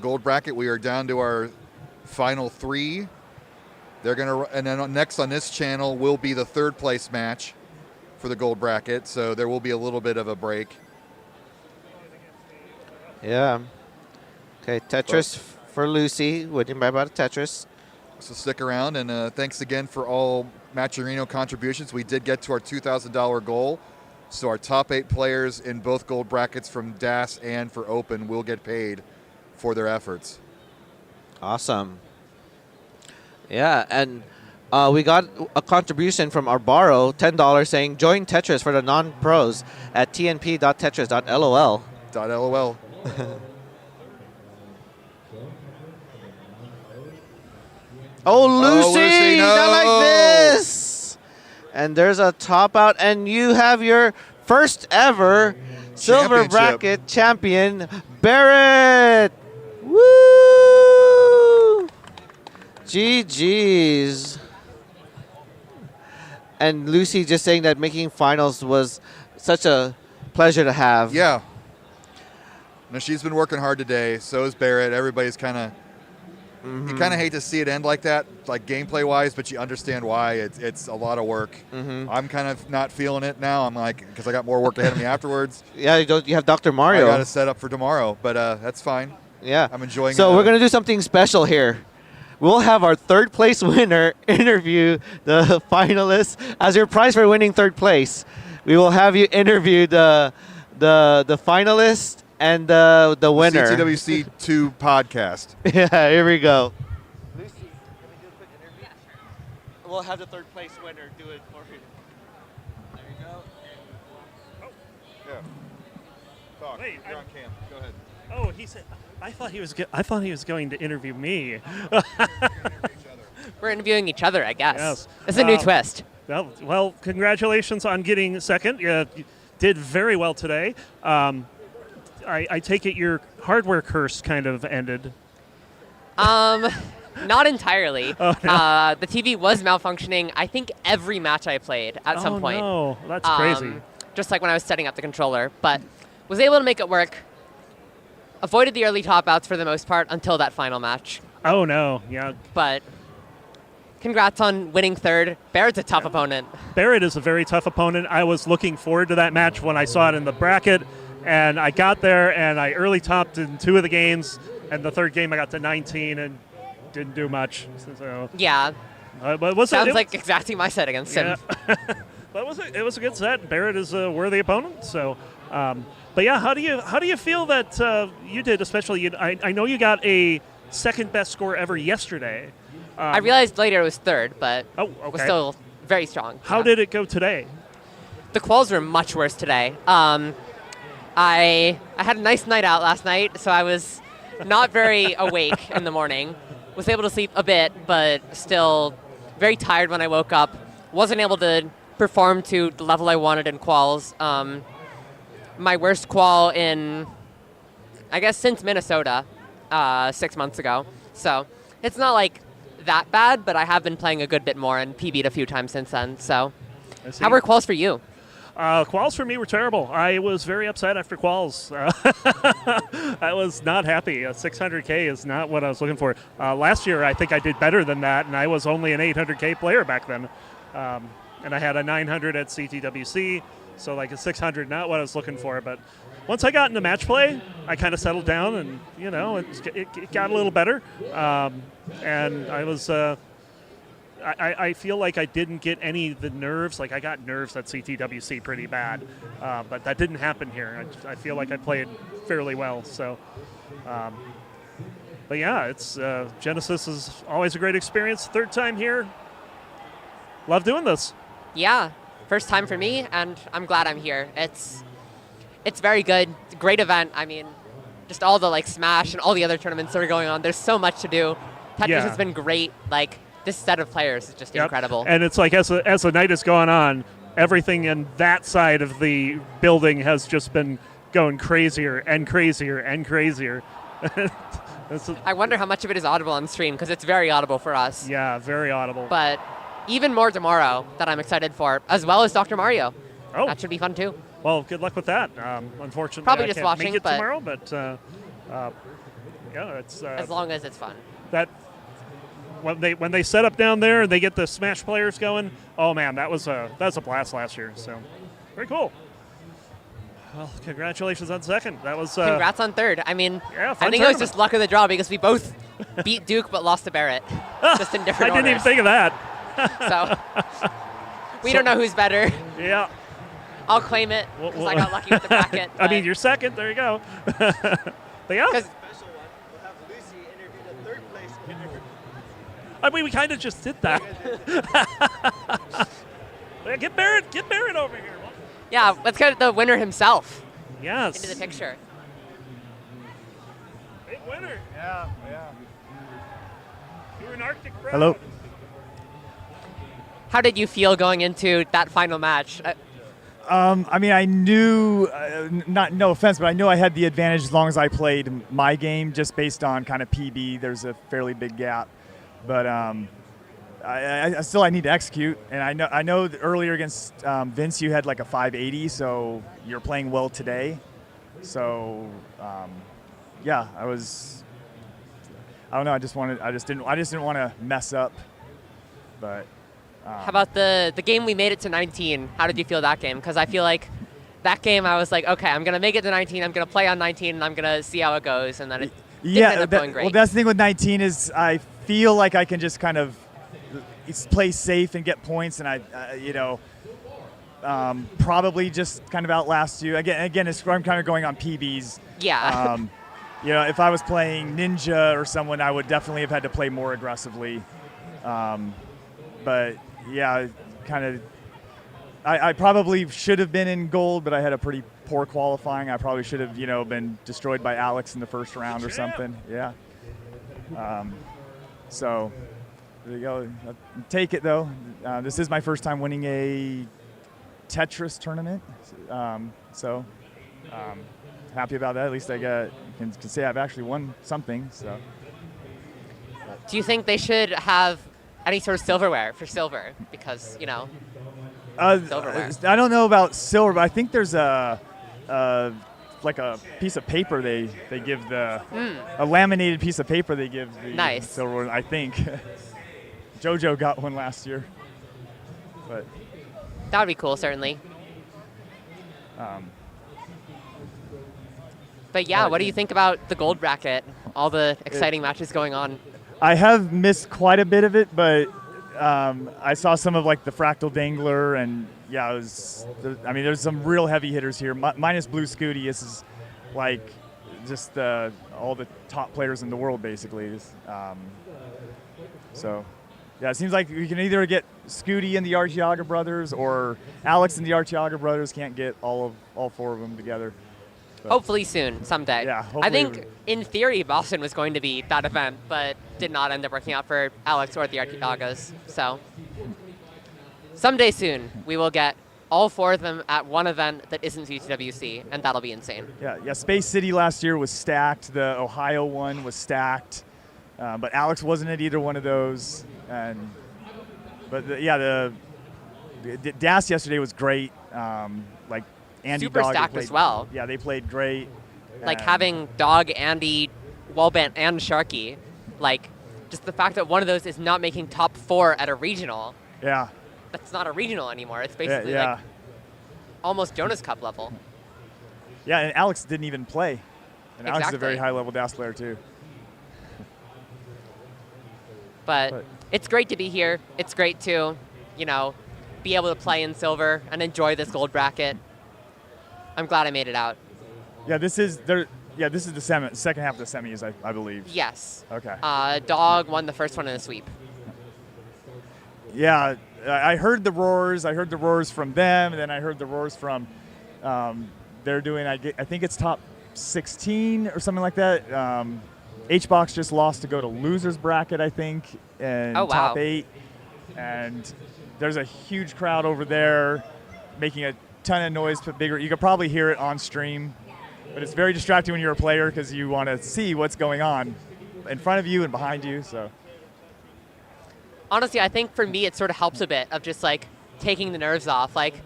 gold bracket. We are down to our final 3. They're gonna, and then next on this channel will be the 3rd place match for the gold bracket. So there will be a little bit of a break. Yeah. Okay, Tetris for Lucy, winning by about a Tetris. So stick around, and thanks again for all MATCHERINO contributions. We did get to our $2,000 goal. So our top 8 players in both gold brackets from DAS and for Open will get paid for their efforts. Awesome. Yeah, and we got a contribution from Arbaro, $10, saying join Tetris for the non-pros at tnp.tetris.lol. .lol. Oh, Lucy, no. not like this. And there's a top out, and you have your first ever silver bracket champion, Barrett. Woo! GG's. And Lucy just saying that making finals was such a pleasure to have. Yeah. No, she's been working hard today. So is Barrett. Everybody's kind of. You kind of hate to see it end like that, like gameplay-wise, but you understand why. It's a lot of work. I'm kind of not feeling it now. I'm like, because I got more work ahead of me afterwards. Yeah, you have Dr. Mario. I got to set up for tomorrow, but that's fine. Yeah. I'm enjoying it. So we're going to do something special here. We'll have our 3rd place winner interview the finalists as your prize for winning 3rd place. We will have you interview the finalist and the winner. CTWC 2 podcast. Yeah, here we go. Lucy, can we do a quick interview? Yeah, sure. We'll have the 3rd place winner do it for you. There you go. Yeah. Talk. Wait, You're on cam. Go ahead. Oh, he said. I thought he was going to interview me. We're interviewing each other, I guess. Yes. It's a new twist. Well, congratulations on getting 2nd. You did very well today. I take it your hardware curse kind of ended. Not entirely. Oh, no. The TV was malfunctioning, I think, every match I played at some point. Oh, no. That's crazy. Just like when I was setting up the controller. But was able to make it work. avoided the early top outs for the most part until that final match. Oh, no. Yeah. But congrats on winning third. Barrett's a tough opponent. Barrett is a very tough opponent. I was looking forward to that match when I saw it in the bracket, and I got there, and I early topped in 2 of the games, and the third game I got to 19 and didn't do much. So, yeah. But sounds like exactly my set against him. But it was a good set. Barrett is a worthy opponent. So, but yeah, how do you feel that you did? Especially, I know you got a second best score ever yesterday. I realized later it was third, but okay. was still very strong. How did it go today? The quals were much worse today. I had a nice night out last night, so I was not very awake in the morning. Was able to sleep a bit, but still very tired when I woke up. Wasn't able to perform to the level I wanted in quals. My worst qual in, I guess, since Minnesota 6 months ago. So it's not like that bad, but I have been playing a good bit more and PB'd a few times since then. So how were quals for you? Quals for me were terrible. I was very upset after quals. I was not happy. 600K is not what I was looking for. Last year, I think I did better than that, and I was only an 800K player back then. And I had a 900 at CTWC, so like a 600, not what I was looking for. But once I got into match play, I kind of settled down, and it got a little better. And I was. I feel like I didn't get any of the nerves. Like I got nerves at CTWC pretty bad, but that didn't happen here. I feel like I played fairly well. So, but yeah, it's Genesis is always a great experience. Third time here. Love doing this. Yeah, first time for me, and I'm glad I'm here. It's very good. It's a great event. I mean, just all the Smash and all the other tournaments that are going on. There's so much to do. Tetris has been great. This set of players is just incredible. And it's like as the night has gone on, everything in that side of the building has just been going crazier and crazier and crazier. I wonder how much of it is audible on stream, because it's very audible for us. Yeah, very audible. But even more tomorrow that I'm excited for, as well as Dr. Mario. Oh. That should be fun too. Well, good luck with that. Unfortunately, probably I just can't watching make it but tomorrow, but yeah, it's as long as it's fun. That when they set up down there and they get the Smash players going, oh man, that's a blast last year. So very cool. Well, congratulations on second. That was congrats on third. I mean, yeah, I think it was just luck of the draw because we both beat Duke but lost to Barrett, just in different I didn't even think of that. So we don't know who's better. Yeah. I'll claim it because I got lucky with the bracket. I mean, you're second. There you go. But yeah. I mean, we kind of just did that. Get Barrett over here. Yeah, let's get the winner himself. Yes. Into the picture. Big winner. Yeah. You're an Arctic crowd. Hello. How did you feel going into that final match? I mean, I knew, no offense, but I knew I had the advantage as long as I played my game, just based on kind of PB. There's a fairly big gap. But I still need to execute, and I know that earlier against Vince you had like a 580, so you're playing well today. So yeah, I don't know. I just didn't want to mess up. But how about the game we made it to 19? How did you feel that game? Because I feel like that game I was like, okay, I'm gonna make it to 19. I'm gonna play on 19, and I'm gonna see how it goes, and then it didn't end up going great. Well, that's the thing with 19 is I feel like I can just kind of play safe and get points, and probably just kind of outlast you. Again, I'm kind of going on PBs. Yeah. If I was playing Ninja or someone, I would definitely have had to play more aggressively. But yeah, kind of. I probably should have been in gold, but I had a pretty poor qualifying. I probably should have, been destroyed by Alex in the first round or something. Yeah. So there you go. Take it though. This is my first time winning a Tetris tournament, so happy about that. At least I can say I've actually won something. So. Do you think they should have any sort of silverware for silver? Because silverware. I don't know about silver, but I think there's like a piece of paper they give the a laminated piece of paper they give the Nice. silver one, I think. JoJo got one last year, but That would be cool, certainly. But yeah, what do you think about the gold bracket? All the exciting matches going on. I have missed quite a bit of it, but I saw some of like the Fractal Dangler, and yeah, I mean, there's some real heavy hitters here. Minus Blue Scooty, this is like just all the top players in the world, basically. So, yeah, it seems like we can either get Scooty and the Archiaga brothers, or Alex and the Archiaga brothers can't get all four of them together. But Hopefully soon, someday. Yeah, I think, in theory, Boston was going to be that event, but did not end up working out for Alex or the Archiagas. So, someday soon, we will get all four of them at one event that isn't CTWC, and that'll be insane. Yeah. Space City last year was stacked. The Ohio one was stacked, but Alex wasn't at either one of those. But the DAS yesterday was great. Like Andy Super Dog stacked played, as well. Yeah, they played great. Like having Dog, Andy, Wellbent, and Sharky, like just the fact that one of those is not making top 4 at a regional. Yeah. That's not a regional anymore. It's basically like almost Jonas Cup level. Yeah, and Alex didn't even play. And Alex is a very Exactly. high-level DAS player, too. But it's great to be here. It's great to, be able to play in silver and enjoy this gold bracket. I'm glad I made it out. Yeah, this is the second half of the semis, I believe. Yes. Okay. Dog won the first one in a sweep. Yeah, I heard the roars. I heard the roars from them, and then I heard the roars from they're doing. I think it's top 16 or something like that. H-Box just lost to go to losers bracket, I think, and top 8. And there's a huge crowd over there making a ton of noise, but bigger. You could probably hear it on stream, but it's very distracting when you're a player because you want to see what's going on in front of you and behind you. So. Honestly, I think for me it sort of helps a bit of just like taking the nerves off. Like,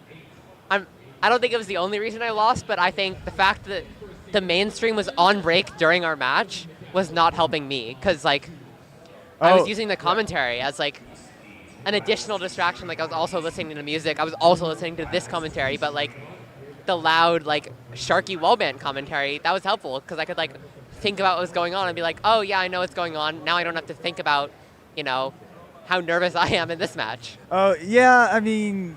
I don't think it was the only reason I lost, but I think the fact that the mainstream was on break during our match was not helping me because like I was using the commentary as like an additional distraction. Like I was also listening to music. I was also listening to this commentary, but like the loud like Sharky Wellband commentary, that was helpful because I could like think about what was going on and be like, oh yeah, I know what's going on. Now I don't have to think about, how nervous I am in this match. Oh yeah, I mean,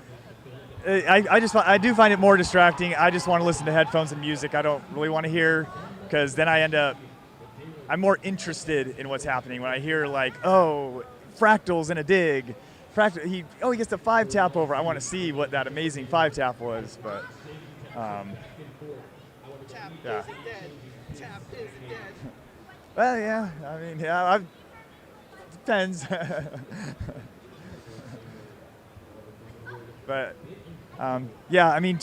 I do find it more distracting. I just want to listen to headphones and music. I don't really want to hear, because then I'm more interested in what's happening when I hear like, oh, Fractal's in a dig. He gets the 5-tap over. I want to see what that amazing 5-tap was, but yeah. Tap isn't dead. Well, yeah. I mean, yeah. Depends. But yeah, I mean,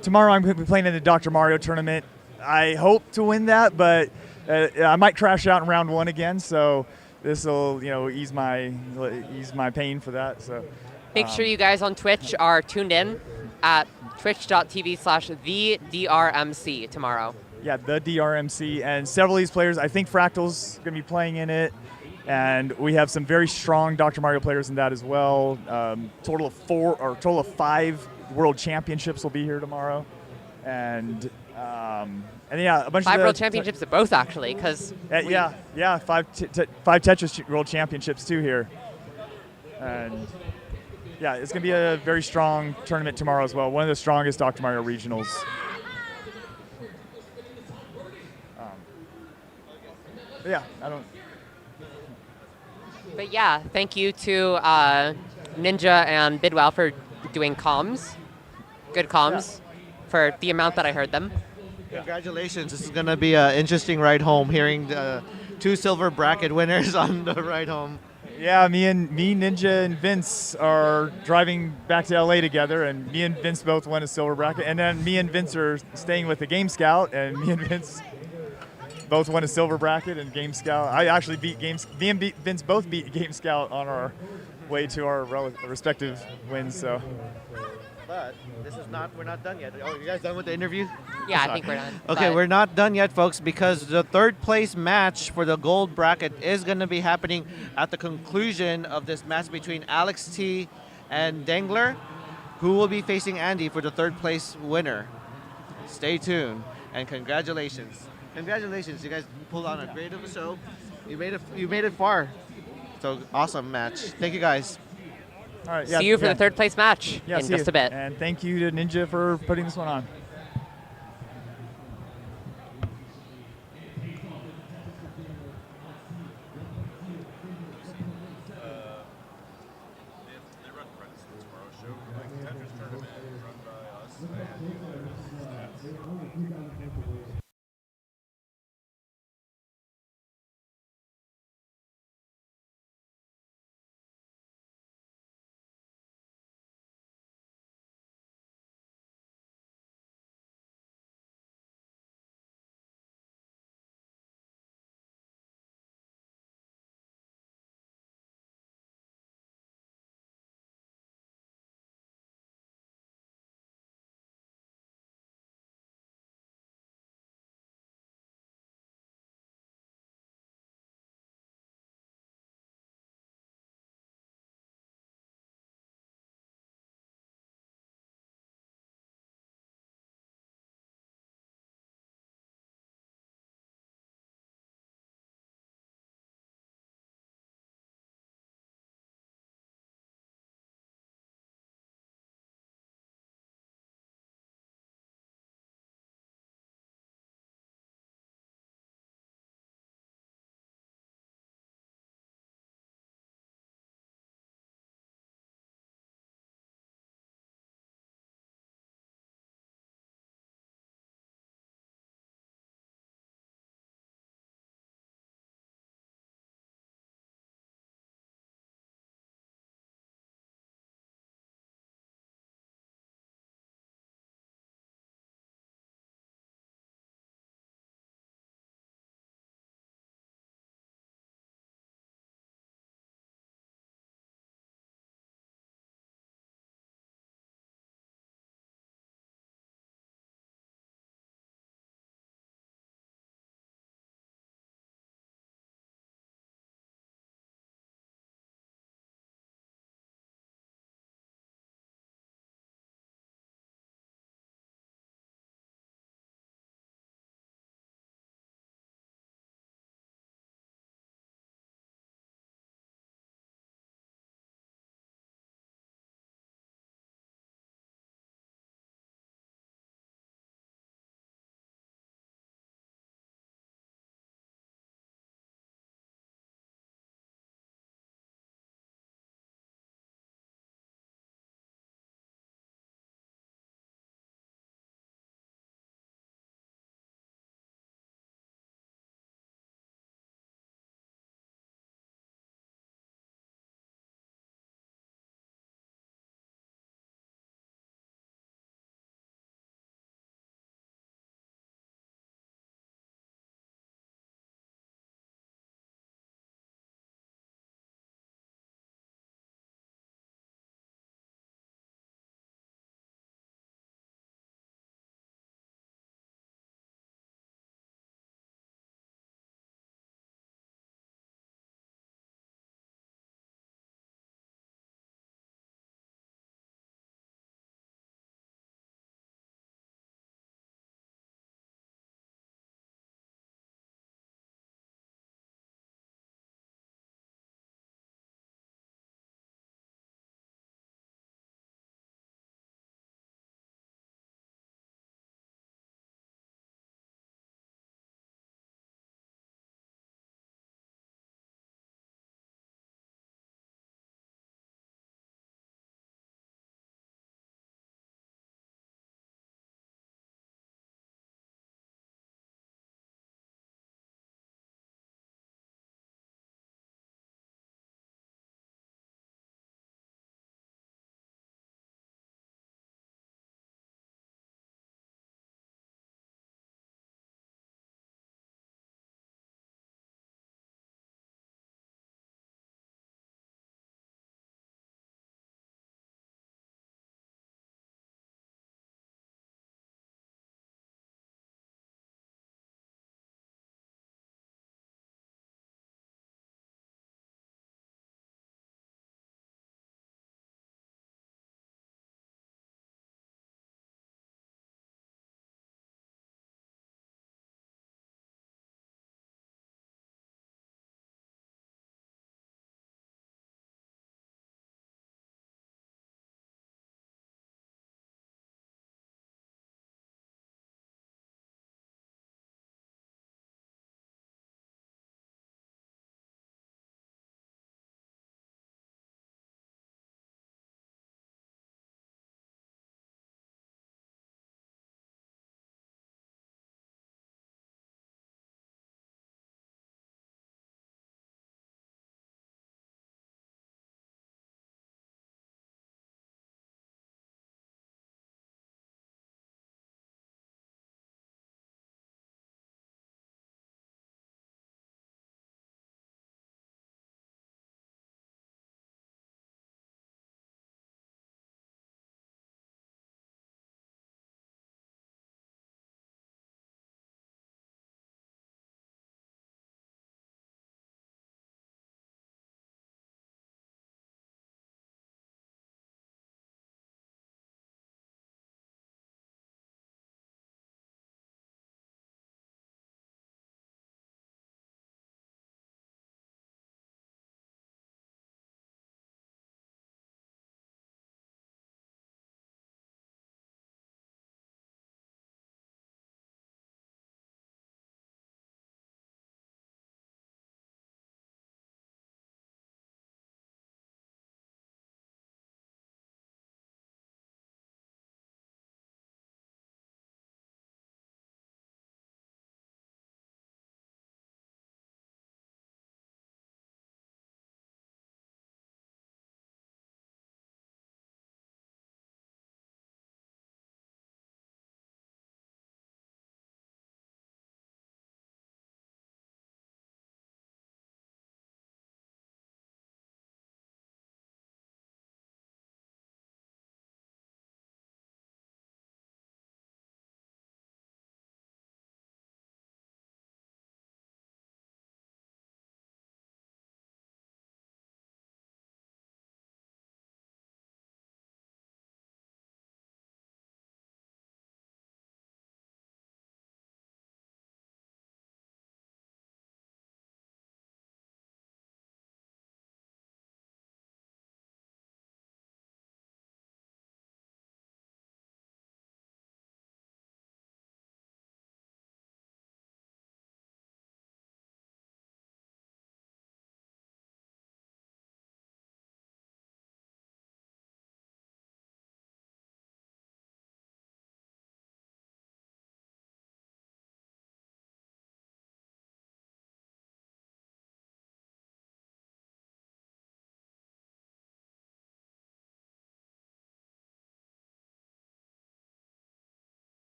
tomorrow I'm going to be playing in the Dr. Mario tournament. I hope to win that, but I might crash out in round 1 again. So this will, ease my pain for that. So make sure you guys on Twitch are tuned in at twitch.tv/thedrmc tomorrow. Yeah, the DRMC, and several of these players. I think Fractal's going to be playing in it. And we have some very strong Dr. Mario players in that as well. Total of 5 world championships will be here tomorrow, and yeah, a bunch 5 of world championships at both actually, because 5 Tetris world championships too here, and yeah, it's gonna be a very strong tournament tomorrow as well. One of the strongest Dr. Mario regionals. Yeah, But yeah, thank you to Ninja and Bidwell for doing comms. Good comms for the amount that I heard them. Congratulations. This is going to be an interesting ride home, hearing the 2 silver bracket winners on the ride home. Yeah, me, Ninja, and Vince are driving back to LA together, and me and Vince both won a silver bracket. And then me and Vince are staying with the Game Scout, and me and Vince both won a silver bracket in Game Scout. I actually beat me and Vince both beat Game Scout on our way to our respective wins. So But this is not. We're not done yet. Oh, you guys done with the interview? Yeah, I Sorry. think we're done. Okay, but- we're not done yet, folks, because the third place match for the gold bracket is going to be happening at the conclusion of this match between Alex T and Dangler, who will be facing Andy for the third place winner. Stay tuned and congratulations! Congratulations, you guys pulled on a great of a show. You made it far. So awesome match. Thank you guys. All right. See you for the third place match in see just you. a bit. And thank you to Ninja for putting this one on.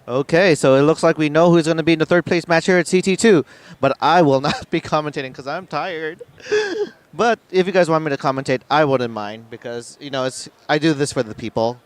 Okay, so it looks like we know who's going to be in the third place match here at CT2, but I will not be commentating because I'm tired. But if you guys want me to commentate, I wouldn't mind because, you know, I do this for the people.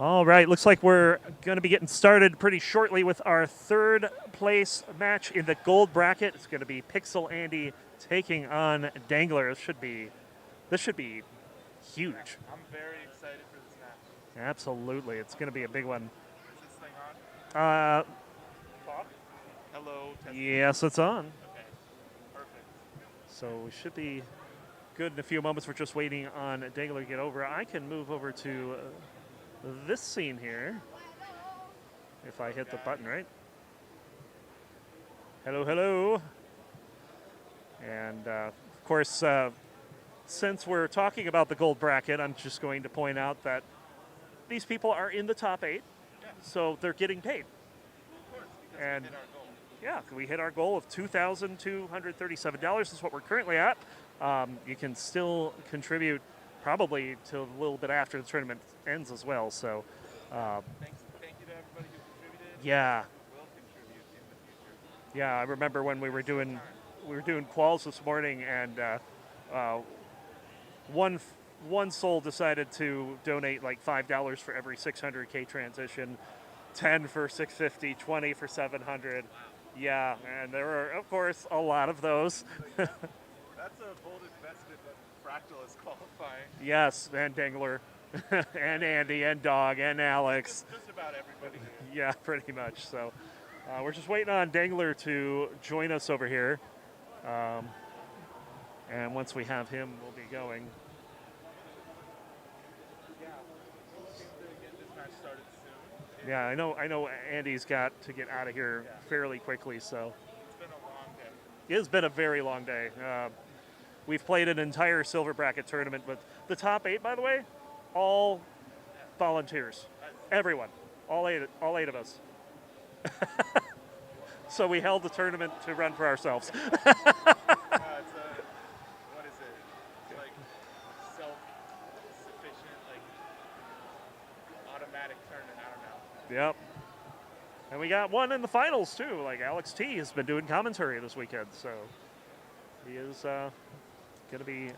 All right, looks like we're going to be getting started pretty shortly with our third place match in the gold bracket. It's going to be Pixel Andy taking on Dangler. This should be huge. I'm very excited for this match. Absolutely, it's going to be a big one. Is this thing on? Talk? Hello. Testing. Yes, it's on. Okay. Perfect. So we should be good in a few moments. We're just waiting on Dangler to get over. I can move over to this scene here if I hit the button right. Hello, hello. And of course, since we're talking about the gold bracket, I'm just going to point out that these people are in the top 8, so they're getting paid. Of course, because And we hit our goal. yeah, we hit our goal of $2,237. This is what we're currently at. You can still contribute probably till a little bit after the tournament ends as well. So, Thank you to everybody who contributed. yeah, Will contribute in the future. yeah. I remember when we were doing quals this morning, and one soul decided to donate like $5 for every 600K transition, 10 for 650, 20 for 700. Wow. Yeah, and there were of course a lot of those. That's a bold investment that Fractal is qualifying. Yes, and Dangler, and Andy, and Dog, and Alex. Just about everybody here. Yeah, pretty much. So we're just waiting on Dangler to join us over here. And once we have him, we'll be going. Yeah, we'll seem to get this match started soon. Yeah, I know Andy's got to get out of here fairly quickly, so. It's been a long day. It has been a very long day. We've played an entire silver bracket tournament, but the top 8, by the way, all volunteers. Everyone. All eight of us. So we held the tournament to run for ourselves. It's a, what is it? It's like self-sufficient, like automatic tournament. I don't know. Yep. And we got one in the finals too. Like Alex T has been doing commentary this weekend, so he is going to be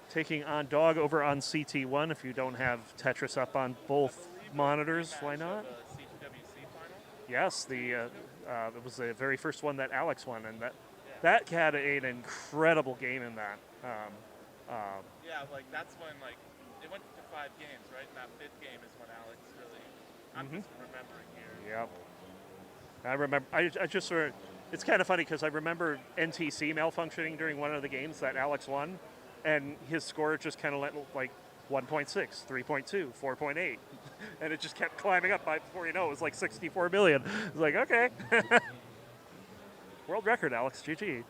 taking on Dog over on CT1. If you don't have Tetris up on both monitors, why not? CTWC final? Yes, it was the very first one that Alex won, and that had an incredible game in that. Yeah, like that's when like it went to 5 games, right? And that 5th game is when Alex really. I'm just remembering here. Yep. I remember. I just sort of. It's kind of funny because I remember NTC malfunctioning during one of the games that Alex won, and his score just kind of went like 1.6, 3.2, 4.8, and it just kept climbing up. Before you know, it was like 64 million. It's like, okay. World record, Alex. GG.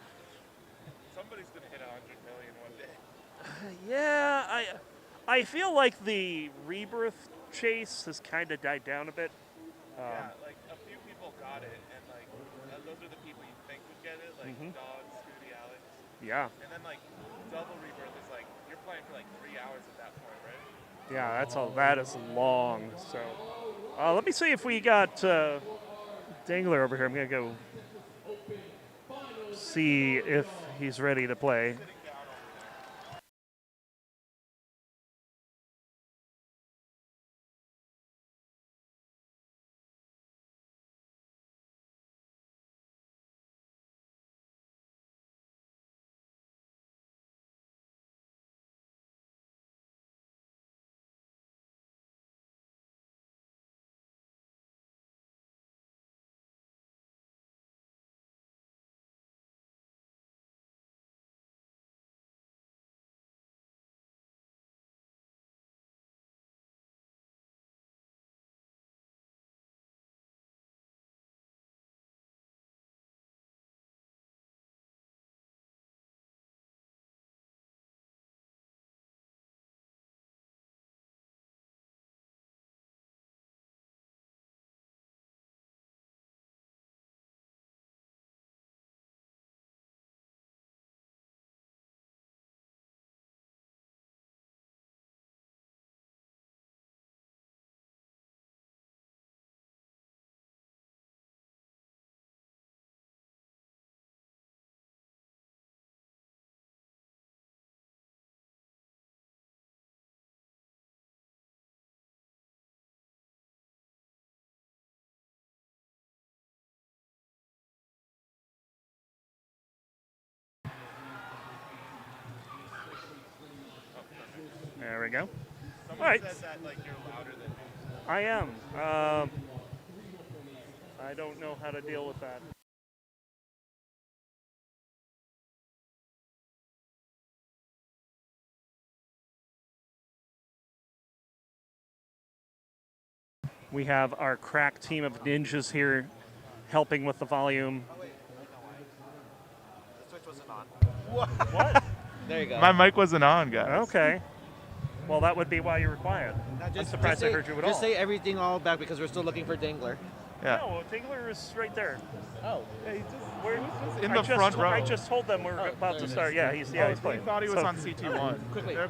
Somebody's gonna hit 100 million one day. Yeah, I feel like the rebirth chase has kind of died down a bit. Yeah, like a few people got it, and like those are the people you think would get it, like Dog, Scooty, Alex. Yeah. And then like double rebirth is like you're playing for like 3 hours at that point, right? Yeah, that is long. So let me see if we got Dangler over here. I'm gonna go see if he's ready to play. There we go. Someone All right. said that like you're louder than me. I am. I don't know how to deal with that. We have our crack team of ninjas here helping with the volume. The switch wasn't on. What? There you go. My mic wasn't on, guys. Okay. Well, that would be why you were quiet. I'm surprised I heard you at all. Just say everything all back because we're still looking for Dangler. Yeah. No, Dingler is right there. Oh. Yeah, he We're just in the front row. I just told them we're about to start. Yeah, he's playing. He thought he was on CT1. Quickly. No.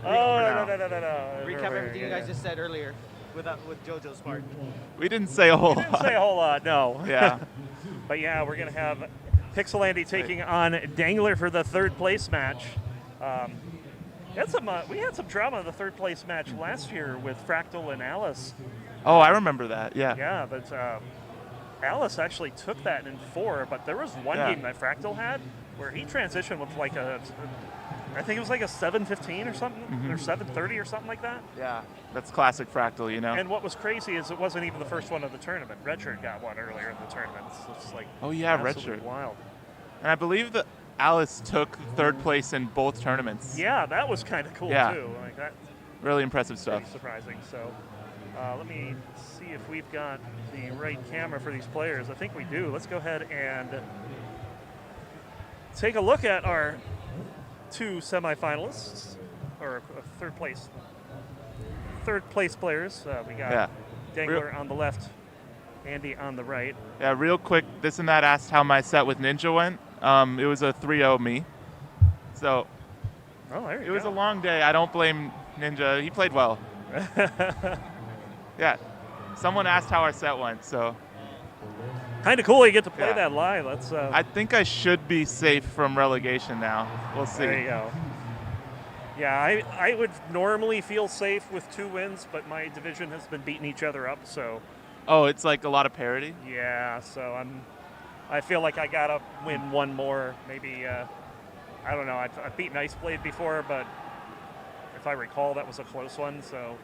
Recap everything you guys just said earlier with JoJo's part. We didn't say a whole lot. Didn't say a whole lot, no. Yeah. But yeah, we're going to have Pixelandy taking on Dangler for the third place match. We had some drama in the third place match last year with Fractal and Alice. Oh, I remember that. Yeah. Yeah, but Alice actually took that in 4, but there was one game that Fractal had where he transitioned with like I think it was like a 7:15 or something, or 7:30 or something like that. Yeah, that's classic Fractal, you know. And what was crazy is it wasn't even the first one of the tournament. Redshirt got one earlier in the tournament. So it's like absolutely Redshirt. wild. And I believe that Alice took third place in both tournaments. Yeah, that was kind of cool too. Like that. Really impressive stuff. Pretty surprising. So let me see if we've got the right camera for these players. I think we do. Let's go ahead and take a look at our 2 semifinalists, or third place players. We got Dangler on the left, Andy on the right. Yeah, real quick, This and That asked how my set with Ninja went. It was a 3-0 me. So it was a long day. I don't blame Ninja. He played well. Yeah. Someone asked how our set went, so. Kind of cool you get to play that live. That's. I think I should be safe from relegation now. We'll see. There you go. Yeah, I would normally feel safe with 2 wins, but my division has been beating each other up, so. Oh, it's like a lot of parity? Yeah, so I feel like I gotta win one more. Maybe I don't know. I've beaten Iceblade before, but if I recall, that was a close one. So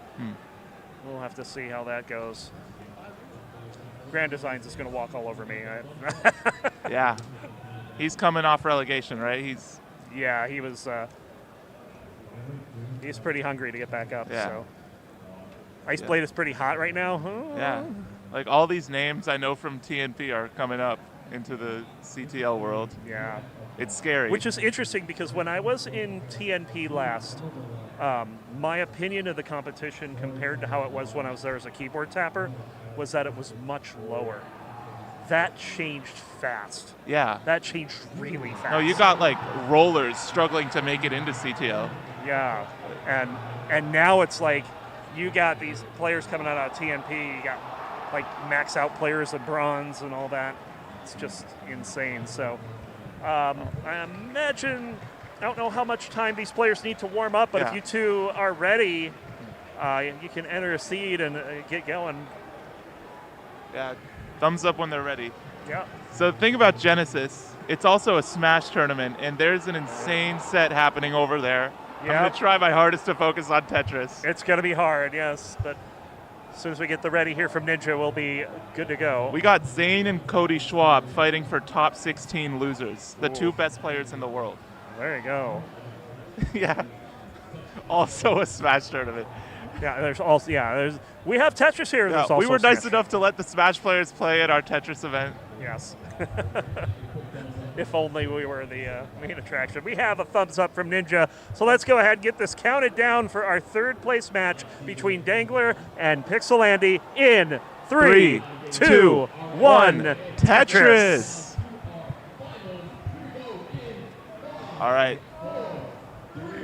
we'll have to see how that goes. Grand Designs is going to walk all over me. Yeah, he's coming off relegation, right? He was. He's pretty hungry to get back up. Yeah. So Iceblade is pretty hot right now. Yeah, like all these names I know from TNP are coming up into the CTL world. Yeah. It's scary. Which is interesting because when I was in TNP last, my opinion of the competition compared to how it was when I was there as a keyboard tapper was that it was much lower. That changed fast. Yeah. That changed really fast. No, you got like rollers struggling to make it into CTL. Yeah. And now it's like you got these players coming out of TNP, you got like max out players of bronze and all that. It's just insane. So I imagine, I don't know how much time these players need to warm up, but if you two are ready, you can enter a seed and get going. Yeah, thumbs up when they're ready. Yeah. So the thing about Genesis, it's also a Smash tournament, and there's an insane set happening over there. I'm going to try my hardest to focus on Tetris. It's going to be hard, yes, but as soon as we get the ready here from Ninja, we'll be good to go. We got Zane and Cody Schwab fighting for top 16 losers, the 2 best players in the world. There you go. Yeah. Also a Smash tournament. Yeah, we have Tetris here. Yeah, we were nice enough to let the Smash players play at our Tetris event. Yes. If only we were the main attraction. We have a thumbs up from Ninja. So let's go ahead and get this counted down for our third place match between Dangler and Pixelandy in 3, 2, 1, Tetris. All right.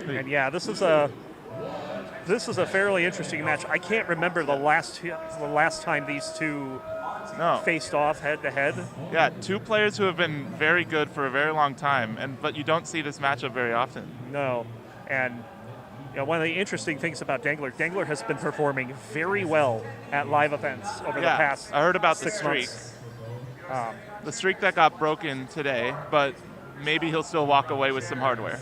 And yeah, this is a fairly interesting match. I can't remember the last time these two faced off head to head. Yeah, 2 players who have been very good for a very long time, but you don't see this matchup very often. No, and one of the interesting things about Dangler has been performing very well at live events over the past. I heard about 6 the streak. Months. The streak that got broken today, but maybe he'll still walk away with some hardware.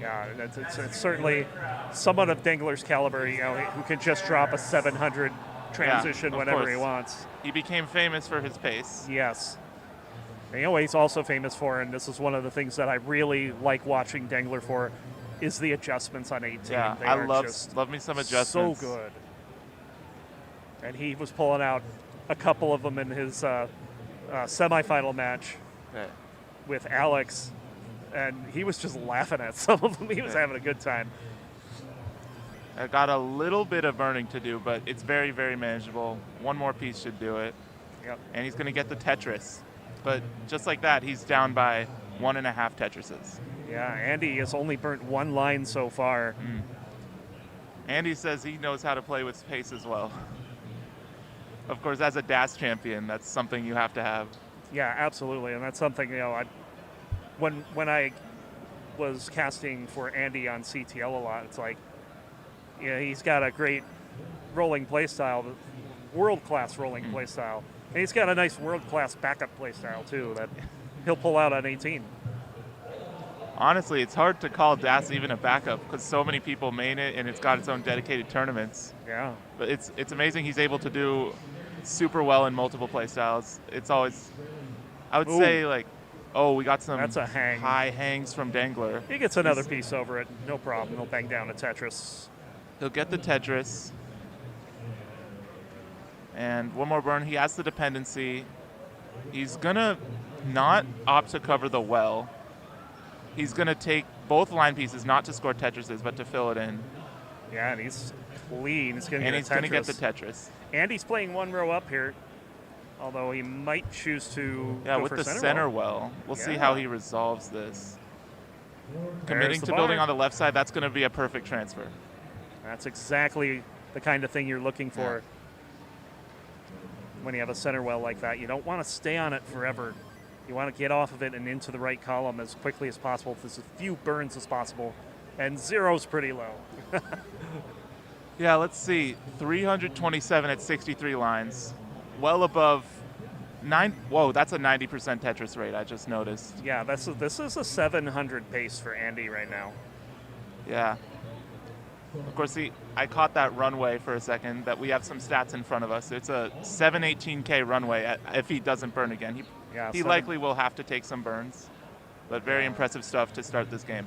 Yeah, it's certainly someone of Dengler's caliber, who can just drop a 700 transition whenever he wants. He became famous for his pace. Yes. And, what he's also famous for, and this is one of the things that I really like watching Dengler for, is the adjustments on 18. Yeah, They I are love me some adjustments. So good. And he was pulling out a couple of them in his semifinal match with Alex, and he was just laughing at some of them. He was having a good time. I got a little bit of burning to do, but it's very, very manageable. One more piece should do it. Yep. And he's going to get the Tetris. But just like that, he's down by 1.5 Tetrises. Yeah, Andy has only burnt one line so far. Andy says he knows how to play with pace as well. Of course, as a DAS champion, that's something you have to have. Yeah, absolutely, and that's something when I was casting for Andy on CTL a lot, it's like, he's got a great rolling play style, world-class rolling play style, and he's got a nice world-class backup play style too that he'll pull out on 18. Honestly, it's hard to call DAS even a backup because so many people main it, and it's got its own dedicated tournaments. Yeah. But it's amazing he's able to do super well in multiple play styles. It's always, I would say, we got some That's a hang. high hangs from Dengler. He gets another piece over it, no problem. He'll bang down a Tetris. He'll get the Tetris. And one more burn. He has the dependency. He's going to not opt to cover the well. He's going to take both line pieces, not to score Tetrises, but to fill it in. Yeah, and he's clean. He's going to get the Tetris. Andy's playing one row up here, although he might choose to go with for the center well. We'll see how he resolves this. Committing to building on the left side, that's going to be a perfect transfer. That's exactly the kind of thing you're looking for when you have a center well like that. You don't want to stay on it forever. You want to get off of it and into the right column as quickly as possible with as few burns as possible. And zero's pretty low. Yeah, let's see. 327 at 63 lines. Well above 9. Whoa, that's a 90% Tetris rate, I just noticed. Yeah, this is a 700 pace for Andy right now. Yeah. Of course, I caught that runway for a second, that we have some stats in front of us. It's a 718K runway if he doesn't burn again. He likely will have to take some burns, but very impressive stuff to start this game.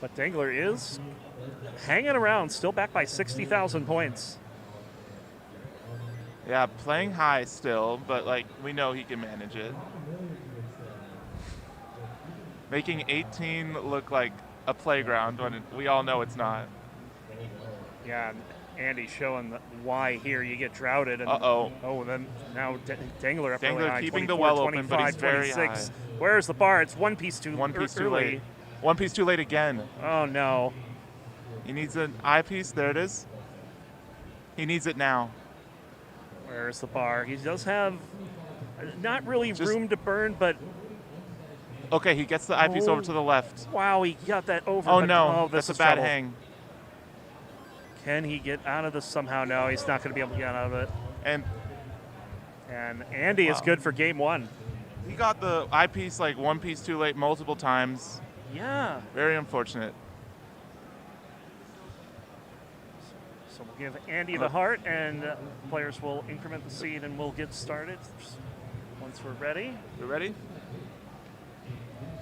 But Dengler is hanging around, still back by 60,000 points. Yeah, playing high still, but we know he can manage it. Making 18 look like a playground when we all know it's not. Yeah, Andy showing why here you get droughted. And, then now Dengler up really high. Keeping the well open, but he's very high. Where's the bar? It's one piece too late. One piece too late again. Oh, no. He needs an eyepiece. There it is. He needs it now. Where's the bar? He does have not really room to burn, but... Okay, he gets the eyepiece over to the left. Wow, he got that over. Oh, no. That's a bad hang. Can he get out of this somehow? No, he's not going to be able to get out of it. And Andy is good for game one. He got the eyepiece one piece too late multiple times. Yeah. Very unfortunate. So we'll give Andy the heart, and players will increment the seed, and we'll get started once we're ready. You ready?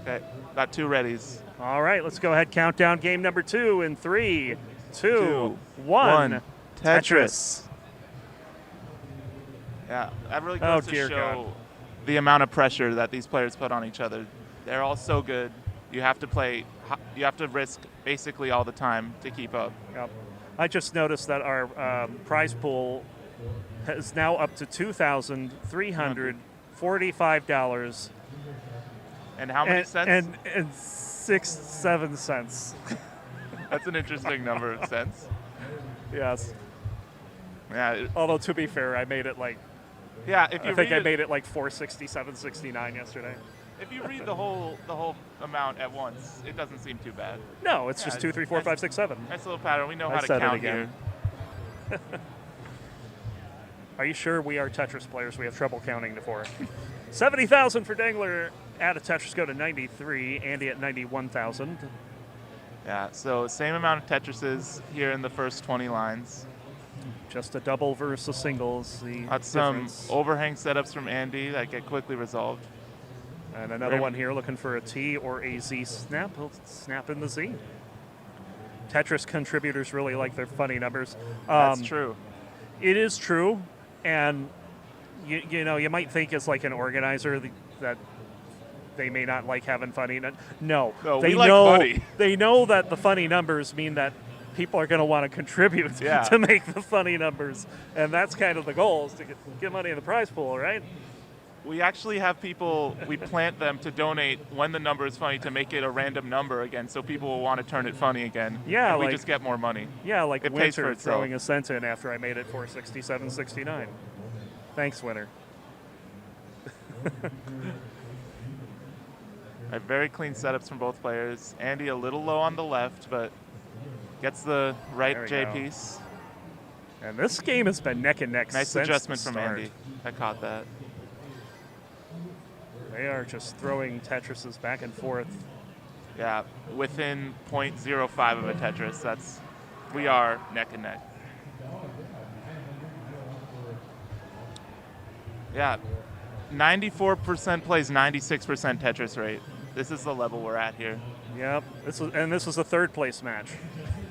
Okay, got 2 readies. All right, let's go ahead. Countdown game number 2 in 3, 2, 1. Tetris. Yeah, that really goes to show the amount of pressure that these players put on each other. They're all so good. You have to risk basically all the time to keep up. Yep. I just noticed that our prize pool is now up to $2,345. And how many cents? And 7 cents. That's an interesting number of cents. Yes. Yeah. Although to be fair, I made it I made it 460, 769 yesterday. If you read the whole amount at once, it doesn't seem too bad. No, it's just 2, 3, 4, 5, 6, 7. Nice little pattern. We know how to count here. Are you sure we are Tetris players? We have trouble counting to 4. 70,000 for Dengler, add a Tetris go to 93, Andy at 91,000. Yeah, so same amount of Tetrises here in the first 20 lines. Just a double versus singles. Got some overhang setups from Andy that get quickly resolved. And another one here looking for a T or a Z snap. He'll snap in the Z. Tetris contributors really like their funny numbers. That's true. It is true. And, you know, you might think as like an organizer that they may not like having funny. No, we like funny. They know that the funny numbers mean that people are going to want to contribute to make the funny numbers. And that's kind of the goal, is to get money in the prize pool, right? We actually have people, we plant them to donate when the number is funny to make it a random number again, so people will want to turn it funny again. Yeah, and we just get more money. Yeah, like it pays for Winter itself. throwing a cent in after I made it 467.69. Thanks, Winter. Very clean setups from both players. Andy a little low on the left, but gets the right J piece. And this game has been neck and neck Nice since adjustment the from start. Andy. I caught that. They are just throwing Tetrises back and forth. Yeah, within 0.05 of a Tetris. We are neck and neck. Yeah, 94% plays 96% Tetris rate. This is the level we're at here. Yep, this was a third place match.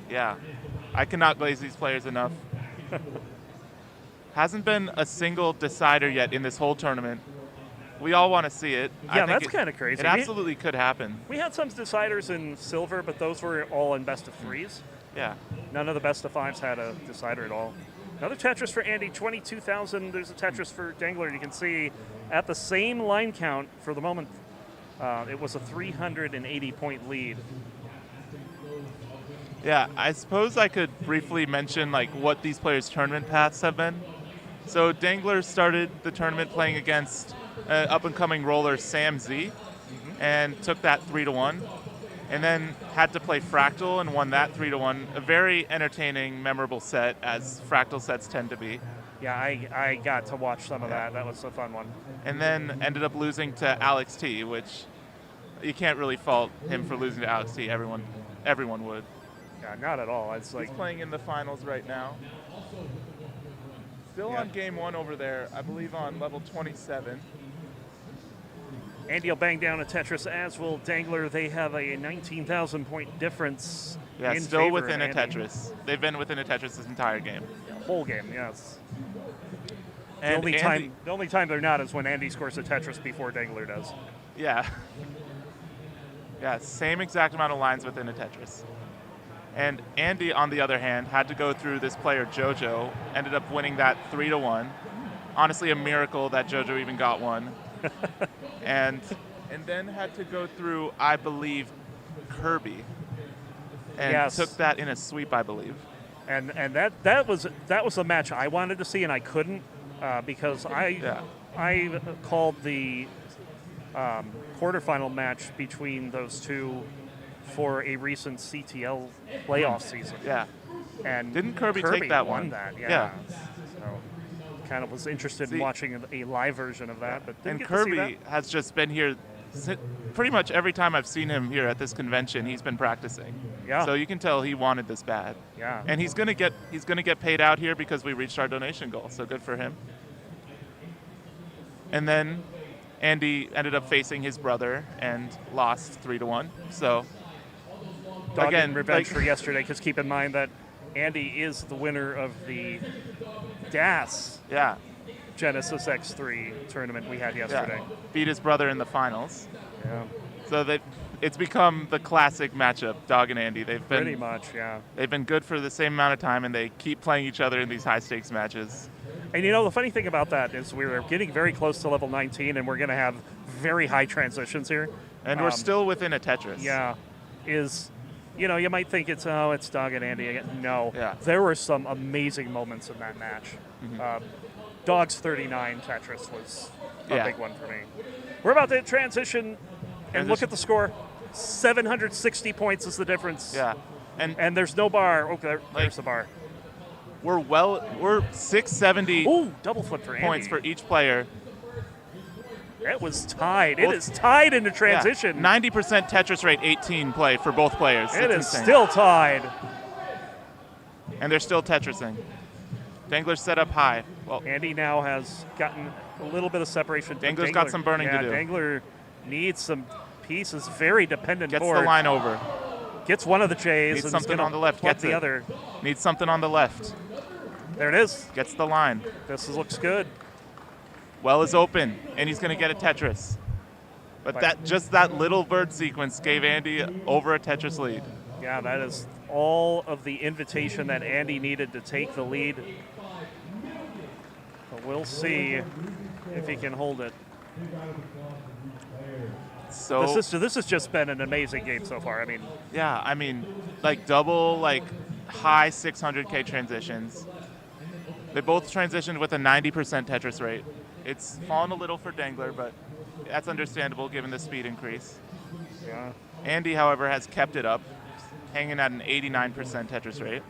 Yeah, I cannot glaze these players enough. Hasn't been a single decider yet in this whole tournament. We all want to see it. Yeah, that's kind of crazy. It absolutely could happen. We had some deciders in silver, but those were all in best of threes. Yeah. None of the best of fives had a decider at all. Another Tetris for Andy, 22,000. There's a Tetris for Dangler. You can see at the same line count for the moment, it was a 380-point lead. Yeah, I suppose I could briefly mention like what these players' tournament paths have been. So Dangler started the tournament playing against up-and-coming roller Sam Z, and took that 3-1, and then had to play Fractal and won that 3-1. A very entertaining, memorable set, as Fractal sets tend to be. Yeah, I got to watch some of that. That was a fun one. And then ended up losing to Alex T, which you can't really fault him for losing to Alex T. Everyone would. Yeah, not at all. It's He's playing in the finals right now. Still on game one over there, I believe on level 27. Andy will bang down a Tetris, as will Dangler. They have a 19,000-point difference. Yeah, in still favor within of a Andy. Tetris. They've been within a Tetris this entire game. Whole game, yes. And the only time they're not is when Andy scores a Tetris before Dangler does. Yeah. Yeah, same exact amount of lines within a Tetris. And Andy, on the other hand, had to go through this player, JoJo, ended up winning that 3-1. Honestly, a miracle that JoJo even got one. and then had to go through, I believe, Kirby. And took that in a sweep, I believe. And that was a match I wanted to see, and I couldn't because I called the quarterfinal match between those two for a recent CTL playoff season. Yeah. And didn't Kirby take that won one? That, Yeah. So kind of was interested in watching a live version of that, but didn't And get to see Kirby has just been here pretty much every time I've seen him here at this convention. He's been practicing. Yeah. So you can tell he wanted this bad. Yeah. And he's gonna get paid out here because we reached our donation goal. So good for him. And then Andy ended up facing his brother and lost 3-1. So again, revenge for yesterday, because keep in mind that Andy is the winner of the DAS Genesis X3 tournament we had yesterday. Yeah. Beat his brother in the finals. Yeah. So it's become the classic matchup, Dog and Andy. They've been Pretty much, yeah. They've been good for the same amount of time, and they keep playing each other in these high-stakes matches. And you know, the funny thing about that is we're getting very close to level 19, and we're going to have very high transitions here. And we're still within a Tetris. Yeah. You know, you might think it's Doug and Andy again. No. Yeah. There were some amazing moments in that match. Dog's 39 Tetris was a big one for me. We're about to transition and look at the score. 760 points is the difference. Yeah. And there's no bar. Okay, there's the bar. We're 670 double flip for points Andy. for each player. It was tied. It is tied into transition. 90% Tetris rate 18 play for both players. It That's is insane. still tied. And they're still Tetrising. Dangler's set up high. Well, Andy now has gotten a little bit of separation. Dangler's got some burning to do. Dangler needs some pieces. Very dependent Gets board. the line over. Gets one of the Jays. Needs and something on the left. Gets Gets the it. other. Needs something on the left. There it is. Gets the line. This looks good. Well is open, and he's going to get a Tetris. But that little bird sequence gave Andy over a Tetris lead. Yeah, that is all of the invitation that Andy needed to take the lead. But we'll see if he can hold it. So this has just been an amazing game so far. I mean, like double, like high 600K transitions. They both transitioned with a 90% Tetris rate. It's fallen a little for Dangler, but that's understandable given the speed increase. Yeah. Andy, however, has kept it up, hanging at an 89% Tetris rate.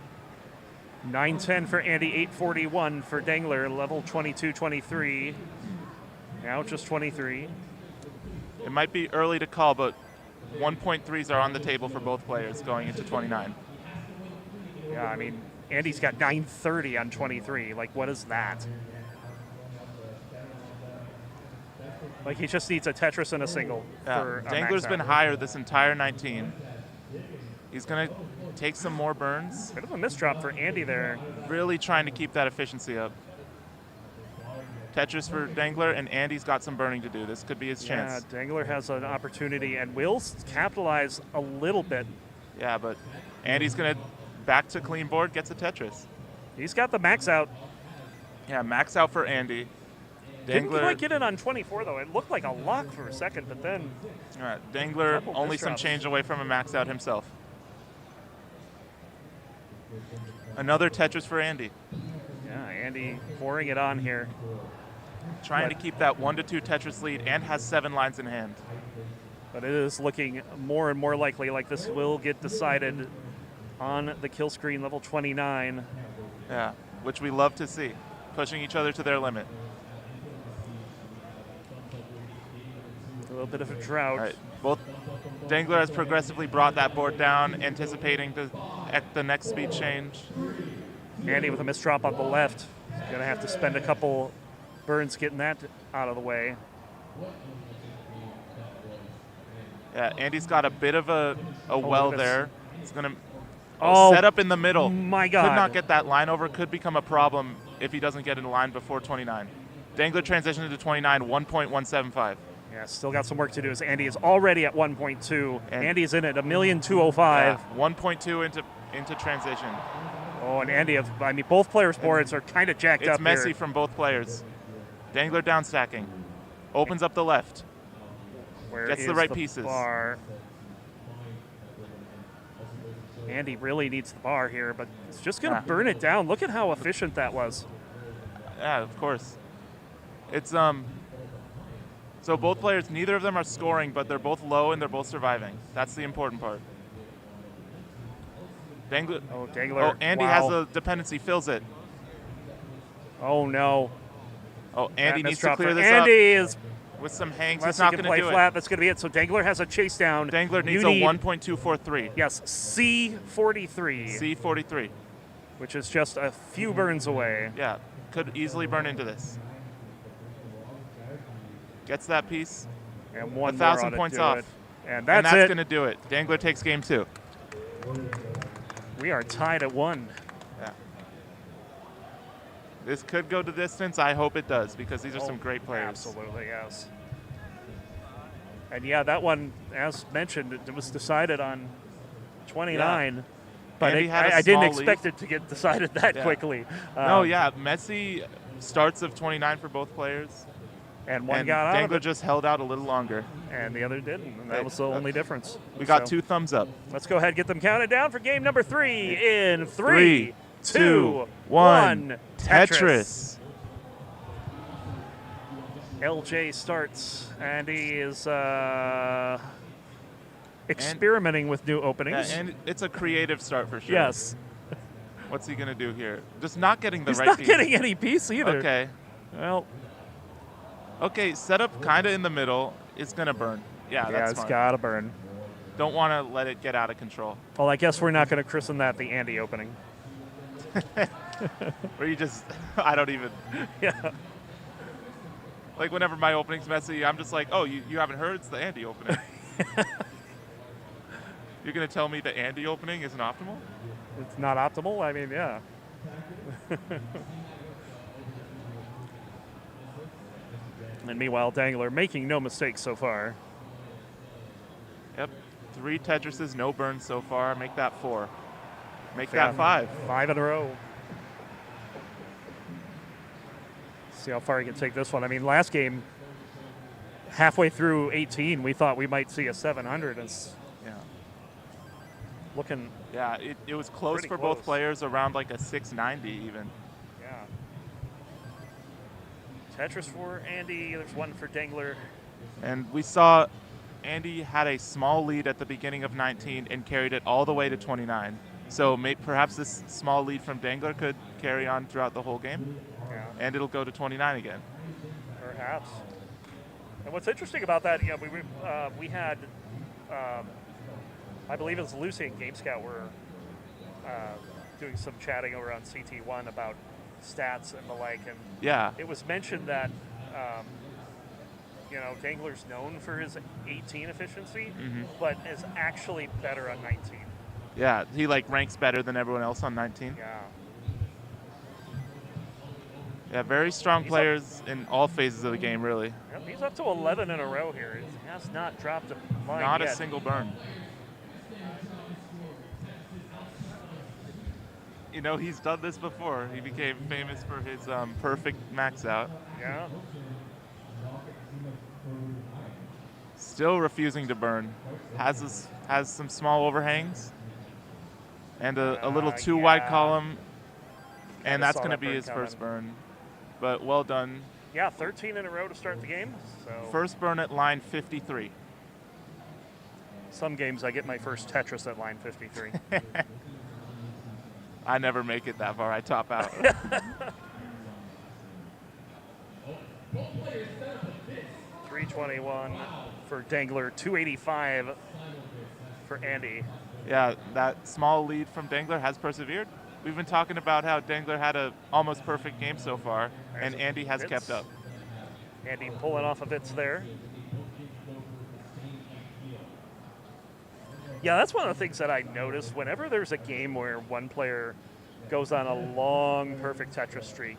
910 for Andy, 841 for Dangler, level 22-23. Now just 23. It might be early to call, but 1.3s are on the table for both players going into 29. Yeah, I mean, Andy's got 930 on 23. Like, what is that? Like, he just needs a Tetris and a single. For Dangler's been higher this entire 19. He's going to take some more burns. Bit of a misdrop for Andy there. Really trying to keep that efficiency up. Tetris for Dangler, and Andy's got some burning to do. This could be his chance. Yeah, Dangler has an opportunity and will capitalize a little bit. Yeah, but Andy's going to back to clean board, gets a Tetris. He's got the max out. Yeah, max out for Andy. Didn't quite get it on 24, though. It looked like a lock for a second, but then... All right, Dangler only some change away from a max out himself. Another Tetris for Andy. Yeah, Andy pouring it on here. Trying to keep that 1-2 Tetris lead and has 7 lines in hand. But it is looking more and more likely like this will get decided on the kill screen, level 29. Yeah, which we love to see. Pushing each other to their limit. A little bit of a drought. All right. Both Dangler has progressively brought that board down, anticipating the next speed change. Andy with a misdrop on the left. Going to have to spend a couple burns getting that out of the way. Yeah, Andy's got a bit of a well there. He's going to set up in the middle. My God. Could not get that line over. Could become a problem if he doesn't get in line before 29. Dangler transitioned to 29, 1.175. Yeah, still got some work to do as Andy is already at 1.2. Andy's in at 1,205,000. Yeah, 1.2 into transition. Oh, and Andy, both players' boards are kind of jacked up. It's messy here. from both players. Dangler down stacking. Opens up the left. Gets the right pieces. Bar? Andy really needs the bar here, but it's just going to burn it down. Look at how efficient that was. Yeah, of course. It's so both players, neither of them are scoring, but they're both low and they're both surviving. That's the important part. Dangler. Oh, Andy has a dependency, fills it. Oh no. Oh, Andy needs to clear this Andy up. is with some hangs. He's not going to do flat. it. That's going to be it. So Dangler has a chase down. Dangler needs a 1.243. Yes, C43. C43. Which is just a few burns away. Yeah, could easily burn into this. Gets that piece. And 1,000 points off. It. And that's going to do it. Dangler takes game 2. We are tied at 1. Yeah. This could go to distance. I hope it does because these are some great players. Absolutely, yes. And yeah, that one, as mentioned, it was decided on 29. Yeah. But I didn't expect it to get decided that quickly. Messy starts of 29 for both players. And one got out Dangler of it. just held out a little longer. And the other didn't. And that was the only difference. We got 2 thumbs up. Let's go ahead and get them counted down for game number 3 in 3, 2, 1. 1. Tetris. LJ starts, and he is experimenting with new openings. Yeah, and it's a creative start for sure. Yes. What's he going to do here? Just not getting the He's right not piece. getting any piece either. Okay. Well, Okay, set up kind of in the middle. It's going to burn. Yeah, that's it's fine. got to burn. Don't want to let it get out of control. Well, I guess we're not going to christen that the Andy opening. Or you just, I don't even. Yeah. Like whenever my opening's messy, I'm just like, oh, you haven't heard? It's the Andy opening. You're going to tell me the Andy opening isn't optimal? It's not optimal? I mean, yeah. And meanwhile, Dangler making no mistakes so far. Yep. 3 Tetrises, no burns so far. Make that 4. Make that 5. 5 in a row. See how far he can take this one. I mean, last game, halfway through 18, we thought we might see a 700. Yeah. Looking. Yeah, it was close for both players, around like a 690 even. Yeah. Tetris for Andy. There's one for Dangler. And we saw Andy had a small lead at the beginning of 19 and carried it all the way to 29. So perhaps this small lead from Dangler could carry on throughout the whole game. Yeah. And it'll go to 29 again. Perhaps. And what's interesting about that, we had, I believe it was Lucy and Game Scout were doing some chatting over on CT1 about stats and the like, and yeah, it was mentioned that Dangler's known for his 18 efficiency, but is actually better on 19. Yeah, he ranks better than everyone else on 19. Yeah. Yeah, very strong players in all phases of the game, really. Yep, he's up to 11 in a row here. He has not dropped a line Not yet. a single burn. He's done this before. He became famous for his perfect max out. Yeah. Still refusing to burn. Has some small overhangs and a little too wide column, and that's going to be his first burn. But well done. Yeah, 13 in a row to start the game. So first burn at line 53. Some games I get my first Tetris at line 53. I never make it that far. I top out. 321 for Dangler, 285 for Andy. Yeah, that small lead from Dangler has persevered. We've been talking about how Dangler had a almost perfect game so far, and Andy has kept up. Andy pulling off of Vitz there. Yeah, that's one of the things that I noticed. Whenever there's a game where one player goes on a long, perfect Tetris streak,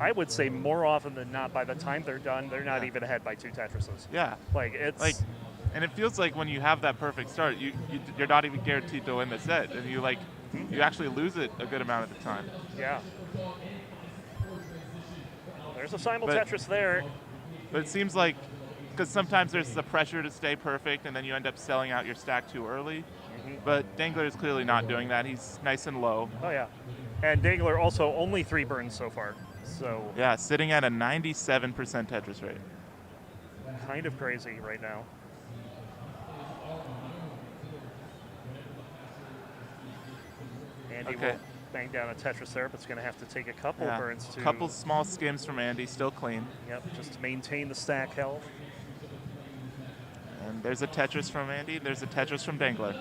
I would say more often than not, by the time they're done, they're not even ahead by 2 Tetrises. Yeah. And it feels like when you have that perfect start, you're not even guaranteed to win the set, and you actually lose it a good amount of the time. Yeah. There's a simul Tetris there. But it seems like, because sometimes there's the pressure to stay perfect, and then you end up selling out your stack too early. But Dangler is clearly not doing that. He's nice and low. Oh, yeah. And Dangler also only 3 burns so far. So yeah, sitting at a 97% Tetris rate. Kind of crazy right now. Andy will bang down a Tetris there, but it's going to have to take a couple burns to... A couple small skims from Andy, still clean. Yep, just to maintain the stack health. And there's a Tetris from Andy, there's a Tetris from Dangler.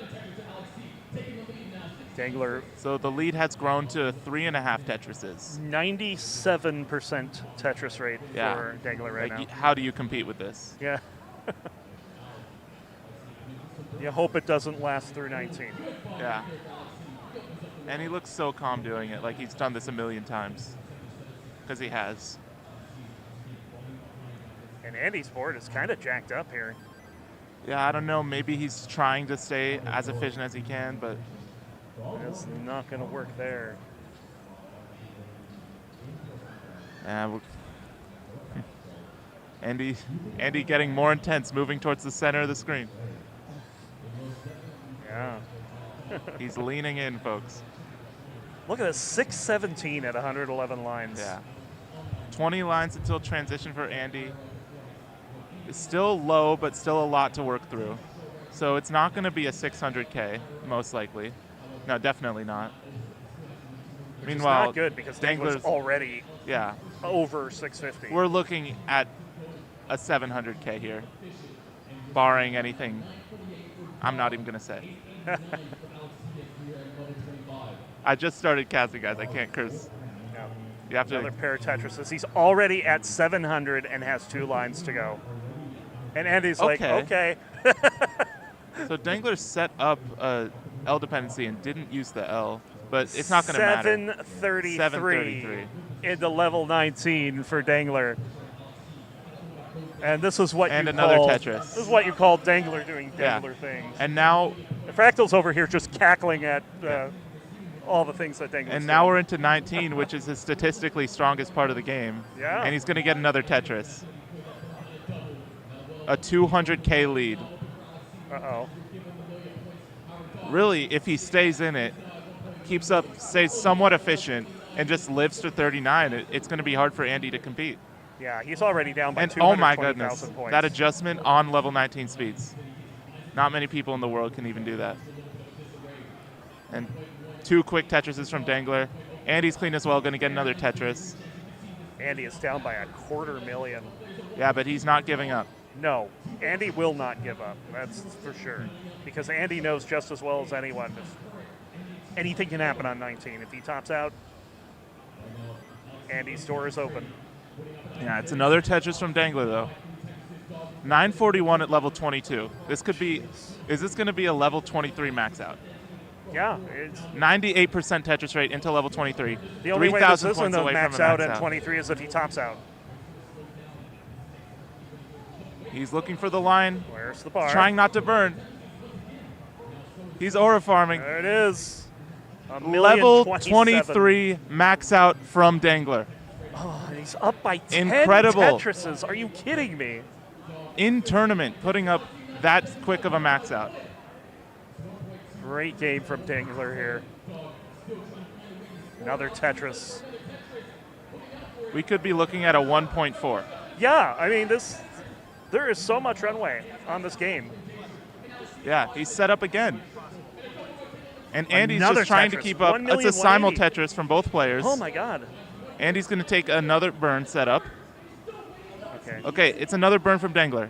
Dangler. So the lead has grown to 3.5 Tetrises. 97% Tetris rate for Dangler right now. How do you compete with this? Yeah. You hope it doesn't last through 19. Yeah. And he looks so calm doing it, like he's done this a million times. Because he has. And Andy's board is kind of jacked up here. Yeah, I don't know. Maybe he's trying to stay as efficient as he can, but... It's not going to work there. Andy getting more intense, moving towards the center of the screen. Yeah. He's leaning in, folks. Look at this, 617 at 111 lines. Yeah. 20 lines until transition for Andy. It's still low, but still a lot to work through. So it's not going to be a 600K, most likely. No, definitely not. Which Meanwhile, is not good because Dangler's already over 650. We're looking at a 700K here, barring anything. I'm not even going to say. I just started casting, guys. I can't curse. No. You have to. Another pair of Tetrises. He's already at 700 and has 2 lines to go. And Andy's like, okay. So Dangler set up a L dependency and didn't use the L, but it's not going to matter. 733 into level 19 for Dangler. And this is what and you another call Tetris. This is what you call Dangler doing Dangler things. And now Fractal's over here just cackling at all the things that Dangler's And now doing. we're into 19, which is his statistically strongest part of the game. Yeah. And he's going to get another Tetris. A 200K lead. Uh-oh. Really, if he stays in it, keeps up, stays somewhat efficient, and just lives to 39, it's going to be hard for Andy to compete. Yeah, he's already down by And oh my 220,000 goodness, points. that adjustment on level 19 speeds. Not many people in the world can even do that. And 2 quick Tetrises from Dangler. Andy's clean as well, going to get another Tetris. Andy is down by 250,000. Yeah, but he's not giving up. No, Andy will not give up. That's for sure. Because Andy knows just as well as anyone. Anything can happen on 19. If he tops out, Andy's door is open. Yeah, it's another Tetris from Dangler, though. 941 at level 22. This could be, is this going to be a level 23 max out? Yeah. It's 98% Tetris rate into level 23. the only way this isn't a away max from a out max at 23 is if he tops out. He's looking for the line. Where's the bar? Trying not to burn. He's aura farming. There it is. Level 23 max out from Dangler. Oh, and he's up by 10 Incredible. Tetrises. Are you kidding me? In tournament, putting up that quick of a max out. Great game from Dangler here. Another Tetris. We could be looking at a 1.4. Yeah, I mean, there is so much runway on this game. Yeah, he's set up again. And Andy's Another just trying to Tetris. keep up. That's a simul Tetris from both players. Oh my God. Andy's going to take another burn setup. Okay. Okay, it's another burn from Dangler.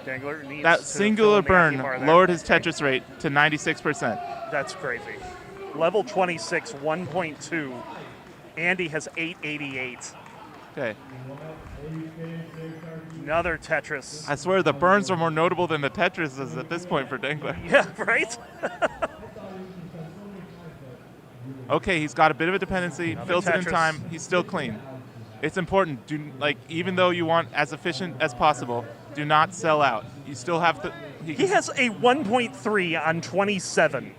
Dangler needs That to singular fill in the burn Akibar there. lowered his Tetris rate to 96%. That's crazy. Level 26, 1.2. Andy has 888. Okay. Another Tetris. I swear the burns are more notable than the Tetrises at this point for Dangler. Yeah, right? Okay, he's got a bit of a dependency, Another fills it in Tetris. time. He's still clean. It's important. Even though you want as efficient as possible, do not sell out. You still have to. He has a 1.3 on 27.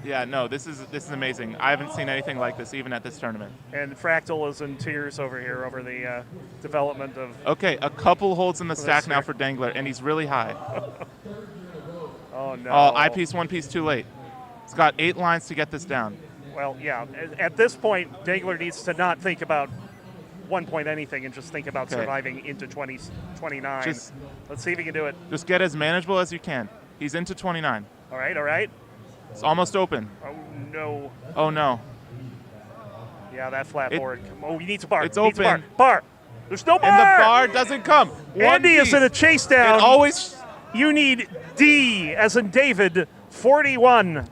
Yeah, no, this is amazing. I haven't seen anything like this even at this tournament. And Fractal is in tears over here over the development of. Okay, a couple holds in the Let's stack see. now for Dangler, and he's really high. Oh no! Oh, eyepiece, one piece too late. He's got 8 lines to get this down. Well, yeah. At this point, Dangler needs to not think about 1 point anything and just think about Okay. surviving into 29. Just- Let's see if he can do it. Just get as manageable as you can. He's into 29. All right, all right. It's almost open. Oh no! Oh no. Yeah, that flat board. Oh, he needs a bar. It's He needs a open. Bar. There's no bar. And the bar doesn't come. Andy is in a chase down. It always. You need D, as in David, 41.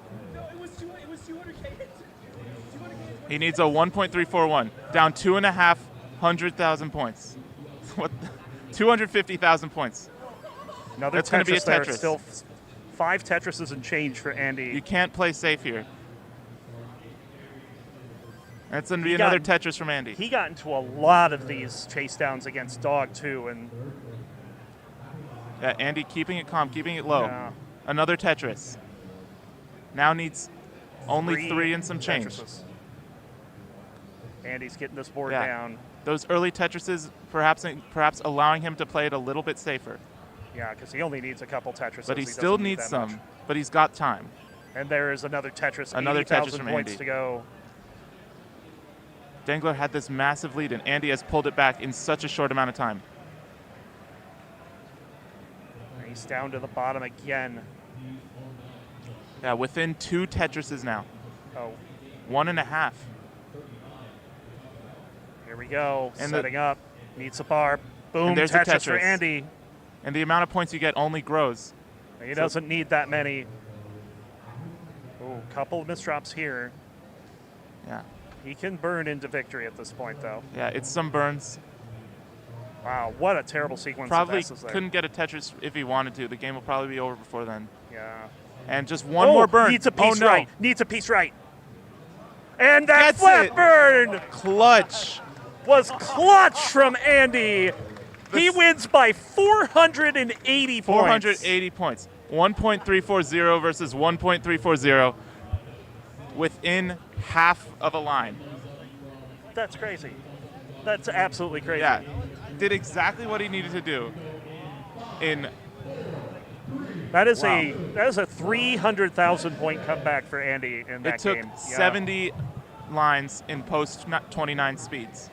He needs a 1.341, down 2,500,000 points. What? 250,000 points. Another That's going to be a Tetris there. Tetris. Still 5 Tetrises and change for Andy. You can't play safe here. That's going to be He another got- Tetris from Andy. He got into a lot of these chase downs against Dog, too, and Yeah, Andy keeping it calm, keeping it low. Yeah. Another Tetris. Now needs only 3 and some change. Tetrises. Andy's getting this board Yeah. down. Those early Tetrises perhaps allowing him to play it a little bit safer. Yeah, because he only needs a couple Tetrises. But he doesn't still need needs that much. some, but he's got time. And there is another Tetris. Another Tetris 80,000 from points Andy. to go. Dangler had this massive lead, and Andy has pulled it back in such a short amount of time. He's down to the bottom again. Yeah, within 2 Tetrises now. Oh, 1.5. here we go. And Setting up. Meets a bar. Boom, And there's a Tetris for Tetris. Andy. And the amount of points you get only grows. He doesn't need that many. Oh, couple of misdrops here. Yeah. He can burn into victory at this point, though. Yeah, it's some burns. Wow, what a terrible sequence Probably of S's there. couldn't get a Tetris if he wanted to. The game will probably be over before then. Yeah. And just one more burn. Needs a piece no. right. Needs a piece right. And that Gets flat it. burn Clutch. was clutch from Andy. He wins by 480 points. 480 points. 1.340 versus 1.340 within half of a line. That's crazy. That's absolutely crazy. Yeah. Did exactly what he needed to do in That is a 300,000 point comeback for Andy in that it took game. 70 lines in post 29 speeds.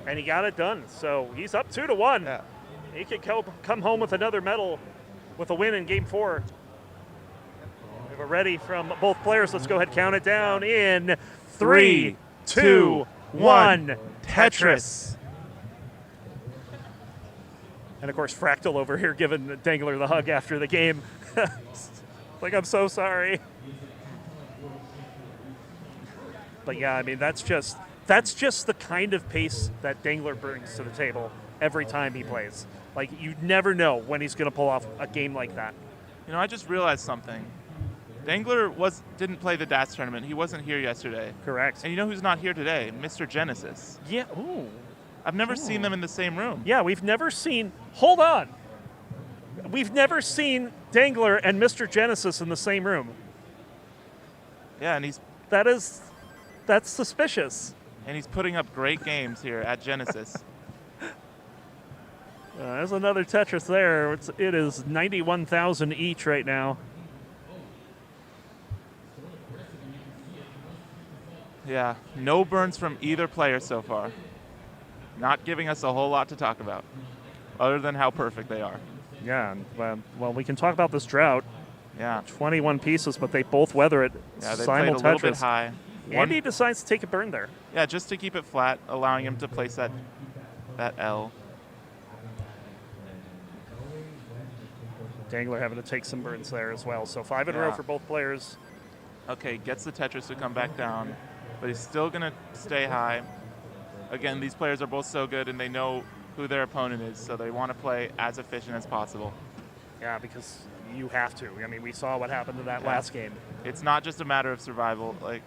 And he got it done. So he's up 2-1. Yeah. He could come home with another medal with a win in game 4. We're ready from both players. Let's go ahead and count it down in 3, 2, 1. Tetris. And of course, Fractal over here giving Dangler the hug after the game. Like, I'm so sorry. But yeah, I mean, that's just the kind of pace that Dangler brings to the table every time he plays. Like, you never know when he's going to pull off a game like that. You know, I just realized something. Dangler didn't play the DATS tournament. He wasn't here yesterday. Correct. And you know who's not here today? Mr. Genesis. Yeah. Ooh. I've never seen them in the same room. Yeah, we've never seen. Hold on. We've never seen Dangler and Mr. Genesis in the same room. Yeah, and that's suspicious. And he's putting up great games here at Genesis. There's another Tetris there. It is 91,000 each right now. Yeah, no burns from either player so far. Not giving us a whole lot to talk about, other than how perfect they are. Yeah, well, we can talk about this drought. Yeah. 21 pieces, but they both weather it Yeah, they played a little bit high. Andy decides to take a burn there. Yeah, just to keep it flat, allowing him to place that L. Dangler having to take some burns there as well. So 5 in a row for both players. Okay, gets the Tetris to come back down, but he's still going to stay high. Again, these players are both so good, and they know who their opponent is, so they want to play as efficient as possible. Yeah, because you have to. I mean, we saw what happened in that last game. It's not just a matter of survival. Like,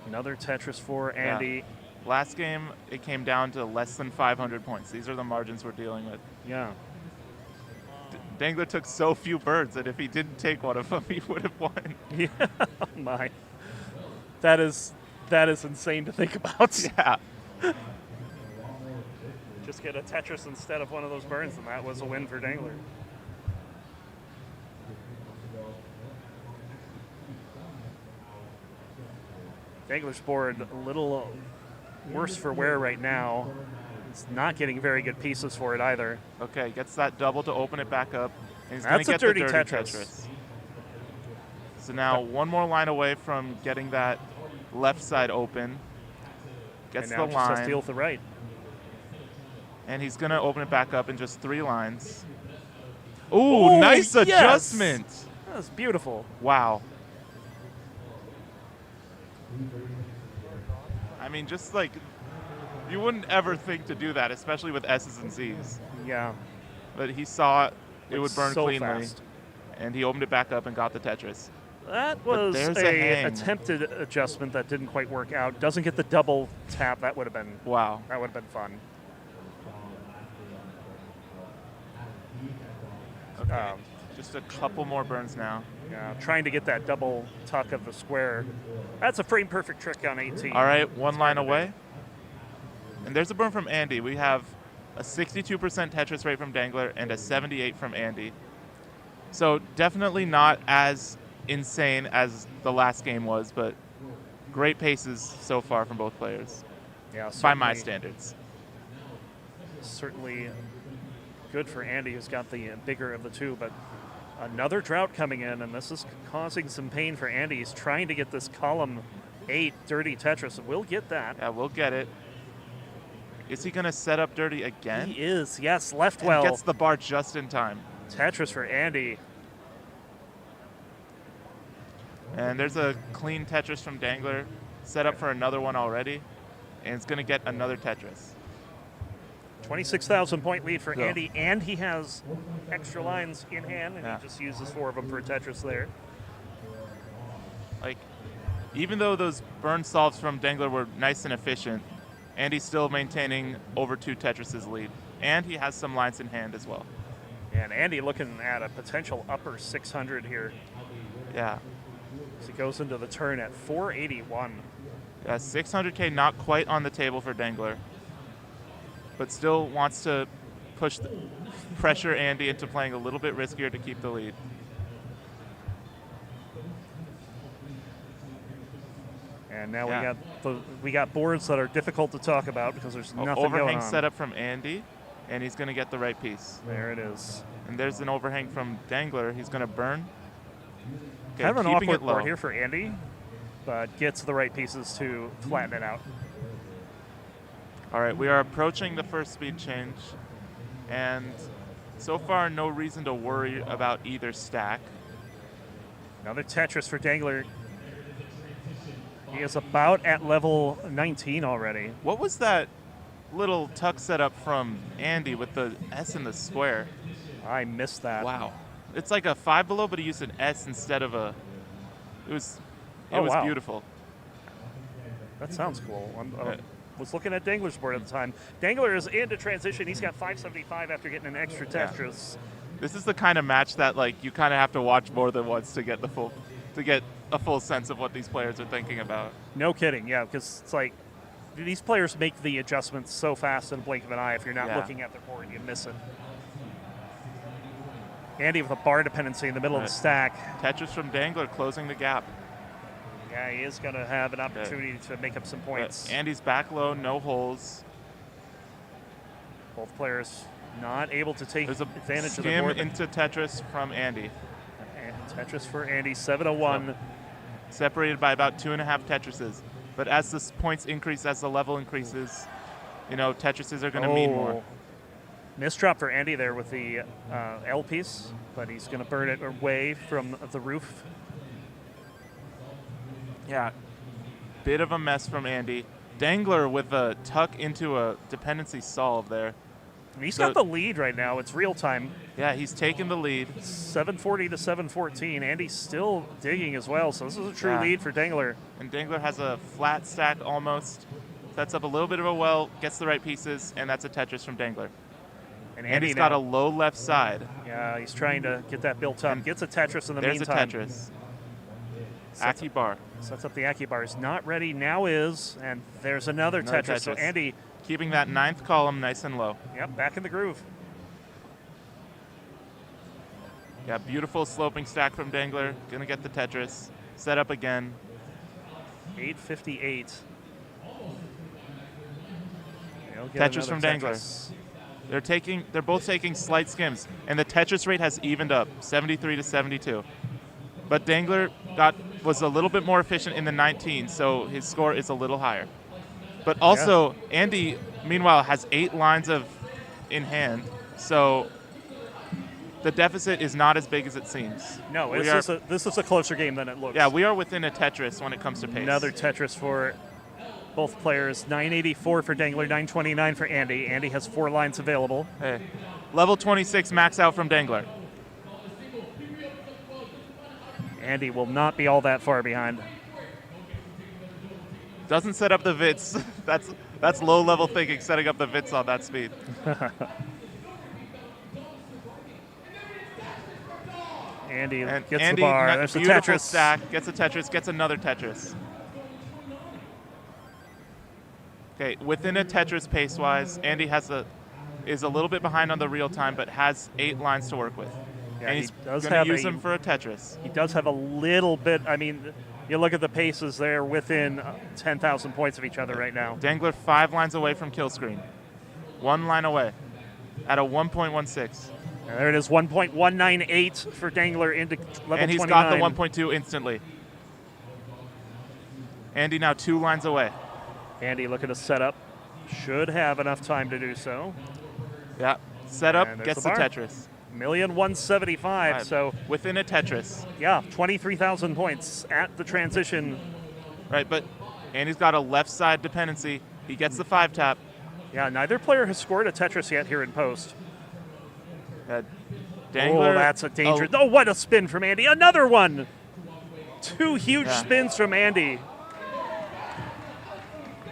another Tetris for Andy. yeah. Last game, it came down to less than 500 points. These are the margins we're dealing with. Yeah. Dangler took so few birds that if he didn't take one of them, he would have won. Yeah, oh my. That is insane to think about. Yeah. Just get a Tetris instead of one of those burns, and that was a win for Dangler. Dangler's board a little worse for wear right now. He's not getting very good pieces for it either. Okay, gets that double to open it back up. And he's That's gonna a get dirty the dirty Tetris. So now one more line away from getting that left side open. Gets and now the just has line. to deal with the right. And he's going to open it back up in just 3 lines. Ooh, nice yes! adjustment. That was beautiful. Wow. I mean, just like, you wouldn't ever think to do that, especially with S's and Z's. Yeah. But he saw it would burn so cleanly. fast. And he opened it back up and got the Tetris. That But was there's a a hang. attempted adjustment that didn't quite work out. Doesn't get the double tap. That would have been wow. That would have been fun. Okay. Just a couple more burns now. Yeah, trying to get that double tuck of the square. That's a frame perfect trick on 18. All right, one line away. And there's a burn from Andy. We have a 62% Tetris rate from Dangler and a 78 from Andy. So definitely not as insane as the last game was, but great paces so far from both players. Yeah, by my standards. Certainly good for Andy, who's got the bigger of the two, but another drought coming in, and this is causing some pain for Andy. He's trying to get this column 8 dirty Tetris. We'll get that. Yeah, we'll get it. Is he going to set up dirty again? He is, yes. Left and well. Gets the bar just in time. Tetris for Andy. And there's a clean Tetris from Dangler. Set up for another one already. And it's going to get another Tetris. 26,000 point lead for Andy, and he has extra lines in hand, and Yeah. he just uses 4 of them for a Tetris there. Like, even though those burn solves from Dangler were nice and efficient, Andy's still maintaining over 2 Tetris' lead. And he has some lines in hand as well. And Andy looking at a potential upper 600 here. Yeah. As he goes into the turn at 481. Yeah, 600K not quite on the table for Dangler, but still wants to pressure Andy into playing a little bit riskier to keep the lead. And now we got boards that are difficult to talk about because there's nothing going on. Overhang setup from Andy, and he's going to get the right piece. There it is. And there's an overhang from Dangler. He's going to burn. Okay, Kind of an keeping awkward it low. board here for Andy, but gets the right pieces to flatten it out. All right, we are approaching the first speed change, and so far no reason to worry about either stack. Another Tetris for Dangler. He is about at level 19 already. What was that little tuck setup from Andy with the S in the square? I missed that. Wow. It's like a 5 below, but he used an S instead of a... It was wow. beautiful. That sounds cool. I was looking at Dangler's board at the time. Dangler is into transition. He's got 575 after getting an extra Tetris. This is the kind of match that you kind of have to watch more than once to get a full sense of what these players are thinking about. No kidding, yeah, because it's like these players make the adjustments so fast in a blink of an eye. If you're not looking at their board, you miss it. Andy with a bar dependency in the middle of the stack. Tetris from Dangler closing the gap. Yeah, he is going to have an opportunity to make up some points. Andy's back low, no holes. Both players not able to take advantage of the Skim board. into Tetris from Andy. And Tetris for Andy, 701. Separated by about 2.5 Tetrises. But as the points increase, as the level increases, Tetrises are going to mean more. Misdrop for Andy there with the L piece, but he's going to burn it away from the roof. Yeah, bit of a mess from Andy. Dangler with a tuck into a dependency solve there. He's got the lead right now. It's real time. Yeah, he's taken the lead. 740 to 714. Andy's still digging as well, so this is a true lead for Dangler. And Dangler has a flat stack almost. Sets up a little bit of a well, gets the right pieces, and that's a Tetris from Dangler. And Andy's got a low left side. Yeah, he's trying to get that built up. Gets a Tetris in the meantime. There's a Tetris. Aki bar. Sets up the Aki bar. Is not ready. Now is. And there's another Tetris. So Andy keeping that 9th column nice and low. Yep, back in the groove. Yeah, beautiful sloping stack from Dangler. Gonna get the Tetris. Set up again. 858. Tetris from Dangler. They're both taking slight skims, and the Tetris rate has evened up, 73 to 72. But Dangler was a little bit more efficient in the 19, so his score is a little higher. But also, Andy, meanwhile, has 8 lines in hand, so the deficit is not as big as it seems. No, this is a closer game than it looks. Yeah, we are within a Tetris when it comes to pace. Another Tetris for both players. 984 for Dangler, 929 for Andy. Andy has 4 lines available. Hey, level 26 max out from Dangler. Andy will not be all that far behind. Doesn't set up the Vits. That's low-level thinking, setting up the Vits on that speed. Andy gets the bar. There's the Tetris. Stack, gets a Tetris, gets another Tetris. Okay, within a Tetris pace-wise, Andy is a little bit behind on the real time, but has 8 lines to work with. Yeah, and he's going to use them for a Tetris. He does have a little bit. I mean, you look at the paces, they're within 10,000 points of each other right now. Dangler 5 lines away from kill screen. 1 line away at a 1.16. And there it is, 1.198 for Dangler into level 29. And he's got the 1.2 instantly. Andy now 2 lines away. Andy looking to set up. Should have enough time to do so. Yeah, set up, And there's gets the the bar. Tetris. 1,175,000. So within a Tetris. Yeah, 23,000 points at the transition. Right, but Andy's got a left side dependency. He gets the 5 tap. Yeah, neither player has scored a Tetris yet here in post. Dangler. Oh, that's a dangerous. Oh, what a spin from Andy. Another one. 2 huge spins from Andy.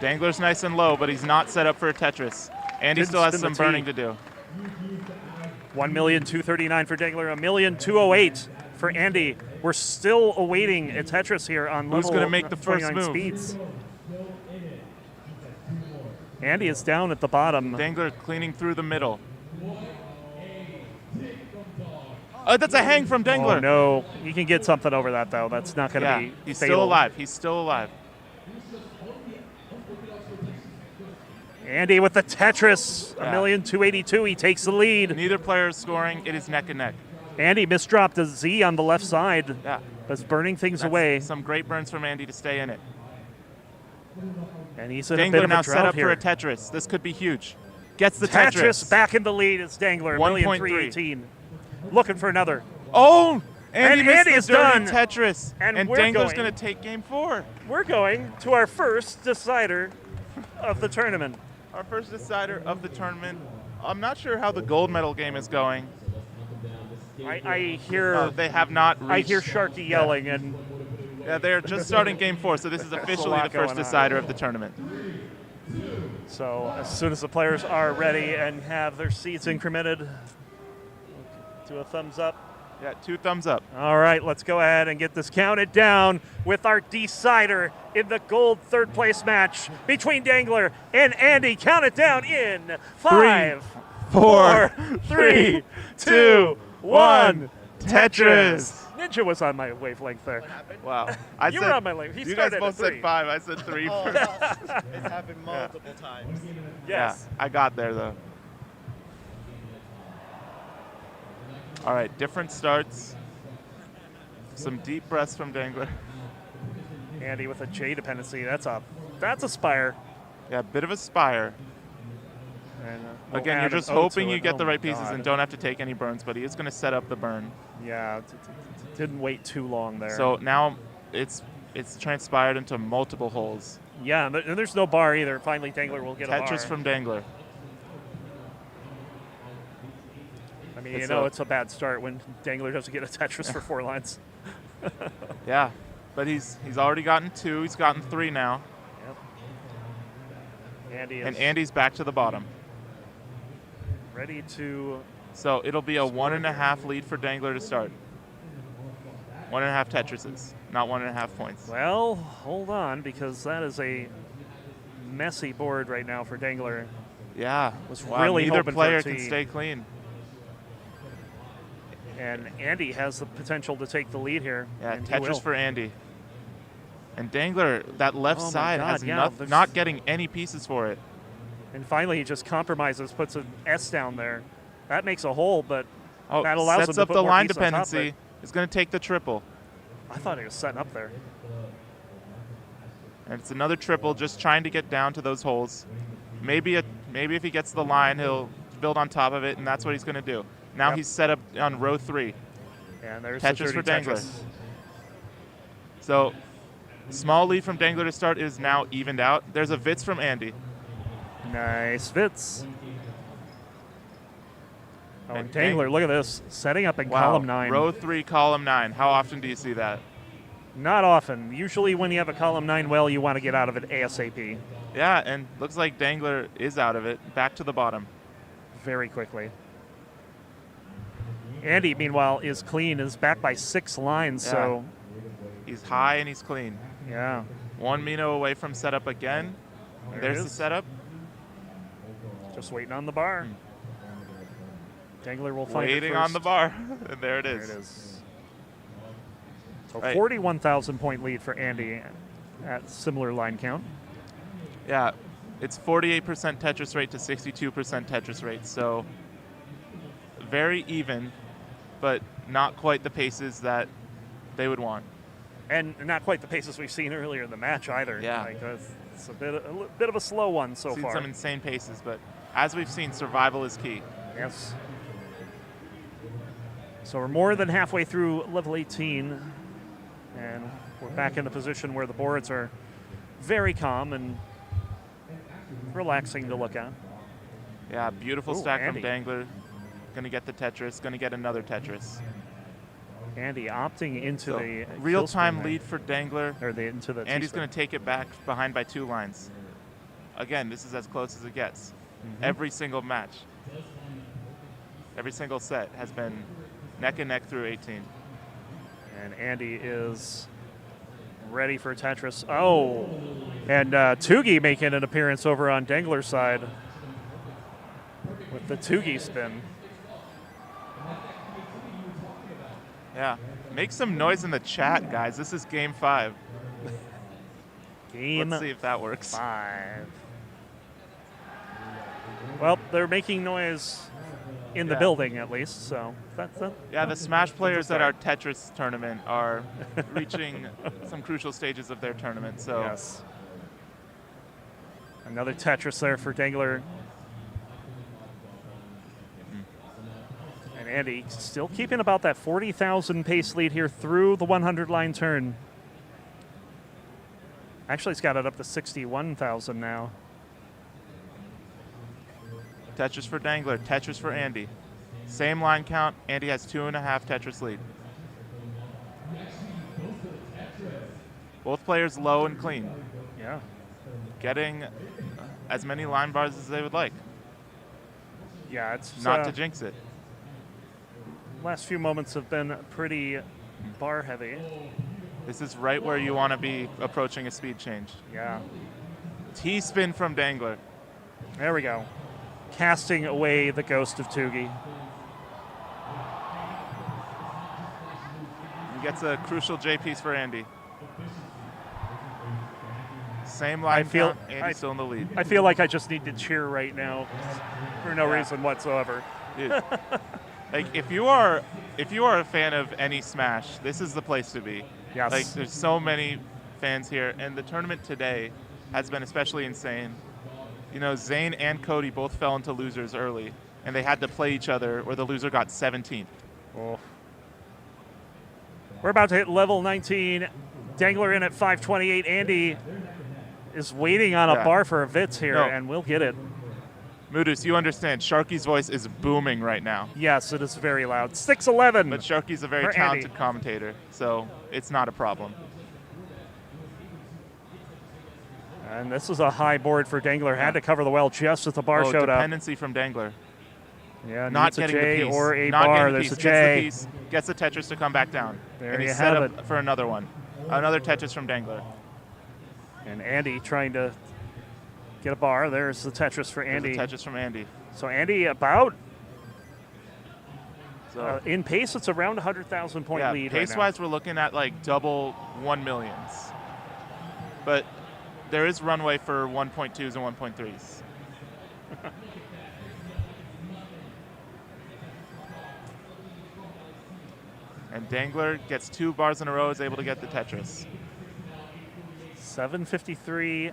Dangler's nice and low, but he's not set up for a Tetris. Andy Didn't still has spin some the burning tee. to do. 1,239,000 for Dangler, 1,208,000 for Andy. We're still awaiting a Tetris here on Who's level gonna make the first 29 move? speeds. Andy is down at the bottom. Dangler cleaning through the middle. That's a hang from Dangler. Oh, no. You can get something over that, though. That's not going to be He's fatal. still alive. He's still alive. Andy with the Tetris, 1,282,000. He takes the lead. Neither player is scoring. It is neck and neck. Andy misdropped a Z on the left side. Yeah. That's burning things That's away. Some great burns from Andy to stay in it. And he's in Dangler a bit of now a set drought up here. for a Tetris. This could be huge. Gets the Tetris. Tetris back in the lead is Dangler, 1.3. 1,318,000. Looking for another. Oh! And Andy missed Andy the is dirty done. Tetris. And we're Dangler's going going to take game 4. We're going to our first decider of the tournament. Our first decider of the tournament. I'm not sure how the gold medal game is going. I hear. They have not reached. I hear Sharky yelling, and Yeah, they're just starting game 4, so this is officially lot the first going on. decider of the tournament. so as soon as the players are ready and have their seats incremented, do a thumbs up. Yeah, 2 thumbs up. All right, let's go ahead and get this counted down with our decider in the gold third place match between Dangler and Andy. Count it down in 5, 4, 3, 2, 1. Tetris. Ninja was on my wavelength there. Wow. You were on my wavelength. He You guys started both at 3. said 5. I said 3. Oh, it's happened multiple times. Yes. Yeah, I got there though. All right, different starts. Some deep breaths from Dangler. Andy with a J dependency. That's a spire. Yeah, a bit of a spire. And, Again, you're just hoping you get the right pieces and don't have to take any burns, but he is going to set up the burn. Yeah, didn't wait too long there. So now it's transpired into multiple holes. Yeah, and there's no bar either. Finally, Dangler will get a bar. Tetris from Dangler. I mean, it's a bad start when Dangler doesn't get a Tetris for 4 lines. Yeah, but he's already gotten 2. He's gotten 3 now. Yep. And Andy's back to the bottom. Ready to. So it'll be a 1.5 lead for Dangler to start. 1.5 Tetrises, not 1.5 points. Well, hold on, because that is a messy board right now for Dangler. Yeah, Was wow, really neither hoping player for a can tee. stay clean. And Andy has the potential to take the lead here. Yeah, and he will. Tetris for Andy. And Dangler, that left Oh my side, God, has yeah, not getting any pieces for it. And finally, he just compromises, puts an S down there. That makes a hole, but Oh, that allows him sets to up put the more line pieces on top of dependency. it. It's going to take the triple. I thought he was setting up there. And it's another triple, just trying to get down to those holes. Maybe if he gets to the line, he'll build on top of it, and that's what he's going to do. Now Yep. he's set up on row 3. And there's Tetris the dirty for Dangler. Tetris. So, small lead from Dangler to start is now evened out. There's a Vitz from Andy. Nice Vitz. Oh, and And Dangler, look at this. Setting up in Wow. column 9. Row 3, column 9. How often do you see that? Not often. Usually when you have a column 9 well, you want to get out of it ASAP. Yeah, and looks like Dangler is out of it. Back to the bottom. Very quickly. Andy, meanwhile, is clean, is back by 6 lines, so He's high and he's clean. yeah. 1 Mino away from setup again. There it There's the is. setup. Just waiting on the bar. Dangler will find it Waiting on the first. bar. And there it There is. it is. So Right. 41,000 point lead for Andy at similar line count. Yeah, it's 48% Tetris rate to 62% Tetris rate. So very even, but not quite the paces that they would want. And not quite the paces we've seen earlier in the match either. Yeah. Like, it's a bit of a slow one so Seen far. some insane paces, but as we've seen, survival is key. Yes. So we're more than halfway through level 18, and we're back in the position where the boards are very calm and relaxing to look at. Yeah, beautiful Ooh, stack Andy. from Dangler. Going to get the Tetris, going to get another Tetris. Andy opting into the real-time lead for Dangler. Or into the Andy's T-spin. going to take it back behind by 2 lines. Again, this is as close as it gets. Mm-hmm. Every single match, every single set has been neck and neck through 18. And Andy is ready for Tetris. Oh, and Tugi making an appearance over on Dangler's side with the Tugi spin. Yeah, make some noise in the chat, guys. This is game 5. Game Let's see if that works. 5. Well, they're making noise in the building at least, so that's that. Yeah, the Smash players at our Tetris tournament are reaching some crucial stages of their tournament. So yes. Another Tetris there for Dangler. And Andy still keeping about that 40,000 pace lead here through the 100-line turn. Actually, it's got it up to 61,000 now. Tetris for Dangler, Tetris for Andy. Same line count. Andy has 2.5 Tetris lead. Both players low and clean. Yeah. Getting as many line bars as they would like. Yeah, it's not to jinx it. Last few moments have been pretty bar heavy. This is right where you want to be approaching a speed change. Yeah. T-spin from Dangler. There we go. Casting away the ghost of Tugi. He gets a crucial J piece for Andy. Same line count. Andy's still in the lead. I feel like I just need to cheer right now for no reason whatsoever. Dude, like if you are a fan of any Smash, this is the place to be. Yes. Like there's so many fans here, and the tournament today has been especially insane. You know, Zane and Cody both fell into losers early, and they had to play each other, where the loser got 17th. Oh. We're about to hit level 19. Dangler in at 528. Andy is waiting on a bar for a Vitz here, and we'll get it. Mudus, you understand, Sharky's voice is booming right now. Yes, it is very loud. 6-11. But Sharky's a very talented commentator, so it's not a problem. And this is a high board for Dangler. Had to cover the well just as the bar showed up. Dependency from Dangler. Yeah, not needs getting a J the piece. or a not bar. Getting the There's piece. a J. Gets the piece, gets the Tetris to come back down. There and you he's have set it. up for another one. Another Tetris from Dangler. And Andy trying to get a bar. There's the Tetris for Andy. There's a Tetris from Andy. So Andy about in pace, it's around 100,000 point lead right now. Pace-wise, we're looking at like double 1 millions. But there is runway for 1.2s and 1.3s. And Dangler gets 2 bars in a row, is able to get the Tetris. 753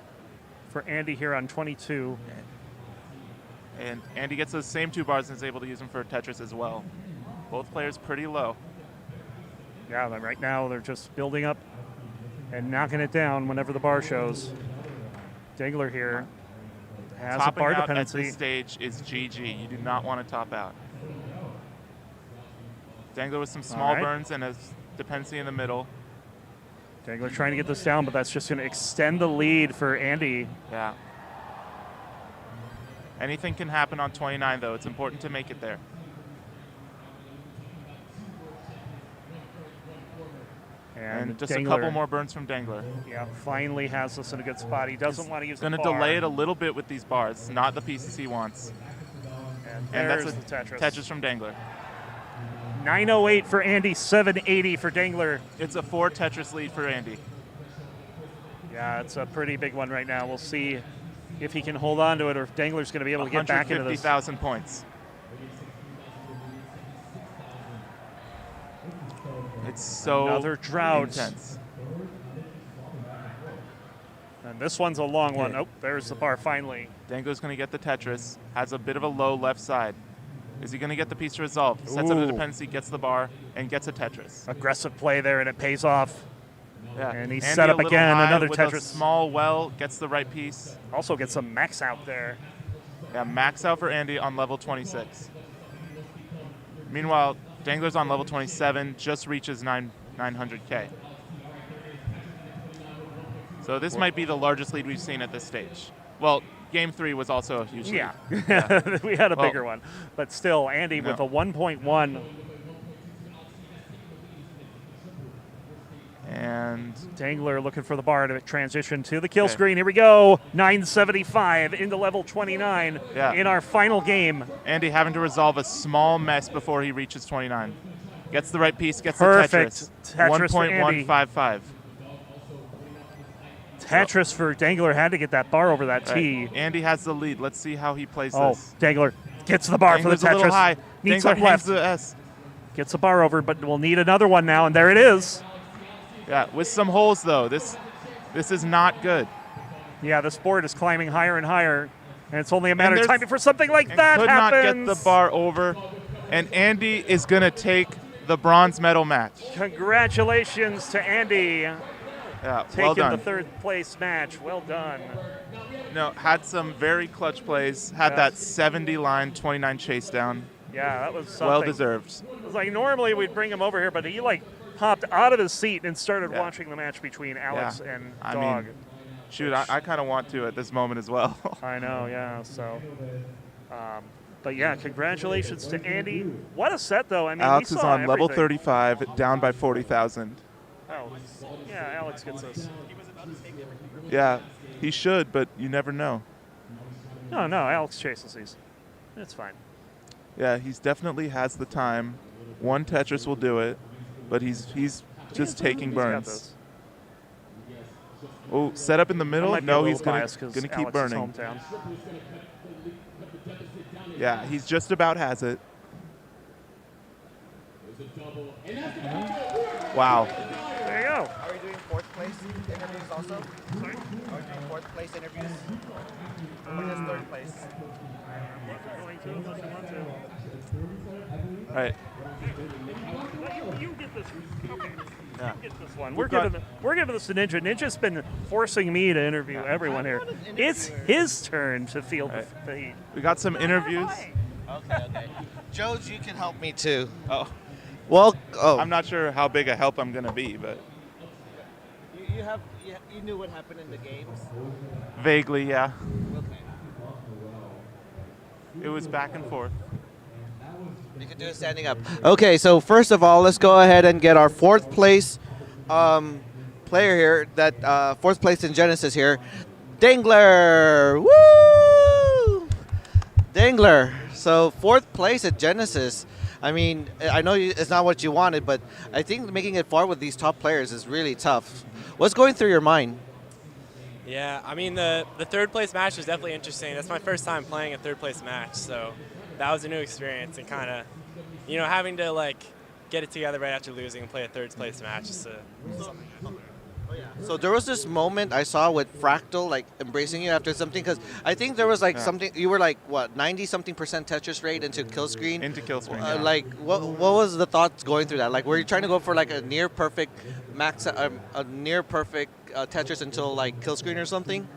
for Andy here on 22. And Andy gets those same 2 bars and is able to use them for Tetris as well. Both players pretty low. Yeah, right now they're just building up and knocking it down whenever the bar shows. Dangler here has Topping a bar out dependency. at this stage is GG. You do not want to top out. Dangler with some small burns and a dependency in the middle. Dangler trying to get this down, but that's just going to extend the lead for Andy. Yeah. Anything can happen on 29, though. It's important to make it there. And just Dangler, a couple more burns from Dangler. Yeah, finally has this in a good spot. He doesn't want to use the Going to bar. delay it a little bit with these bars, not the pieces he wants. And that's there's a the Tetris. Tetris from Dangler. 908 for Andy, 780 for Dangler. It's a 4 Tetris lead for Andy. Yeah, it's a pretty big one right now. We'll see if he can hold on to it or if Dangler's going to be able to get back into this. 150,000 points. It's so Another drought. intense. This one's a long one. Oh, there's the bar finally. Dangler's going to get the Tetris. Has a bit of a low left side. Is he going to get the piece to resolve? Sets up the dependency, gets the bar, and gets a Tetris. Aggressive play there, and it pays off. Yeah. And he's Andy set up a little again, high another with Tetris. A small well, gets the right piece. Also gets some max out there. Yeah, max out for Andy on level 26. Meanwhile, Dangler's on level 27, just reaches 900K. So this might be the largest lead we've seen at this stage. Well, game 3 was also a huge lead. Yeah. We had a bigger one. But still, Andy with a 1.1. And Dangler looking for the bar to transition to the kill screen. Here we go. 975 into level 29 in our final game. Andy having to resolve a small mess before he reaches 29. Gets the right piece, gets Perfect. the Tetris for Andy. 1.155. Tetris for Dangler had to get that bar over that T. Andy has the lead. Let's see how he plays Oh, this. Dangler gets the bar Dangler's for the Tetris. a little high. Needs Dangler up left. hangs the S. Gets the bar over, but we'll need another one now, and there it is. Yeah, with some holes though. This is not good. Yeah, this board is climbing higher and higher, and it's only a matter of time before something like that could happens. not get the bar over, and Andy is going to take the bronze medal match. Congratulations to Andy. Yeah, taking well done. the third place match. Well done. No, had some very clutch plays. Had that 70 line, 29 chase down. Yeah, that was something. Well deserved. It was like normally we'd bring him over here, but he like hopped out of his seat and started watching the match between Alex and Dog. I mean, shoot, I kind of want to at this moment as well. I know, yeah. So, but yeah, congratulations to Andy. What a set, though. I mean, Alex we is saw on level everything. 35, down by 40,000. Oh, yeah, Alex gets us. Yeah, he should, but you never know. No, Alex chases these. It's fine. Yeah, he's definitely has the time. One Tetris will do it, but he's just taking burns. Oh, set up in the middle? No, he's going to keep burning. Yeah, he's just about has it. Wow. There you go. Are we doing fourth place interviews also? Sorry? Are we doing fourth place interviews? Or just third place? All right. You get this. Okay. Yeah. You get this one. We're giving this to Ninja. Ninja's been forcing me to interview everyone here. It's his turn to field the heat. We got some interviews. Okay. Jones, you can help me too. Oh. Well, I'm not sure how big a help I'm going to be, but you knew what happened in the games? vaguely, yeah. Okay. It was back and forth. You can do it standing up. Okay, so first of all, let's go ahead and get our fourth place player here, that fourth place in Genesis here, Dangler. Woo! Dangler. So fourth place at Genesis. I mean, I know it's not what you wanted, but I think making it far with these top players is really tough. What's going through your mind? Yeah, I mean, the third place match was definitely interesting. That's my first time playing a third place match, so that was a new experience, and kind of, having to like get it together right after losing and play a third place match is something. So there was this moment I saw with Fractal like embracing you after something, because I think there was like something, you were like, what, 90-something% Tetris rate into kill screen? Into kill screen, Like, what was the thoughts going through that? Like, were you trying to go for like a near perfect Tetris until like kill screen or something?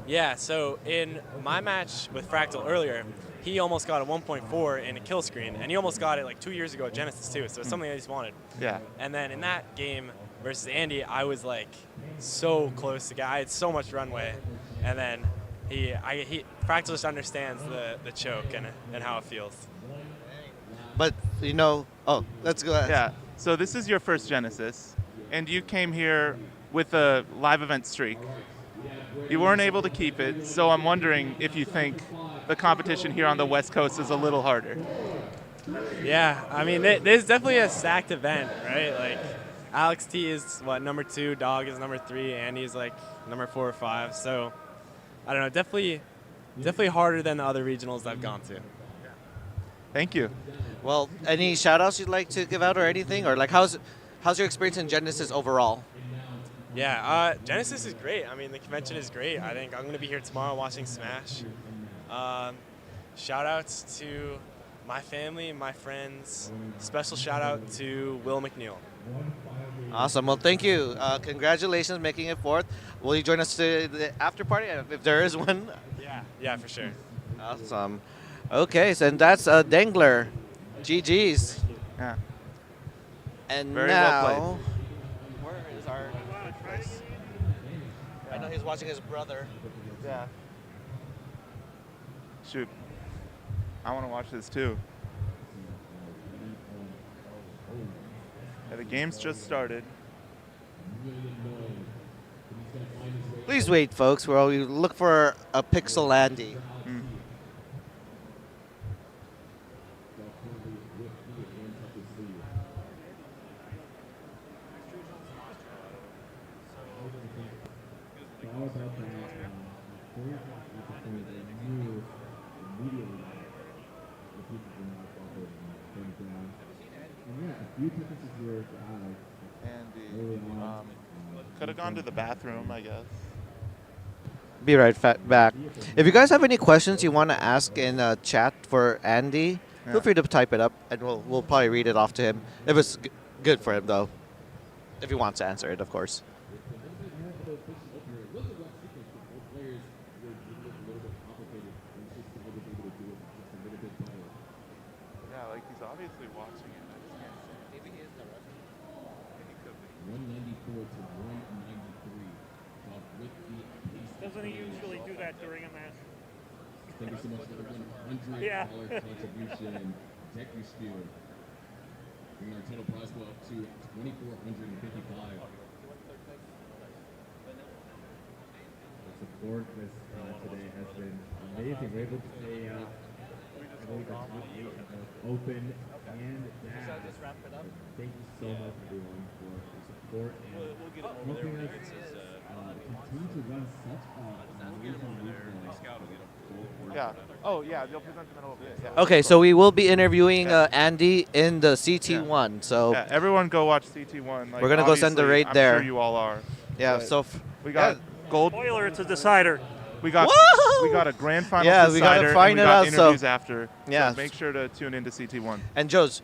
Yeah, so in my match with Fractal earlier, he almost got a 1.4 in a kill screen, and he almost got it like 2 years ago at Genesis too, so it's something that he's wanted. Yeah. And then in that game versus Andy, I was like so close to get. I had so much runway, and then Fractal just understands the choke and how it feels. But let's go ahead. Yeah. So this is your first Genesis, and you came here with a live event streak. You weren't able to keep it, so I'm wondering if you think the competition here on the West Coast is a little harder. Yeah, I mean, there's definitely a stacked event, right? Like, Alex T is number 2, Dog is number 3, Andy's like number 4 or 5. So, I don't know, definitely harder than the other regionals I've gone to. Thank you. Well, any shout outs you'd like to give out or anything? Or like how's your experience in Genesis overall? Yeah, Genesis is great. I mean, the convention is great. I think I'm going to be here tomorrow watching Smash. Shout outs to my family, my friends. Special shout out to Will McNeil. Awesome. Well, thank you. Congratulations making it fourth. Will you join us to the after party if there is one? Yeah, for sure. Awesome. Okay, so and that's Dangler. GG's. Yeah. And Very now, well where is our? I know he's watching his brother. Yeah. Shoot. I want to watch this too. Yeah, the game's just started. Please wait, folks. While we look for a Pixel Andy. Could have gone to the bathroom, I guess. Be right back. If you guys have any questions you want to ask in chat for Andy, feel free to type it up, and we'll probably read it off to him. If it's good for him, though. If he wants to answer it, of course. Yeah, like he's obviously watching it. I just can't say. Maybe he is the Russian. He could be. 194 to 193. Doesn't he usually do that during a match? Thank you so much for the $100 Yeah. contribution. Deck your spear. Bringing our total prize pool up to $2,455. The support this today has been amazing. We're able to say, I believe the top 8 have both open and down. Thank you so much, everyone, for the support and helping us continue to run such Yeah. Oh, yeah. They'll present them in a little bit. Yeah. Okay, so we will be interviewing Andy in the CT1. So yeah, everyone go watch CT1. Like, we're gonna go send the raid there. I'm sure you all are. Yeah. But So we got gold. Spoiler: it's a decider. We got a grand final. Yeah, we gotta find it out. Interviews after. Yeah. So make sure to tune into CT1. And Joe's,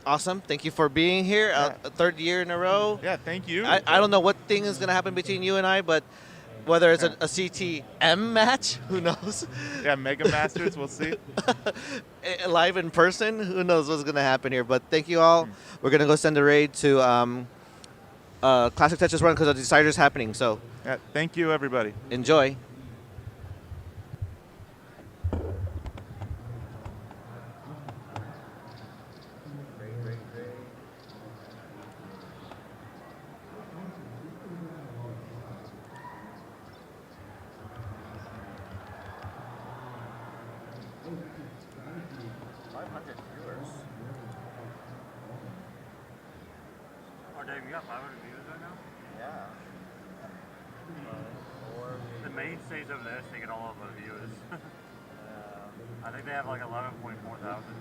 awesome. Thank you for being here. A third year in a row. Yeah, thank you. I don't know what thing is gonna happen between you and I, but whether it's a CTM match, who knows? Yeah, Mega Masters, we'll see. Live in person, who knows what's gonna happen here? But thank you all. We're gonna go send a raid to Classic Tetris Run because the decider's happening. So yeah, thank you, everybody. Enjoy. Oh, Dave, you got 500 viewers right now? Yeah. The mainstays over there is taking all of the viewers. I think they have like 11.4 thousand.